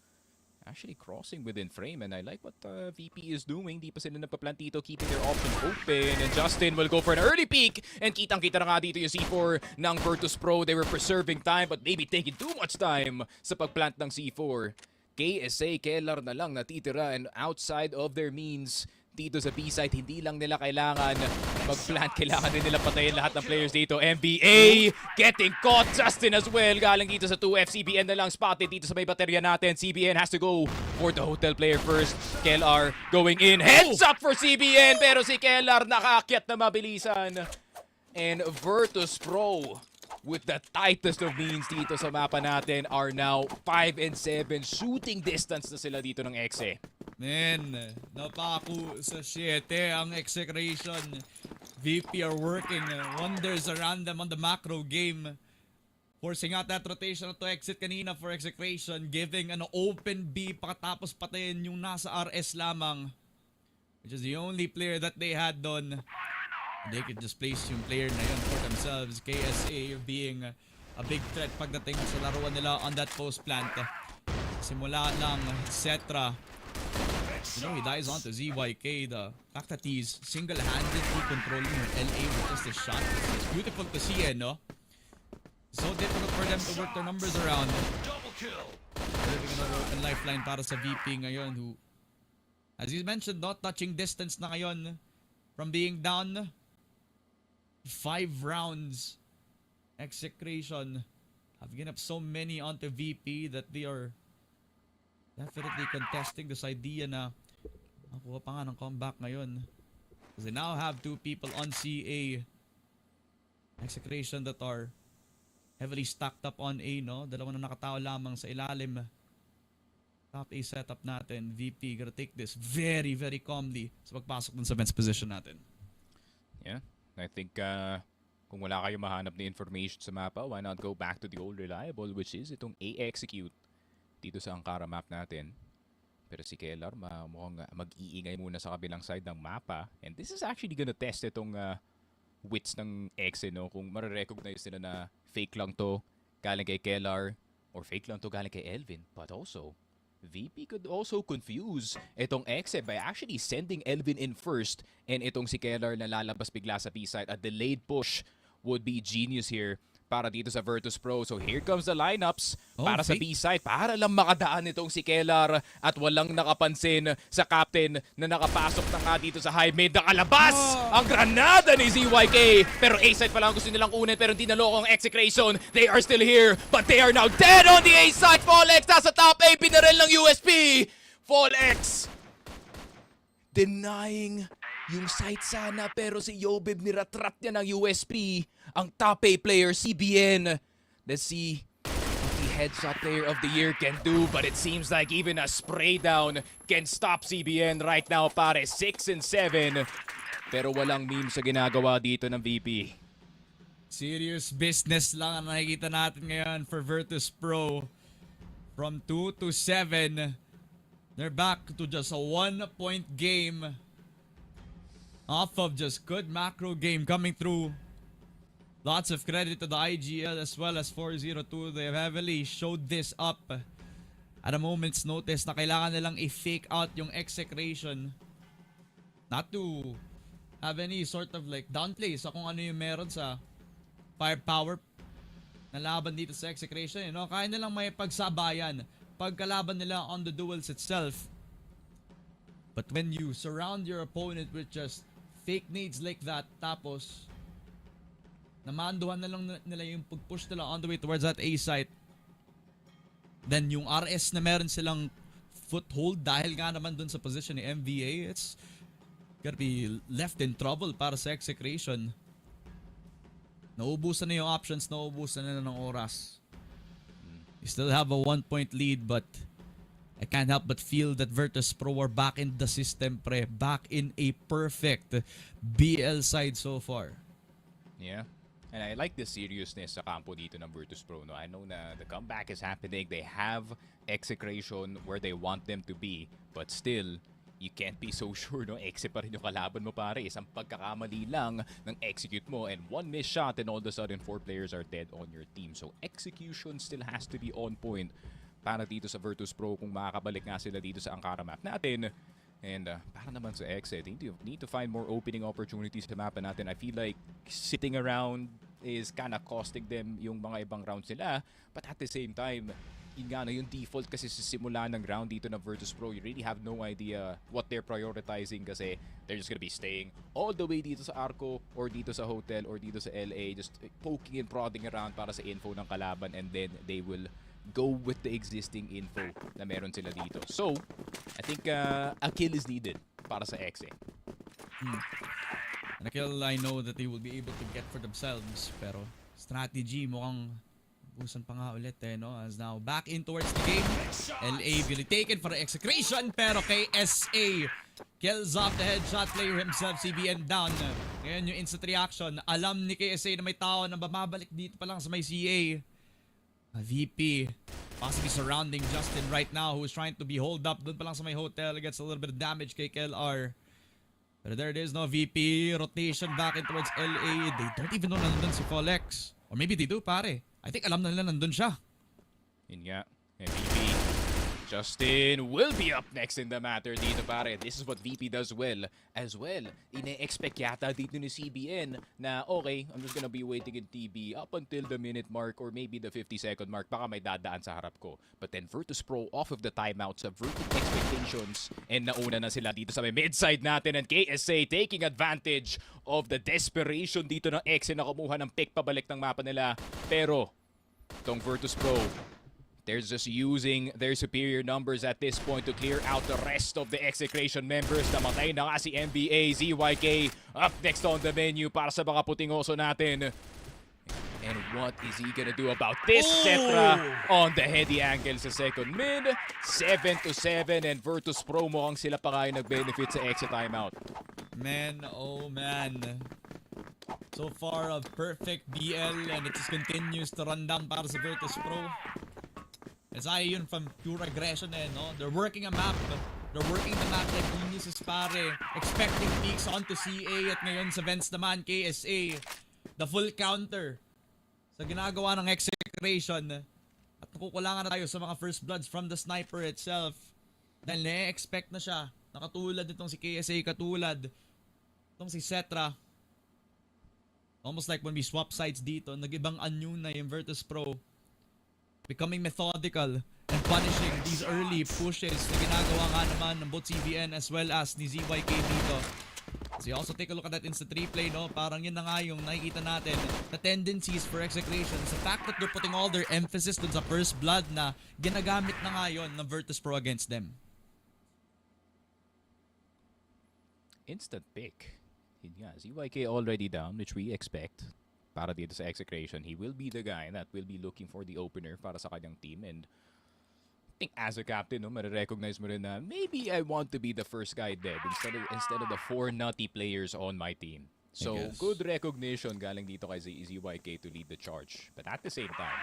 Speaker 3: actually crossing within frame, and I like what VP is doing. Di pa sila napaplant dito, keeping their option open, and Justin will go for an early peek, and kitang-kita na nga dito yung C4 ng Virtus.pro. They were preserving time, but maybe taking too much time sa pagplant ng C4. KSA, Kellar na lang natitira, and outside of their means dito sa B-side, hindi lang nila kailangan mag-plant, kailangan din nila patayin lahat ng players dito. NBA getting caught. Justin as well, galing dito sa 2F. CBN na lang spotted dito sa may baterya natin. CBN has to go for the hotel player first. Kellar going in. Heads up for CBN, pero si Kellar nakaakyat na mabilisan. And Virtus.pro with the tightest of means dito sa mapa natin are now 5 and 7. Shooting distance na sila dito ng Exe.
Speaker 2: Man, napaku sa 7 ang Execration. VP are working wonders around them on the macro game. Forcing out that rotation to exit kanina for Execration. Giving an open B pakatapos patayin yung nasa RS lamang. Which is the only player that they had doon. They could just place yung player na yun for themselves. KSA being a big threat pagdating sa laruan nila on that post plant. Simula lang, etc. You know, he dies onto ZYK. The fact that he's single-handedly controlling your LA with just a shot. It's beautiful to see, no? So difficult for them to work their numbers around. Living another open lifeline para sa VP ngayon who, as you mentioned, not touching distance na ngayon from being down 5 rounds. Execration have given up so many onto VP that they are definitely contesting this idea na makuha pa nga ng comeback ngayon. Because they now have 2 people on CA. Execration that are heavily stacked up on A, no? Dalawa na nakatao lamang sa ilalim. Top A setup natin. VP gonna take this very, very calmly sa pagpasok dun sa bench position natin.
Speaker 3: Yeah, I think kung wala kayo mahanap na information sa mapa, why not go back to the old reliable, which is itong A-execute dito sa Ankara map natin. Pero si Kellar mukhang mag-iingay muna sa kabilang side ng mapa. And this is actually gonna test itong wits ng Exe, no? Kung marirecognize nila na fake lang to galing kay Kellar or fake lang to galing kay Elvin. But also, VP could also confuse itong Exe by actually sending Elvin in first and itong si Kellar na lalabas bigla sa B-side. A delayed push would be genius here para dito sa Virtus.pro. So here comes the lineups para sa B-side para lang makadaan itong si Kellar at walang nakapansin sa captain na nakapasok na nga dito sa high mid. Nakalabas ang granada ni ZYK pero A-side pa lang gusto nilang kunin pero hindi naloko ang Execration. They are still here but they are now dead on the A-side. Fallex nasa top A, pinarel ng USP. Fallex denying yung site sana pero si Yobib niratrat niya ng USP. Ang top A player, CBN. Let's see what the headshot player of the year can do. But it seems like even a spray down can stop CBN right now, pare. 6 and 7. Pero walang meme sa ginagawa dito ng VP.
Speaker 2: Serious business lang ang nakikita natin ngayon for Virtus.pro. From 2 to 7. They're back to just a 1-point game. Off of just good macro game coming through. Lots of credit to the IGL as well as 402. They have heavily showed this up at a moment's notice na kailangan nilang i-fake out yung Execration. Not to have any sort of like downplay sa kung ano yung meron sa firepower na laban dito sa Execration. You know? Kaya nilang may pagsabayan pagkalaban nila on the duels itself. But when you surround your opponent with just fake nades like that, tapos namanduhan na lang nila yung pag-push nila on the way towards that A site, then yung RS na meron silang foothold dahil nga naman dun sa position ni MVA, it's gotta be left in trouble para sa Execration. Nauubusan na yung options, nauubusan na ng oras. You still have a 1-point lead but I can't help but feel that Virtus.pro are back in the system, pre. Back in a perfect BL side so far.
Speaker 3: Yeah. And I like the seriousness sa kampo dito ng Virtus.pro. No? I know na the comeback is happening. They have Execration where they want them to be. But still, you can't be so sure. No? Exe pa rin yung kalaban mo, pare. Isang pagkakamali lang ng execute mo. And one missed shot and all of a sudden 4 players are dead on your team. So execution still has to be on point para dito sa Virtus.pro kung makakabalik nga sila dito sa Ankara map natin. And para naman sa Exe, they need to find more opening opportunities sa mapa natin. I feel like sitting around is kind of costing them yung mga ibang rounds nila. But at the same time, yun nga na yung default kasi sa simula ng round dito ng Virtus.pro, you really have no idea what they're prioritizing kasi they're just gonna be staying all the way dito sa Arco or dito sa hotel or dito sa LA, just poking and prodding around para sa info ng kalaban and then they will go with the existing info na meron sila dito. So, I think a kill is needed para sa Exe.
Speaker 2: And a kill I know that they will be able to get for themselves, pero strategy mukhang busan pa nga ulit no? As now back in towards the game. LA will be taken for the execration pero KSA kills off the headshot player himself. CBN down. Ngayon yung instant reaction. Alam ni KSA na may tao na babalik dito pa lang sa may CA. VP possibly surrounding Justin right now, who is trying to be holed up doon pa lang sa may hotel. Gets a little bit of damage kay KLR. But there it is, no? VP rotation back in towards LA. They don't even know nandun si Folex. Or maybe they do, pare. I think alam na nila nandun siya.
Speaker 3: Yun nga. VP. Justin will be up next in the matter dito, pare. This is what VP does well as well. Ine-expect yata dito ni CBN na okay, I'm just gonna be waiting in TB up until the minute mark or maybe the 50-second mark. Baka may dadaan sa harap ko. But then Virtus.pro off of the timeout, subverting expectations, and nauna na sila dito sa may mid-side natin, and KSA taking advantage of the desperation dito ng X na kumuha ng pick pabalik ng mapa nila. Pero tong Virtus.pro, they're just using their superior numbers at this point to clear out the rest of the Execration members. Namatay na nga si NBA. ZYK up next on the menu para sa mga puting oso natin. And what is he gonna do about this? Cetra on the heady angle sa second mid. 7-7, and Virtus.pro mukhang sila pa kayo nag-benefit sa exit timeout.
Speaker 2: Man, oh man. So far a perfect BL, and it just continues to run down para sa Virtus.pro. As yun from pure aggression no? They're working a map. They're working the map like geniuses, pare. Expecting peaks onto CA, at ngayon sa Vents naman, KSA. The full counter sa ginagawa ng Execration. At nakukulangan na tayo sa mga first bloods from the sniper itself. Dahil na-expect na siya. Nakatulad nitong si KSA, katulad itong si Cetra. Almost like when we swap sides dito, nag-ibang anyo na yung Virtus.pro. Becoming methodical and punishing these early pushes na ginagawa nga naman ng both CBN as well as ni ZYK dito. So you also take a look at that instant replay, no? Parang yun na nga yung nakikita natin. The tendencies for Execration. The fact that they're putting all their emphasis dun sa first blood na ginagamit na nga yun ng Virtus.pro against them.
Speaker 3: Instant pick. Yun nga, ZYK already down, which we expect. Para dito sa Execration, he will be the guy that will be looking for the opener para sa kanyang team. And I think as a captain, marirecognize mo rin na maybe I want to be the first guy dead instead of the 4 nutty players on my team. So good recognition galing dito kay ZYK to lead the charge. But at the same time,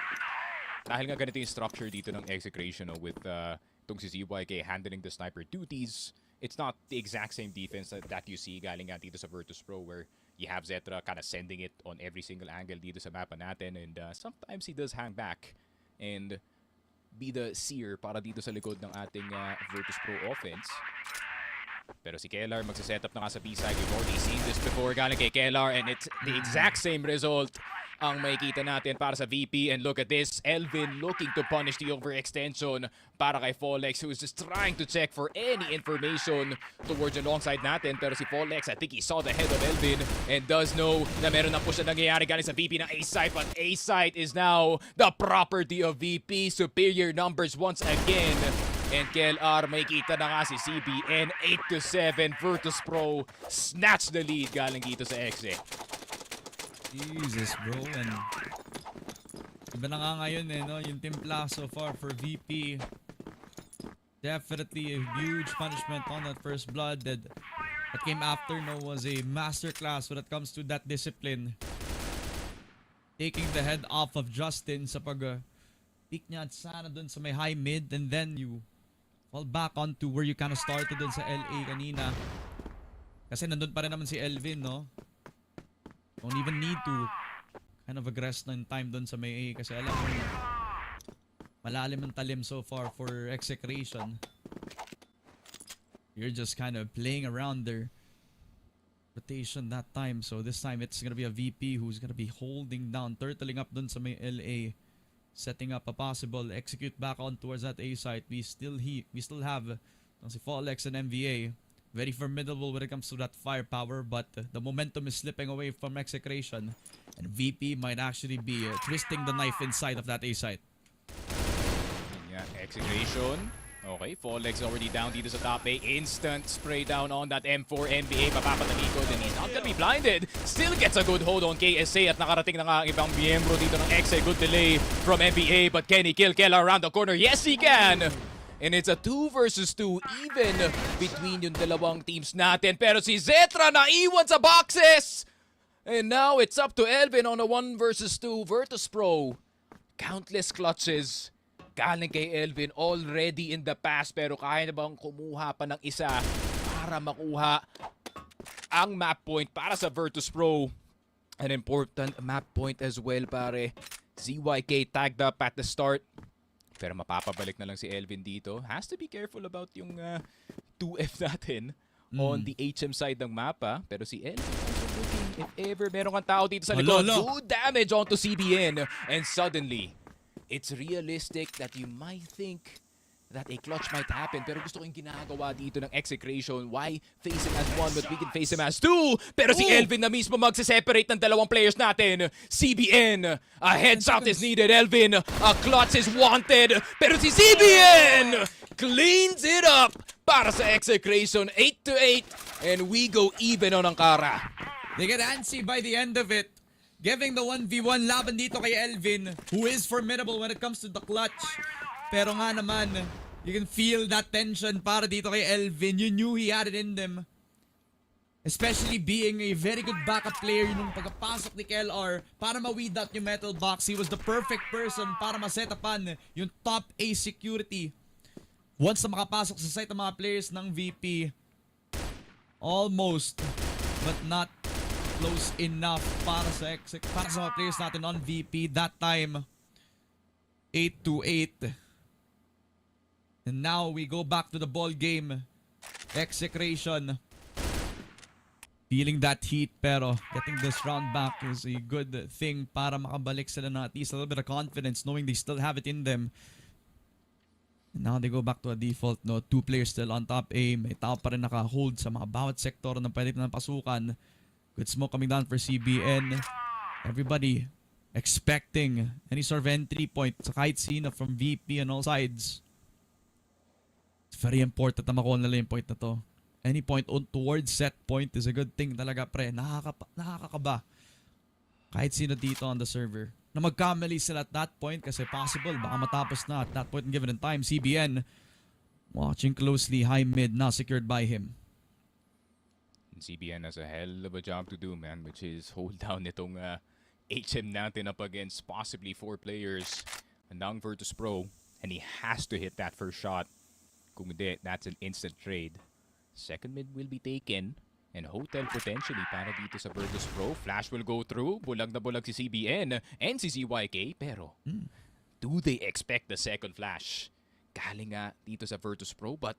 Speaker 3: dahil nga ganito yung structure dito ng Execration with itong si ZYK handling the sniper duties, it's not the exact same defense that you see galing nga dito sa Virtus.pro, where you have Cetra kind of sending it on every single angle dito sa mapa natin, and sometimes he does hang back and be the seer para dito sa likod ng ating Virtus.pro offense. Pero si KLR magsa-setup na nga sa B-side. We've already seen this before galing kay KLR, and it's the exact same result ang makikita natin para sa VP. And look at this, Elvin looking to punish the overextension para kay Folex, who is just trying to check for any information towards alongside natin. Pero si Folex, I think he saw the head of Elvin and does know na meron na push na nangyayari galing sa VP ng A-site. But A-site is now the property of VP. Superior numbers once again. And KLR, makikita na nga si CBN. 8-7, Virtus.pro snatch the lead galing dito sa Exe.
Speaker 2: Jesus, bro. And iba na nga ngayon no? Yung timpla so far for VP. Definitely a huge punishment on that first blood that came after, no, was a masterclass when it comes to that discipline. Taking the head off of Justin sa pag-pick niya at sana dun sa may high mid, and then you fall back onto where you kind of started dun sa LA kanina. Kasi nandun pa rin naman si Elvin, no? Don't even need to kind of aggress na time dun sa may A, kasi alam mo malalim ang talim so far for Execration. You're just kind of playing around their rotation that time. So this time it's gonna be a VP who's gonna be holding down, turtling up dun sa may LA, setting up a possible execute back on towards that A site. We still have si Folex and MVA. Very formidable when it comes to that firepower, but the momentum is slipping away from Execration, and VP might actually be twisting the knife inside of that A site.
Speaker 3: Yeah, Execration Okay, Follex already down dito sa top A. Instant spray down on that M4 NBA. Mapapatalikod and he's not gonna be blinded. Still gets a good hold on KSA at nakarating na nga ang ibang miyembro dito ng XA. Good delay from NBA but can he kill Kella around the corner? Yes, he can! And it's a 2 versus 2 even between yung dalawang teams natin. Pero si Zetra naiwan sa boxes! And now it's up to Elvin on a 1 versus 2 Virtus.pro. Countless clutches galing kay Elvin already in the past pero kaya na bang kumuha pa ng isa para makuha ang map point para sa Virtus.pro. An important map point as well pare. ZYK tagged up at the start pero mapapabalik na lang si Elvin dito. Has to be careful about yung 2F natin on the HM side ng mapa pero si Elvin looking if ever meron kang tao dito sa likod. Good damage onto CBN and suddenly it's realistic that you might think that a clutch might happen. Pero gusto ko yung ginagawa dito ng Execration. Why face him as 1 but we can face him as 2? Pero si Elvin na mismo magse-separate ng dalawang players natin. CBN, a heads up is needed. Elvin, a clutch is wanted. Pero si CBN cleans it up para sa Execration. 8-8 and we go even on Ankara.
Speaker 2: They get antsy by the end of it. Giving the 1v1 laban dito kay Elvin, who is formidable when it comes to the clutch. Pero nga naman, you can feel that tension para dito kay Elvin. You knew he had it in them. Especially being a very good backup player nung pagkapasok ni KLR para ma-weed out yung metal box. He was the perfect person para ma-setapan yung top A security. Once na makapasok sa site ng mga players ng VP, almost, but not close enough para sa mga players natin on VP. That time, 8-8. And now we go back to the ball game. Execration feeling that heat pero getting this round back is a good thing para makabalik sila na at least a little bit of confidence knowing they still have it in them. And now they go back to a default, no? 2 players still on top A. May tao pa rin naka-hold sa mga bawat sektor na pwede na pasukan. Good smoke coming down for CBN. Everybody expecting any sort of entry point sa kahit sino from VP on all sides. It's very important na makuha nila yung point na to. Any point on towards set point is a good thing talaga pre. Nakakakaba. Kahit sino dito on the server. Na magkamali sila at that point kasi possible. Baka matapos na at that point and given in time. CBN watching closely. High mid now secured by him.
Speaker 3: CBN has a hell of a job to do, man, which is hold down itong HM natin up against possibly 4 players. And down Virtus.pro, and he has to hit that first shot. Kung hindi, that's an instant trade. Second mid will be taken, and hotel potentially para dito sa Virtus.pro. Flash will go through, bulag na bulag si CBN and si ZYK, pero do they expect the second flash? Galing nga dito sa Virtus.pro, but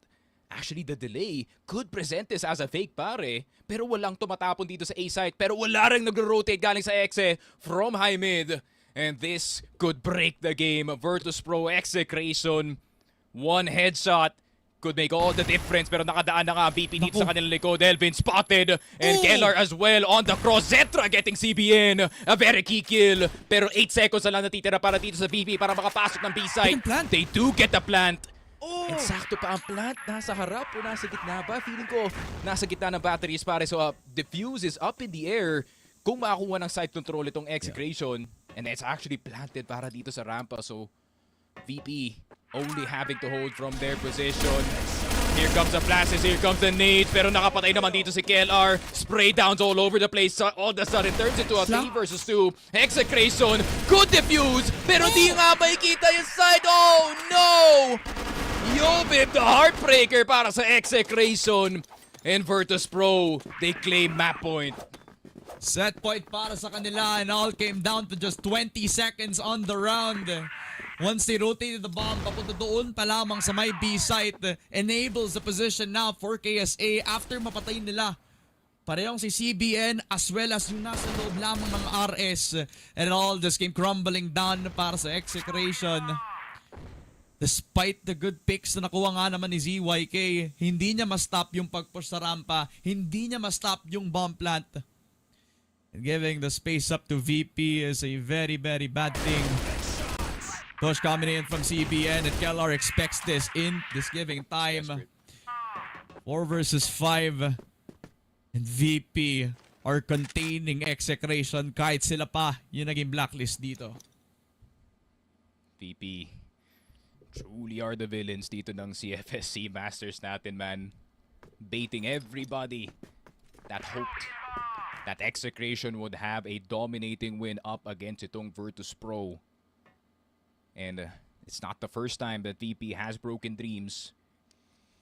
Speaker 3: actually, the delay could present this as a fake pare. Pero walang tumatapon dito sa A site. Pero wala rin nag-rotate galing sa Exe from high mid. And this could break the game. Virtus.pro Execration. 1 headshot could make all the difference. Pero nakadaan na nga VP dito sa kanilang likod. Elvin spotted. And Keller as well on the cross. Zetra getting CBN. A very key kill. Pero 8 seconds na lang natitira para dito sa VP para makapasok ng B site. They do get the plant. And sakto pa ang plant. Nasa harap o nasa gitna ba? Feeling ko nasa gitna ng batteries pare. So the fuse is up in the air. Kung makakuha ng side control itong Execration. And it's actually planted para dito sa rampa. So VP only having to hold from their position. Here comes the flashes, here comes the nades. Pero nakapatay naman dito si KLR. Spray downs all over the place. All of a sudden turns into a 3 versus 2. Execration, good defuse. Pero di nga makikita yung side. Oh no! Yobib, the heartbreaker para sa Execration. And Virtus.pro, they claim map point.
Speaker 2: Set point para sa kanila and all came down to just 20 seconds on the round. Once they rotated the bomb, papunta doon pa lamang sa may B site, enables the position now for KSA after mapatay nila. Parehong si CBN as well as yung nasa loob lamang ng RS. And all this came crumbling down para sa Execration. Despite the good picks na nakuha nga naman ni ZYK, hindi niya ma-stop yung pag-push sa rampa, hindi niya ma-stop yung bomb plant. And giving the space up to VP is a very, very bad thing. Push coming in from CBN, and Kellar expects this in this giving time. 4 versus 5. And VP are containing Execration kahit sila pa yung naging blacklist dito.
Speaker 3: VP truly are the villains dito ng CFS Masters natin, man. Baiting everybody that hoped that Execration would have a dominating win up against itong Virtus.pro. And it's not the first time that VP has broken dreams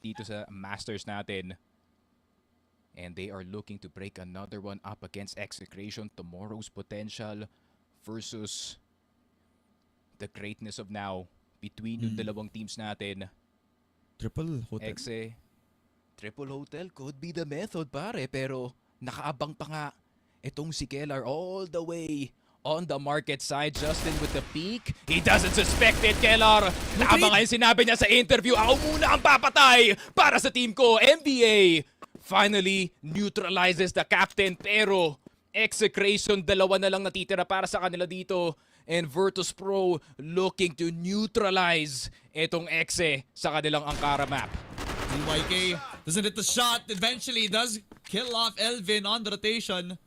Speaker 3: dito sa Masters natin. And they are looking to break another one up against Execration. Tomorrow's potential versus the greatness of now between yung dalawang teams natin.
Speaker 2: Triple Hotel.
Speaker 3: Triple Hotel could be the method, pare. Pero nakaabang pa nga itong si Kellar all the way on the market side. Justin with the peak. He doesn't suspect it, Kellar. Tama nga yung sinabi niya sa interview. Ako muna ang papatay para sa team ko. MVA finally neutralizes the captain. Pero Execration, dalawa na lang natitira para sa kanila dito. And Virtus.pro looking to neutralize itong Exe sa kanilang Ankara map.
Speaker 2: YK doesn't hit the shot. Eventually does kill off Elvin on the rotation.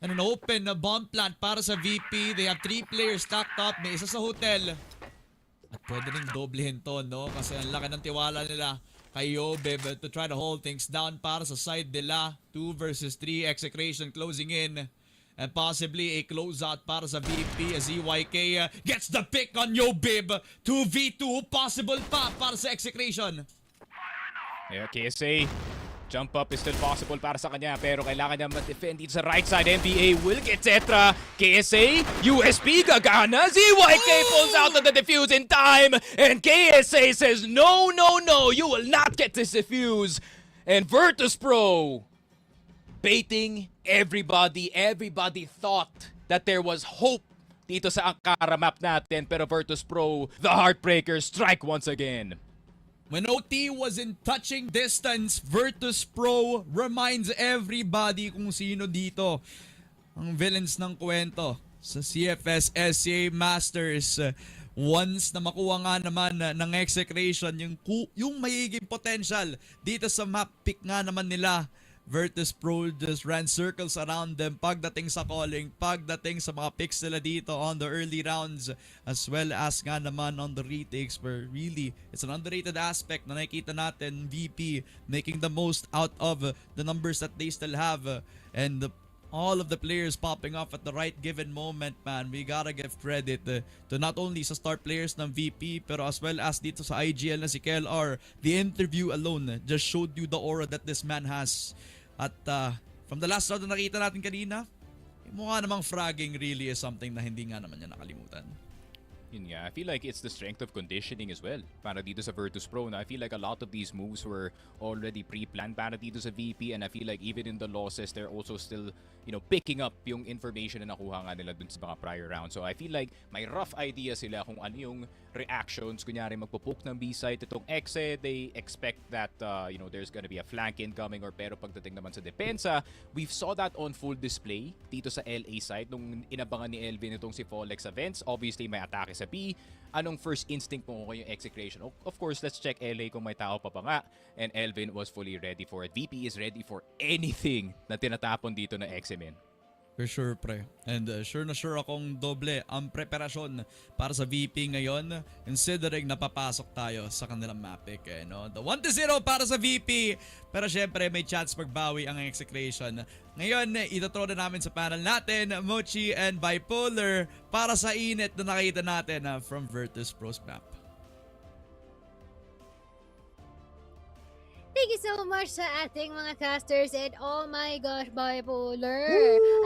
Speaker 2: And an open bomb plant para sa VP. They have 3 players stacked up. May isa sa hotel. At pwede rin doblehin to, no? Kasi ang laki ng tiwala nila kay Yobeb to try to hold things down para sa side nila. 2 versus 3. Execration closing in. And possibly a closeout para sa VP as EYK gets the pick on Yobeb. 2v2 possible pa para sa Execration.
Speaker 3: Yeah, KSA. Jump up is still possible para sa kanya, pero kailangan niya ma-defend dito sa right side. NBA will get Zetra. KSA, USP gagana. ZYK pulls out of the defuse in time. And KSA says, no, no, no, you will not get this defuse. And Virtus.pro baiting everybody. Everybody thought that there was hope dito sa Ankara map natin, pero Virtus.pro, the Heartbreakers, strike once again.
Speaker 2: When OT was in touching distance, Virtus.pro reminds everybody kung sino dito ang villains ng kwento sa CFS SCA Masters. Once na makuha nga naman ng Execration yung magiging potential dito sa map pick nga naman nila, Virtus.pro just ran circles around them pagdating sa calling, pagdating sa mga picks nila dito on the early rounds, as well as nga naman on the retakes, where really it's an underrated aspect na nakikita natin VP making the most out of the numbers that they still have, and all of the players popping off at the right given moment, man. We gotta give credit to not only sa star players ng VP, pero as well as dito sa IGL na si KLR. The interview alone just showed you the aura that this man has. At from the last round na nakita natin kanina, mukha namang fragging really is something na hindi nga naman niya nakalimutan.
Speaker 3: Yun nga, I feel like it's the strength of conditioning as well para dito sa Virtus.pro, na I feel like a lot of these moves were already pre-planned para dito sa VP, and I feel like even in the losses, they're also still, you know, picking up yung information na nakuha nga nila dun sa mga prior rounds. So I feel like may rough idea sila kung ano yung reactions. Kunyari magpupoke ng B-side itong Exe, they expect that you know, there's gonna be a flank incoming, or pero pagdating naman sa depensa, we saw that on full display dito sa LA side nung inabangan ni Elvin itong si Folex events. Obviously may atake sa B. Anong first instinct mo kung yung Execration? Of course, let's check LA kung may tao pa ba nga. And Elvin was fully ready for it. VP is ready for anything na tinatapon dito na X-Men.
Speaker 2: For sure, pre. And sure na sure akong doble ang preparasyon para sa VP ngayon, considering napapasok tayo sa kanilang map pick. No? The 1-0 para sa VP. Pero syempre, may chance magbawi ang Execration. Ngayon, itatro na namin sa panel natin, Mochi and Bipolar, para sa init na nakita natin from Virtus.pro's map.
Speaker 1: Thank you so much sa ating mga casters, and oh my gosh, Bipolar!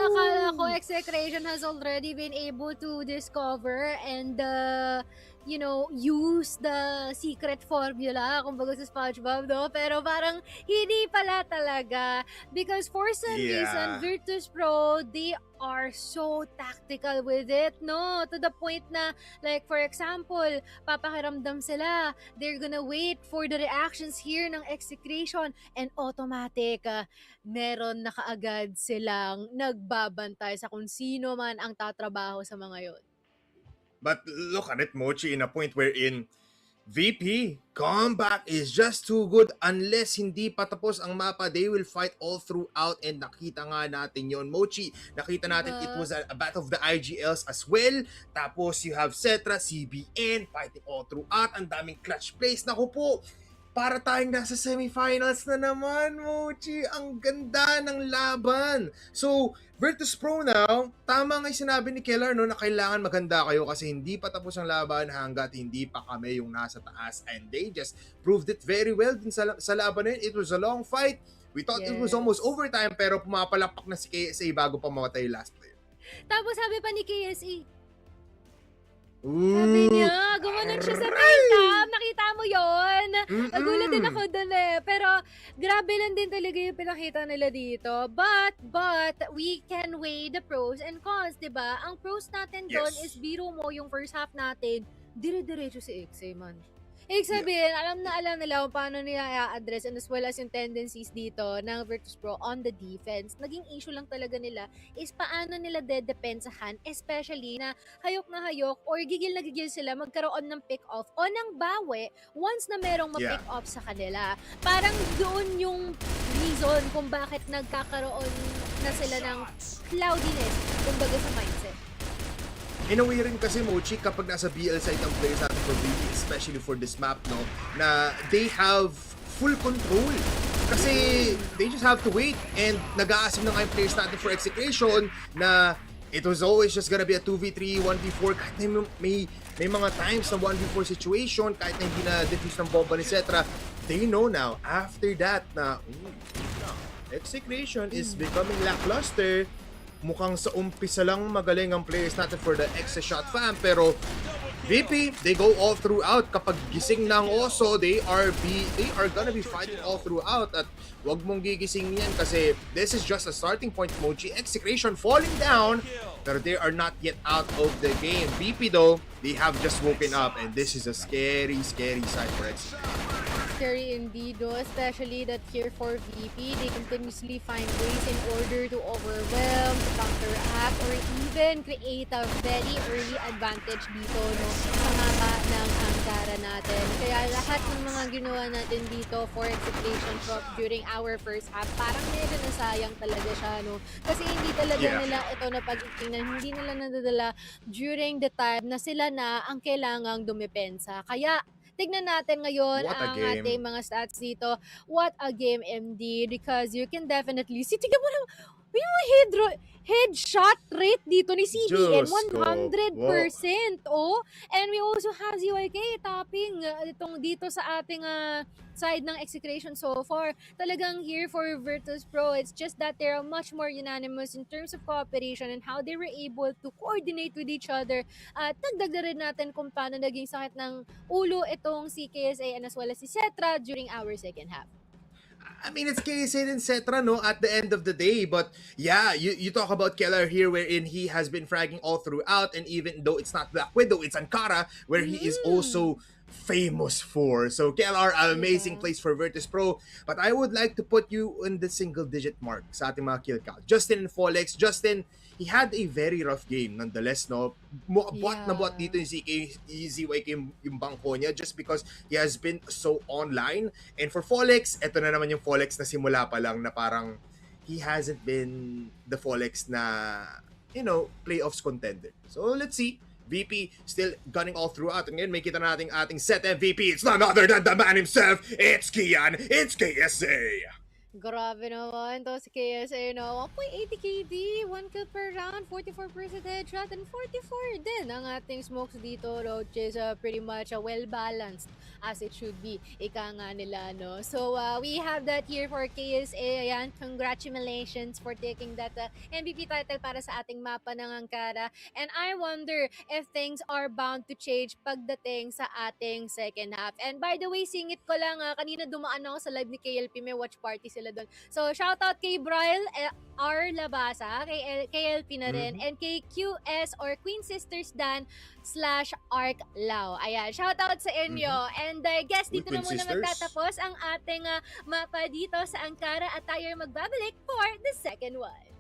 Speaker 1: Akala ko Execration has already been able to discover and you know, use the secret formula, kumbaga sa SpongeBob, no? Pero parang hindi pala talaga, because for some reason, Virtus.pro, they are so tactical with it, no? To the point na, like, for example, papakiramdam sila, they're gonna wait for the reactions here ng Execration, and automatic, meron na kaagad silang nagbabantay sa kung sino man ang tatrabaho sa mga yon.
Speaker 4: But look at it, Mochi, in a point wherein VP, comeback is just too good unless hindi pa tapos ang mapa. They will fight all throughout and nakita nga natin yon, Mochi. Nakita natin it was a battle of the IGLs as well. Tapos you have Cetra, CBN fighting all throughout. Ang daming clutch plays. Naku po, para tayong nasa semifinals na naman, Mochi. Ang ganda ng laban. So, Virtus.pro now, tama nga yung sinabi ni Keller, no, na kailangan maganda kayo kasi hindi pa tapos ang laban hanggat hindi pa kami yung nasa taas. And they just proved it very well din sa laban na yun. It was a long fight. We thought it was almost overtime pero pumapalapak na si KSA bago pa mamatay yung last player.
Speaker 1: Tapos sabi pa ni KSA, sabi niya, gumanon siya sa makeup. Nakita mo yon? Nagulat din ako dun eh. Pero, grabe lang din talaga yung pinakita nila dito. But, we can weigh the pros and cons, diba? Ang pros natin doon is biro mo yung first half natin, dire-diretso si XA man. Ibig sabihin, alam nila kung paano nila i-address and as well as yung tendencies dito ng Virtus.pro on the defense. Naging issue lang talaga nila is paano nila dedepensahan, especially na hayok or gigil na gigil sila magkaroon ng pick-off o ng bawi once na merong ma-pick off sa kanila. Parang doon yung reason kung bakit nagkakaroon na sila ng cloudiness kumbaga sa mindset.
Speaker 4: In a way rin kasi, Mochi, kapag nasa BL side ang players natin for BB, especially for this map, no, na they have full control. Kasi they just have to wait and nag-aasim na nga yung players natin for execution na it was always just gonna be a 2v3, 1v4, kahit na may mga times na 1v4 situation, kahit na hindi na defuse ng bomba, etc. They know now, after that, na execution is becoming lackluster. Mukhang sa umpisa lang magaling ang players natin for the Execration fam, pero VP, they go all throughout. Kapag gising ng oso, they are gonna be fighting all throughout. At wag mong gigising yan kasi this is just a starting point, Mochi. Execration falling down, pero they are not yet out of the game. VP though, they have just woken up and this is a scary side for Execration.
Speaker 1: Scary indeed, no? Especially that here for VP, they continuously find ways in order to overwhelm, to counteract, or even create a very early advantage dito, no? Sa mapa ng Ankara natin. Kaya lahat ng mga ginawa natin dito for Execration Shop during our first half, parang medyo nasayang talaga siya, no? Kasi hindi talaga nila ito na pag-itingnan, hindi nila nadadala during the time na sila na ang kailangang dumepensa. Kaya, tignan natin ngayon ang ating mga stats dito. What a game, MD. Because you can definitely see. Tignan mo lang. Yung headshot rate dito ni CBN, 100%. Oh. And we also have ZYK topping dito sa ating side ng execution so far. Talagang here for Virtus.pro, it's just that they're much more unanimous in terms of cooperation and how they were able to coordinate with each other. At dagdag na rin natin kung paano naging sakit ng ulo itong si KSA and as well as si Cetra during our second half.
Speaker 4: I mean, it's KSA and Cetra, no, at the end of the day. But yeah, you talk about Keller here wherein he has been fragging all throughout. And even though it's not Black Widow, it's Ankara, where he is also famous for. So Keller, amazing place for Virtus.pro. But I would like to put you in the single-digit mark sa ating mga kill count. Justin and Folex. Justin, he had a very rough game nonetheless, no? Buat na buat dito yung ZYK yung bangko niya just because he has been so online. And for Folex, eto na naman yung Folex na simula pa lang na parang he hasn't been the Folex na, you know, playoffs contender. So let's see. VP still gunning all throughout. And ngayon may kita natin ating set MVP. It's none other than the man himself. It's Kian. It's KSA.
Speaker 1: Grabe naman to si KSA, no? 1.80 KD, 1 kill per round, 44% headshot, and 44 din ang ating smokes dito, no? Which is pretty much well-balanced as it should be. Ika nga nila, no? So, we have that here for KSA. Ayan, congratulations for taking that MVP title para sa ating mapa ng Ankara. And I wonder if things are bound to change pagdating sa ating second half. And by the way, singit ko lang, kanina dumaan ako sa live ni KLP, may watch party sila doon. So, shoutout kay Brian R. Labasa, kay KLP na rin, and kay QS or Queen Sisters Dan /Arc Lao. Ayan, shoutout sa inyo. And I guess dito na muna magtatapos ang ating mapa dito sa Ankara at tayo magbabalik for the second one.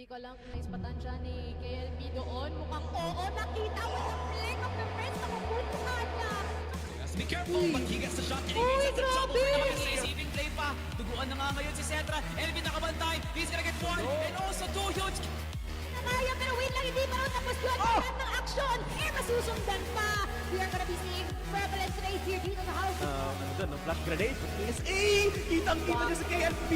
Speaker 1: Hindi ko lang kung naispatan siya ni KLB doon. Mukhang oo, nakita mo sa flick of the wrist. Nakupuntuhan niya.
Speaker 13: Be careful, but he gets the shot. And he gets the double. Receiving play pa. Duguan na nga ngayon si Cetra. LB nakabantay. He's gonna get one. And also two huge.
Speaker 9: Nakaya pero wait lang, hindi pa rin tapos yun. Lahat ng action. Masusundan pa. We are gonna be seeing prevalence rates here dito sa house.
Speaker 12: Flash grenade. PSA! Kitang-kita niya sa KLB.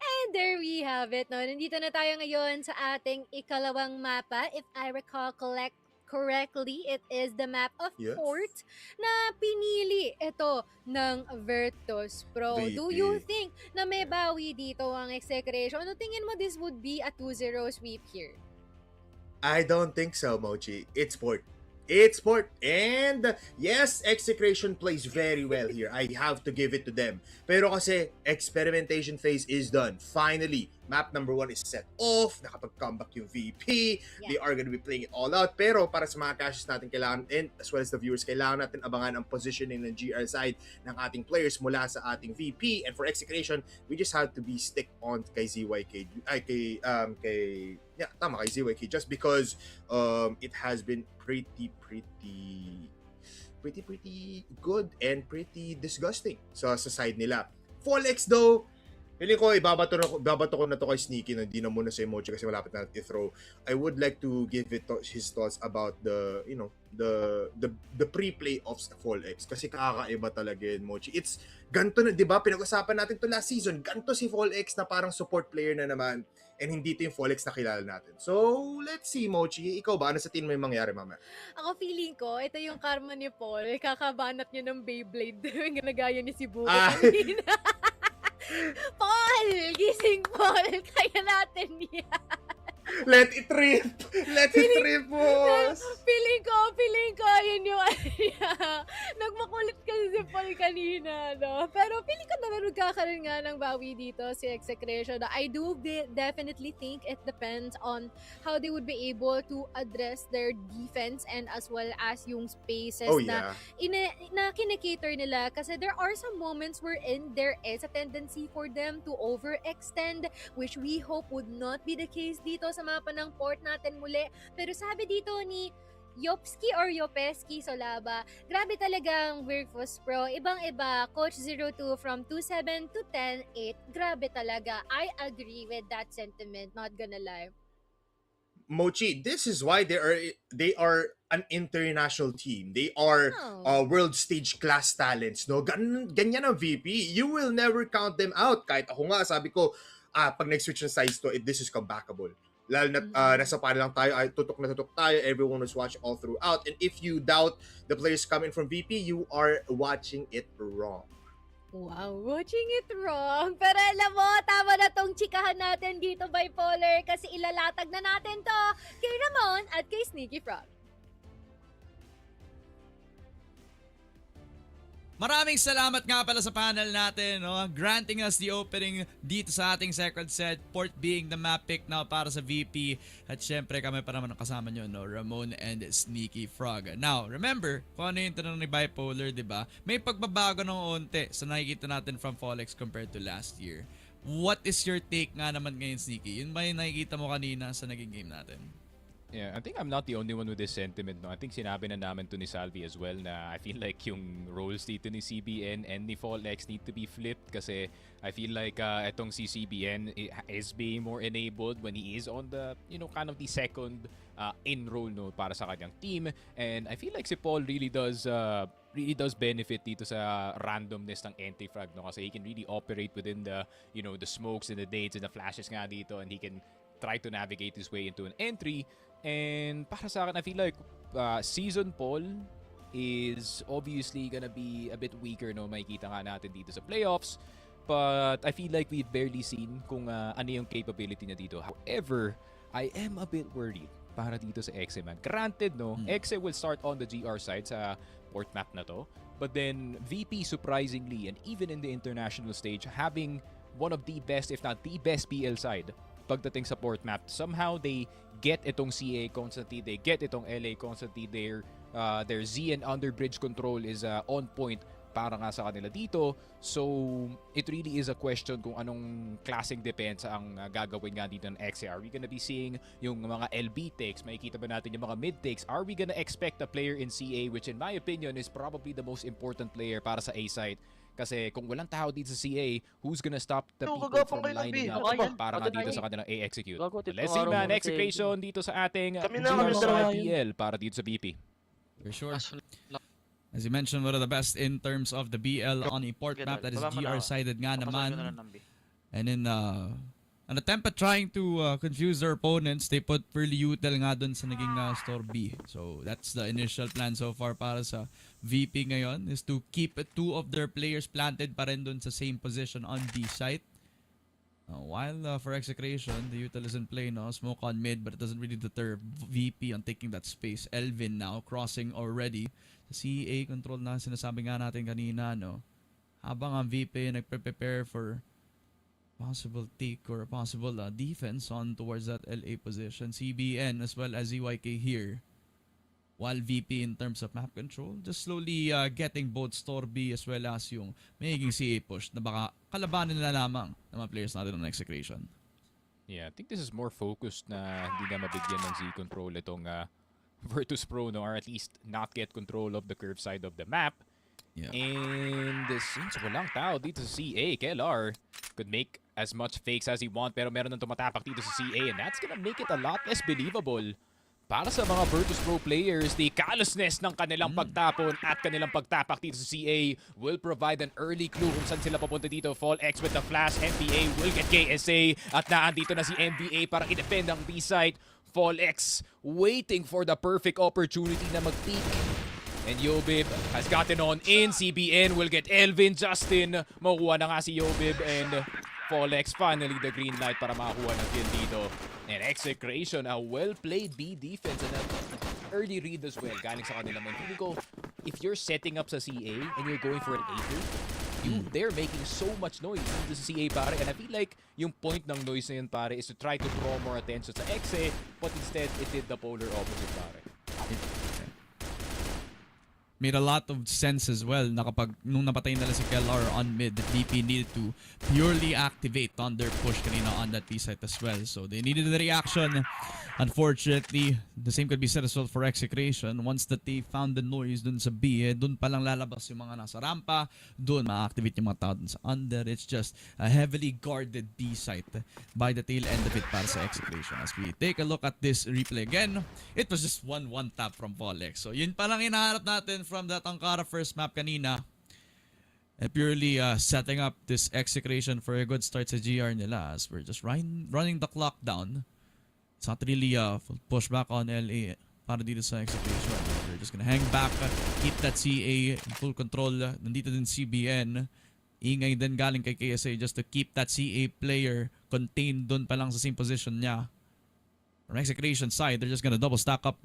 Speaker 1: And there we have it. No? Nandito na tayo ngayon sa ating ikalawang mapa. If I recall correctly, it is the map of
Speaker 4: Yes.
Speaker 1: Port na pinili ito ng Virtus.pro. Do you think na may bawi dito ang Execration? Ano tingin mo this would be a 2-0 sweep here?
Speaker 4: I don't think so, Mochi. It's Port. It's Port. And yes, Execration plays very well here. I have to give it to them. Pero kasi, experimentation phase is done. Finally, map number 1 is set off. Nakapag-comeback yung VP.
Speaker 1: Yeah.
Speaker 4: They are gonna be playing it all out. Pero para sa mga cashes natin, kailangan, and as well as the viewers, kailangan natin abangan ang positioning ng GR side ng ating players mula sa ating VP. And for Execration, we just have to be stick on kay ZYK. Kay ZYK. Just because it has been pretty good and pretty disgusting sa side nila. Folex though, feeling ko ibabato ko na to kay Sneaky na hindi na muna sa emoji kasi malapit na i-throw. I would like to give it his thoughts about the pre-play of Folex kasi kakaiba talaga yun, Mochi. It's ganto na, 'di ba? Pinag-usapan natin to last season. Ganto si Folex na parang support player na naman. And hindi ito yung Folex na kilala natin. So, let's see, Mochi. Ikaw ba? Ano sa tingin mo yung mangyari, mama?
Speaker 1: Ako feeling ko, ito yung karma ni Paul. Kakabanat niya ng Beyblade. Ginagaya ni si Buko kanina. Paul! Gising, Paul! Kaya natin yan.
Speaker 4: Let it rip! Let it rip, boss!
Speaker 1: Feeling ko, yun yung nagmakulit kasi si Paul kanina, no? Pero feeling ko naman magkakaroon nga ng bawi dito si Execration. I do definitely think it depends on how they would be able to address their defense and as well as yung spaces na kinikater nila. Kasi there are some moments wherein there is a tendency for them to overextend, which we hope would not be the case dito sa mapa ng Port natin muli. Pero sabi dito ni Yopski or Yopeski Solaba, grabe talagang Virtus.pro. Ibang-iba. Coach 02 from 2-7 to 10-8. Grabe talaga. I agree with that sentiment. Not gonna lie.
Speaker 4: Mochi, this is why they are an international team. They are world stage class talents, no? Ganyan ang VP. You will never count them out. Kahit ako nga, sabi ko, pag nag-switch ng size to, this is comebackable. Lalo na nasa pa lang tayo, tutok na tutok tayo, everyone was watching all throughout. And if you doubt the players coming from VP, you are watching it wrong.
Speaker 1: Wow, watching it wrong. Pero alam mo, tama na tong chikahan natin dito, Bipolar, kasi ilalatag na natin to kay Ramon at kay Sneaky Frog.
Speaker 2: Maraming salamat nga pala sa panel natin, no? Granting us the opening dito sa ating second set, Port being the map pick now para sa VP. At syempre kami pa naman ang kasama nyo, no? Ramon and Sneaky Frog. Now, remember, kung ano yung tanong ni Bipolar, di ba? May pagbabago ng onte sa nakikita natin from Folex compared to last year. What is your take nga naman ngayon, Sneaky? Yun ba yung nakikita mo kanina sa naging game natin?
Speaker 3: Yeah, I think I'm not the only one with this sentiment. No? I think sinabi na namin to ni Salvi as well na I feel like yung roles dito ni CBN and ni Folex need to be flipped kasi I feel like etong si CBN is being more enabled when he is on the, kind of the second in role, no, para sa kanyang team. And I feel like si Paul really does benefit dito sa randomness ng anti-frag, no? Kasi he can really operate within the, the smokes and the nades and the flashes nga dito, and he can try to navigate his way into an entry. And para sa akin, I feel like Season Paul is obviously gonna be a bit weaker, no? Makikita nga natin dito sa playoffs. But I feel like we've barely seen kung ano yung capability niya dito. However, I am a bit worried para dito sa Exe, man. Granted, no? Exe will start on the GR side sa port map na to. But then, VP surprisingly, and even in the international stage, having one of the best, if not the best PL side pagdating sa port map. Somehow they get itong CA constantly, they get itong LA constantly, their Z and under bridge control is on point para nga sa kanila dito. So, it really is a question kung anong klaseng depensa ang gagawin nga dito ng XA. Are we gonna be seeing yung mga LB takes? Makikita ba natin yung mga mid takes? Are we gonna expect a player in CA, which in my opinion is probably the most important player para sa A site? Kasi kung walang tao dito sa CA, who's gonna stop the people from lining up para nga dito sa kanilang A-execute? Let's see man, Execration dito sa ating BL para dito sa BP.
Speaker 2: For sure. As you mentioned, one of the best in terms of the BL on a port map that is GR-sided nga naman. And in an attempt at trying to confuse their opponents, they put Pearly Utel nga dun sa naging store B. So that's the initial plan so far para sa VP ngayon, is to keep 2 of their players planted pa rin dun sa same position on B site. While for Execration, the Utel is in play, no? Smoke on mid, but it doesn't really deter VP on taking that space. Elvin now crossing already. Sa CA control na sinasabi nga natin kanina, no? Habang ang VP nagpe-prepare for possible take or possible defense on towards that LA position. CBN as well as ZYK here. While VP in terms of map control, just slowly getting both store B as well as yung magiging CA push na baka kalabanin nila lamang ng mga players natin ng Execration.
Speaker 3: Yeah, I think this is more focused na hindi na mabigyan ng Z-control itong Virtus.pro, no? Or at least not get control of the curve side of the map.
Speaker 2: Yeah.
Speaker 3: And since walang tao dito sa CA, KLR could make as much fakes as he want, pero meron nang tumatapak dito sa CA, and that's gonna make it a lot less believable. Para sa mga Virtus.pro players, the callousness ng kanilang pagtapon at kanilang pagtapak dito sa CA will provide an early clue kung saan sila papunta dito. Fall X with the flash, MVA will get KSA, at naandito na si MVA para i-defend ang B-site. Fall X waiting for the perfect opportunity na mag-peek. And Yobib has gotten on in. CBN will get Elvin. Justin, makuha na nga si Yobib, and Folex finally the green light para makakuha ng kill dito. And Execration, a well-played B defense and an early read as well. Galing sa kanila man. Feeling ko, if you're setting up sa CA and you're going for an A2, they're making so much noise dito sa CA, pare. And I feel like yung point ng noise na yun, pare, is to try to draw more attention sa XA, but instead, it did the polar opposite, pare.
Speaker 2: Made a lot of sense as well na kapag nung napatay nila si KLR on mid, the DP needed to purely activate on their push kanina on that B site as well. So they needed the reaction. Unfortunately, the same could be said as well for Execration. Once that they found the noise dun sa B, dun palang lalabas yung mga nasa rampa, dun ma-activate yung mga tao dun sa under. It's just a heavily guarded B site by the tail end of it para sa Execration. As we take a look at this replay again, it was just one tap from Folex. So yun palang hinaharap natin from that Ankara first map kanina. And purely setting up this Execration for a good start sa GR nila, as we're just running the clock down. It's not really a pushback on LA para dito sa Execration. They're just gonna hang back, keep that CA in full control. Nandito din CBN. Ingay din galing kay KSA just to keep that CA player contained dun pa lang sa same position niya. From Execration side, they're just gonna double stack up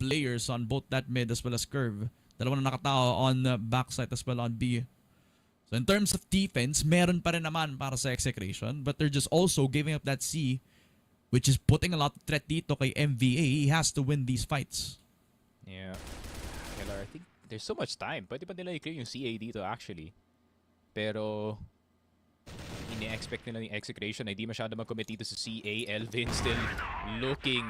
Speaker 2: players on both that mid as well as curve. Dalawa na nakatao on backside as well on B. So in terms of defense, meron pa rin naman para sa Execration, but they're just also giving up that C, which is putting a lot of threat dito kay MVA. He has to win these fights.
Speaker 3: Yeah. KLR, I think there's so much time. Pwede pa nila i-clear yung CA dito actually. Pero ini-expect nila yung Execration na hindi masyado mag-commit dito sa CA. Elvin still looking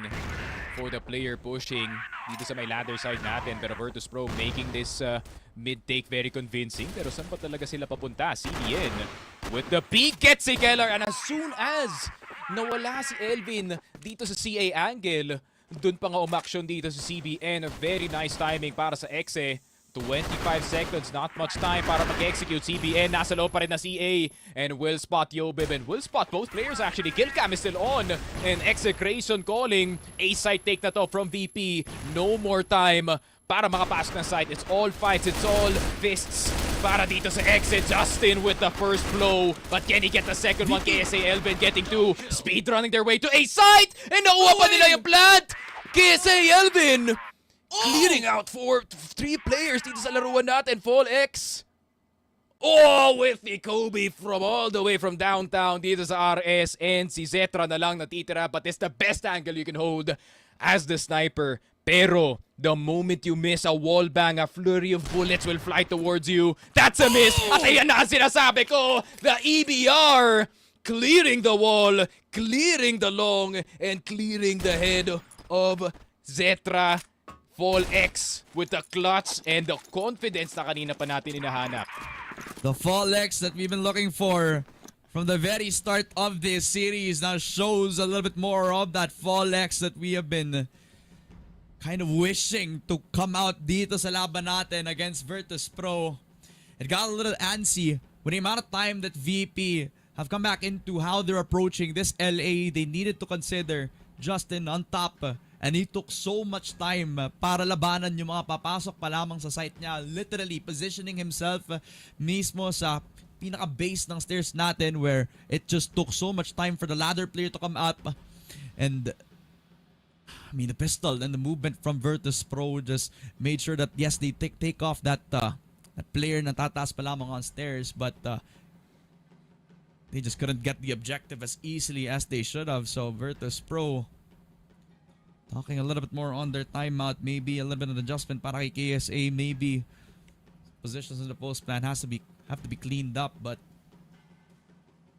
Speaker 3: for the player pushing dito sa may ladder side natin. Pero Virtus.pro making this mid-take very convincing. Pero saan pa talaga sila papunta? CBN with the peak gets si KLR. And as soon as nawala si Elvin dito sa CA angle, dun pa nga umaksyon dito sa CBN. Very nice timing para sa Exe. 25 seconds, not much time para mag-execute. CBN, nasa loob pa rin na CA, and will spot Yobib, and will spot both players actually. Kill cam is still on, and Execration calling. A-site take na to from VP. No more time para makapasok ng site. It's all fights, it's all fists para dito sa Exit. Justin with the first blow, but can he get the second one? KSA Elvin getting two, speed running their way to A-site, and nakuha pa nila yung plant. KSA Elvin clearing out for 3 players dito sa laruan natin. Fall X. Oh, with the Kobe from all the way from downtown dito sa RS, and si Zetra na lang natitira, but it's the best angle you can hold as the sniper Pero the moment you miss a wall bang, a flurry of bullets will fly towards you. That's a miss. At ayan na ang sinasabi ko. The EBR clearing the wall, clearing the long, and clearing the head of Zetra. Fall X with the clutch and the confidence na kanina pa natin hinahanap.
Speaker 2: The Fall X that we've been looking for from the very start of this series now shows a little bit more of that Fall X that we have been kind of wishing to come out dito sa laban natin against Virtus.pro. It got a little antsy with the amount of time that VP have come back into how they're approaching this LA. They needed to consider Justin on top, and he took so much time para labanan yung mga papasok pa lamang sa site niya, literally positioning himself mismo sa pinaka-base ng stairs natin, where it just took so much time for the ladder player to come up. And I mean, the pistol and the movement from Virtus.pro just made sure that yes, they take off that player na tataas pa lamang on stairs, but they just couldn't get the objective as easily as they should have. So Virtus.pro talking a little bit more on their timeout, maybe a little bit of adjustment para kay KSA, maybe positions in the post plan have to be cleaned up, but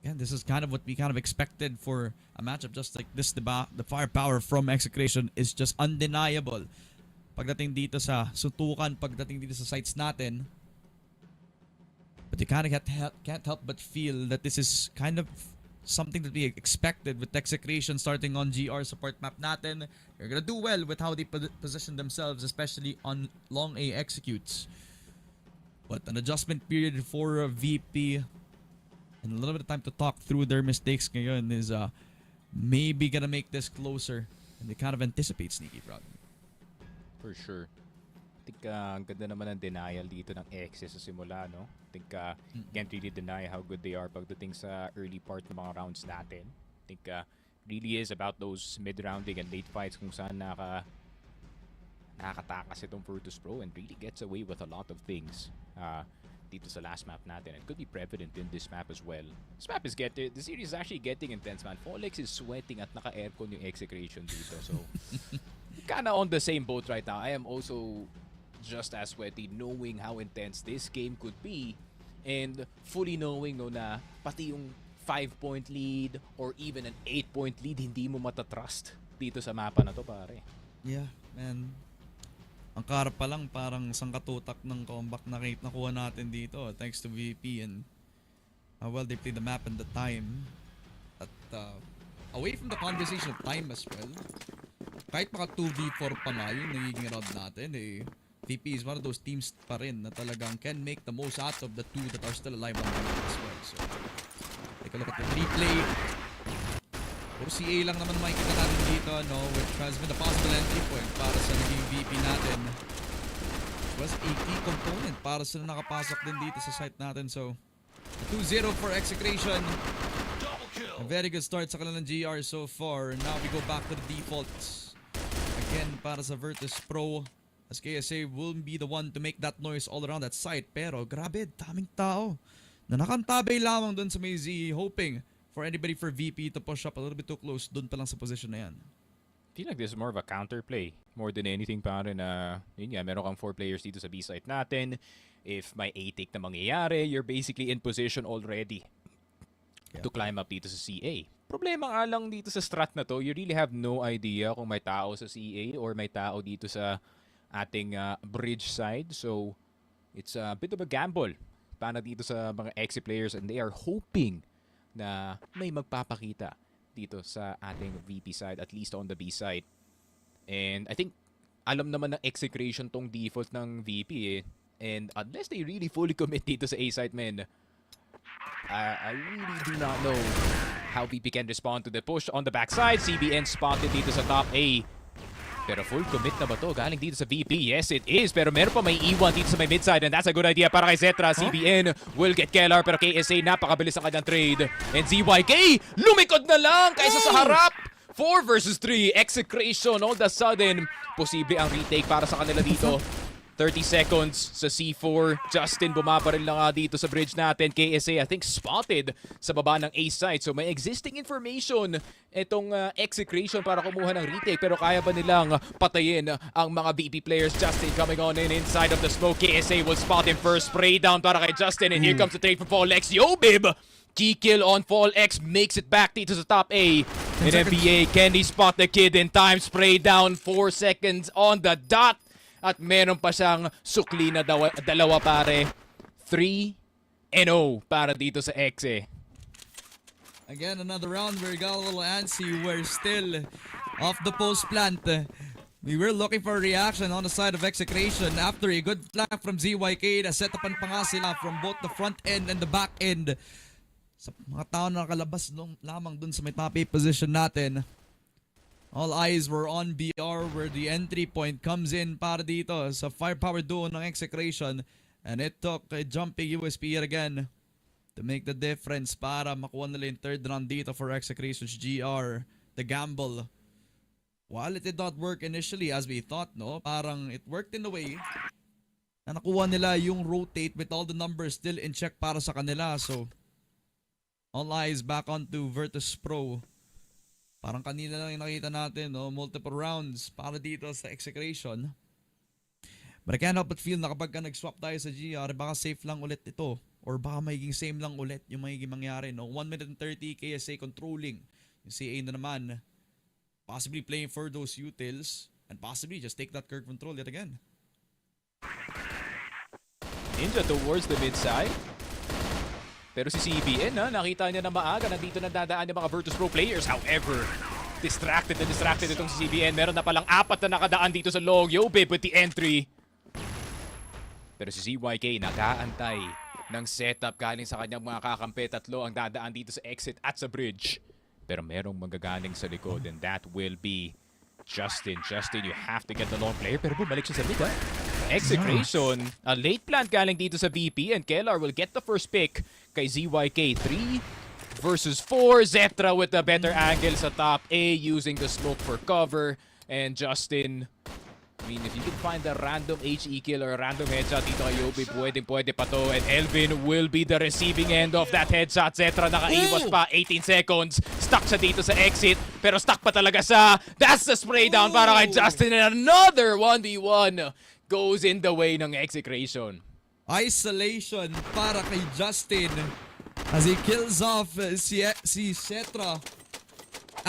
Speaker 2: again, this is kind of what we kind of expected for a matchup just like this. The firepower from Execration is just undeniable. Pagdating dito sa suntukan, pagdating dito sa sites natin. But you kind of can't help but feel that this is kind of something that we expected with Execration starting on GR support map natin. They're gonna do well with how they position themselves, especially on long A executes. But an adjustment period for VP and a little bit of time to talk through their mistakes ngayon is maybe gonna make this closer, and they kind of anticipate sneaky frog.
Speaker 3: For sure. I think ang ganda naman ng denial dito ng X sa simula, no? I think can't really deny how good they are pagdating sa early part ng mga rounds natin. I think really is about those mid-rounding and late fights kung saan nakakatakas itong Virtus.pro and really gets away with a lot of things dito sa last map natin. It could be prevalent in this map as well. This map is the series is actually getting intense, man. Folex is sweating at naka-aircon yung Execration dito. So, kinda on the same boat right now. I am also just as sweaty knowing how intense this game could be and fully knowing na pati yung 5-point lead or even an 8-point lead hindi mo matatrust dito sa mapa na to, pare.
Speaker 2: Yeah, man. Ang karap pa lang parang sangkatutak ng comeback na nakuha natin dito thanks to VP and how well they played the map and the time. At away from the conversation of time as well, kahit maka 2v4 pa nga yung nagiging round natin, VP is one of those teams pa rin na talagang can make the most out of the two that are still alive on the map as well. So, take a look at the replay. Puro CA lang naman makikita natin dito, no? Which has been a possible entry point para sa naging VP natin. It was a key component para sila nakapasok din dito sa site natin. So, 2-0 for Execration. A very good start sa kanilang GR so far. Now we go back to the defaults. Again, para sa Virtus.pro. As KSA will be the one to make that noise all around that site. Pero grabe, daming tao na nakantabay lamang dun sa may Z, hoping for anybody for VP to push up a little bit too close dun pa lang sa position na yan.
Speaker 3: I feel like this is more of a counterplay more than anything, pare, na yun nga, meron kang 4 players dito sa B site natin. If may A-take na mangyayari, you're basically in position already to climb up dito sa CA. Problema nga lang dito sa strat na to, you really have no idea kung may tao sa CA or may tao dito sa ating bridge side. So, it's a bit of a gamble para dito sa mga XC players, and they are hoping na may magpapakita dito sa ating VP side, at least on the B side. And I think alam naman ng Execration tong default ng VP and unless they really fully commit dito sa A side, man, I really do not know how VP can respond to the push on the backside. CBN spotted dito sa top A. Pero full commit na ba to? Galing dito sa VP. Yes, it is. Pero meron pa may E1 dito sa may midside, and that's a good idea para kay Zetra. CBN will get Kellar, pero KSA napakabilis ang kanyang trade. And ZYK lumikod na lang kaysa sa harap. 4 versus 3. Execration all of a sudden. Posible ang retake para sa kanila dito. 30 seconds sa C4. Justin bumabaril na nga dito sa bridge natin. KSA I think spotted sa baba ng A site. So may existing information itong Execration para kumuha ng retake. Pero kaya ba nilang patayin ang mga VP players? Justin coming on in inside of the smoke. KSA will spot him first. Spray down para kay Justin. And here comes the trade from Fallex. Yobib! Key kill on Fallex. Makes it back dito sa top A. In NBA, can he spot the kid in time? Spray down 4 seconds on the dot. At meron pa siyang sukli na dalawa pare. 3-0 para dito sa Exe.
Speaker 2: Again, another round where we got a little antsy. We're still off the post plant. We were looking for a reaction on the side of Execration after a good flank from ZYK. Na-set-upan pa nga sila from both the front end and the back end. Sa mga tao na nakalabas lamang dun sa may top 8 position natin. All eyes were on BR where the entry point comes in para dito sa firepower duo ng Execration. And it took a jumping USP yet again to make the difference para makuha nila yung third round dito for Execration's GR. The gamble. While it did not work initially as we thought, no? Parang it worked in a way na nakuha nila yung rotate with all the numbers still in check para sa kanila. So, all eyes back onto Virtus.pro. Parang kanina lang yung nakita natin, no? Multiple rounds para dito sa Execration. But I can't help but feel na kapag nag-swap tayo sa GR, baka safe lang ulit ito. Or baka magiging same lang ulit yung magiging mangyari, no? 1 minute and 30, KSA controlling. Yung CA na naman, possibly playing for those utils, and possibly just take that curve control yet again.
Speaker 3: Ninja towards the mid side. Pero si CBN, nakita niya na maaga, nandito na dadaan yung mga Virtus.pro players. However, distracted itong si CBN. Meron na palang 4 na nakadaan dito sa long. Yobib with the entry. Pero si ZYK nag-aantay ng setup galing sa kanyang mga kakampi. 3 ang dadaan dito sa exit at sa bridge. Pero merong magagaling sa likod, and that will be Justin. Justin, you have to get the long player. Pero bumalik siya sa mid, Execration, a late plant galing dito sa VP, and Kellar will get the first pick kay ZYK. 3 versus 4. Zetra with a better angle sa top A using the smoke for cover. And Justin, I mean, if you can find a random HE kill or a random headshot dito kay Yobi, pwede pa to. And Elvin will be the receiving end of that headshot. Zetra nakaiwas pa, 18 seconds. Stuck siya dito sa exit, pero stuck pa talaga siya. That's the spray down para kay Justin, and another 1v1 goes in the way ng Execration.
Speaker 2: Isolation para kay Justin as he kills off si Zetra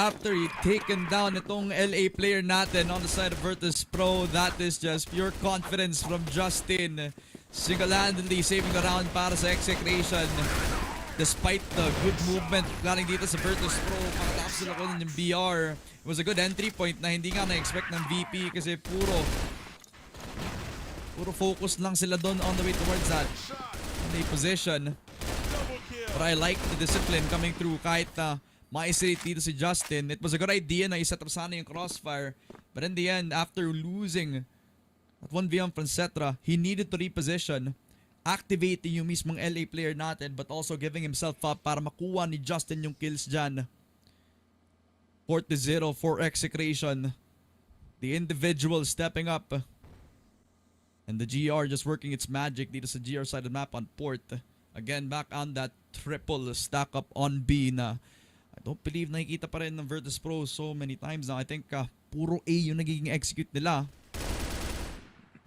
Speaker 2: after he taken down itong LA player natin on the side of Virtus.pro. That is just pure confidence from Justin. Single-handedly saving the round para sa Execration. Despite the good movement galing dito sa Virtus.pro, makatapos sila ko ng BR. It was a good entry point na hindi nga na-expect ng VP kasi puro focus lang sila doon on the way towards that position. But I like the discipline coming through kahit ma-isolate dito si Justin. It was a good idea na iset up sana yung crossfire. But in the end, after losing at 1v1 from Zetra, he needed to reposition, activating yung mismong LA player natin but also giving himself up para makuha ni Justin yung kills dyan. 4-0 for Execration. The individual stepping up. And the GR just working its magic dito sa GR side of the map on port. Again, back on that triple stack up on B na I don't believe nakikita pa rin ng Virtus.pro so many times now. I think puro A yung nagiging execute nila.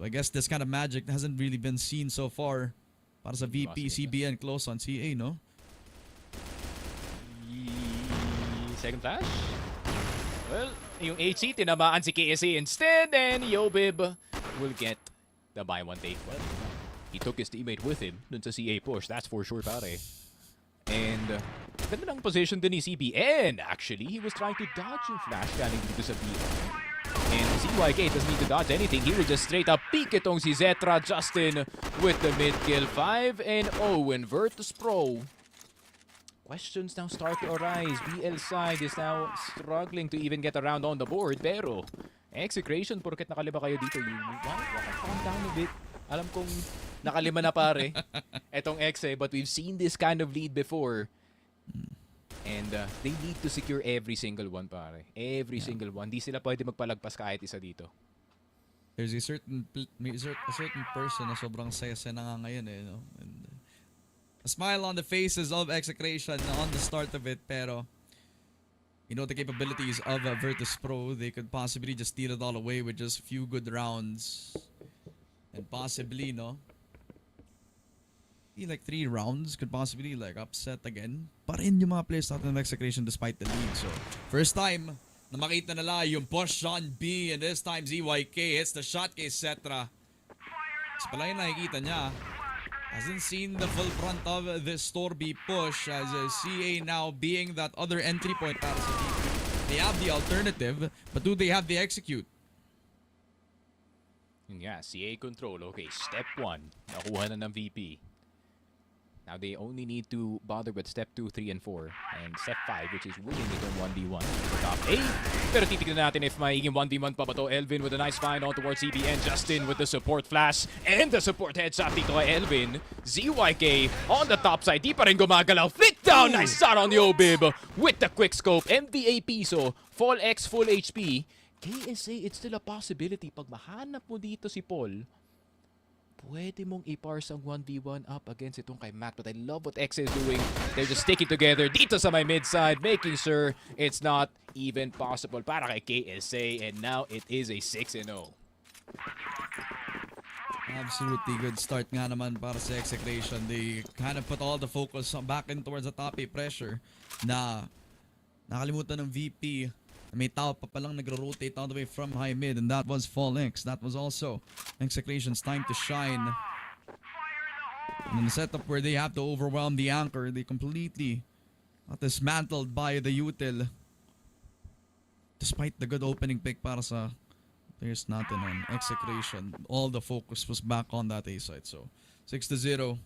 Speaker 2: So I guess this kind of magic hasn't really been seen so far para sa VP, CBN, close on CA, no?
Speaker 3: Second flash? Well, yung HC, tinamaan si KSA instead, and Yobib will get the buy one take. Well, he took his teammate with him dun sa CA push, that's for sure, pare. And ganda ng position din ni CBN. Actually, he was trying to dodge yung flash galing dito sa B. And ZYK doesn't need to dodge anything. He will just straight up peek itong si Zetra. Justin with the mid kill. 5-0 in Virtus.pro. Questions now start to arise. BL side is now struggling to even get around on the board. Pero Execration, porket nakaliba kayo dito, you calm down a bit. Alam kong nakalima na pare etong Exe, but we've seen this kind of lead before. And they need to secure every single one, pare. Every single one. Di sila pwede magpalagpas kahit isa dito.
Speaker 2: there's a certain person na sobrang saya-saya na nga ngayon eh, no? And, a smile on the faces of Execration on the start of it, pero you know the capabilities of Virtus.pro, they could possibly just steal it all away with just a few good rounds. And possibly, no? Like 3 rounds could possibly like upset again. Pa rin yung mga players natin ng Execration despite the lead. So, first time na makita nila yung push on B, and this time ZYK hits the shot kay Cetra. Mas pala yung nakikita niya. Hasn't seen the full front of this store B push as CA now being that other entry point para sa VP. They have the alternative, but do they have the execute?
Speaker 3: Yeah, CA control. Okay, step 1. Nakuha na ng VP. Now they only need to bother with step 2, 3, and 4. And step 5, which is winning itong 1v1. Top 8. Pero titignan natin if maiging 1v1 pa ba to. Elvin with a nice find on towards CBN. Justin with the support flash. And the support headshot dito kay Elvin. ZYK on the top side. Di pa rin gumagalaw. Flick down! Nice shot on the Obib. With the quick scope. MVA Piso. Full X, full HP. KSA, it's still a possibility. Pag mahanap mo dito si Paul, pwede mong i-parse ang 1v1 up against itong kay Matt. But I love what X is doing. They're just sticking together dito sa my mid side, making sure it's not even possible para kay KSA. And now it is a 6-0.
Speaker 2: Absolutely good start nga naman para sa Execration. They kind of put all the focus back in towards the top 8 pressure na nakalimutan ng VP. May tao pa palang nagro-rotate all the way from high mid, and that was Fall X. That was also Execration's time to shine. And in the setup where they have to overwhelm the anchor, they completely got dismantled by the util. Despite the good opening pick para sa players natin on Execration, all the focus was back on that A side. So 6-0.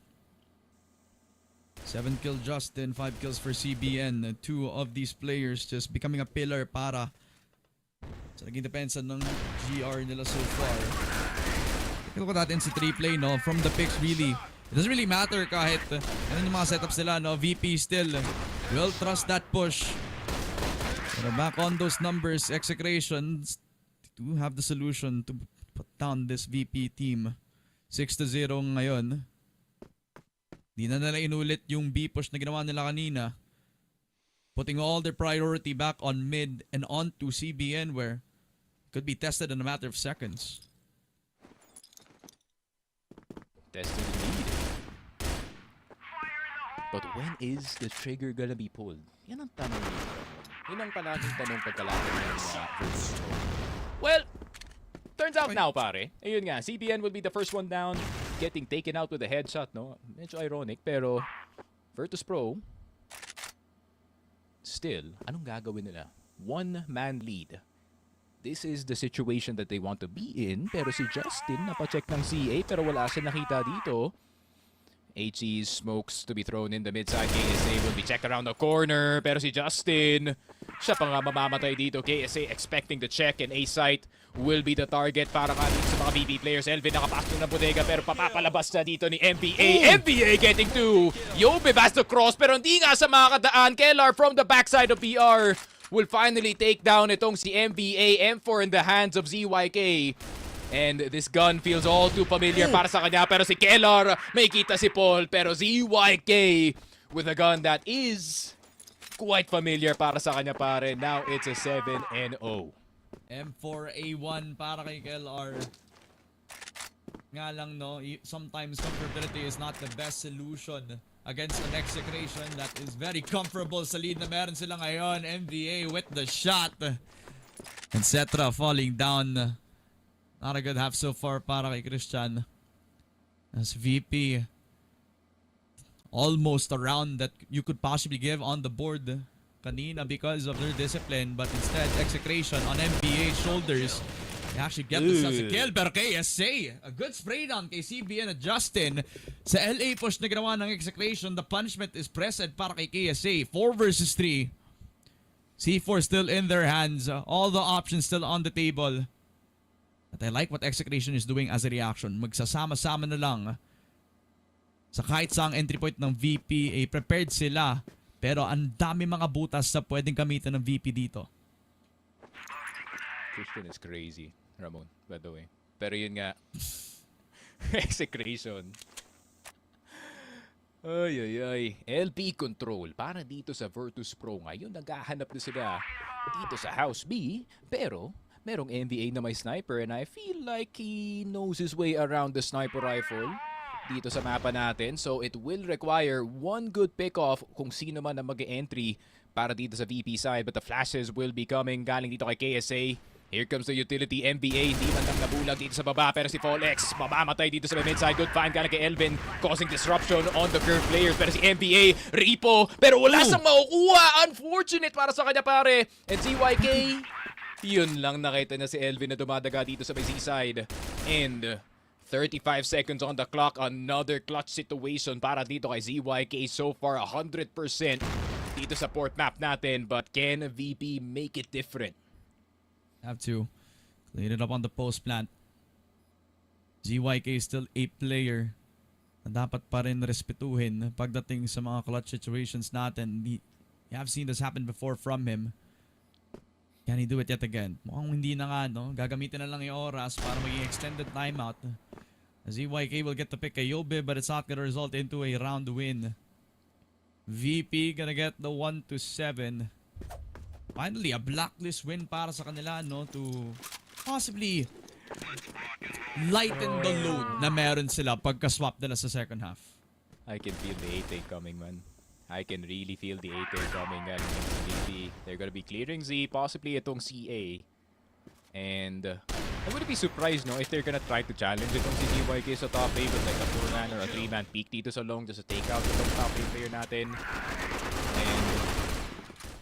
Speaker 2: 7 kill Justin, 5 kills for CBN. 2 of these players just becoming a pillar para sa naging depensa ng GR nila so far. Look at that NC3 play, no? From the picks, really, it doesn't really matter kahit ano yung mga setups nila, no? VP still will trust that push. Pero back on those numbers, Execrations do have the solution to put down this VP team. 6-0 ngayon. Di na nila inulit yung B push na ginawa nila kanina. Putting all their priority back on mid and on to CBN where it could be tested in a matter of seconds.
Speaker 3: Tested indeed. But when is the trigger gonna be pulled? Yan ang tanong nito. Yun ang palaging tanong pagkalaban ng Virtus. Well, turns out now, pare. Ayun nga, CBN will be the first one down. Getting taken out with a headshot, no? Medyo ironic, pero Virtus.pro, still, anong gagawin nila? 1-man lead. This is the situation that they want to be in, pero si Justin, napacheck ng CA, pero wala siya nakita dito. HE's smokes to be thrown in the mid-side. KSA will be checked around the corner, pero si Justin, siya pa nga mamamatay dito. KSA expecting the check, and A-site will be the target para dito sa mga BB players. Elvin nakapasok ng bodega pero papapalabas na dito ni MBA. MBA getting to Yobib has the cross pero hindi nga sa makakadaan. Kellar from the backside of PR will finally take down itong si MBA. M4 in the hands of ZYK. And this gun feels all too familiar para sa kanya. Pero si Kellar, may kita si Paul. Pero ZYK with a gun that is quite familiar para sa kanya, pare. Now it's a 7-0.
Speaker 2: M4A1 para kay KLR. Nga lang, no, sometimes comfortability is not the best solution against an Execration that is very comfortable sa lead na meron sila ngayon. MVA with the shot. And Cetra falling down. Not a good half so far para kay Christian. As VP almost a round that you could possibly give on the board kanina because of their discipline, but instead Execration on MBA's shoulders. They actually get themselves a kill, pero KSA, a good spray down kay CBN at Justin. Sa LA push na ginawa ng Execration, the punishment is present para kay KSA. 4 versus 3. C4 still in their hands. All the options still on the table. But I like what Execration is doing as a reaction. Magsasama-sama na lang. Sa kahit saang entry point ng VP, prepared sila. Pero ang dami mga butas sa pwedeng gamitan ng VP dito.
Speaker 3: Christian is crazy, Ramon, by the way. pero yun nga. Execration. Ay. LP control para dito sa Virtus.pro. Ngayon, naghahanap na sila dito sa House B. Pero, merong NBA na may sniper and I feel like he knows his way around the sniper rifle dito sa mapa natin. So, it will require one good pick-off kung sino man ang mag-entry para dito sa VP side. But the flashes will be coming galing dito kay KSA. Here comes the utility NBA. Hindi man lang nabulag dito sa baba. Pero si Folex mamamatay dito sa midside. Good find galing kay Elvin. Causing disruption on the curve players. Pero si NBA, Ripo. Pero wala sang makukuha. Unfortunate para sa kanya pare. And CYK, yun lang nakita na si Elvin na dumadaga dito sa may Z-side. And 35 seconds on the clock. Another clutch situation para dito kay ZYK. So far, 100% dito sa port map natin. But can VP make it different?
Speaker 2: Have to clean it up on the post plant. ZYK is still a player na dapat pa rin respetuhin pagdating sa mga clutch situations natin. We have seen this happen before from him. Can he do it yet again? Mukhang hindi na nga, no? Gagamitin na lang yung oras para maging extended timeout. ZYK will get to pick a Yobe, but it's not gonna result into a round win. VP gonna get the 1-7. Finally, a blacklist win para sa kanila, no? To possibly lighten the load na meron sila pagka-swap nila sa second half.
Speaker 3: I can feel the 8-8 coming, man. I can really feel the 8-8 coming. They're gonna be clearing Z, possibly itong CA. And I wouldn't be surprised, no, if they're gonna try to challenge itong si ZYK sa top 8 with like a 4-man or a 3-man peek dito sa long just to take out itong top 8 player natin. And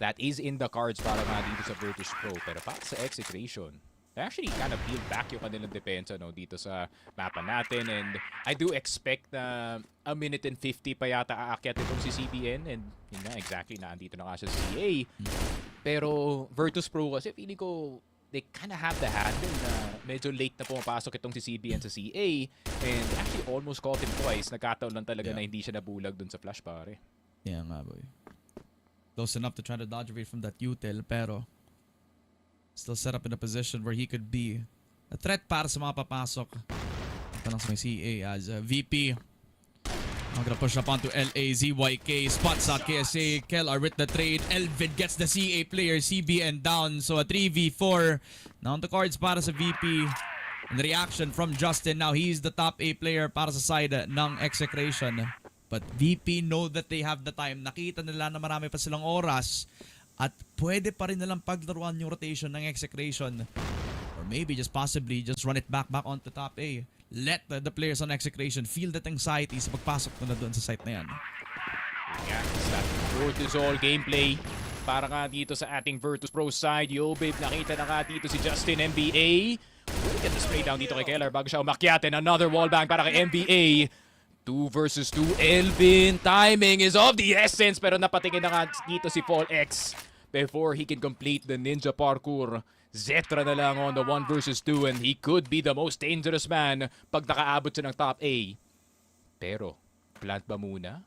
Speaker 3: that is in the cards para nga dito sa Virtus.pro. Pero para sa Execration, they actually kind of peeled back yung kanilang depensa, no, dito sa mapa natin. And I do expect na 1 minute and 50 pa yata aakyat itong si CBN. And yun na, exactly, naandito na nga siya sa CA. Pero Virtus.pro kasi, feeling ko, they kind of have the handle na medyo late na pumapasok itong si CBN sa CA. And they actually almost caught him twice. Nagkataon lang talaga na hindi siya nabulag dun sa flash, pare.
Speaker 2: Yeah nga, boy. Close enough to try to dodge away from that util, pero still set up in a position where he could be a threat para sa mga papasok. Ito lang sa may CA as VP. I'm gonna push up onto LA. ZYK spots out KSA. Kel are with the trade. Elvid gets the CA player. CBN down. So a 3v4 now on the cards para sa VP. And the reaction from Justin. Now he's the top A player para sa side ng Execration. But VP know that they have the time. Nakita nila na marami pa silang oras. At pwede pa rin nilang paglaruan yung rotation ng Execration. Or maybe just possibly just run it back onto top A. Let the players on Execration feel that anxiety sa pagpasok na doon sa site na yan.
Speaker 3: Yeah, that cortisol gameplay para nga dito sa ating Virtus.pro side. Babe, nakita na nga dito si Justin NBA. We'll get the spray down dito kay Keller bago siya umakyat. And another wallbang para kay NBA. 2 versus 2. Elvin, timing is of the essence. Pero napatingin na nga dito si Paul X before he can complete the ninja parkour. Zetra na lang on the 1 versus 2 and he could be the most dangerous man pag nakaabot siya ng top A. Pero, plant ba muna?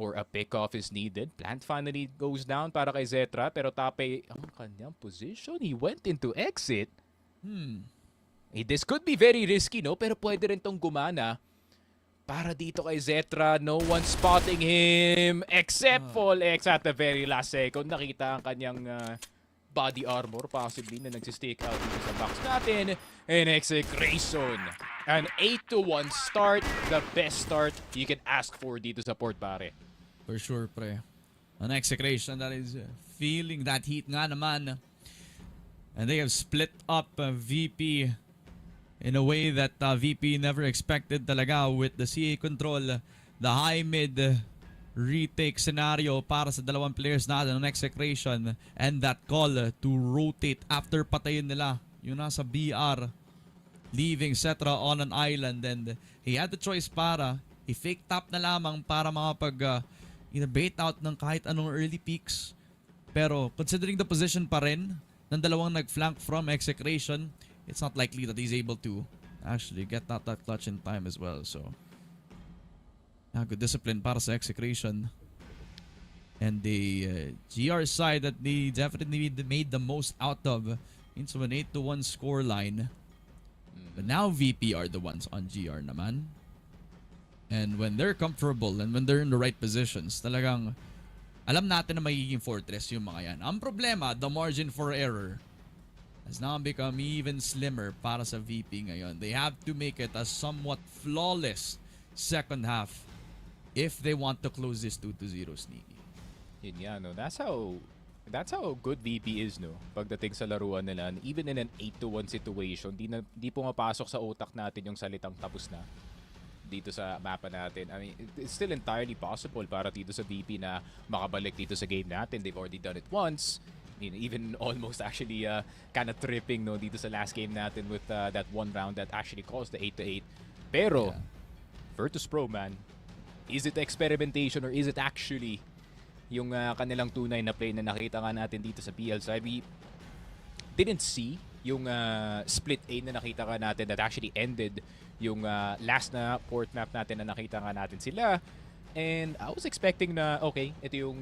Speaker 3: Or a pick-off is needed? Plant finally goes down para kay Zetra pero top A ang kanyang position. He went into exit. This could be very risky, no? Pero pwede rin tong gumana. Para dito kay Zetra, no one spotting him except Folex at the very last second. Nakita ang kanyang body armor possibly na nagsistick out dito sa box natin. And Execration. An 8-1 start. The best start you can ask for dito sa port, pare.
Speaker 2: For sure, pre. An Execration that is feeling that heat nga naman. And they have split up VP in a way that VP never expected talaga with the CA control. The high mid retake scenario para sa dalawang players natin ng Execration. And that call to rotate after patayin nila yung nasa BR. Leaving Cetra on an island. And he had the choice para i-fake tap na lamang para makapag bait out ng kahit anong early peaks. Pero considering the position pa rin ng dalawang nag-flank from Execration, it's not likely that he's able to actually get that clutch in time as well. So, good discipline para sa Execration. And the GR side that they definitely made the most out of into an 8-1 scoreline. But now VP are the ones on GR naman. And when they're comfortable and when they're in the right positions, talagang alam natin na magiging fortress yung mga yan. Ang problema, the margin for error has now become even slimmer para sa VP ngayon. They have to make it a somewhat flawless second half if they want to close this 2-0 sneaky.
Speaker 3: Yun nga, no? That's how good VP is, no? Pagdating sa laruan nila, even in an 8-1 situation, di pumapasok sa utak natin yung salitang tapos na dito sa mapa natin. I mean, it's still entirely possible para dito sa VP na makabalik dito sa game natin. They've already done it once. I mean, even almost actually kind of tripping, no, dito sa last game natin with that one round that actually caused the 8-8. Pero, Virtus.pro, man, is it experimentation or is it actually yung kanilang tunay na play na nakita nga natin dito sa PL side? We didn't see yung split A na nakita nga natin that actually ended yung last na port map natin na nakita nga natin sila. And I was expecting na, okay, ito yung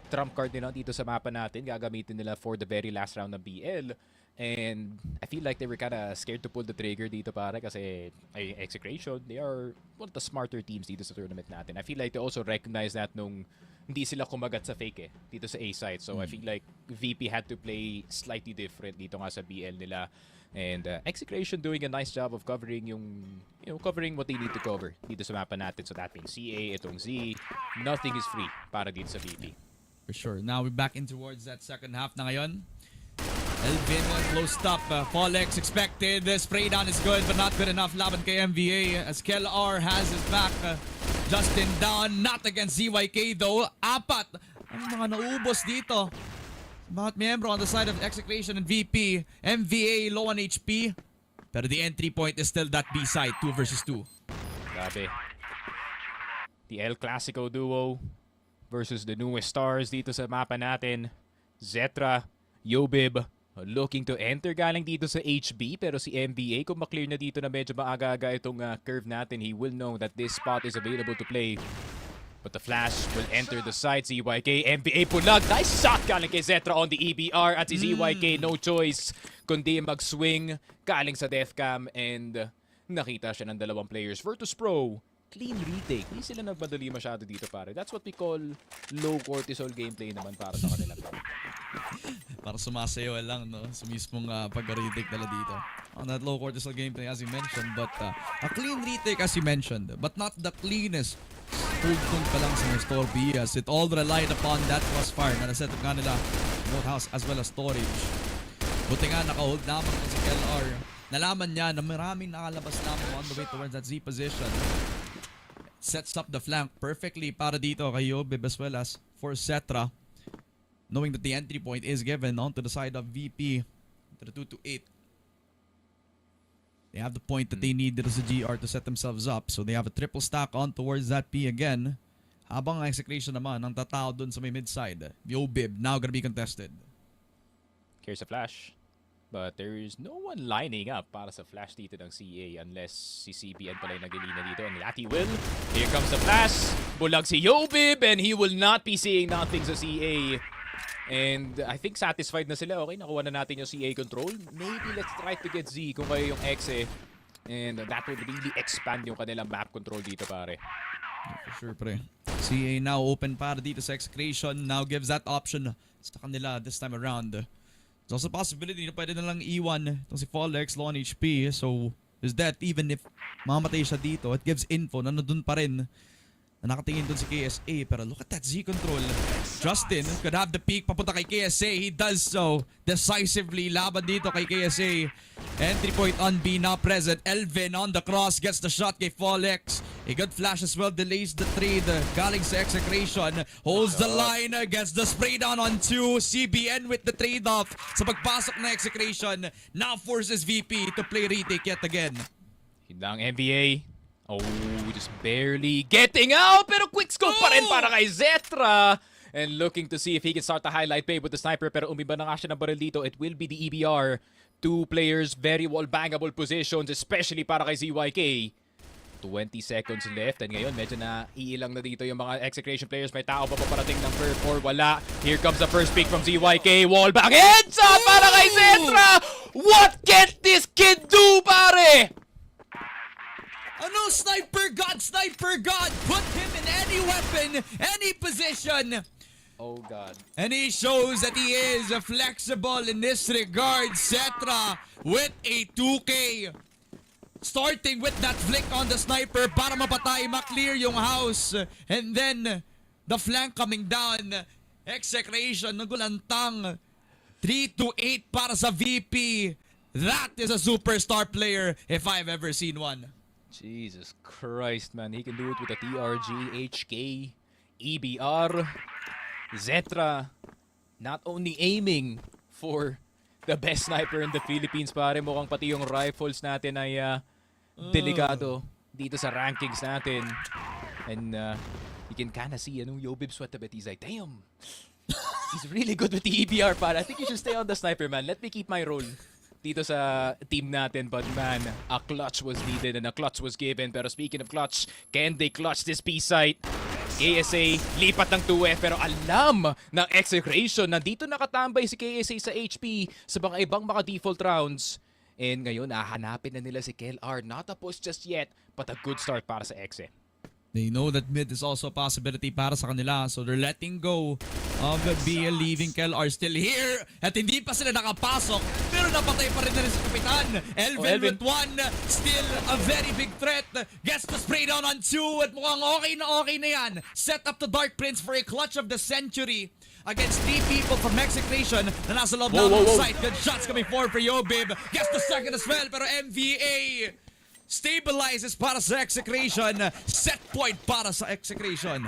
Speaker 3: trump card nila dito sa mapa natin. Gagamitin nila for the very last round ng BL. And I feel like they were kinda scared to pull the trigger dito pare kasi Execration, they are one of the smarter teams dito sa tournament natin. I feel like they also recognize that nung hindi sila kumagat sa fake dito sa A side. So I feel like VP had to play slightly different dito nga sa BL nila. And Execration doing a nice job of covering yung, covering what they need to cover dito sa mapa natin. So that being CA, itong Z, nothing is free para dito sa VP.
Speaker 2: For sure. Now we're back in towards that second half na ngayon. Elvin closed up. Folex expected. The spray down is good but not good enough. Laban kay MVA as KLR has his back. Justin down. Not against ZYK though. Apat ang mga naubos dito. Bawat miyembro on the side of Execration and VP. MVA low on HP. Pero the entry point is still that B side. 2 versus 2.
Speaker 3: Grabe. The El Clasico duo versus the newest stars dito sa mapa natin. Zetra, Yobib, looking to enter galing dito sa HB. Pero si MVA, kung maklear na dito na medyo maaga-aga itong curve natin, he will know that this spot is available to play. But the flash will enter the side. ZYK, MVA pulag. Nice shot galing kay Zetra on the EBR. At si ZYK, no choice kundi mag-swing galing sa deathcam. And nakita siya ng dalawang players. Virtus.pro, clean retake. Hindi sila nagmadali masyado dito pare. That's what we call low cortisol gameplay naman para sa kanila.
Speaker 2: Para sumasayo lang, no? Sa mismong pag-retake nila dito. On that low cortisol gameplay as you mentioned. But a clean retake as you mentioned. But not the cleanest. Hold pa lang sa Store B as it all relied upon that CROSSFIRE na naset up nga nila both house as well as storage. Buti nga naka-hold naman si KLR. Nalaman niya na maraming nakalabas naman on the way towards that Z position. Sets up the flank perfectly para dito kay Yobib as well as for Zetra. Knowing that the entry point is given onto the side of VP to the 2-8. They have the point that they need dito sa GR to set themselves up. So they have a triple stack on towards that P again. Habang ang Execration naman, ang tatao dun sa may mid-side. Yobib now gonna be contested.
Speaker 3: Here's a flash. But there is no one lining up para sa flash dito ng CA unless si CBN pala yung nagilina dito. And that he will. Here comes the flash. Bulag si Yobib and he will not be seeing nothing sa CA. And I think satisfied na sila. Okay, nakuha na natin yung CA control. Maybe let's try to get Z kung kayo yung X And that would really expand yung kanilang map control dito pare.
Speaker 2: For sure pre. CA now open para dito sa Execration. Now gives that option sa kanila this time around. There's also a possibility na pwede na lang E1 itong si Folex, low on HP. So is that even if mamatay siya dito, it gives info na nandun pa rin. Na nakatingin dun si KSA, pero look at that Z control. Justin could have the peak papunta kay KSA. He does so decisively. Laban dito kay KSA. Entry point on B now present. Elvin on the cross gets the shot kay Folex. A good flash as well, delays the trade. Galing sa Execration. Holds the line, gets the spray down on 2. CBN with the trade off sa pagpasok na Execration. Now forces VP to play retake yet again.
Speaker 3: Hindang NBA. Oh, just barely getting out. Pero quick scope pa rin para kay Zetra. And looking to see if he can start the highlight play with the sniper. Pero umiba na nga siya ng baril dito. It will be the EBR. 2 players, very wall-bangable positions, especially para kay ZYK. 20 seconds left. And ngayon, medyo na iilang na dito yung mga Execration players. May tao pa paparating ng Ferv or wala. Here comes the first pick from ZYK. Wallbang headshot para kay Zetra! What can this kid do, pare?
Speaker 2: Ano, Sniper God, put him in any weapon, any position.
Speaker 3: Oh God.
Speaker 2: And he shows that he is flexible in this regard. Cetra with a 2K. Starting with that flick on the sniper para mapatay, maklear yung house. And then, the flank coming down. Execration, nagulantang. 3-8 para sa VP. That is a superstar player if I've ever seen one.
Speaker 3: Jesus Christ, man. He can do it with a TRG, HK, EBR, Zetra. Not only aiming for the best sniper in the Philippines, pare. Mukhang pati yung rifles natin ay delikado dito sa rankings natin. And you can kinda see Yobib sweat a bit. He's like, damn. He's really good with the EBR, pare. I think you should stay on the sniper, man. Let me keep my role dito sa team natin. But man, a clutch was needed and a clutch was given. Pero speaking of clutch, can they clutch this B site? KSA, lipat ng 2F, pero alam ng Execration. Nandito nakatambay si KSA sa HP sa mga ibang mga default rounds. And ngayon, hahanapin na nila si KLR. Not a push just yet, but a good start para sa Exe.
Speaker 2: They know that mid is also a possibility para sa kanila, so they're letting go of BL, leaving KLR still here. At hindi pa sila nakapasok, pero napatay pa rin na rin sa kapitan. Elvin with 1, still a very big threat. Gets the spray down on 2 at mukhang okay na yan. Set up the Dark Prince for a clutch of the century against 3 people from Execration na nasa loob ng site. Good shots coming forward for Yobib. Gets the second as well, pero MVA stabilizes para sa Execration. Set point para sa Execration.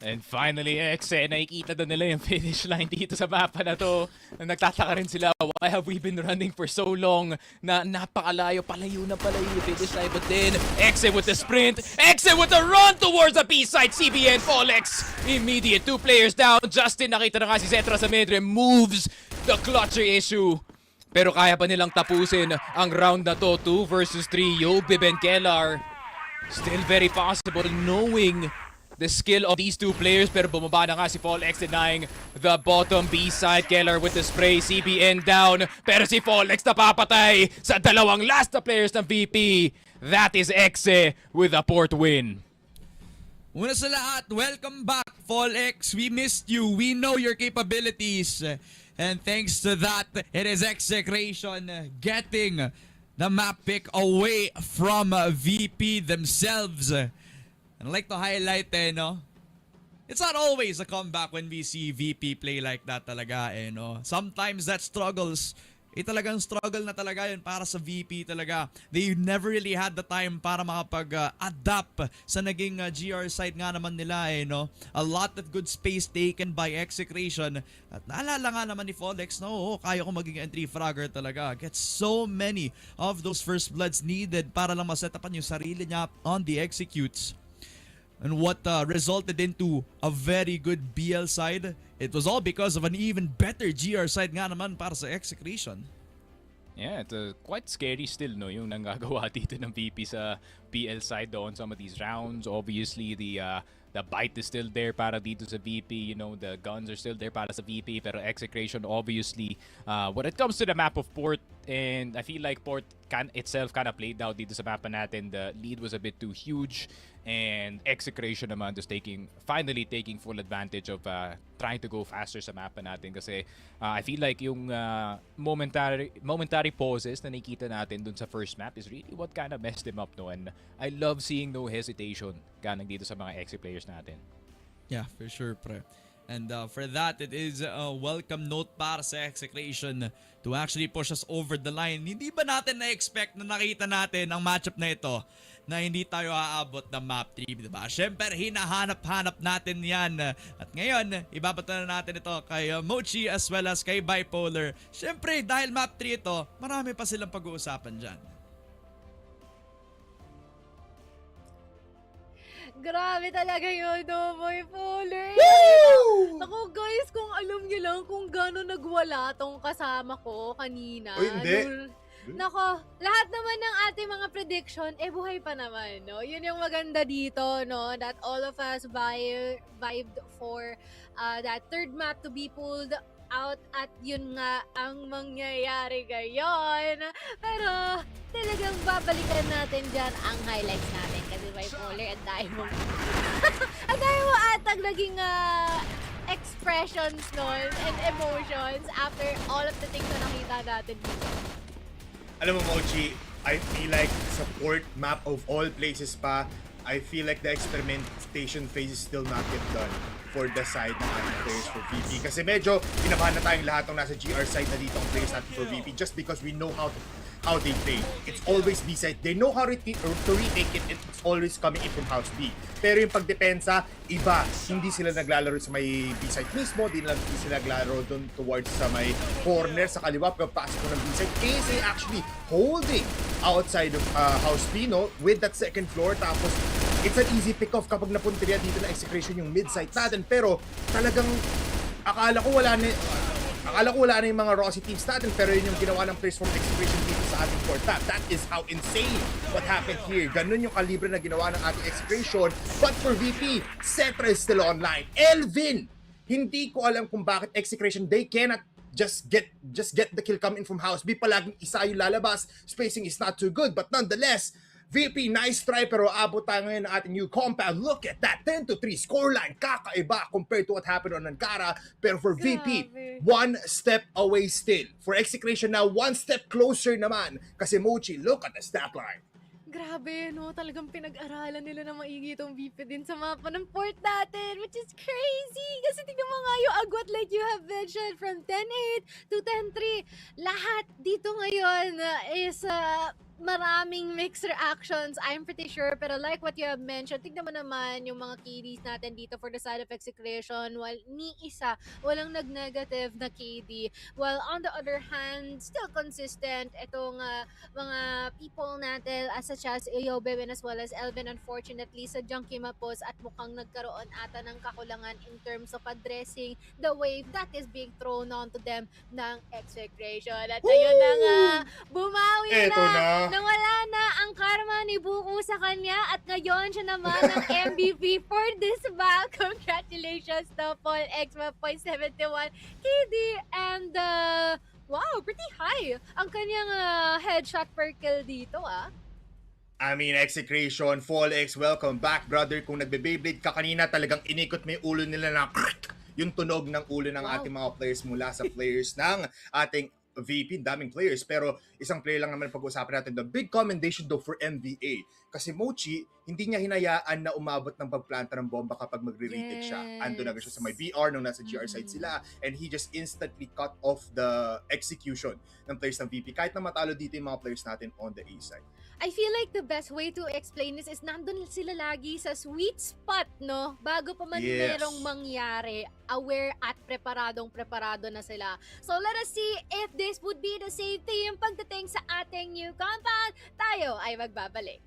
Speaker 3: And finally, Exe, nakikita na nila yung finish line dito sa mapa na to. Nagtataka rin sila, why have we been running for so long na napakalayo, palayo yung finish line. But then, Exe with the sprint, Exe with the run towards the B-side, CBN, Folex, immediate 2 players down. Justin, nakita na nga si Zetra sa mid, removes the clutcher issue. Pero kaya pa nilang tapusin ang round na to. 2 versus 3, Yobib and Kellar. Still very possible knowing the skill of these 2 players. Pero bumaba na nga si Folex denying the bottom B side. Kellar with the spray, CBN down. Pero si Folex napapatay sa dalawang last na players ng VP. That is Exe with a port win.
Speaker 2: Una sa lahat, welcome back, Folex. We missed you. We know your capabilities. And thanks to that, it is Execration getting the map pick away from VP themselves. And I'd like to highlight, it's not always a comeback when we see VP play like that talaga, Sometimes that struggles. Talagang struggle na talaga yun para sa VP talaga. They never really had the time para makapag-adapt sa naging GR side nga naman nila, A lot of good space taken by Execration. At naalala nga naman ni Folex, kaya ko maging entry fragger talaga. Gets so many of those first bloods needed para lang masetapan yung sarili niya on the executes. And what resulted into a very good BL side, it was all because of an even better GR side nga naman para sa Execration.
Speaker 3: Yeah, it's quite scary still, yung nanggagawa dito ng VP sa BL side on some of these rounds. Obviously, the bite is still there para dito sa VP. The guns are still there para sa VP. Pero Execration, obviously, when it comes to the map of Port, and I feel like Port itself kind of played out dito sa mapa natin. The lead was a bit too huge. And Execration naman just finally taking full advantage of trying to go faster sa mapa natin. Kasi I feel like yung momentary pauses na nakikita natin dun sa first map is really what kind of messed them up, And I love seeing no hesitation ganang dito sa mga Exe players natin.
Speaker 2: Yeah, for sure, pre. And for that, it is a welcome note para sa Execration to actually push us over the line. Hindi ba natin na-expect na nakita natin ang matchup na ito na hindi tayo aabot ng map 3, diba? Siyempre, hinahanap-hanap natin yan. At ngayon, ibabata na natin ito kay Mochi as well as kay Bipolar. Siyempre, dahil map 3 ito, marami pa silang pag-uusapan dyan.
Speaker 1: Grabe talaga yun, Bipolar. Ako guys, kung alam niyo lang kung gano'n nagwala tong kasama ko kanina.
Speaker 4: O hindi.
Speaker 1: Nako, lahat naman ng ating mga prediction, buhay pa naman, Yun yung maganda dito, That all of us vibed for that third map to be pulled out at yun nga ang mangyayari ngayon. Pero talagang babalikan natin dyan ang highlights natin kasi bipolar ang dahil mo ang dahil mo atang naging expressions nun and emotions after all of the things na nakita natin dito.
Speaker 4: Alam mo, Mochi, I feel like sa port map of all places pa, I feel like the experimentation phase is still not yet done for the side ng ating players for VP. Kasi medyo kinabahan na tayong lahat ng nasa GR side na dito ang players natin for VP just because we know how they play. It's always B side. They know how to retake it, and it's always coming in from house B. Pero yung pagdepensa, iba. Hindi sila naglalaro sa may B side mismo, hindi sila naglalaro doon towards sa may corner sa kaliwa pagpasok ko ng B side. Is actually holding outside of house B, no, with that second floor. Tapos it's an easy pick-off kapag napuntirya dito na Execration yung mid-side natin. Pero talagang akala ko wala na yung mga Rossi teams natin, pero yun yung ginawa ng players from Execration dito sa ating fourth map. That is how insane what happened here. Ganun yung kalibre na ginawa ng ating Execration. But for VP, Cetra is still online. Elvin! Hindi ko alam kung bakit Execration, they cannot just get the kill coming from house B. Palaging isa yung lalabas. Spacing is not too good, but nonetheless, VP, nice try, pero abot tayo ngayon ng ating new compound. Look at that, 10-3 scoreline. Kakaiba compared to what happened on Ankara. Pero for VP, one step away still. For Execration now, one step closer naman. Kasi Mochi, look at the stat line.
Speaker 1: Grabe, no? Talagang pinag-aralan nila na maigi itong VP din sa mapa ng port natin, which is crazy! Kasi tingnan mo nga yung agwat like you have mentioned, from 10-8 to 10-3. Lahat dito ngayon is maraming mixed reactions, I'm pretty sure. Pero like what you have mentioned, tignan mo naman yung mga KDs natin dito for the side of Execration. While ni isa, walang nag-negative na KD. While on the other hand, still consistent itong mga people natin such as Beben as well as Elvin. Unfortunately, sa Junkie Mapos at mukhang nagkaroon ata ng kakulangan in terms of addressing the wave that is being thrown onto them ng Execration. At ayun na nga, bumawi na! Nawala na ang karma ni Buko sa kanya at ngayon siya naman ang MVP for this back. Congratulations to Paul X 1.71 KD and wow, pretty high ang kanyang headshot per kill dito
Speaker 4: I mean, Execration, Fall X, welcome back, brother. Kung nagbe-Beyblade ka kanina, talagang inikot mo yung ulo nila na yung tunog ng ulo ng ating mga players mula sa players ng ating VP, daming players, pero isang player lang naman pag-usapan natin. The big commendation though for MVA. Kasi Mochi, hindi niya hinayaan na umabot ng pagplanta ng bomba kapag magre-retake siya. Ando na siya sa may BR nung nasa GR side sila, and he just instantly cut off the execution ng players ng VP. Kahit na matalo dito yung mga players natin on the A side.
Speaker 1: I feel like the best way to explain this is nandun sila lagi sa sweet spot, no? Bago pa man merong mangyari, aware at preparado na sila. So let us see if this would be the same team pagdating sa ating new compound. Tayo ay magbabalik.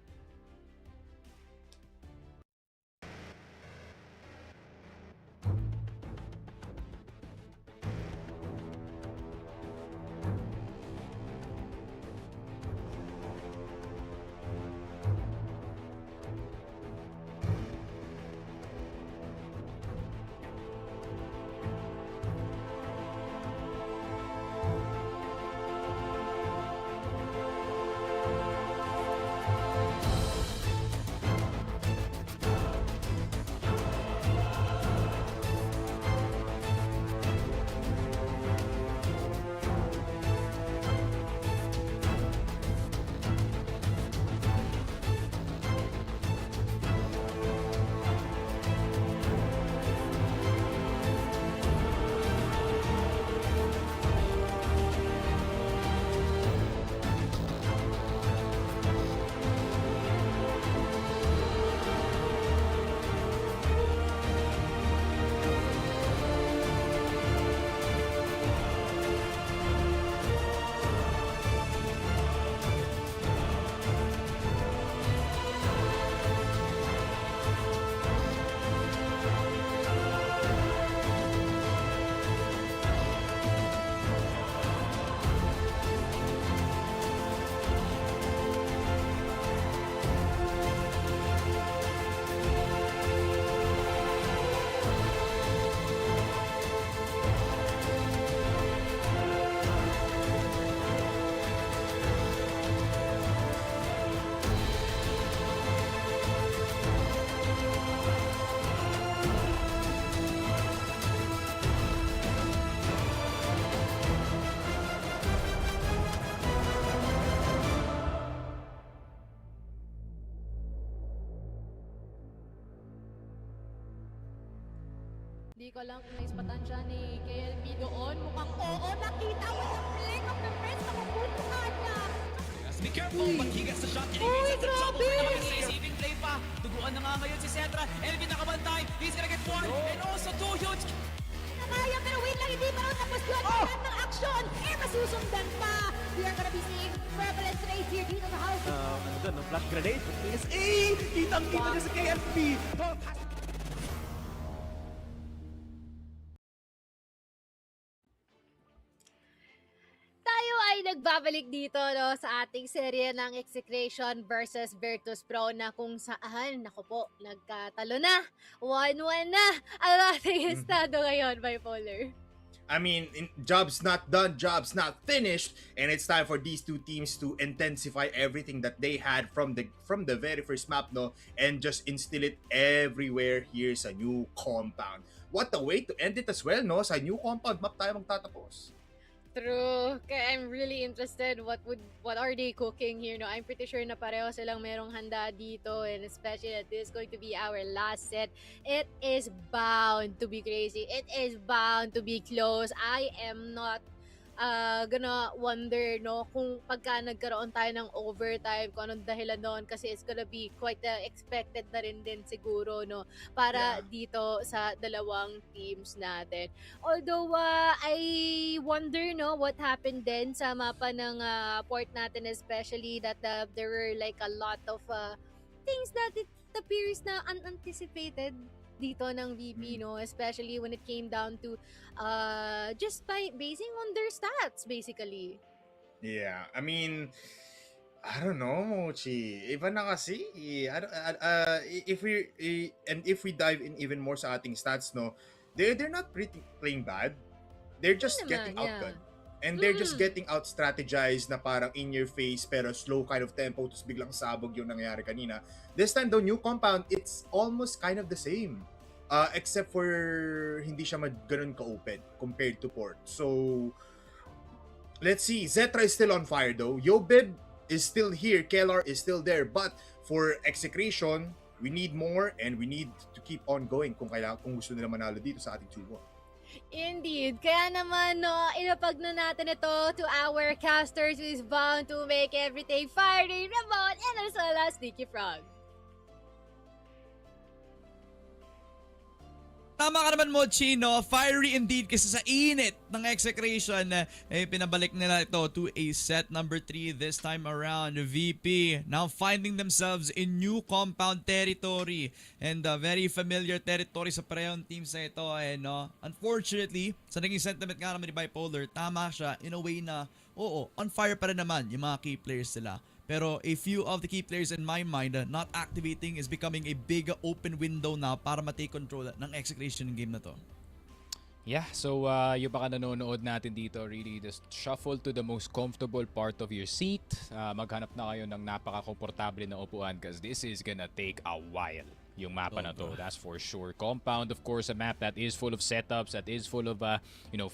Speaker 1: Hindi ko lang kung naispatan siya ni KLB doon. Mukhang oo, nakita mo sa flick of the wrist. Nakuputuhan niya.
Speaker 13: Be careful, but he gets the shot. And he gets the trouble. Receiving play pa. Duguan na nga ngayon si Cetra. And pinakabantay. He's gonna get one. And also two huge.
Speaker 9: Nakaya, pero wait lang, hindi pa rin tapos yun. Lahat ng action, masusundan pa. We are gonna be seeing prevalence rates here dito sa house.
Speaker 12: Ano doon, no? Flash grenade? PSA! Kitang-kita niya sa KLB!
Speaker 1: Tayo ay nagbabalik dito no, sa ating serye ng Execration versus Virtus.pro na kung saan, naku po, nagkatalo na. 1-1 na ang ating estado ngayon, Bipolar.
Speaker 4: I mean, job's not done, job's not finished, and it's time for these two teams to intensify everything that they had from the very first map, no, and just instill it everywhere here sa new compound. What a way to end it as well, no? Sa new compound map tayo magtatapos.
Speaker 1: True. Kaya I'm really interested what are they cooking here, no? I'm pretty sure na pareho silang merong handa dito, and especially that this is going to be our last set. It is bound to be crazy. It is bound to be close. I am not gonna wonder, no, kung pagka nagkaroon tayo ng overtime, kung anong dahilan doon, kasi it's gonna be quite expected na rin din siguro, no, para dito sa dalawang teams natin. Although, I wonder, no, what happened then sa mapa ng port natin, especially that there were like a lot of things that it appears na unanticipated dito ng VP, no, especially when it came down to just by basing on their stats basically.
Speaker 4: Yeah, I mean, I don't know, Mochi. Iba na kasi. If we dive in even more sa ating stats, no, they're not playing bad. They're just getting outgunned. And they're just getting out strategized na parang in your face pero slow kind of tempo tapos biglang sabog yung nangyari kanina. This time though, new compound, it's almost kind of the same. Except for hindi siya ganun ka-open compared to port. So, let's see. Zetra is still on fire though. Yobib is still here. Kellar is still there. But for Execration, we need more and we need to keep on going kung gusto nila manalo dito sa ating 2-1.
Speaker 1: Indeed. Kaya naman, no, inapag na natin ito to our casters who is bound to make everything fiery, Ramon, and as well as Sticky Frog.
Speaker 2: Tama ka naman, Mochi, no? Fiery indeed kasi sa init ng Execration, pinabalik nila ito to a set number 3 this time around. VP now finding themselves in new compound territory and very familiar territory sa parehong teams na ito. No? Unfortunately, sa naging sentiment nga naman ni Bipolar, tama siya in a way na, oo, on fire pa rin naman yung mga key players nila. Pero a few of the key players in my mind not activating is becoming a big open window na para matake control ng Execration game na to.
Speaker 3: Yeah, so yung baka nanonood natin dito, really just shuffle to the most comfortable part of your seat. Maghanap na kayo ng napaka-komportable na upuan because this is gonna take a while. Yung mapa na to, that's for sure. Compound, of course, a map that is full of setups, that is full of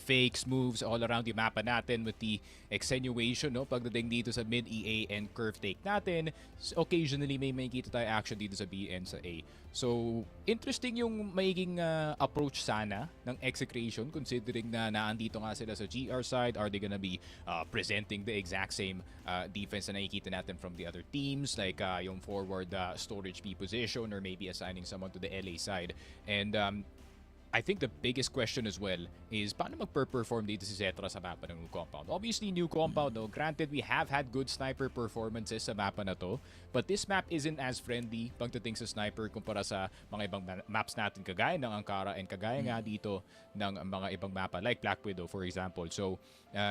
Speaker 3: fakes, moves all around yung mapa natin with the extenuation, no? Pagdating dito sa mid EA and curve take natin, occasionally may makikita tayo action dito sa B and sa A. So, interesting yung magiging approach sana ng Execration considering na naandito nga sila sa GR side. Are they gonna be presenting the exact same defense na nakikita natin from the other teams, like yung forward storage B position or maybe assigning someone to the LA side? And I think the biggest question as well is paano magper-perform dito si Zetra sa mapa ng new compound. Obviously, new compound, no? Granted, we have had good sniper performances sa mapa na to, but this map isn't as friendly pagdating sa sniper kumpara sa mga ibang maps natin kagaya ng Ankara and kagaya nga dito ng mga ibang mapa like Black Widow, for example. So,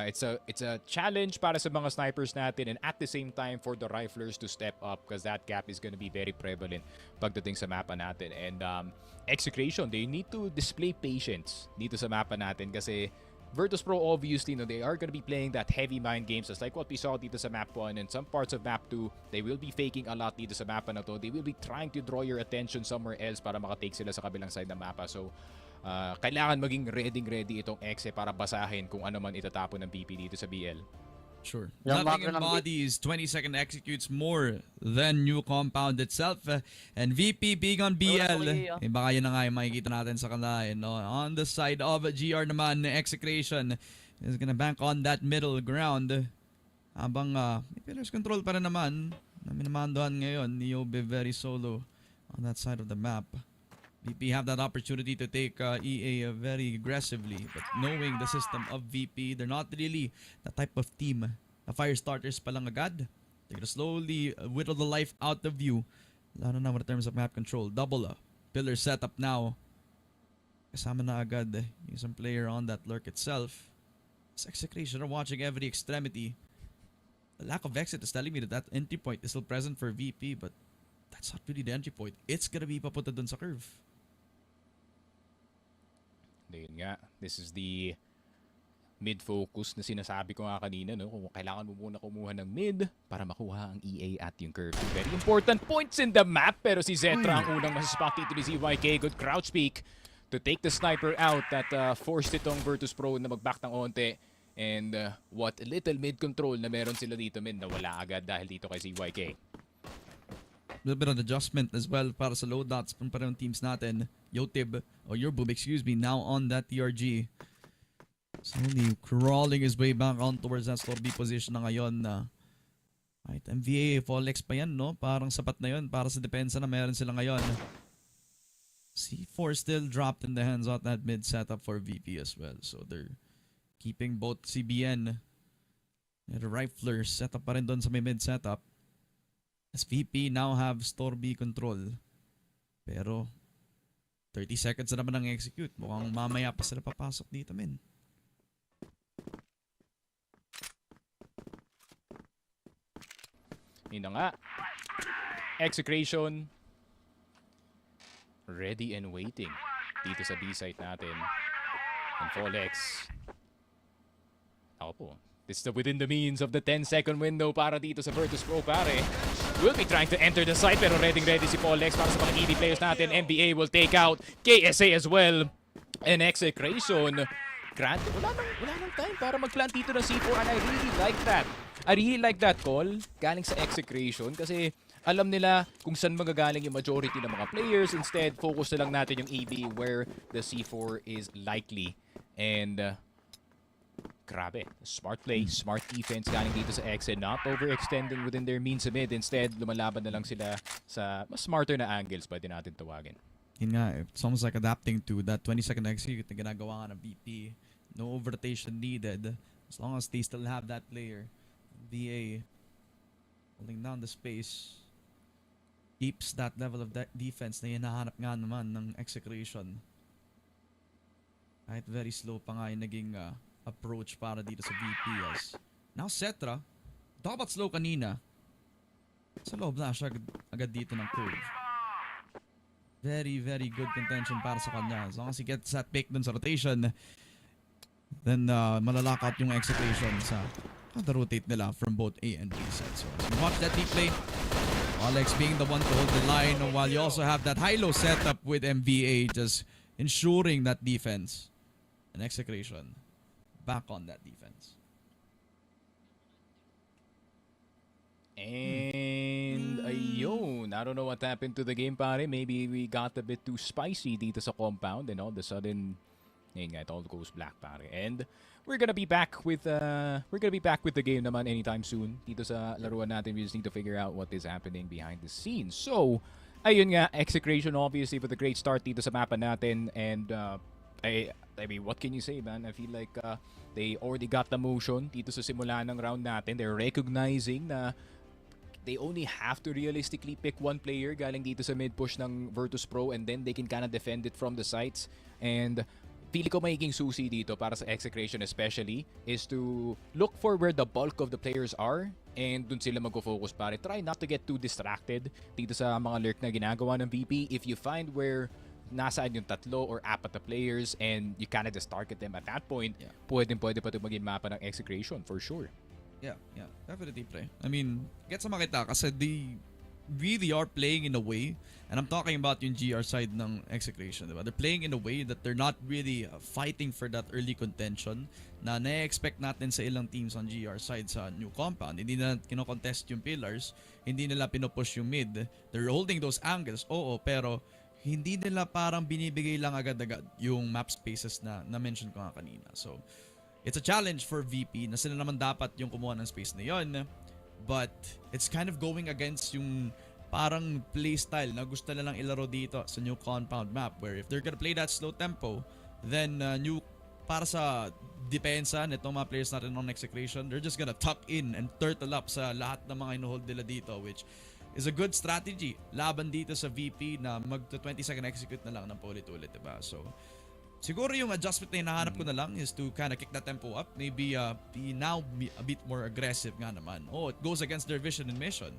Speaker 3: it's a challenge para sa mga snipers natin and at the same time for the riflers to step up because that gap is gonna be very prevalent pagdating sa mapa natin. And Execration, they need to display patience dito sa mapa natin kasi Virtus.pro obviously, no, they are gonna be playing that heavy mind games just like what we saw dito sa map 1 and some parts of map 2. They will be faking a lot dito sa mapa na to. They will be trying to draw your attention somewhere else para makatake sila sa kabilang side ng mapa. So, kailangan maging ready itong Exe para basahin kung ano man itatapon ng VP dito sa BL.
Speaker 2: Sure.
Speaker 17: Yung
Speaker 2: Nothing
Speaker 17: macro ng
Speaker 2: embodies 20-second executes more than new compound itself. And VP being on BL. Baka yun na nga yung makikita natin sa kanila. No? On the side of GR naman, Execration is gonna bank on that middle ground. Habang may pillars control pa rin naman na minamandohan ngayon ni Yobe very solo on that side of the map. VP have that opportunity to take EA very aggressively, but knowing the system of VP, they're not really the type of team na fire starters pa lang agad. They're gonna slowly whittle the life out of you, lalo na in terms of map control. Double pillar setup now. Kasama na agad yung isang player on that lurk itself. This Execration are watching every extremity. The lack of exit is telling me that that entry point is still present for VP, but that's not really the entry point. It's gonna be papunta dun sa curve.
Speaker 3: Ayun nga, this is the mid-focus na sinasabi ko nga kanina, no? Kung kailangan mo muna kumuha ng mid para makuha ang EA at yung curve. Very important points in the map, pero si Zetra ang unang masaspak dito ni ZYK. Good crouch peek to take the sniper out that forced itong Virtus.pro na mag-back ng onte. And what little mid control na meron sila dito, nawala agad dahil dito kay ZYK.
Speaker 2: Little bit of adjustment as well para sa loadouts from parang teams natin. Yotib, or Yourboom, excuse me, now on that TRG. Slowly crawling his way back on towards that store B position na ngayon. Right, MVA, Folex pa yan, no? Parang sapat na yun para sa depensa na meron sila ngayon. C4 still dropped in the hands of that mid setup for VP as well. So they're keeping both CBN and the Rifler set up pa rin doon sa may mid setup. As VP now have store B control. Pero 30 seconds na naman ang execute. Mukhang mamaya pa sila papasok dito, men.
Speaker 3: Yun na nga. Execration ready and waiting dito sa B-site natin. And Folex. Ako po. This is within the means of the 10-second window para dito sa Virtus.pro, pare. Will be trying to enter the site pero ready si Folex para sa mga ED players natin. NBA will take out KSA as well. And Execration. Grant, wala nang time para mag-plant dito ng C4 and I really like that. I really like that call galing sa Execration kasi alam nila kung saan magagaling yung majority ng mga players. Instead, focus na lang natin yung AB where the C4 is likely. And grabe, smart play, smart defense galing dito sa Exe, not overextending within their means of mid. Instead, lumalaban na lang sila sa mas smarter na angles, pwede natin tawagin.
Speaker 2: Yun nga, it's almost like adapting to that 20-second execute na ginagawa nga ng VP. No over-rotation needed. As long as they still have that player. VA holding down the space. Keeps that level of defense na hinahanap nga naman ng Execration. Kahit very slow pa nga yung naging approach para dito sa VPS. Now Cetra, dapat slow kanina. Sa loob na siya agad dito ng curve. Very, very good contention para sa kanya. As long as he gets that pick dun sa rotation, then malalock out yung Execution sa rotate nila from both A and B sets. So as you watch that deep play, Alex being the one to hold the line, while you also have that high-low setup with MVA just ensuring that defense. And Execration back on that defense.
Speaker 3: And ayun, I don't know what happened to the game, pare. Maybe we got a bit too spicy dito sa compound and all of a sudden, it all goes black, pare. And we're gonna be back with the game naman anytime soon. Dito sa laruan natin, we just need to figure out what is happening behind the scenes. So, ayun nga, Execration obviously with a great start dito sa mapa natin, and I mean, what can you say, man? I feel like they already got the motion dito sa simula ng round natin. They're recognizing na they only have to realistically pick one player galing dito sa mid-push ng Virtus.pro, and then they can kind of defend it from the sides. And pili ko magiging susi dito para sa Execration especially is to look for where the bulk of the players are and dun sila mag-focus, pare. Try not to get too distracted dito sa mga lurk na ginagawa ng VP. If you find where nasaan yung tatlo or apat na players and you kind of just target them at that point, pwede pa ito maging mapa ng Execration for sure.
Speaker 2: Yeah, definitely, pre. I mean, get sa makita kasi really are playing in a way, and I'm talking about yung GR side ng Execration, diba? They're playing in a way that they're not really fighting for that early contention na na-expect natin sa ilang teams on GR side sa new compound. Hindi na kino-contest yung pillars, hindi nila pinupush yung mid. They're holding those angles, oo, pero hindi nila parang binibigay lang agad-agad yung map spaces na na-mention ko nga kanina. So, it's a challenge for VP na sila naman dapat yung kumuha ng space na yon. But it's kind of going against yung parang playstyle na gusto nilang ilaro dito sa new compound map, where if they're gonna play that slow tempo, then para sa depensa nitong mga players natin on Execration, they're just gonna tuck in and turtle up sa lahat ng mga inuhold nila dito, which is a good strategy laban dito sa VP na magto 20 second execute na lang ng paulit-ulit, diba? So siguro yung adjustment na hinahanap ko na lang is to kind of kick that tempo up. Maybe be a bit more aggressive nga naman. Oh, it goes against their vision and mission.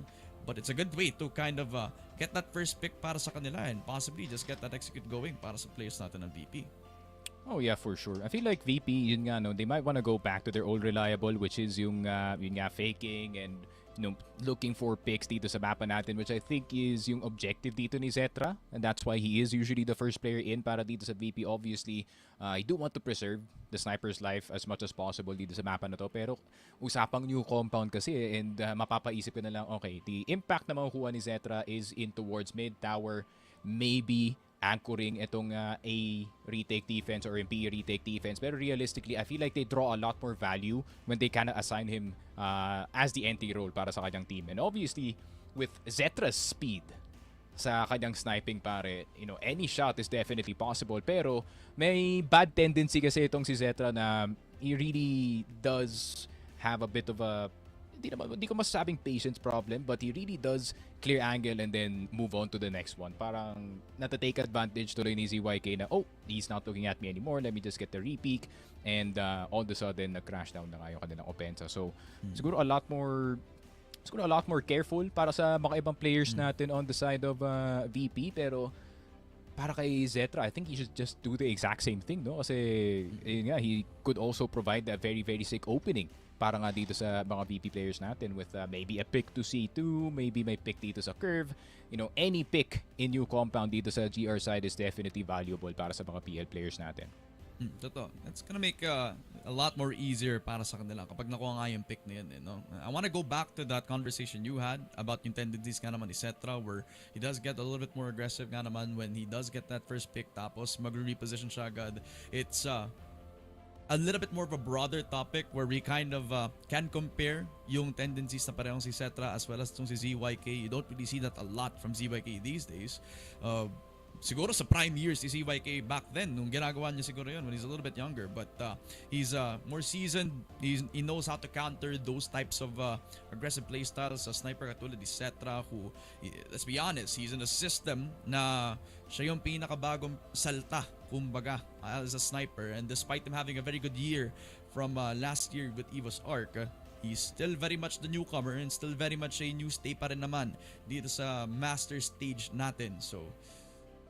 Speaker 2: But it's a good way to kind of get that first pick para sa kanila and possibly just get that execute going para sa players natin ng VP.
Speaker 3: Oh yeah, for sure. I feel like VP, yun nga, no, they might want to go back to their old reliable, which is yung nga faking and looking for picks dito sa mapa natin, which I think is yung objective dito ni Zetra, and that's why he is usually the first player in para dito sa VP. Obviously, I do want to preserve the sniper's life as much as possible dito sa mapa na to, pero usapang new compound kasi and mapapaisip ka na lang, okay, the impact na makukuha ni Zetra is in towards mid tower, maybe anchoring itong A retake defense or yung B retake defense. Pero realistically, I feel like they draw a lot more value when they kind of assign him as the entry role para sa kanyang team. And obviously, with Zetra's speed sa kanyang sniping, pare, any shot is definitely possible. Pero may bad tendency kasi itong si Zetra na he really does have a bit of a, hindi ko masasabing patience problem, but he really does clear angle and then move on to the next one. Parang natatake advantage tuloy ni ZYK na, oh, he's not looking at me anymore, let me just get the repeak, and all of a sudden nag-crash down na nga yung kanilang opensa. So siguro a lot more careful para sa mga ibang players natin on the side of VP, pero para kay Zetra, I think he should just do the exact same thing, no? Kasi yun nga, he could also provide a very, very sick opening para nga dito sa mga VP players natin with maybe a pick to C2, maybe may pick dito sa curve. Any pick in new compound dito sa GR side is definitely valuable para sa mga PL players natin.
Speaker 2: Totoo. That's gonna make a lot more easier para sa kanila kapag nakuha nga yung pick na yun. I want to go back to that conversation you had about yung tendencies nga naman ni Zetra, where he does get a little bit more aggressive nga naman when he does get that first pick, tapos mag-reposition siya agad. It's a little bit more of a broader topic where we kind of can compare yung tendencies na parehong si Zetra as well as itong si ZYK. You don't really see that a lot from ZYK these days. Siguro sa prime years si ZYK back then, nung ginagawa niya siguro yun when he's a little bit younger. But he's more seasoned. He knows how to counter those types of aggressive playstyles sa sniper katulad ni Zetra, who, let's be honest, he's in a system na siya yung pinakabagong salta, kumbaga, as a sniper. And despite him having a very good year from last year with Evo's Arc, he's still very much the newcomer and still very much a new stay pa rin naman dito sa master stage natin. So,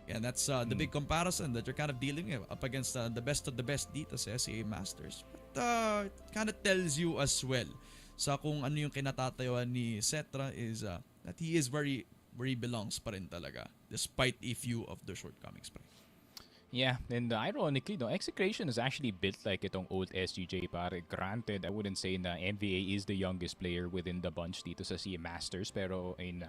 Speaker 2: yeah, that's the big comparison that you're kind of dealing with up against the best of the best dito sa SEA Masters. But it kind of tells you as well sa kung ano yung kinatatayuan ni Zetra is that he is where he belongs pa rin talaga, despite a few of the shortcomings pa rin.
Speaker 3: Yeah, and ironically, Execration is actually built like itong old SGJ, pare. Granted, I wouldn't say na MVA is the youngest player within the bunch dito sa CA Masters, pero in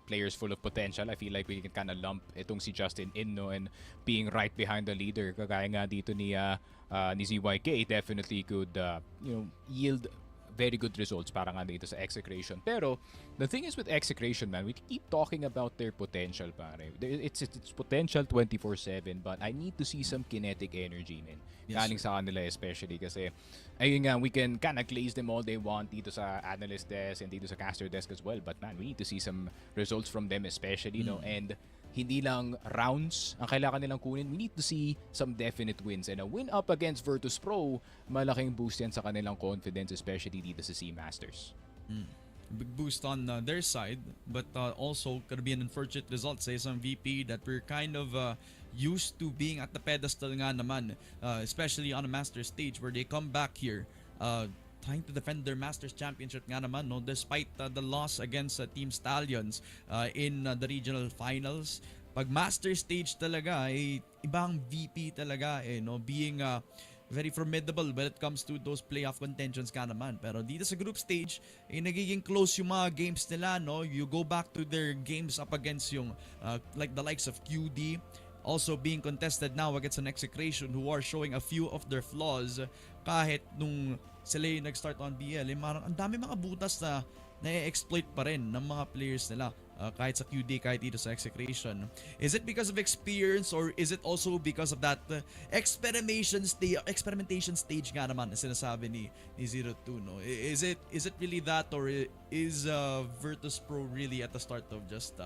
Speaker 3: players full of potential, I feel like we can kind of lump itong si Justin in, no, and being right behind the leader. Kagaya nga dito ni ZYK, definitely could yield very good results para nga dito sa Execration. Pero the thing is with Execration, man, we keep talking about their potential, pare. It's potential 24/7, but I need to see some kinetic energy, man. Galing sa kanila especially kasi ayun nga, we can kind of glaze them all they want dito sa analyst desk and dito sa caster desk as well, but man, we need to see some results from them especially, and hindi lang rounds ang kailangan nilang kunin. We need to see some definite wins. And a win up against Virtus.pro, malaking boost yan sa kanilang confidence, especially dito sa C Masters.
Speaker 2: Big boost on their side, but also could be an unfortunate result sa isang VP that we're kind of used to being at the pedestal nga naman, especially on a master stage where they come back here trying to defend their Masters Championship nga naman, no, despite the loss against Team Stallions in the regional finals. Pag master stage talaga, ibang VP talaga, no, being very formidable when it comes to those playoff contentions ka naman. Pero dito sa group stage, nagiging close yung mga games nila, no. You go back to their games up against yung like the likes of QD, also being contested now against an Execration who are showing a few of their flaws. Kahit nung sila yung nag-start on BL, marang ang dami mga butas na na-exploit pa rin ng mga players nila, kahit sa QD, kahit dito sa Execration. Is it because of experience, or is it also because of that experimentation stage nga naman na sinasabi ni Zero2, no? Is it really that, or is Virtus.pro really at the start of just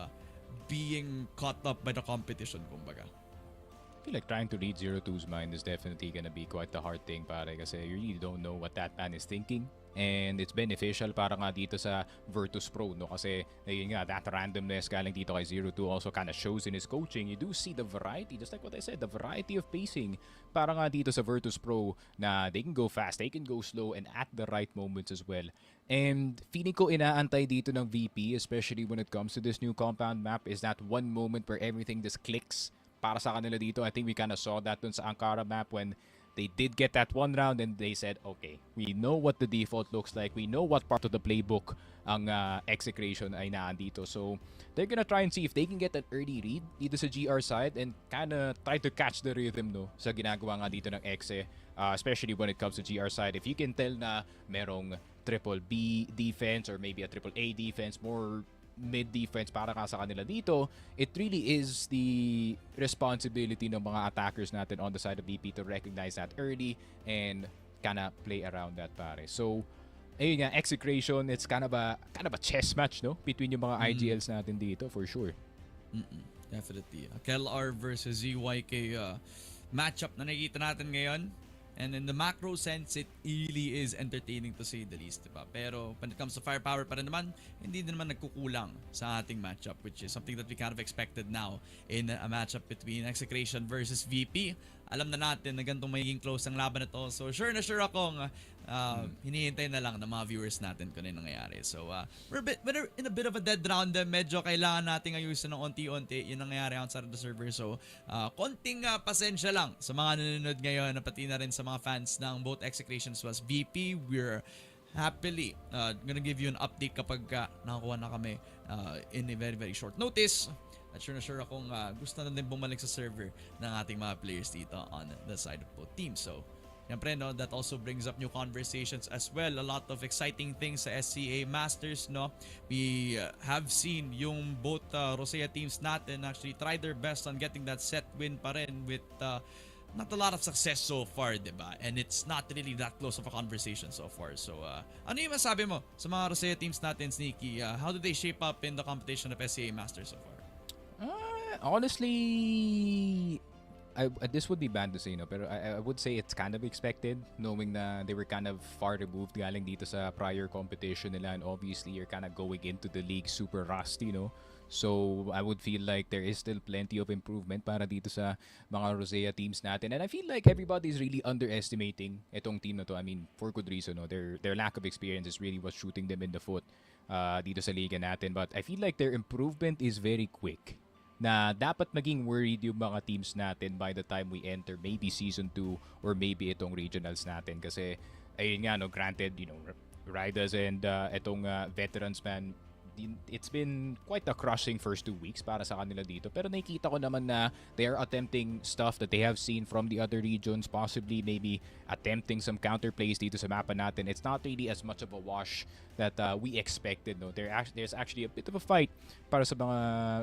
Speaker 2: being caught up by the competition, kumbaga?
Speaker 3: I feel like trying to read Zero2's mind is definitely gonna be quite the hard thing, pare, kasi you really don't know what that man is thinking. And it's beneficial para nga dito sa Virtus.pro, no? Kasi ayun nga, that randomness galing dito kay Zero2 also kind of shows in his coaching. You do see the variety, just like what I said, the variety of pacing para nga dito sa Virtus.pro, na they can go fast, they can go slow, and at the right moments as well. And feeling ko inaantay dito ng VP, especially when it comes to this new compound map, is that one moment where everything just clicks para sa kanila dito. I think we kind of saw that dun sa Ankara map when they did get that one round and they said, okay, we know what the default looks like. We know what part of the playbook ang Execration ay naandito. So they're gonna try and see if they can get an early read dito sa GR side and kind of try to catch the rhythm, no, sa ginagawa nga dito ng Exe. Especially when it comes to GR side. If you can tell na merong triple B defense or maybe a triple A defense, more mid defense para ka sa kanila dito, it really is the responsibility ng mga attackers natin on the side of VP to recognize that early and kind of play around that, pare. So ayun nga, Execration, it's kind of a chess match, no, between yung mga IGLs natin dito, for sure.
Speaker 2: Definitely. KelR versus ZYK matchup na nakikita natin ngayon. And in the macro sense, it really is entertaining to say the least, diba? Pero when it comes to firepower pa rin naman, hindi din naman nagkukulang sa ating matchup, which is something that we kind of expected now in a matchup between Execration versus VP. Alam na natin na ganitong magiging close ang laban na to. So sure na sure akong hinihintay na lang ng mga viewers natin kung ano yung nangyayari. So we're in a bit of a dead round. Medyo kailangan nating ayusin ng onti-onti yung nangyayari outside of the server. So konting pasensya lang sa mga nanonood ngayon, na pati na rin sa mga fans ng both Execration as well as VP. We're happily gonna give you an update kapag nakakuha na kami in a very very short notice. At sure na sure akong gusto na din bumalik sa server ng ating mga players dito on the side of both teams. So, siyempre, no, that also brings up new conversations as well. A lot of exciting things sa SCA Masters, no. We have seen yung both Rosea teams natin actually try their best on getting that set win pa rin with not a lot of success so far, diba? And it's not really that close of a conversation so far. So, ano yung masabi mo sa mga Rosea teams natin, Sneaky? How do they shape up in the competition of SCA Masters so far?
Speaker 3: Honestly, this would be bad to say, no, pero I would say it's kind of expected, knowing na they were kind of far removed galing dito sa prior competition nila, and obviously you're kind of going into the league super rusty, no. So I would feel like there is still plenty of improvement para dito sa mga Rosea teams natin, and I feel like everybody's really underestimating itong team na to. I mean, for good reason, no. Their lack of experience is really what's shooting them in the foot dito sa liga natin, but I feel like their improvement is very quick, na dapat maging worried yung mga teams natin by the time we enter maybe Season 2 or maybe itong regionals natin. Kasi, ayun nga, no, granted, you know, Ridaz and itong veterans, man, it's been quite a crushing first 2 weeks para sa kanila dito. Pero nakikita ko naman na they are attempting stuff that they have seen from the other regions, possibly maybe attempting some counterplays dito sa mapa natin. It's not really as much of a wash that we expected, no. There's actually a bit of a fight para sa mga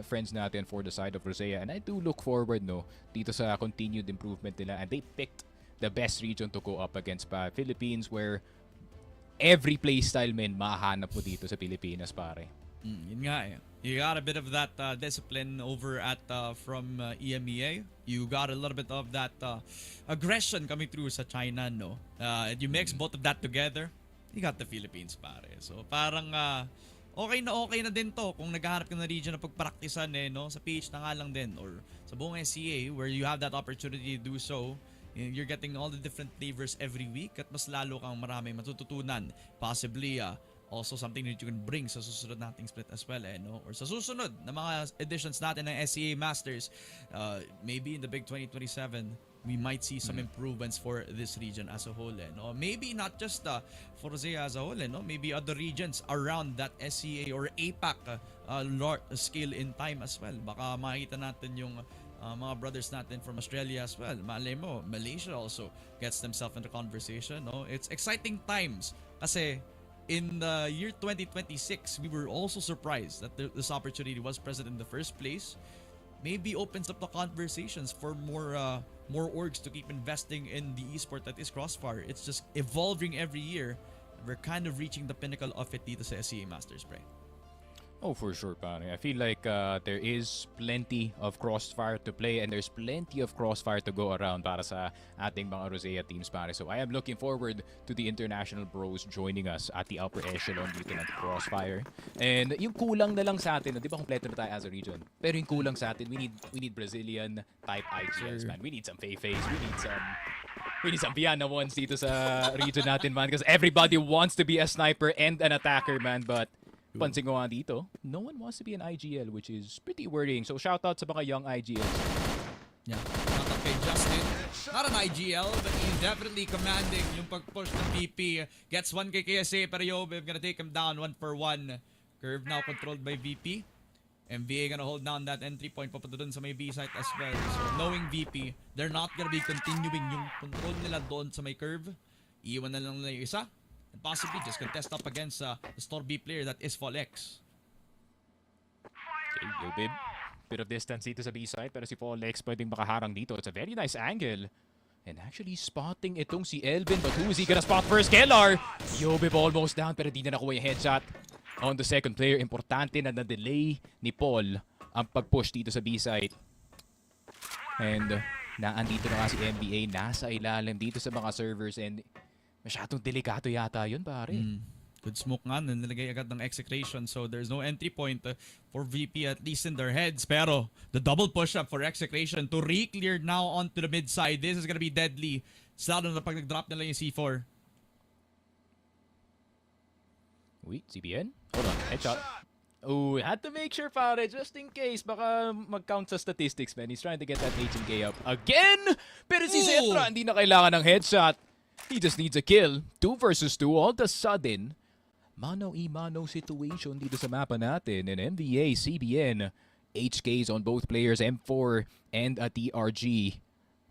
Speaker 3: friends natin for the side of Rosea, and I do look forward, no, dito sa continued improvement nila, and they picked the best region to go up against pa Philippines, where every playstyle, men, mahanap mo dito sa Pilipinas, pare.
Speaker 2: Yun nga eh. You got a bit of that discipline over at from EMEA. You got a little bit of that aggression coming through sa China, no? And you mix both of that together, you got the Philippines, pare. So parang okay na din to kung naghahanap ka ng region na pagpraktisan, no? Sa PH na nga lang din, or sa buong SCA where you have that opportunity to do so. You're getting all the different flavors every week at mas lalo kang marami matututunan. Possibly, also something that you can bring sa susunod nating split as well, no? Or sa susunod na mga editions natin ng SCA Masters, maybe in the big 2027, we might see some improvements for this region as a whole, no? Maybe not just for Rosea as a whole, no? Maybe other regions around that SCA or APAC scale in time as well. Baka makita natin yung mga brothers natin from Australia as well. Malay mo, Malaysia also gets themselves in the conversation, no? It's exciting times kasi in the year 2026, we were also surprised that this opportunity was present in the first place. Maybe opens up the conversations for more orgs to keep investing in the esport that is CROSSFIRE. It's just evolving every year. We're kind of reaching the pinnacle of it dito sa SCA Masters, pre.
Speaker 3: Oh, for sure, pare. I feel like there is plenty of CROSSFIRE to play and there's plenty of CROSSFIRE to go around para sa ating mga Rosea teams, pare. So I am looking forward to the international bros joining us at the upper echelon dito ng CROSSFIRE. And yung kulang na lang sa atin, di ba kompleto na tayo as a region? Pero yung kulang sa atin, we need Brazilian type IGLs, man. We need some Fei-Feis, we need some Viana ones dito sa region natin, man. Because everybody wants to be a sniper and an attacker, man. But pansin ko nga dito, no one wants to be an IGL, which is pretty worrying. So shoutout sa mga young IGLs.
Speaker 2: Yeah, shoutout kay Justin. Not an IGL, but he's definitely commanding yung pag-push ng VP. Gets 1 kay KSA, pero Yobe gonna take him down 1-for-1. Curve now controlled by VP. MVA gonna hold down that entry point papunta dun sa may B site as well. So knowing VP, they're not gonna be continuing yung control nila doon sa may curve. Iwan na lang nila yung isa. And possibly just contest up against the Storm B player that is Folex.
Speaker 3: Okay, Yobib. Bit of distance dito sa B-side, pero si Folex pwedeng makaharang dito. It's a very nice angle. And actually spotting itong si Elvin. But who is he gonna spot first? Kellar! Yobib almost down, pero di na nakuha yung headshot on the second player. Importante na na-delay ni Paul ang pag-push dito sa B-side. And naandito na nga si NBA. Nasa ilalim dito sa mga servers. And masyadong delikato yata yun, pare.
Speaker 2: Good smoke nga, nilagay agad ng Execration. So there's no entry point for VP, at least in their heads. Pero the double push-up for Execration to re-clear now onto the mid-side. This is gonna be deadly. Lalo na pag nag-drop nila yung C4.
Speaker 3: Wait, CBN? Hold on, headshot. Oh, had to make sure, pare, just in case. Baka mag-count sa statistics, man. He's trying to get that HMK up again. Pero si Zetra, hindi na kailangan ng headshot. He just needs a kill. 2 versus 2. All of a sudden, mano-i-mano situation dito sa mapa natin. And MVA, CBN, HKs on both players, M4 and a TRG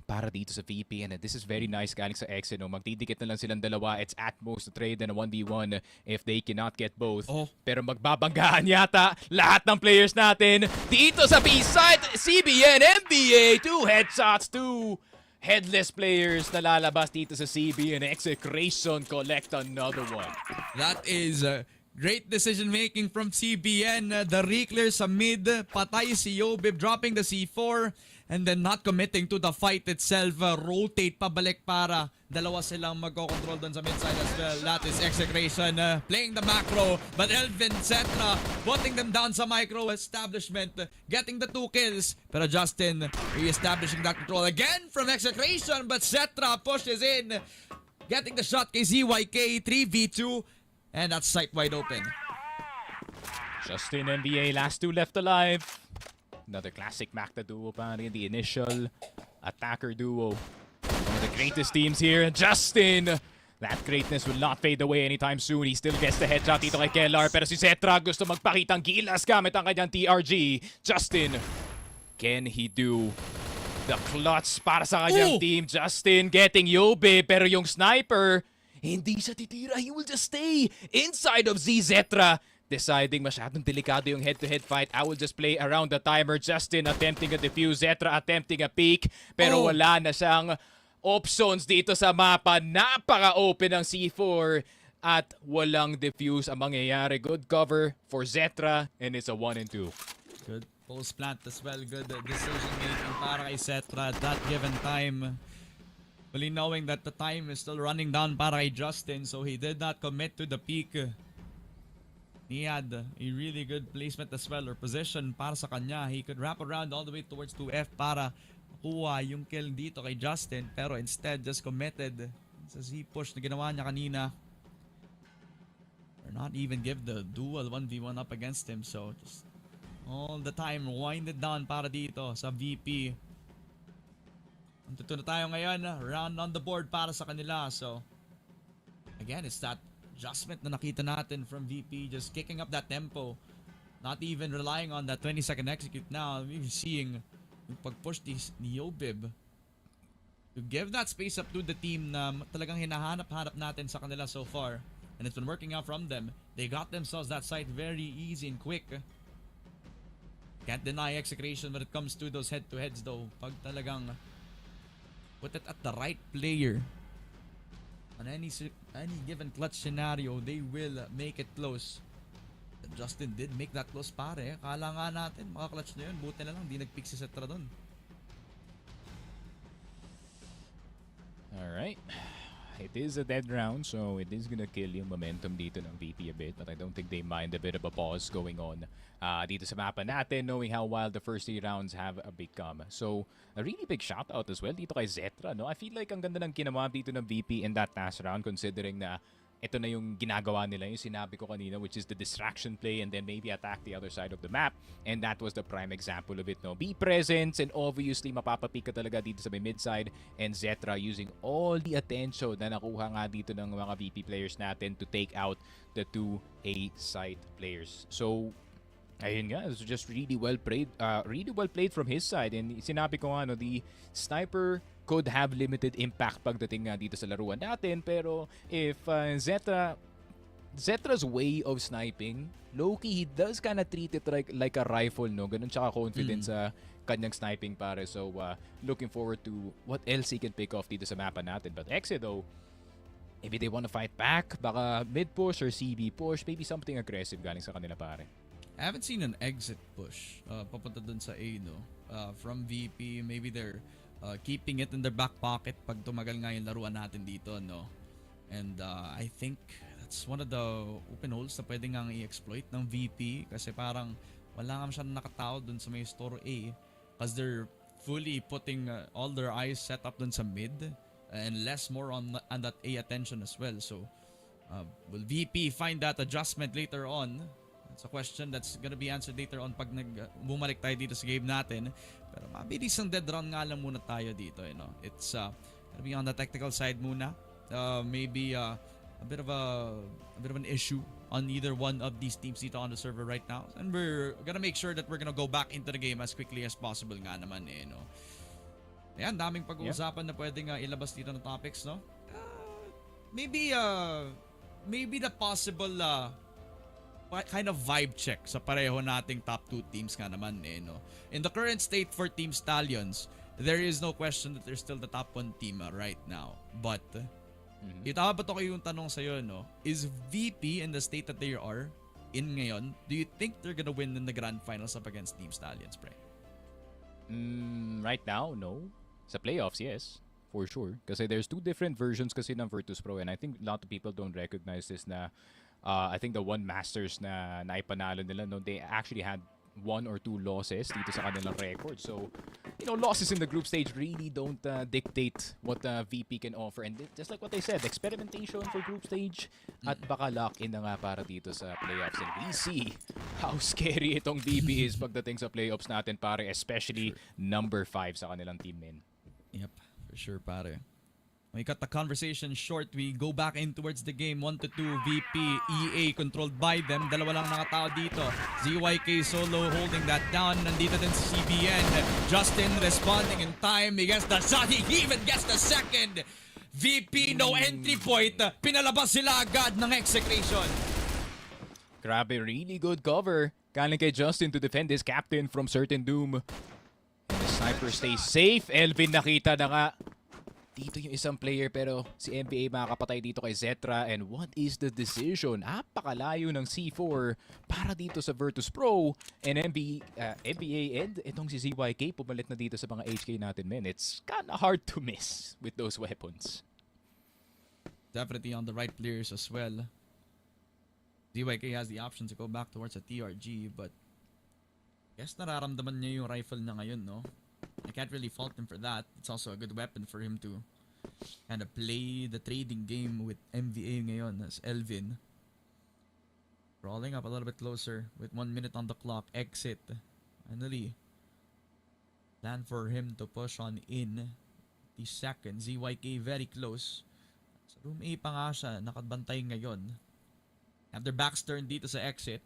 Speaker 3: para dito sa VP. And this is very nice galing sa X. No? Magdidikit na lang silang dalawa. It's at most a trade and a 1v1 if they cannot get both. Pero magbabanggaan yata lahat ng players natin dito sa B-side. CBN, MVA, 2 headshots, 2 headless players na lalabas dito sa CB, and Execration collect another one.
Speaker 2: That is great decision making from CBN. The re-clear sa mid, patay si Yobib, dropping the C4, and then not committing to the fight itself. Rotate pabalik para dalawa silang magko-control doon sa mid-side as well. That is Execration playing the macro, but Elvin, Cetra putting them down sa micro establishment, getting the 2 kills. Pero Justin re-establishing that control again from Execration, but Cetra pushes in, getting the shot kay ZYK, 3v2, and that's sight wide open.
Speaker 3: Justin, NBA, last 2 left alive. Another classic Macta duo, pare, the initial attacker duo. One of the greatest teams here. Justin, that greatness will not fade away anytime soon. He still gets the headshot dito kay Kellar. Pero si Zetra gusto magpakitang gilas gamit ang kanyang TRG. Justin, can he do the clutch para sa kanyang team? Justin getting Yobe, pero yung sniper, hindi siya titira. He will just stay inside of Zetra. Deciding masyadong delikado yung head-to-head fight. I will just play around the timer. Justin attempting a defuse. Zetra attempting a peek. Pero wala na siyang options dito sa mapa. Napaka-open ang C4. At walang defuse ang mangyayari. Good cover for Zetra. And it's a 1 and 2.
Speaker 2: Good post plant as well. Good decision making para kay Zetra at that given time. Fully knowing that the time is still running down para kay Justin. So he did not commit to the peak. He had a really good placement as well, or position para sa kanya. He could wrap around all the way towards 2F para makuha yung kill dito kay Justin, pero instead just committed sa Z-push na ginawa niya kanina. Or not even give the dual 1v1 up against him. So just all the time winded down para dito sa VP. Tuto na tayo ngayon, round on the board para sa kanila. So again, it's that adjustment na nakita natin from VP, just kicking up that tempo. Not even relying on that 20-second execute now. We're seeing yung pag-push ni Yobib to give that space up to the team na talagang hinahanap-hanap natin sa kanila so far. And it's been working out from them. They got themselves that site very easy and quick. Can't deny Execration when it comes to those head-to-heads though. Pag talagang put it at the right player on any given clutch scenario, they will make it close. Justin did make that close pare. Kala nga natin maka-clutch na yun. Buti na lang di nag-pick si Setra dun.
Speaker 3: Alright. It is a dead round, so it is gonna kill yung momentum dito ng VP a bit, but I don't think they mind a bit of a pause going on dito sa mapa natin, knowing how wild the first 3 rounds have become. So, a really big shoutout as well dito kay Zetra, no? I feel like ang ganda ng ginawa dito ng VP in that last round, considering na ito na yung ginagawa nila, yung sinabi ko kanina, which is the distraction play and then maybe attack the other side of the map. And that was the prime example of it, no? Be present, and obviously mapapapick ka talaga dito sa may mid-side. And Zetra using all the attention na nakuha nga dito ng mga VP players natin to take out the 2 A side players. So, ayun nga, it was just really well played from his side. And sinabi ko nga, no, the sniper could have limited impact pagdating nga dito sa laruan natin, pero if Zetra's way of sniping, low-key, he does kinda treat it like a rifle, no? Ganun siya ka-confident sa kanyang sniping pare. So, looking forward to what else he can pick off dito sa mapa natin. But Exe though, maybe they wanna fight back, baka mid-push or CB push, maybe something aggressive galing sa kanila pare.
Speaker 2: I haven't seen an exit push papunta dun sa A, no? From VP, maybe they're keeping it in their back pocket pag tumagal nga yung laruan natin dito, no? And I think that's one of the open holes na pwede nga i-exploit ng VP kasi parang wala nga siya nakatao dun sa may store A because they're fully putting all their eyes set up dun sa mid and less more on that A attention as well. So will VP find that adjustment later on? It's a question that's gonna be answered later on pag bumalik tayo dito sa game natin. Pero mabilis ang dead round nga lang muna tayo dito, you know. It's gonna be on the technical side muna. Maybe a bit of an issue on either one of these teams dito on the server right now. And we're gonna make sure that we're gonna go back into the game as quickly as possible nga naman, you know. Ayan, daming pag-uusapan na pwedeng ilabas dito ng topics, no? Maybe the possible kind of vibe check sa pareho nating top 2 teams nga naman, no? In the current state for Team Stallions, there is no question that they're still the top 1 team right now. But itabato ko yung tanong sa'yo, no? Is VP in the state that they are in ngayon, do you think they're gonna win in the grand finals up against Team Stallions, pre?
Speaker 3: Right now, no. Sa playoffs, yes. For sure. Kasi there's 2 different versions kasi ng Virtus.pro, and I think a lot of people don't recognize this na I think the one Masters na naipanalo nila, no, they actually had 1 or 2 losses dito sa kanilang record. So, you know, losses in the group stage really don't dictate what VP can offer. And just like what they said, experimentation for group stage at baka lock in na nga para dito sa playoffs. And we see how scary itong VP is pagdating sa playoffs natin, pare, especially number 5 sa kanilang team, men.
Speaker 2: Yep, for sure, pare. We cut the conversation short. We go back in towards the game. 1-2 VP EA controlled by them. Dalawa lang nakatao dito. ZYK solo holding that down. Nandito din si CBN. Justin responding in time. He gets the shot. He even gets the second. VP no entry point. Pinalabas sila agad ng Execration.
Speaker 3: Grabe, really good cover. Galing kay Justin to defend his captain from certain doom. And the sniper stays safe. Elvin nakita na nga dito yung isang player, pero si NBA makakapatay dito kay Zetra. And what is the decision? Napakalayo ng C4 para dito sa Virtus.pro. And NBA and itong si ZYK pumalit na dito sa mga HK natin, men. It's kinda hard to miss with those weapons.
Speaker 2: Definitely on the right players as well. ZYK has the option to go back towards a TRG, but guess nararamdaman niya yung rifle na ngayon, no? I can't really fault him for that. It's also a good weapon for him to kind of play the trading game with MVA ngayon as Elvin. Rolling up a little bit closer with 1 minute on the clock. Exit. Finally. Plan for him to push on in. The second. ZYK very close. Sa room A pa nga siya. Nakabantay ngayon. Have their backs turned dito sa exit.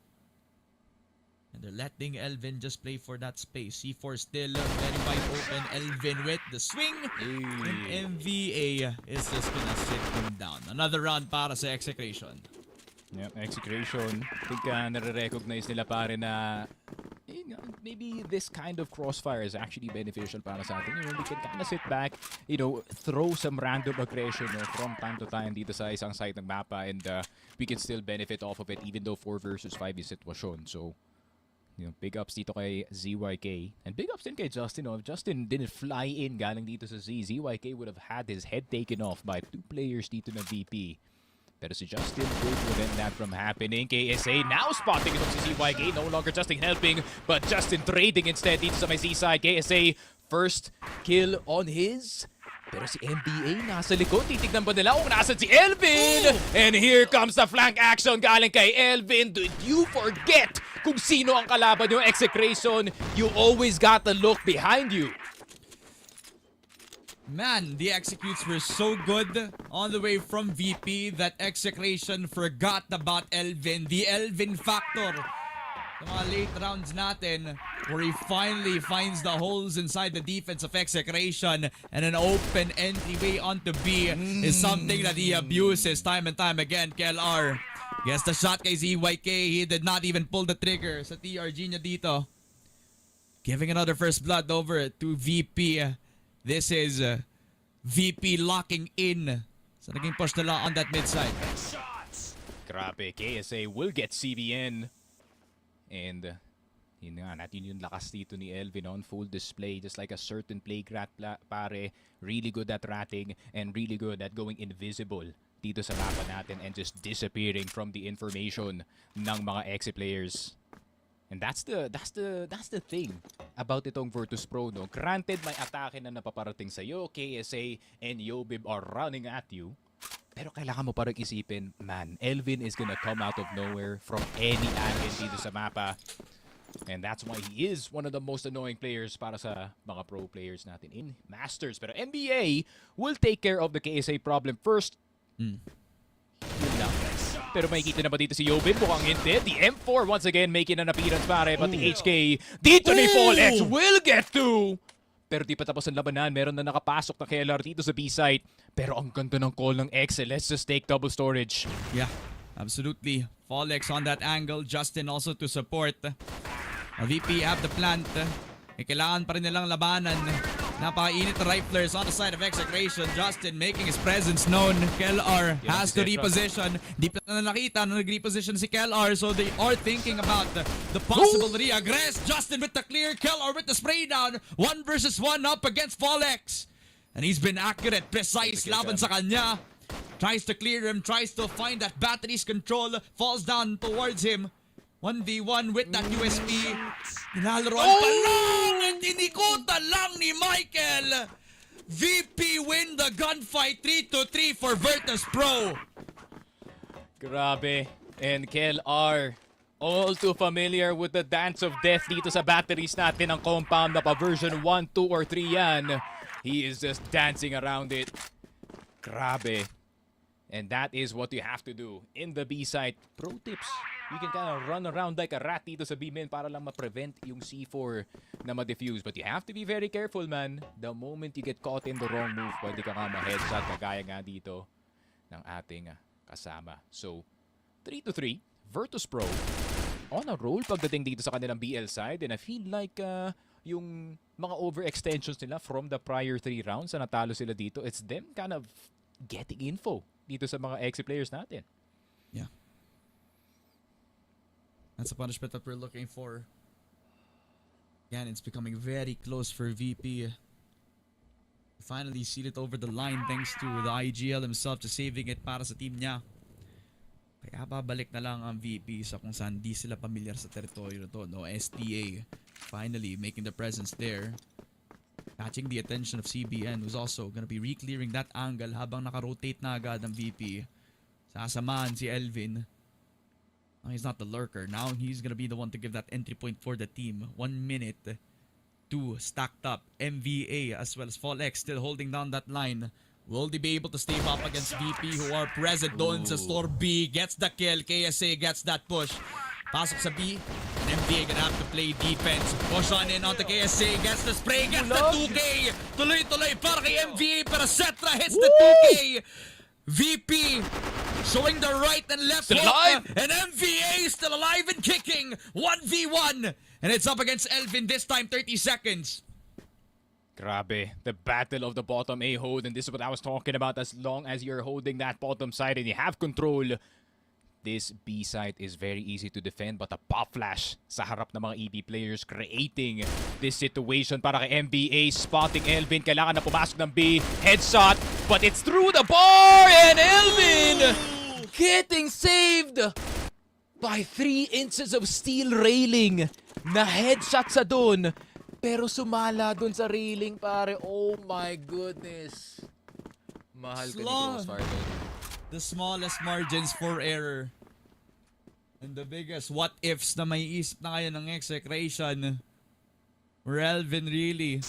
Speaker 2: And they're letting Elvin just play for that space. C4 still very wide open. Elvin with the swing. And MVA is just gonna sit him down. Another round para sa Execration.
Speaker 3: Yep, Execration. I think nare-recognize nila pare na maybe this kind of crossfire is actually beneficial para sa atin. We can kind of sit back, throw some random aggression from time to time dito sa isang side ng mapa, and we can still benefit off of it even though 4 versus 5 is sitwasyon. So, big ups dito kay ZYK. And big ups din kay Justin. If Justin didn't fly in galing dito sa Z, ZYK would have had his head taken off by 2 players dito na VP. Pero si Justin will prevent that from happening. KSA now spotting itong si ZYK. No longer Justin helping, but Justin trading instead dito sa may C-side. KSA first kill on his. Pero si MBA nasa likod. Titignan ba nila kung nasan si Elvin? And here comes the flank action galing kay Elvin. Did you forget kung sino ang kalaban yung Execration? You always gotta look behind you.
Speaker 2: Man, the executes were so good on the way from VP that Execration forgot about Elvin. The Elvin factor. Sa mga late rounds natin, where he finally finds the holes inside the defense of Execration and an open entryway onto B is something that he abuses time and time again. KLR gets the shot kay ZYK. He did not even pull the trigger sa TRG niya dito. Giving another first blood over to VP. This is VP locking in. So naging push nila on that mid side.
Speaker 3: Grabe, KSA will get CBN. And yun nga, natin yung lakas dito ni Elvin on full display. Just like a certain play rat pare. Really good at ratting and really good at going invisible dito sa mapa natin and just disappearing from the information ng mga exe players. And that's the thing about itong Virtus.pro, no? Granted, may atake na napaparating sa'yo, KSA and Yobib are running at you. Pero kailangan mo parang isipin, man, Elvin is gonna come out of nowhere from any angle dito sa mapa. And that's why he is one of the most annoying players para sa mga pro players natin in Masters. Pero NBA will take care of the KSA problem first. Yun lang. Pero makikita na ba dito si Yobin? Mukhang hindi. The M4 once again making an appearance pare. But the HK dito ni Fallex will get to. Pero di pa tapos ang labanan. Meron na nakapasok na KLR dito sa B-site. Pero ang ganda ng call ng Excel. Let's just take double storage.
Speaker 2: Yeah, absolutely. Fallex on that angle. Justin also to support. VP have the plant. Kailangan pa rin nilang labanan. Napakainit na riflers on the side of Execration. Justin making his presence known. KLR has to reposition. Di pa na nakita na nag-reposition si KLR, so they are thinking about the possible re-aggress. Justin with the clear. KLR with the spray down. 1 versus 1 up against Fallex. And he's been accurate, precise laban sa kanya. Tries to clear him, tries to find that battery's control. Falls down towards him. 1v1 with that USP. Nalaroan pa lang at inikutan lang ni Michael. VP win the gunfight 3-3 for Virtus.pro.
Speaker 3: Grabe. And KLR, all too familiar with the dance of death dito sa batteries natin ng compound na pa version 1, 2, or 3 yan. He is just dancing around it. Grabe. And that is what you have to do in the B site. Pro tips. You can kind of run around like a rat dito sa B-min para lang ma-prevent yung C4 na ma-defuse. But you have to be very careful, man. The moment you get caught in the wrong move, pwede ka nga ma-headshot kagaya nga dito ng ating kasama. So, 3-3. Virtus.pro on a roll pagdating dito sa kanilang BL side. And I feel like yung mga overextensions nila from the prior 3 rounds na natalo sila dito, it's them kind of getting info dito sa mga exe players natin.
Speaker 2: Yeah. That's a punishment that we're looking for. Again, it's becoming very close for VP. Finally sealed it over the line thanks to the IGL himself to saving it para sa team niya. Kaya babalik na lang ang VP sa kung saan di sila pamilyar sa teritoryo na to. No, SDA finally making the presence there. catching the attention of CBN, who's also gonna be re-clearing that angle habang naka-rotate na agad ang VP. Sasamahan si Elvin. Oh, he's not the lurker. Now he's gonna be the one to give that entry point for the team. 1 minute. 2 stacked up. MVA as well as FallX still holding down that line. Will they be able to stay up against VP who are present doon sa store B? Gets the kill. KSA gets that push. Pasok sa B. And MVA gonna have to play defense. Push on in onto KSA. Gets the spray. Gets the 2K. Tuloy-tuloy para kay MVA. Pero Cetra hits the 2K. VP showing the right and left
Speaker 3: Still
Speaker 2: hook.
Speaker 3: alive.
Speaker 2: And MVA still alive and kicking. 1v1. And it's up against Elvin this time. 30 seconds.
Speaker 3: Grabe, the battle of the bottom A hold, and this is what I was talking about. As long as you're holding that bottom side and you have control, this B side is very easy to defend, but a pop flash sa harap ng mga EB players creating this situation para kay MBA, spotting Elvin. Kailangan na pumasok ng B, headshot, but it's through the bar, and Elvin getting saved by 3 inches of steel railing. Na headshot sa dun. Pero sumala dun sa railing, pare. Oh my goodness. Mahal ka ni CROSSFIRE dun.
Speaker 2: The smallest margins for error. And the biggest what-ifs na may isip na kayo ng Execration. Relvin really.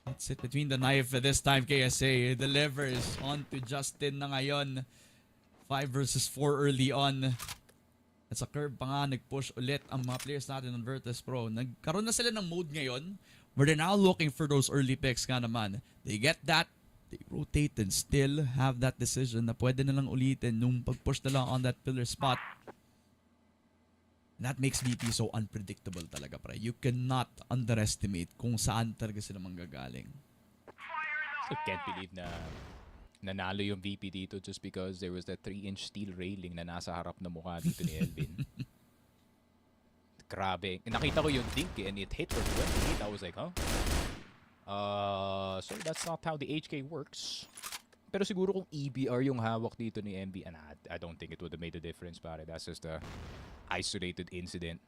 Speaker 2: That's it between the knife this time. KSA delivers on to Justin na ngayon. 5 versus 4 early on. At sa curve pa nga, nag-push ulit ang mga players natin ng Virtus.pro. Nagkaroon na sila ng mode ngayon where they're now looking for those early picks nga naman. They get that, they rotate and still have that decision na pwede na lang ulitin nung pag-push na lang on that pillar spot. And that makes VP so unpredictable talaga, pre. You cannot underestimate kung saan talaga sila manggagaling.
Speaker 3: I can't believe na nanalo yung VP dito just because there was that 3-inch steel railing na nasa harap na mukha dito ni Elvin. Grabe. Nakita ko yung dink and it hit for 28. I was like, huh? So that's not how the HK works. Pero siguro kung EBR yung hawak dito ni MB, and I don't think it would have made a difference, pare. That's just a isolated incident.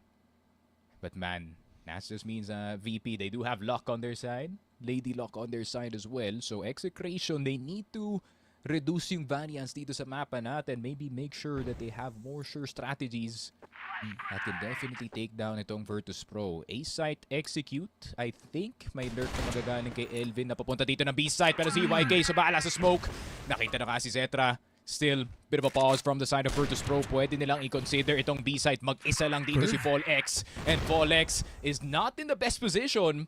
Speaker 3: But man, that just means VP, they do have luck on their side. Lady luck on their side as well. So Execration, they need to reduce yung variance dito sa mapa natin. Maybe make sure that they have more sure strategies that can definitely take down itong Virtus.pro. A site execute. I think may lurk na magagaling kay Elvin na papunta dito ng B site. Pero si YK sumala sa smoke. Nakita na kasi Cetra. Still, bit of a pause from the side of Virtus.pro. Pwede nilang i-consider itong B site. Mag-isa lang dito si FallX. And FallX is not in the best position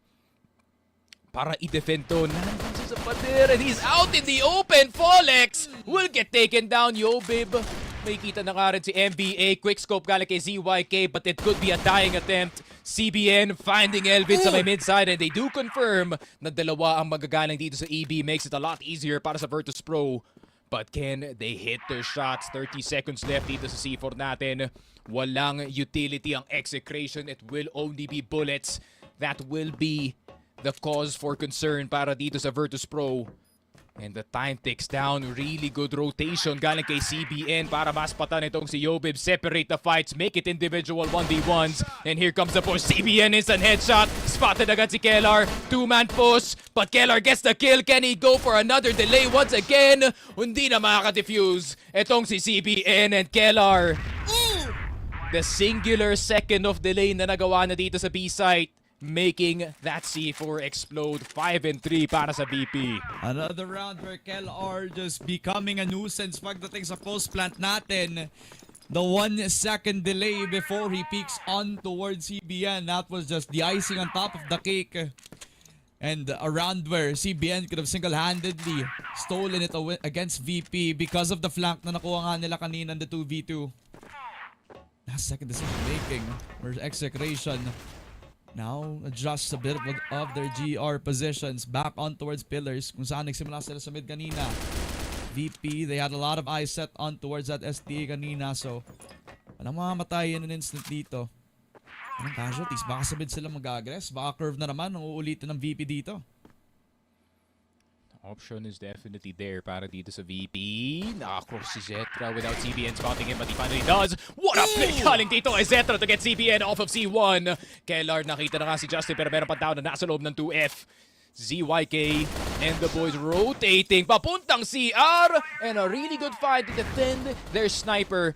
Speaker 3: para i-defend to. Nandun siya sa pader and he's out in the open. FallX will get taken down. Yo, babe. May kita na nga rin si MBA. Quickscope galing kay ZYK, but it could be a dying attempt. CBN finding Elvin sa may mid-side, and they do confirm na dalawa ang magagaling dito sa EB. Makes it a lot easier para sa Virtus.pro. But can they hit their shots? 30 seconds left dito sa C4 natin. Walang utility ang Execration. It will only be bullets. That will be the cause for concern para dito sa Virtus.pro. And the time ticks down. Really good rotation galing kay CBN para maspatan itong si Yobib. Separate the fights. Make it individual 1v1s. And here comes the push. CBN instant headshot. Spotted agad si Kellar. 2-man push. But Kellar gets the kill. Can he go for another delay once again? Hindi na makaka-defuse itong si CBN and Kellar. The singular second of delay na nagawa na dito sa B-site, making that C4 explode. 5-3 para sa VP.
Speaker 2: Another round where KLR just becoming a nuisance pagdating sa post plant natin. The 1 second delay before he peeks on towards CBN. That was just the icing on top of the cake. And a round where CBN could have single-handedly stolen it against VP because of the flank na nakuha nga nila kanina in the 2v2. Last second decision making where Execration now adjusts a bit of their GR positions back on towards pillars kung saan nagsimula sila sa mid kanina. VP, they had a lot of eyes set on towards that STA kanina, so walang mamamatay in an instant dito. Anong casualties? Baka sa mid sila mag-aggress, baka curve na naman ang uulitin ng VP dito.
Speaker 3: Option is definitely there para dito sa VP. Nakakross si Zetra without CBN spotting him, but he finally does. What a play galing dito kay Zetra to get CBN off of C1. Kellar, nakita na nga si Justin pero meron pa down na nasa loob ng 2F. ZYK and the boys rotating papuntang CR, and a really good fight to defend their sniper.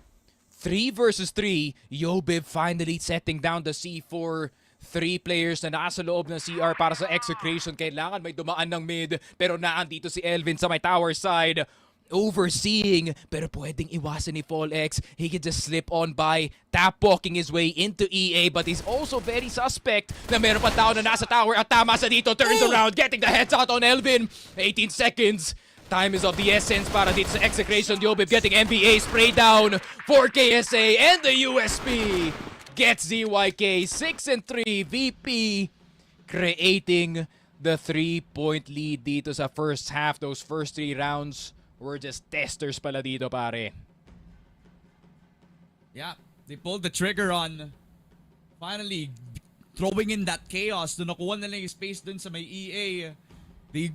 Speaker 3: 3 versus 3. Yobib finally setting down the C4. 3 players na nasa loob ng CR para sa Execration. Kailangan may dumaan ng mid, pero naandito si Elvin sa may tower side. Overseeing, pero pwedeng iwasan ni FallX. He can just slip on by, tap walking his way into EA, but he's also very suspect na meron pa tao na nasa tower at tama sa dito. Turns around, getting the headshot on Elvin. 18 seconds. Time is of the essence para dito sa Execration. Yobib getting NBA spray down for KSA, and the USP gets ZYK 6-3. VP creating the 3-point lead dito sa first half. Those first 3 rounds were just testers pala dito, pare.
Speaker 2: Yeah, they pulled the trigger on finally throwing in that chaos. Doon nakuha nila yung space dun sa may EA. They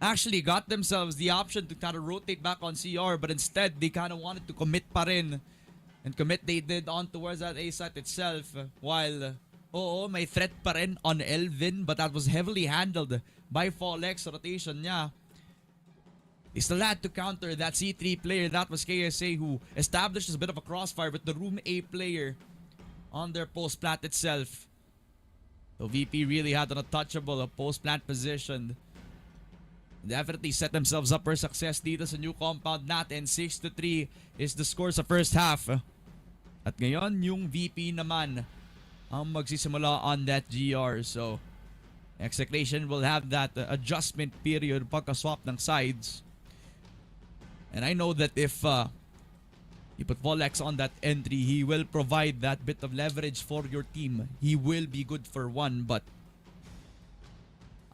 Speaker 2: actually got themselves the option to kind of rotate back on CR, but instead they kind of wanted to commit pa rin. And commit they did on towards that A site itself, while may threat pa rin on Elvin, but that was heavily handled by FallX. Rotation niya, they still had to counter that C3 player. That was KSA, who established a bit of a crossfire with the room A player on their post plant itself. So VP really had an untouchable post plant position. Definitely set themselves up for success dito sa new compound natin. 6-3 is the score sa first half. At ngayon, yung VP naman ang magsisimula on that GR. So, Execration will have that adjustment period pagka-swap ng sides. And I know that if you put Volex on that entry, he will provide that bit of leverage for your team. He will be good for one, but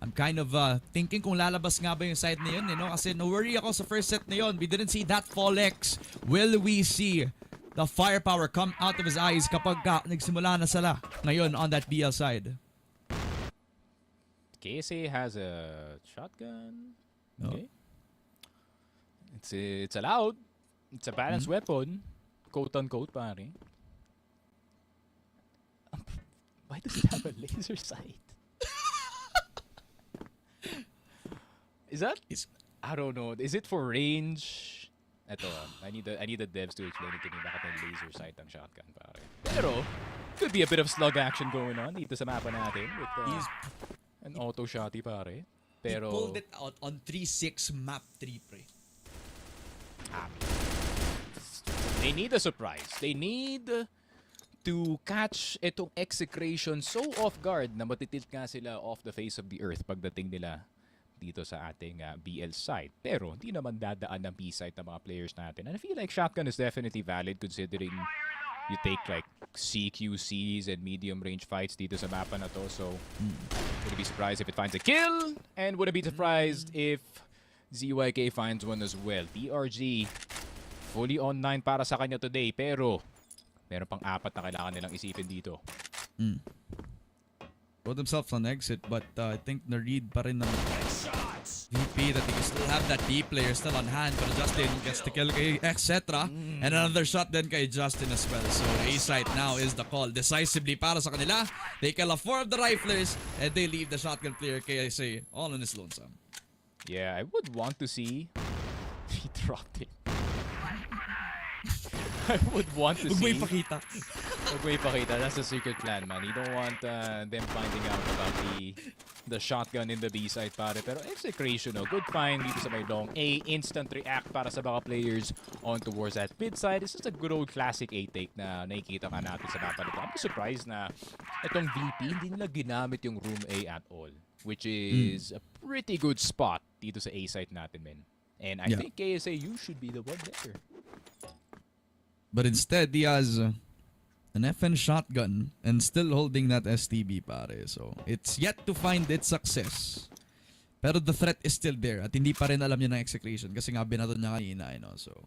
Speaker 2: I'm kind of thinking kung lalabas nga ba yung side na yun, kasi no-worry ako sa first set na yun. We didn't see that FallX. Will we see the firepower come out of his eyes kapag nagsimula na sila ngayon on that BL side?
Speaker 3: KSA has a shotgun. Okay. It's allowed. It's a balanced weapon. Quote-unquote, pare. Why does it have a laser sight? Is that? I don't know. Is it for range? Ito, I need the devs to explain it to me bakit may laser sight ang shotgun, pare. Pero, could be a bit of slug action going on dito sa mapa natin with an auto shotty, pare. Pero,
Speaker 2: he pulled it out on 3-6 map 3, pre.
Speaker 3: They need a surprise. They need to catch itong Execration so off guard na matitilt nga sila off the face of the earth pagdating nila dito sa ating BL side. Pero hindi naman dadaan ng B side ng mga players natin. And I feel like shotgun is definitely valid considering you take like CQCs and medium range fights dito sa mapa na to. So, wouldn't be surprised if it finds a kill, and wouldn't be surprised if ZYK finds one as well. TRG fully on 9 para sa kanya today, pero meron pang 4 na kailangan nilang isipin dito.
Speaker 2: Put themselves on exit, but I think na-read pa rin ng VP that he can still have that B player still on hand. But Justin gets the kill kay etc. And another shot then kay Justin as well. So A-site now is the call. Decisively para sa kanila. They kill 4 of the riflers and they leave the shotgun player KSA all on his lonesome.
Speaker 3: Yeah, I would want to see... He dropped it. I would want to see... Huwag mo ipakita. That's a secret plan, man. You don't want them finding out about the shotgun in the B side, pare. Pero Execration, good find dito sa may long A. Instant react para sa mga players on towards that mid side. It's just a good old classic A-take na nakikita ka natin sa mapa nito. I'm surprised na itong VP hindi nila ginamit yung room A at all, which is a pretty good spot dito sa A side natin, men. And I think KSA, you should be the one there.
Speaker 2: But instead, he has an FN shotgun and still holding that STB, pare. So, it's yet to find its success. Pero the threat is still there at hindi pa rin alam niya ng Execration kasi nga binato niya kanina, So,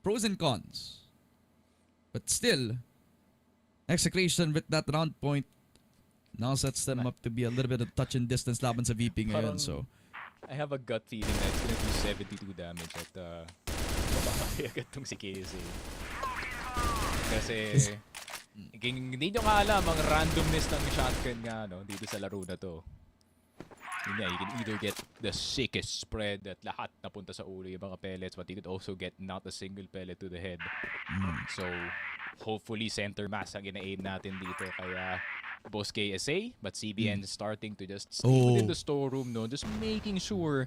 Speaker 2: pros and cons. But still, Execration with that round point now sets them up to be a little bit of touch and distance laban sa VP ngayon. So,
Speaker 3: I have a gut feeling that it's gonna do 72 damage at mababaki agad tong si KSA. Kasi Hindi nyo nga alam ang randomness ng shotgun nga dito sa laro na to. Yun nga, you can either get the sickest spread at lahat napunta sa ulo yung mga pellets, but you could also get not a single pellet to the head. So, hopefully center mass ang ina-aim natin dito kaya boss KSA, but CBN starting to just stay within the storeroom, just making sure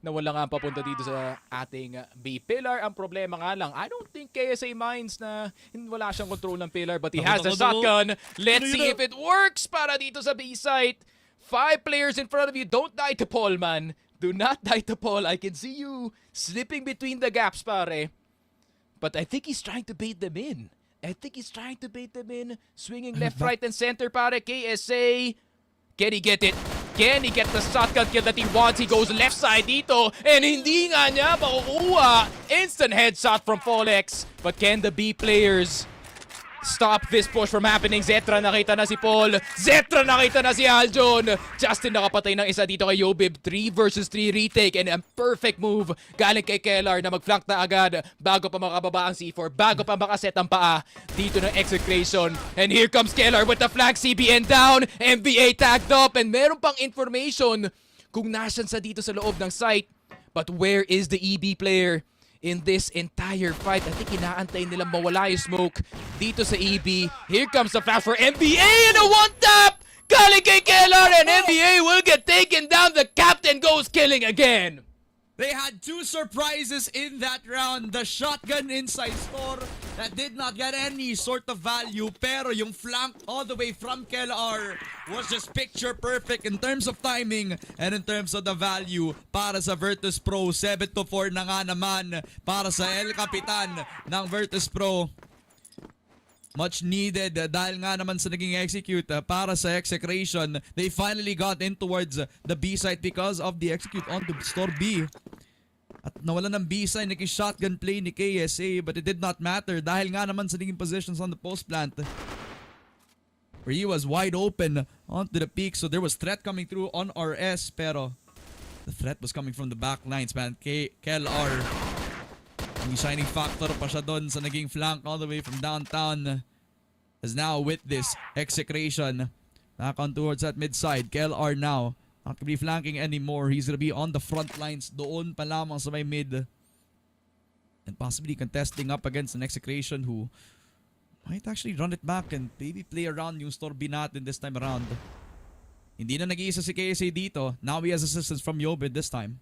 Speaker 3: na wala nga papunta dito sa ating B pillar. Ang problema nga lang, I don't think KSA minds na wala siyang control ng pillar, but he has the shotgun. Let's see if it works para dito sa B site. 5 players in front of you. Don't die to Paul, man. Do not die to Paul. I can see you slipping between the gaps, pare. But I think he's trying to bait them in. Swinging left, right, and center, pare. KSA. Can he get it? Can he get the shotgun kill that he wants? He goes left side dito. And hindi nga niya makukuha. Instant headshot from Folex. But can the B players stop this push from happening? Zetra nakita na si Paul. Zetra nakita na si Aljon. Justin nakapatay ng isa dito kay Yobib. 3 versus 3 retake and a perfect move galing kay Kellar na mag-flank na agad bago pa makababa ang C4, bago pa makaset ang paa dito ng Execration. And here comes Kellar with the flank. CBN down. NBA tagged up and meron pang information kung nasan sa dito sa loob ng site. But where is the EB player in this entire fight? I think inaantay nilang mawala yung smoke dito sa EB. Here comes the flash for NBA and a one-tap! Galing kay Kellar and NBA will get taken down. The captain goes killing again.
Speaker 2: They had 2 surprises in that round. The shotgun inside store that did not get any sort of value. Pero yung flank all the way from Kellar was just picture perfect in terms of timing and in terms of the value para sa Virtus.pro. 7-4 na nga naman para sa El Capitan ng Virtus.pro. Much needed dahil nga naman sa naging execute para sa Execration. They finally got in towards the B site because of the execute onto store B. At nawalan ng B side, naging shotgun play ni KSA, but it did not matter dahil nga naman sa naging positions on the post plant where he was wide open onto the peak. So there was threat coming through on RS, pero the threat was coming from the back lines, man. KLR, ang shining factor pa siya doon sa naging flank all the way from downtown, is now with this Execration back on towards that mid side. KLR now not gonna be flanking anymore. He's gonna be on the front lines doon pa lamang sa may mid and possibly contesting up against an Execration who might actually run it back and maybe play around yung store B natin this time around. Hindi na nag-iisa si KSA dito. Now he has assistance from Yobid this time.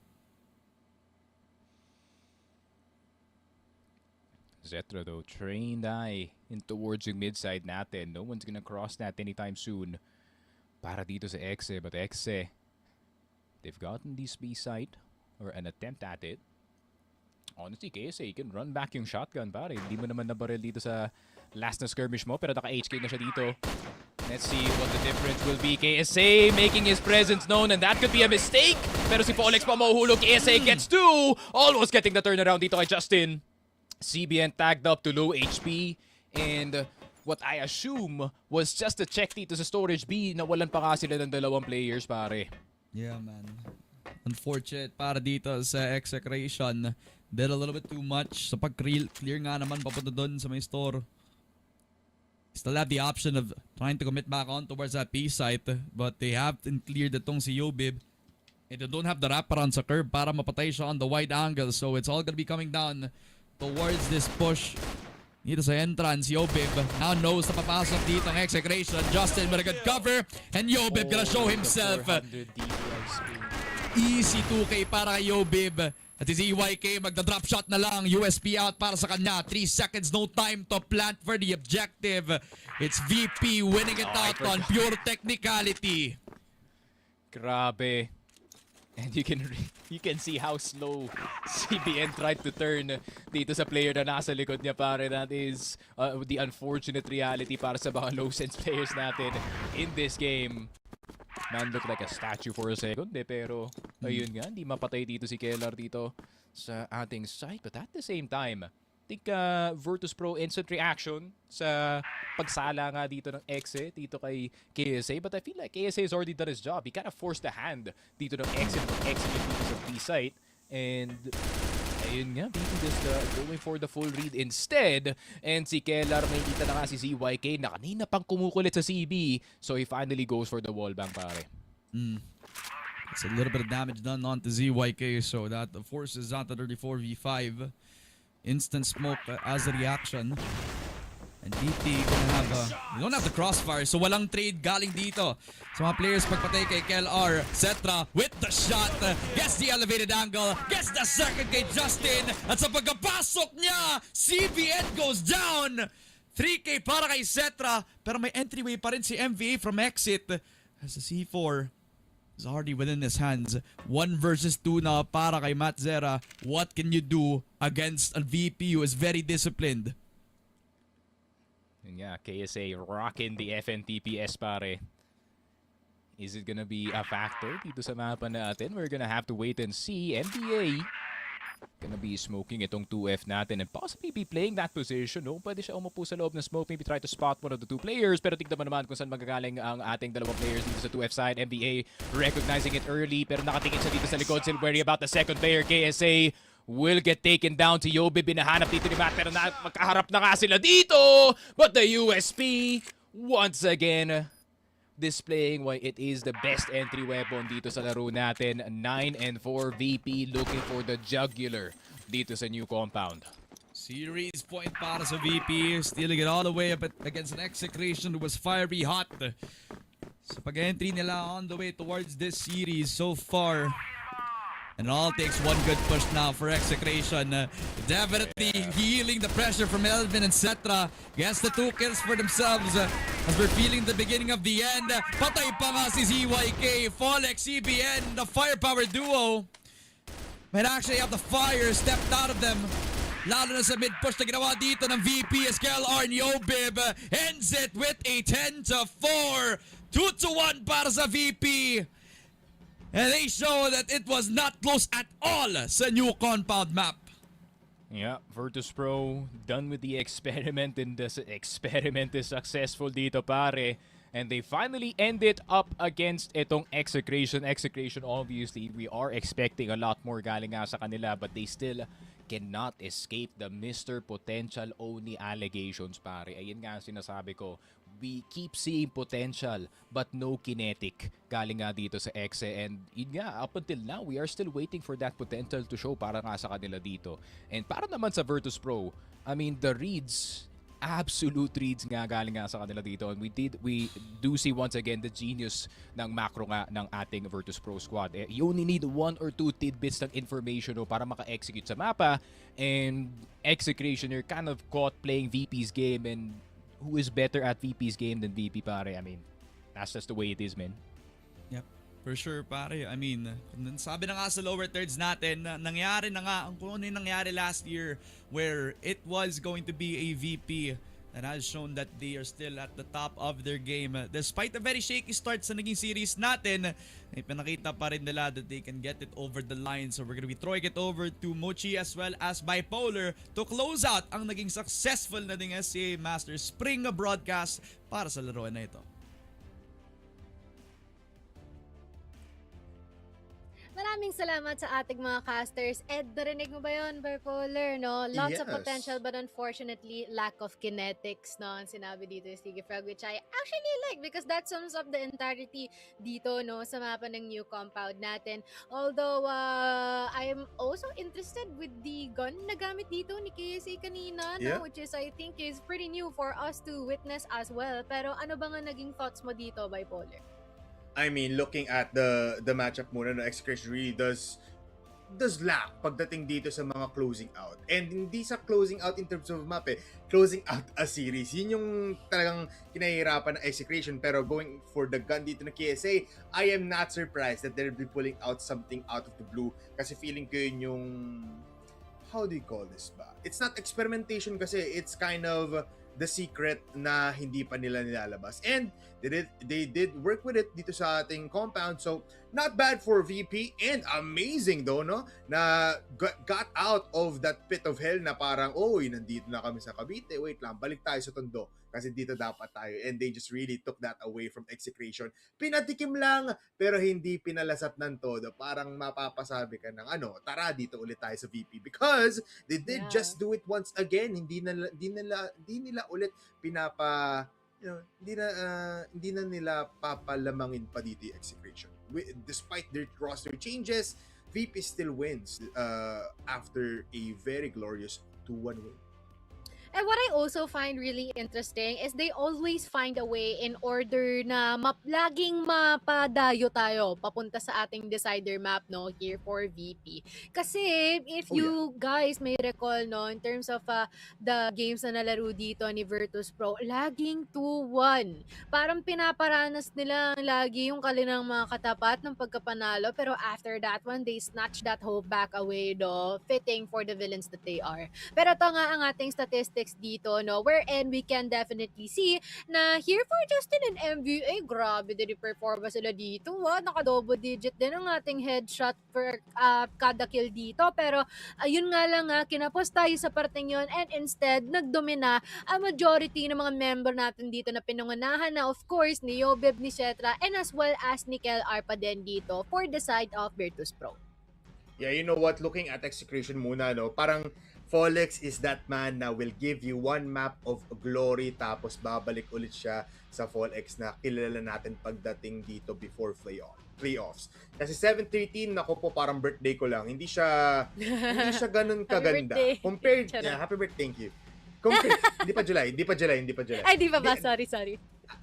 Speaker 3: Zetra though, trained eye in towards yung mid-side natin. No one's gonna cross that anytime soon para dito sa Exe. But Exe, they've gotten this B-side or an attempt at it. Honestly, KSA, you can run back yung shotgun, pare. Hindi mo naman nabaril dito sa last na skirmish mo, pero naka-HK na siya dito. Let's see what the difference will be. KSA making his presence known, and that could be a mistake. Pero si Polex pa mahuhulog. KSA gets 2. Almost getting the turnaround dito kay Justin. CBN tagged up to low HP, and what I assume was just a check dito sa storage B. Nawalan pa nga sila ng 2 players, pare.
Speaker 2: Yeah, man. Unfortunate para dito sa Execration. Did a little bit too much. Sa pag-clear nga naman papunta doon sa may store. Still have the option of trying to commit back on towards that B site, but they haven't cleared itong si Yobib. And they don't have the wraparound sa curve para mapatay siya on the wide angle. So it's all gonna be coming down towards this push dito sa entrance. Yobib now knows na papasok dito ang Execration. Justin with a good cover, and Yobib gonna show himself. Easy 2K para kay Yobib. At si ZYK magda-drop shot na lang. USP out para sa kanya. 3 seconds, no time to plant for the objective. It's VP winning it out on pure technicality.
Speaker 3: Grabe. And you can see how slow CBN tried to turn dito sa player na nasa likod niya, pare. That is the unfortunate reality para sa mga low sense players natin in this game. Man looked like a statue for a second, pero ayun nga, hindi mapatay dito si Kellar dito sa ating site. But at the same time, I think Virtus.pro instant reaction sa pagsala nga dito ng Exe dito kay KSA. But I feel like KSA has already done his job. He kind of forced the hand dito ng Exe dito sa B site. And I Ayun nga, VP just going for the full read instead. And si Kellar, may kita na nga si ZYK na kanina pang kumukulit sa CB. So he finally goes for the wallbang, pare.
Speaker 2: It's a little bit of damage done onto ZYK, so that forces out the 34v5. Instant smoke as a reaction. And DT gonna have you don't have the crossfire, so walang trade galing dito sa mga players pagpatay kay KLR. Cetra with the shot, gets the elevated angle, gets the second kay Justin, at sa pagkapasok niya, CBN goes down. 3K para kay Cetra, pero may entryway pa rin si MVA from exit as the C4 is already within his hands. 1 versus 2 na para kay Matt Zera. What can you do against a VP who is very disciplined?
Speaker 3: Yun nga, KSA rocking the FNTPS, pare. Is it gonna be a factor dito sa mapa natin? We're gonna have to wait and see. NBA gonna be smoking itong 2F natin and possibly be playing that position. No? Pwede siya umupo sa loob ng smoke, maybe try to spot one of the 2 players. Pero tignan mo naman kung saan magagaling ang ating dalawang players dito sa 2F side. NBA recognizing it early, pero nakatingin siya dito sa likod. Still worry about the second player. KSA will get taken down to Yobi. Binahanap dito ni Matt, pero magkaharap na nga sila dito. But the USP, once again, displaying why it is the best entry weapon dito sa laro natin. 9-4 VP looking for the jugular dito sa new compound.
Speaker 2: Series point para sa VP, stealing it all the way up against an Execration who was fiery hot. Sa pag-entry nila on the way towards this series so far. And it all takes one good push now for Execration. Definitely healing the pressure from Elvin and Cetra. Gets the 2 kills for themselves as we're feeling the beginning of the end. Patay pa nga si ZYK. Folex, CBN, the firepower duo might actually have the fire stepped out of them. Lalo na sa mid-push na ginawa dito ng VP as KLR and Yobib ends it with a 10-4. 2-1 para sa VP. And they show that it was not close at all sa new compound map.
Speaker 3: Yeah, Virtus.pro done with the experiment, and the experiment is successful dito, pare. And they finally ended up against itong Execration. Execration, obviously, we are expecting a lot more galing nga sa kanila, but they still cannot escape the Mr. Potential only allegations, pare. Ayun nga ang sinasabi ko. We keep seeing potential but no kinetic galing nga dito sa Exe, and yun nga, up until now we are still waiting for that potential to show para nga sa kanila dito. And para naman sa Virtus.pro, I mean, the reads, absolute reads nga galing nga sa kanila dito, and we do see once again the genius ng macro nga ng ating Virtus.pro squad. You only need 1 or 2 tidbits ng information para maka-execute sa mapa, and Execration, you're kind of caught playing VP's game, and who is better at VP's game than VP, pare? I mean, that's just the way it is, man.
Speaker 2: Yep, for sure, pare. I mean, sabi na nga sa lower thirds natin, nangyari na nga kung ano yung nangyari last year where it was going to be a VP that has shown that they are still at the top of their game. Despite the very shaky start sa naging series natin, ay pinakita pa rin nila that they can get it over the line. So we're gonna be throwing it over to Mochi as well as Bipolar to close out ang naging successful na ding SCA Masters Spring broadcast para sa laruan na ito.
Speaker 1: Maraming salamat sa ating mga casters. Ed, narinig mo ba yun, Bipolar, no? Lots of
Speaker 4: Yes.
Speaker 1: potential but unfortunately, lack of kinetics, no? Ang sinabi dito ni Sticky Frog, which I actually like because that sums up the entirety dito, no? Sa mapa ng new compound natin. Although, I'm also interested with the gun na gamit dito ni KSA kanina,
Speaker 4: Yeah.
Speaker 1: no? Which is, I think, is pretty new for us to witness as well. Pero ano ba nga naging thoughts mo dito, Bipolar?
Speaker 4: I mean, looking at the matchup muna, no, Execration really does lack pagdating dito sa mga closing out. And hindi sa closing out in terms of map, closing out a series. Yun yung talagang kinahihirapan ng Execration. Pero going for the gun dito na KSA, I am not surprised that they'll be pulling out something out of the blue. Kasi feeling ko yun yung, how do you call this ba? It's not experimentation kasi it's kind of the secret na hindi pa nila nilalabas. And they did work with it dito sa ating compound. So not bad for VP and amazing though, no? Na got out of that pit of hell na parang, oy, nandito na kami sa Cavite. Wait lang, balik tayo sa Tondo. Kasi dito dapat tayo. And they just really took that away from Execration. Pinatikim lang, pero hindi pinalasap ng todo. Parang mapapasabi ka ng, tara dito ulit tayo sa VP. Because they did just do it once again. Hindi nila ulit pinapa... hindi na nila papalamangin pa dito yung Execration. Despite their roster changes, VP still wins after a very glorious 2-1 win.
Speaker 1: And what I also find really interesting is they always find a way in order na laging mapadayo tayo papunta sa ating decider map, no, here for VP. Kasi if you guys may recall, no, in terms of the games na nalaro dito ni Virtus.pro, laging 2-1. Parang pinaparanas nila lagi yung kanilang mga katapat ng pagkapanalo, pero after that one, they snatch that hope back away, no, fitting for the villains that they are. Pero ito nga ang ating statistics dito, no, wherein we can definitely see na here for Justin and MVA, grabe din yung performance nila dito. Naka-double digit din ang ating headshot per kada kill dito. Pero ayun nga lang, kinapos tayo sa parteng yun, and instead nagdomina ang majority ng mga member natin dito na pinangunahan na of course ni Yobeb, ni Cetra, and as well as ni KLR pa din dito for the side of Virtus.pro.
Speaker 4: Yeah, you know what? Looking at Execration muna, no, parang Folex is that man na will give you one map of glory tapos babalik ulit siya sa Folex na kilala natin pagdating dito before playoffs. Kasi 7-13, nako po, parang birthday ko lang. Hindi siya ganun kaganda. Compared, happy birthday, thank you. Hindi pa July.
Speaker 1: Ay, di pa ba? Sorry.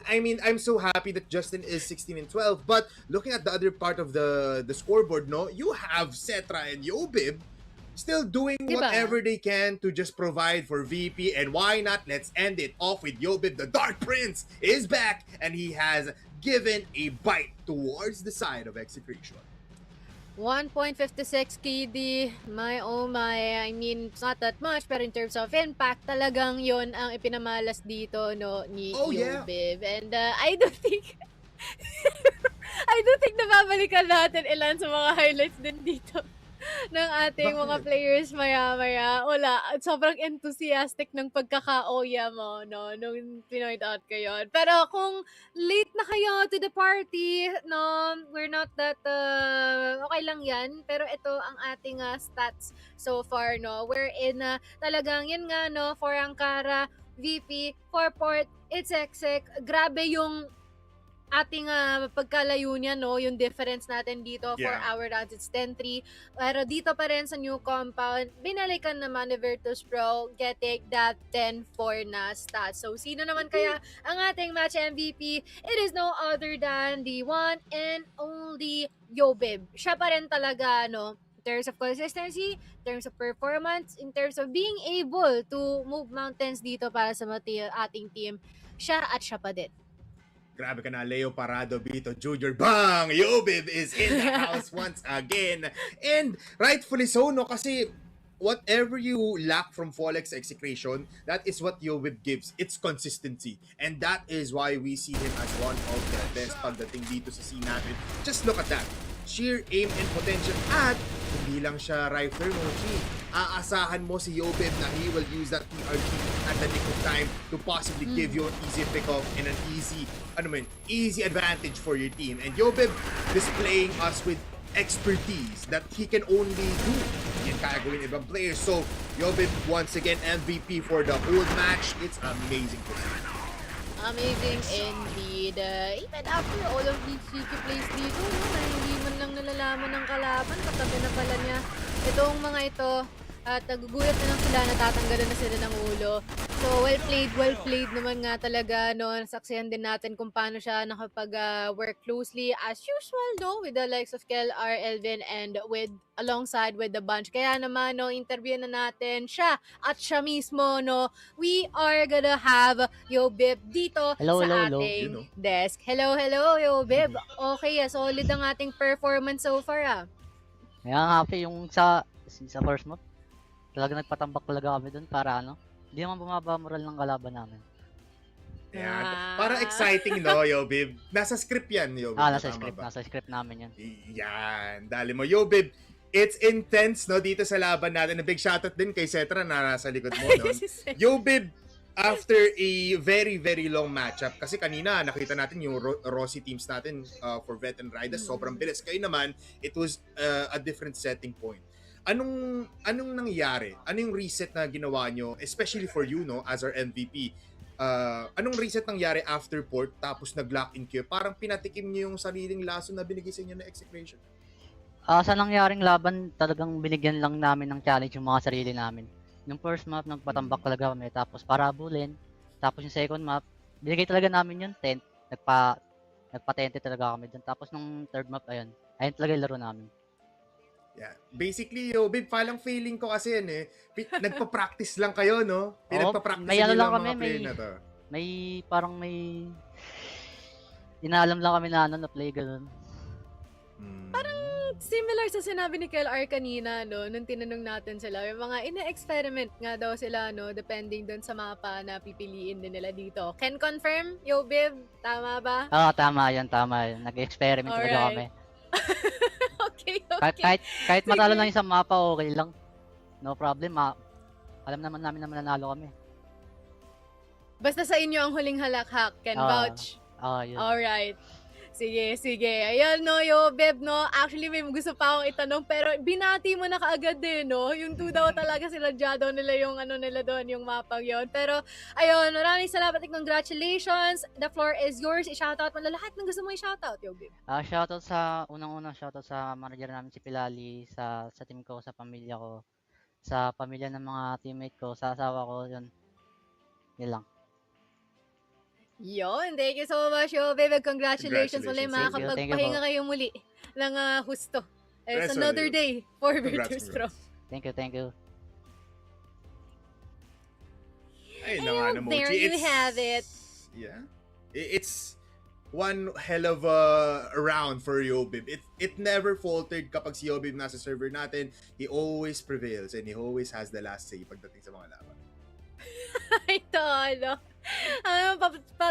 Speaker 4: I mean, I'm so happy that Justin is 16 and 12, but looking at the other part of the scoreboard, no, you have Cetra and Yobib still doing whatever they can to just provide for VP, and why not? Let's end it off with Yobib. The Dark Prince is back, and he has given a bite towards the side of Execration.
Speaker 1: 1.56 KD, my oh my, I mean, it's not that much, pero in terms of impact, talagang yon ang ipinamalas dito, no, ni Yobib. And I don't think nababalikan natin ilan sa mga highlights din dito ng ating mga players maya-maya. Wala, sobrang enthusiastic ng pagkaka-oya mo, no, nung pinoint out ko yun. Pero kung late na kayo to the party, no, we're not that, okay lang yan. Pero ito ang ating stats so far, no, wherein talagang yan nga, no, for Ankara, VP, for Port, it's Exec, grabe yung ating pagkalayo niya, no, yung difference natin dito for our rounds, it's 10-3. Pero dito pa rin sa new compound, binalikan naman ni Virtus.pro getting that 10-4 na stats. So, sino naman kaya ang ating match MVP? It is no other than the one and only Yobib. Siya pa rin talaga, no, in terms of consistency, in terms of performance, in terms of being able to move mountains dito para sa ating team, siya pa din.
Speaker 4: Grabe ka na, Leo Parado, Bito Jr. Bang! Yobib is in the house once again. And rightfully so, no? Kasi whatever you lack from Folex Execration, that is what Yobib gives. It's consistency. And that is why we see him as one of the best pagdating dito sa scene natin. Just look at that. Sheer aim and potential, at hindi lang siya rifler, Mochi. Aasahan mo si Yobib na he will use that PRG at the nick of time to possibly give you an easy pick-up and an easy advantage for your team. And Yobib displaying us with expertise that he can only do. Yan kaya gawin ibang players. So, Yobib once again MVP for the whole match. It's amazing to see.
Speaker 1: Amazing indeed. Even after all of these CQ plays dito, no, na hindi man lang nalalaman ng kalaban, katabi na pala niya itong mga ito, at nagugulat na lang sila, natatanggalan na sila ng ulo. So, well played naman nga talaga, no. Nasaksihan din natin kung paano siya nakapag-work closely as usual, no, with the likes of KLR, Elvin, and alongside with the bunch. Kaya naman, no, interview na natin siya at siya mismo, no. We are gonna have Yobib dito sa ating desk. Hello, Yobib. Okay, solid ang ating performance so far,
Speaker 17: Kaya nga, yung sa first map, talaga nagpatambak talaga kami dun para hindi naman bumaba moral ng kalaban namin.
Speaker 4: Ayan. Para exciting, no, Yobib? Nasa script yan, Yobib.
Speaker 17: Nasa
Speaker 4: Tama
Speaker 17: script,
Speaker 4: ba?
Speaker 17: nasa script namin yan.
Speaker 4: Yan. Dali mo, Yobib. It's intense, no, dito sa laban natin. A big shoutout din kay Cetra na nasa likod mo, no? Yobib, after a very, very long matchup, kasi kanina nakita natin yung Rossi teams natin for Vet and Ridaz, sobrang bilis. Kayo naman, it was a different setting point. Anong nangyari? Anong reset na ginawa nyo, especially for you, no, as our MVP? Anong reset nangyari after port tapos nag-lock in queue? Parang pinatikim niyo yung sariling laso na binigay sa inyo na Execration.
Speaker 17: Sa nangyaring laban, talagang binigyan lang namin ng challenge yung mga sarili namin. Yung first map, nagpatambak talaga kami, tapos parabulin. Tapos yung second map, binigay talaga namin yung tent. Nagpa-tente talaga kami dun. Tapos nung third map, ayun talaga yung laro namin.
Speaker 4: Yeah. Basically, Bib, parang feeling ko kasi yan eh. Nagpa-practice lang kayo, no? Pinagpa-practice
Speaker 17: may ano
Speaker 4: nyo
Speaker 17: lang
Speaker 4: lang
Speaker 17: kami,
Speaker 4: mga play na to.
Speaker 17: May inaalam lang kami na na play ganun.
Speaker 1: Parang similar sa sinabi ni Kel R kanina, no? Nung tinanong natin sila, yung mga ina-experiment nga daw sila, no? Depending dun sa mapa na pipiliin din nila dito. Can confirm, Bib? Tama ba?
Speaker 17: Oo, tama yan. Nag-experiment talaga kami.
Speaker 1: Okay.
Speaker 17: Kahit matalo lang yung sa mapa, okay lang. No problem. Alam naman namin na mananalo kami.
Speaker 1: Basta sa inyo ang huling halakhak, can vouch.
Speaker 17: Yun.
Speaker 1: Alright. Sige. Ayan, no, Beb, no. Actually, may gusto pa akong itanong, pero binati mo na kaagad din, no. Yung 2 daw talaga sila daw nila yung nila doon, yung mapang yon. Pero, ayun, maraming salamat at congratulations. The floor is yours. I-shoutout mo na lahat ng gusto mo i-shoutout, Beb.
Speaker 17: Shoutout sa, unang-unang shoutout sa manager namin si Pilali, sa team ko, sa pamilya ko, sa pamilya ng mga teammate ko, sa asawa ko, yun. Yun lang.
Speaker 1: Yun, thank you so much, Bebe. Congratulations ulit, makakapagpahinga kayo muli ng husto. It's another day for Virtus.pro.
Speaker 17: Thank you.
Speaker 1: Ayun, there you have it.
Speaker 4: Yeah. It's one hell of a round for Yobib. It never faltered kapag si Yobib nasa server natin. He always prevails and he always has the last say pagdating sa mga laban.
Speaker 1: Ito,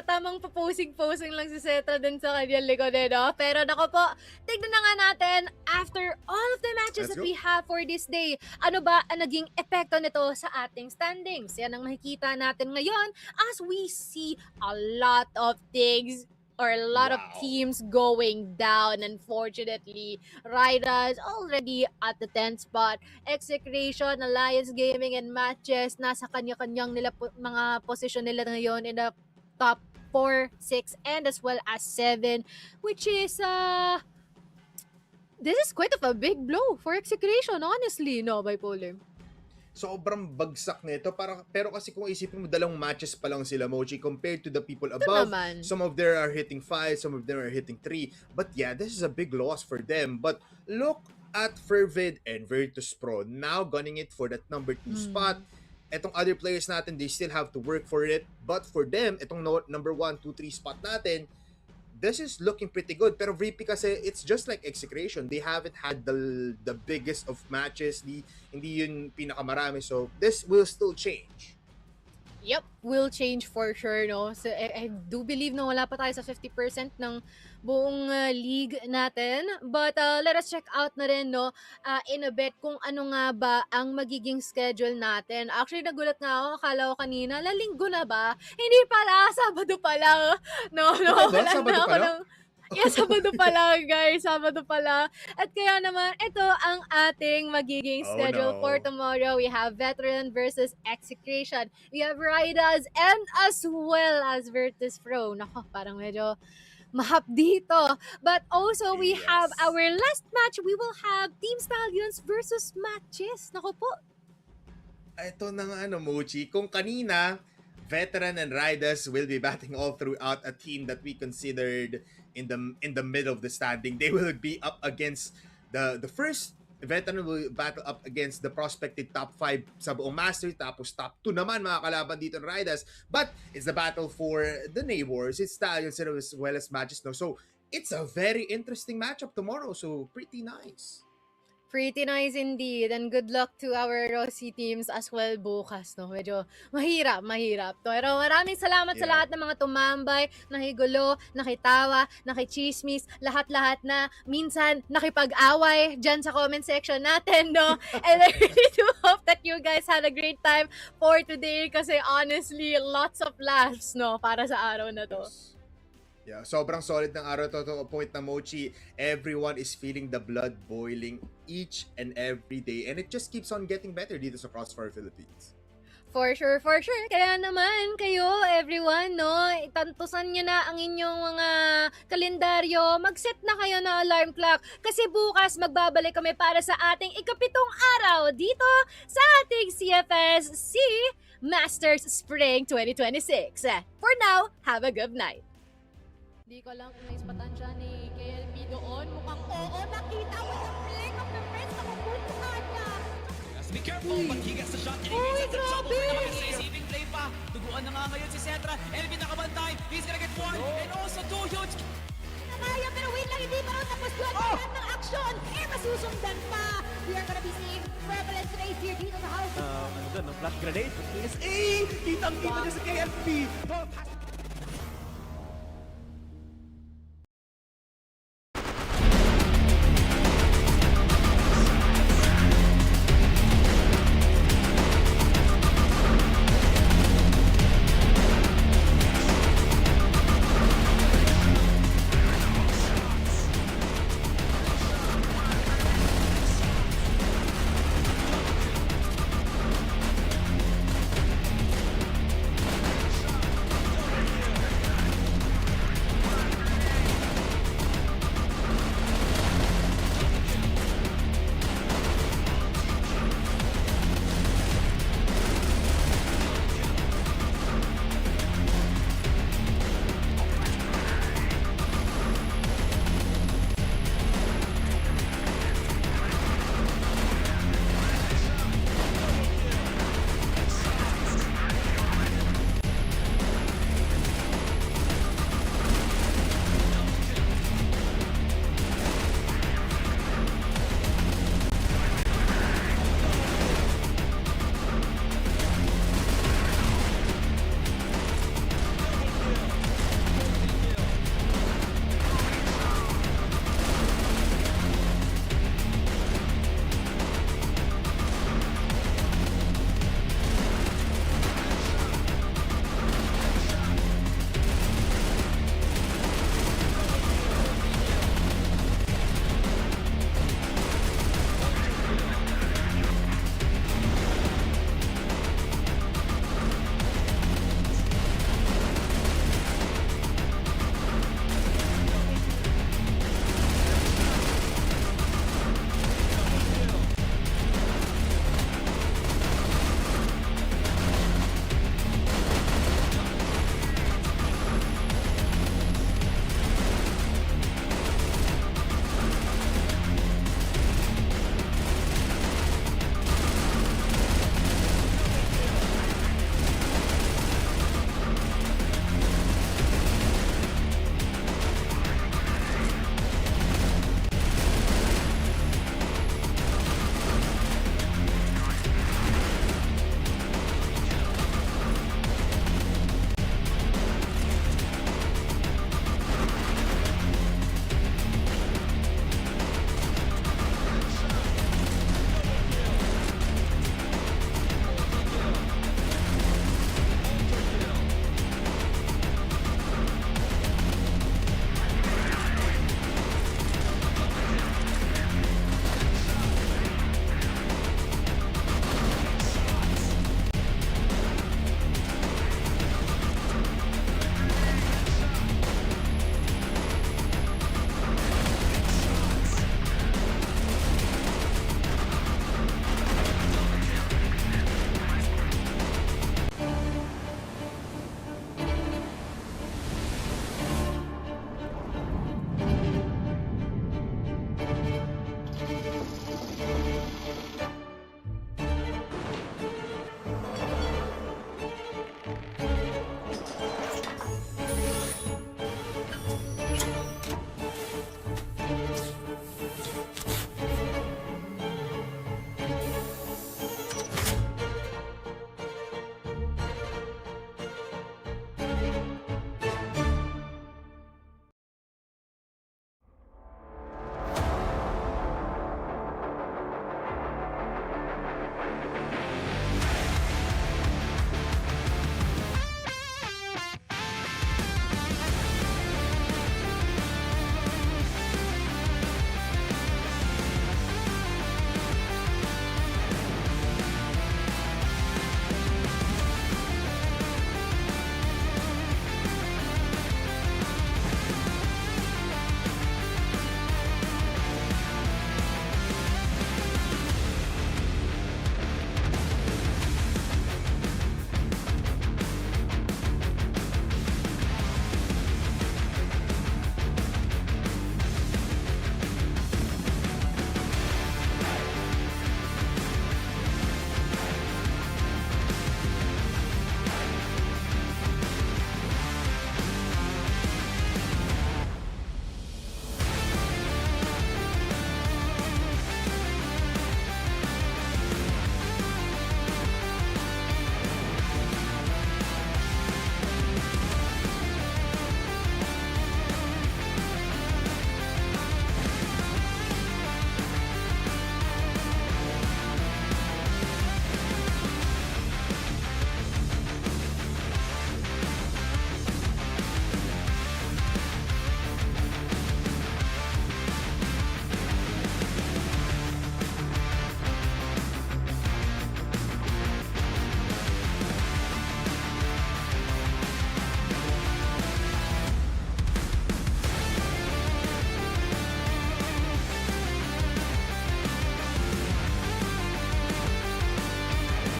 Speaker 1: tamang posing lang si Cetra din sa kanyang likod, no? Pero nako po, tignan na nga natin, after all of the matches that we have for this day, ano ba ang naging epekto nito sa ating standings? Yan ang makikita natin ngayon as we see a lot of things or a lot of teams going down. Unfortunately, Ridaz already at the 10th spot. Execration, Alliance Gaming, and Matches nasa kanya-kanyang mga position nila ngayon in the top 4, 6, and as well as 7, which is this is quite of a big blow for Execration, honestly, no, Bipolar?
Speaker 4: Sobrang bagsak nito. Pero kasi kung isipin mo, 2 matches pa lang sila, Mochi, compared to the people above. Some of them are hitting 5, some of them are hitting 3. But yeah, this is a big loss for them. But look at FERVID and Virtus.pro now gunning it for that number 2 spot. Etong other players natin, they still have to work for it. But for them, etong number 1, 2, 3 spot natin, this is looking pretty good. Pero VP kasi, it's just like Execration. They haven't had the biggest of matches. Hindi yun pinakamarami. So, this will still change.
Speaker 1: Yep, will change for sure, no? So, I do believe na wala pa tayo sa 50% ng buong league natin. But let us check out na rin, no, in a bit kung ano nga ba ang magiging schedule natin. Actually, nagulat nga ako, akala ko kanina, lalinggo na ba? Hindi pala, Sabado pa lang. No, wala na ako ng... Yeah, Sabado pa lang, guys. Sabado pa lang. At kaya naman, ito ang ating magiging schedule for tomorrow. We have Veteran versus Execration. We have Ridaz and as well as Virtus.pro. Nako, parang medyo mahap dito. But also, we have our last match. We will have Team Stallions versus Matches. Nako po.
Speaker 4: Ito na nga, Mochi. Kung kanina, Veteran and Ridaz will be batting all throughout a team that we considered in the middle of the standing. They will be up against the first Veteran will battle up against the prospected top 5 sa buong Mastery, tapos top 2 naman mga kalaban dito ng Ridaz. But it's the battle for the neighbors. It's Stallions as well as Matches. No? So it's a very interesting matchup tomorrow. So pretty nice.
Speaker 1: Pretty nice indeed. And good luck to our Rossi teams as well bukas, no? Medyo mahirap to. Pero maraming salamat sa lahat ng mga tumambay, nakigulo, nakitawa, nakichismis, lahat-lahat na minsan nakipag-away dyan sa comment section natin, no? And I really do hope that you guys had a great time for today kasi honestly, lots of laughs, no? Para sa araw na to.
Speaker 4: Yeah, sobrang solid ng araw to a point na Mochi, everyone is feeling the blood boiling each and every day and it just keeps on getting better dito sa CROSSFIRE Philippines.
Speaker 1: For sure. Kaya naman kayo, everyone, no, itantusan nyo na ang inyong mga kalendaryo. Mag-set na kayo na alarm clock kasi bukas magbabalik kami para sa ating ikapitong araw dito sa ating CFS Masters Spring 2026. For now, have a good night. Di ko lang kung naispatan siya ni KLB doon. Mukhang oo, nakita mo yung flick of the wrist. Nakupunto ka niya.
Speaker 13: Be careful, but he gets the shot. And he gets the trouble. Receiving play pa. Tuguan na nga ngayon si Cetra. And pinakabantay. He's gonna get one. And also two huge.
Speaker 9: Nakaya pero wait lang, hindi pa rin tapos yun. Lahat ng action. Masusundan pa. We are gonna be seeing Prevalence Race here dito sa house.
Speaker 12: Ano doon, no? Flash grenade. PSA! Kitang-kita niya sa KLP.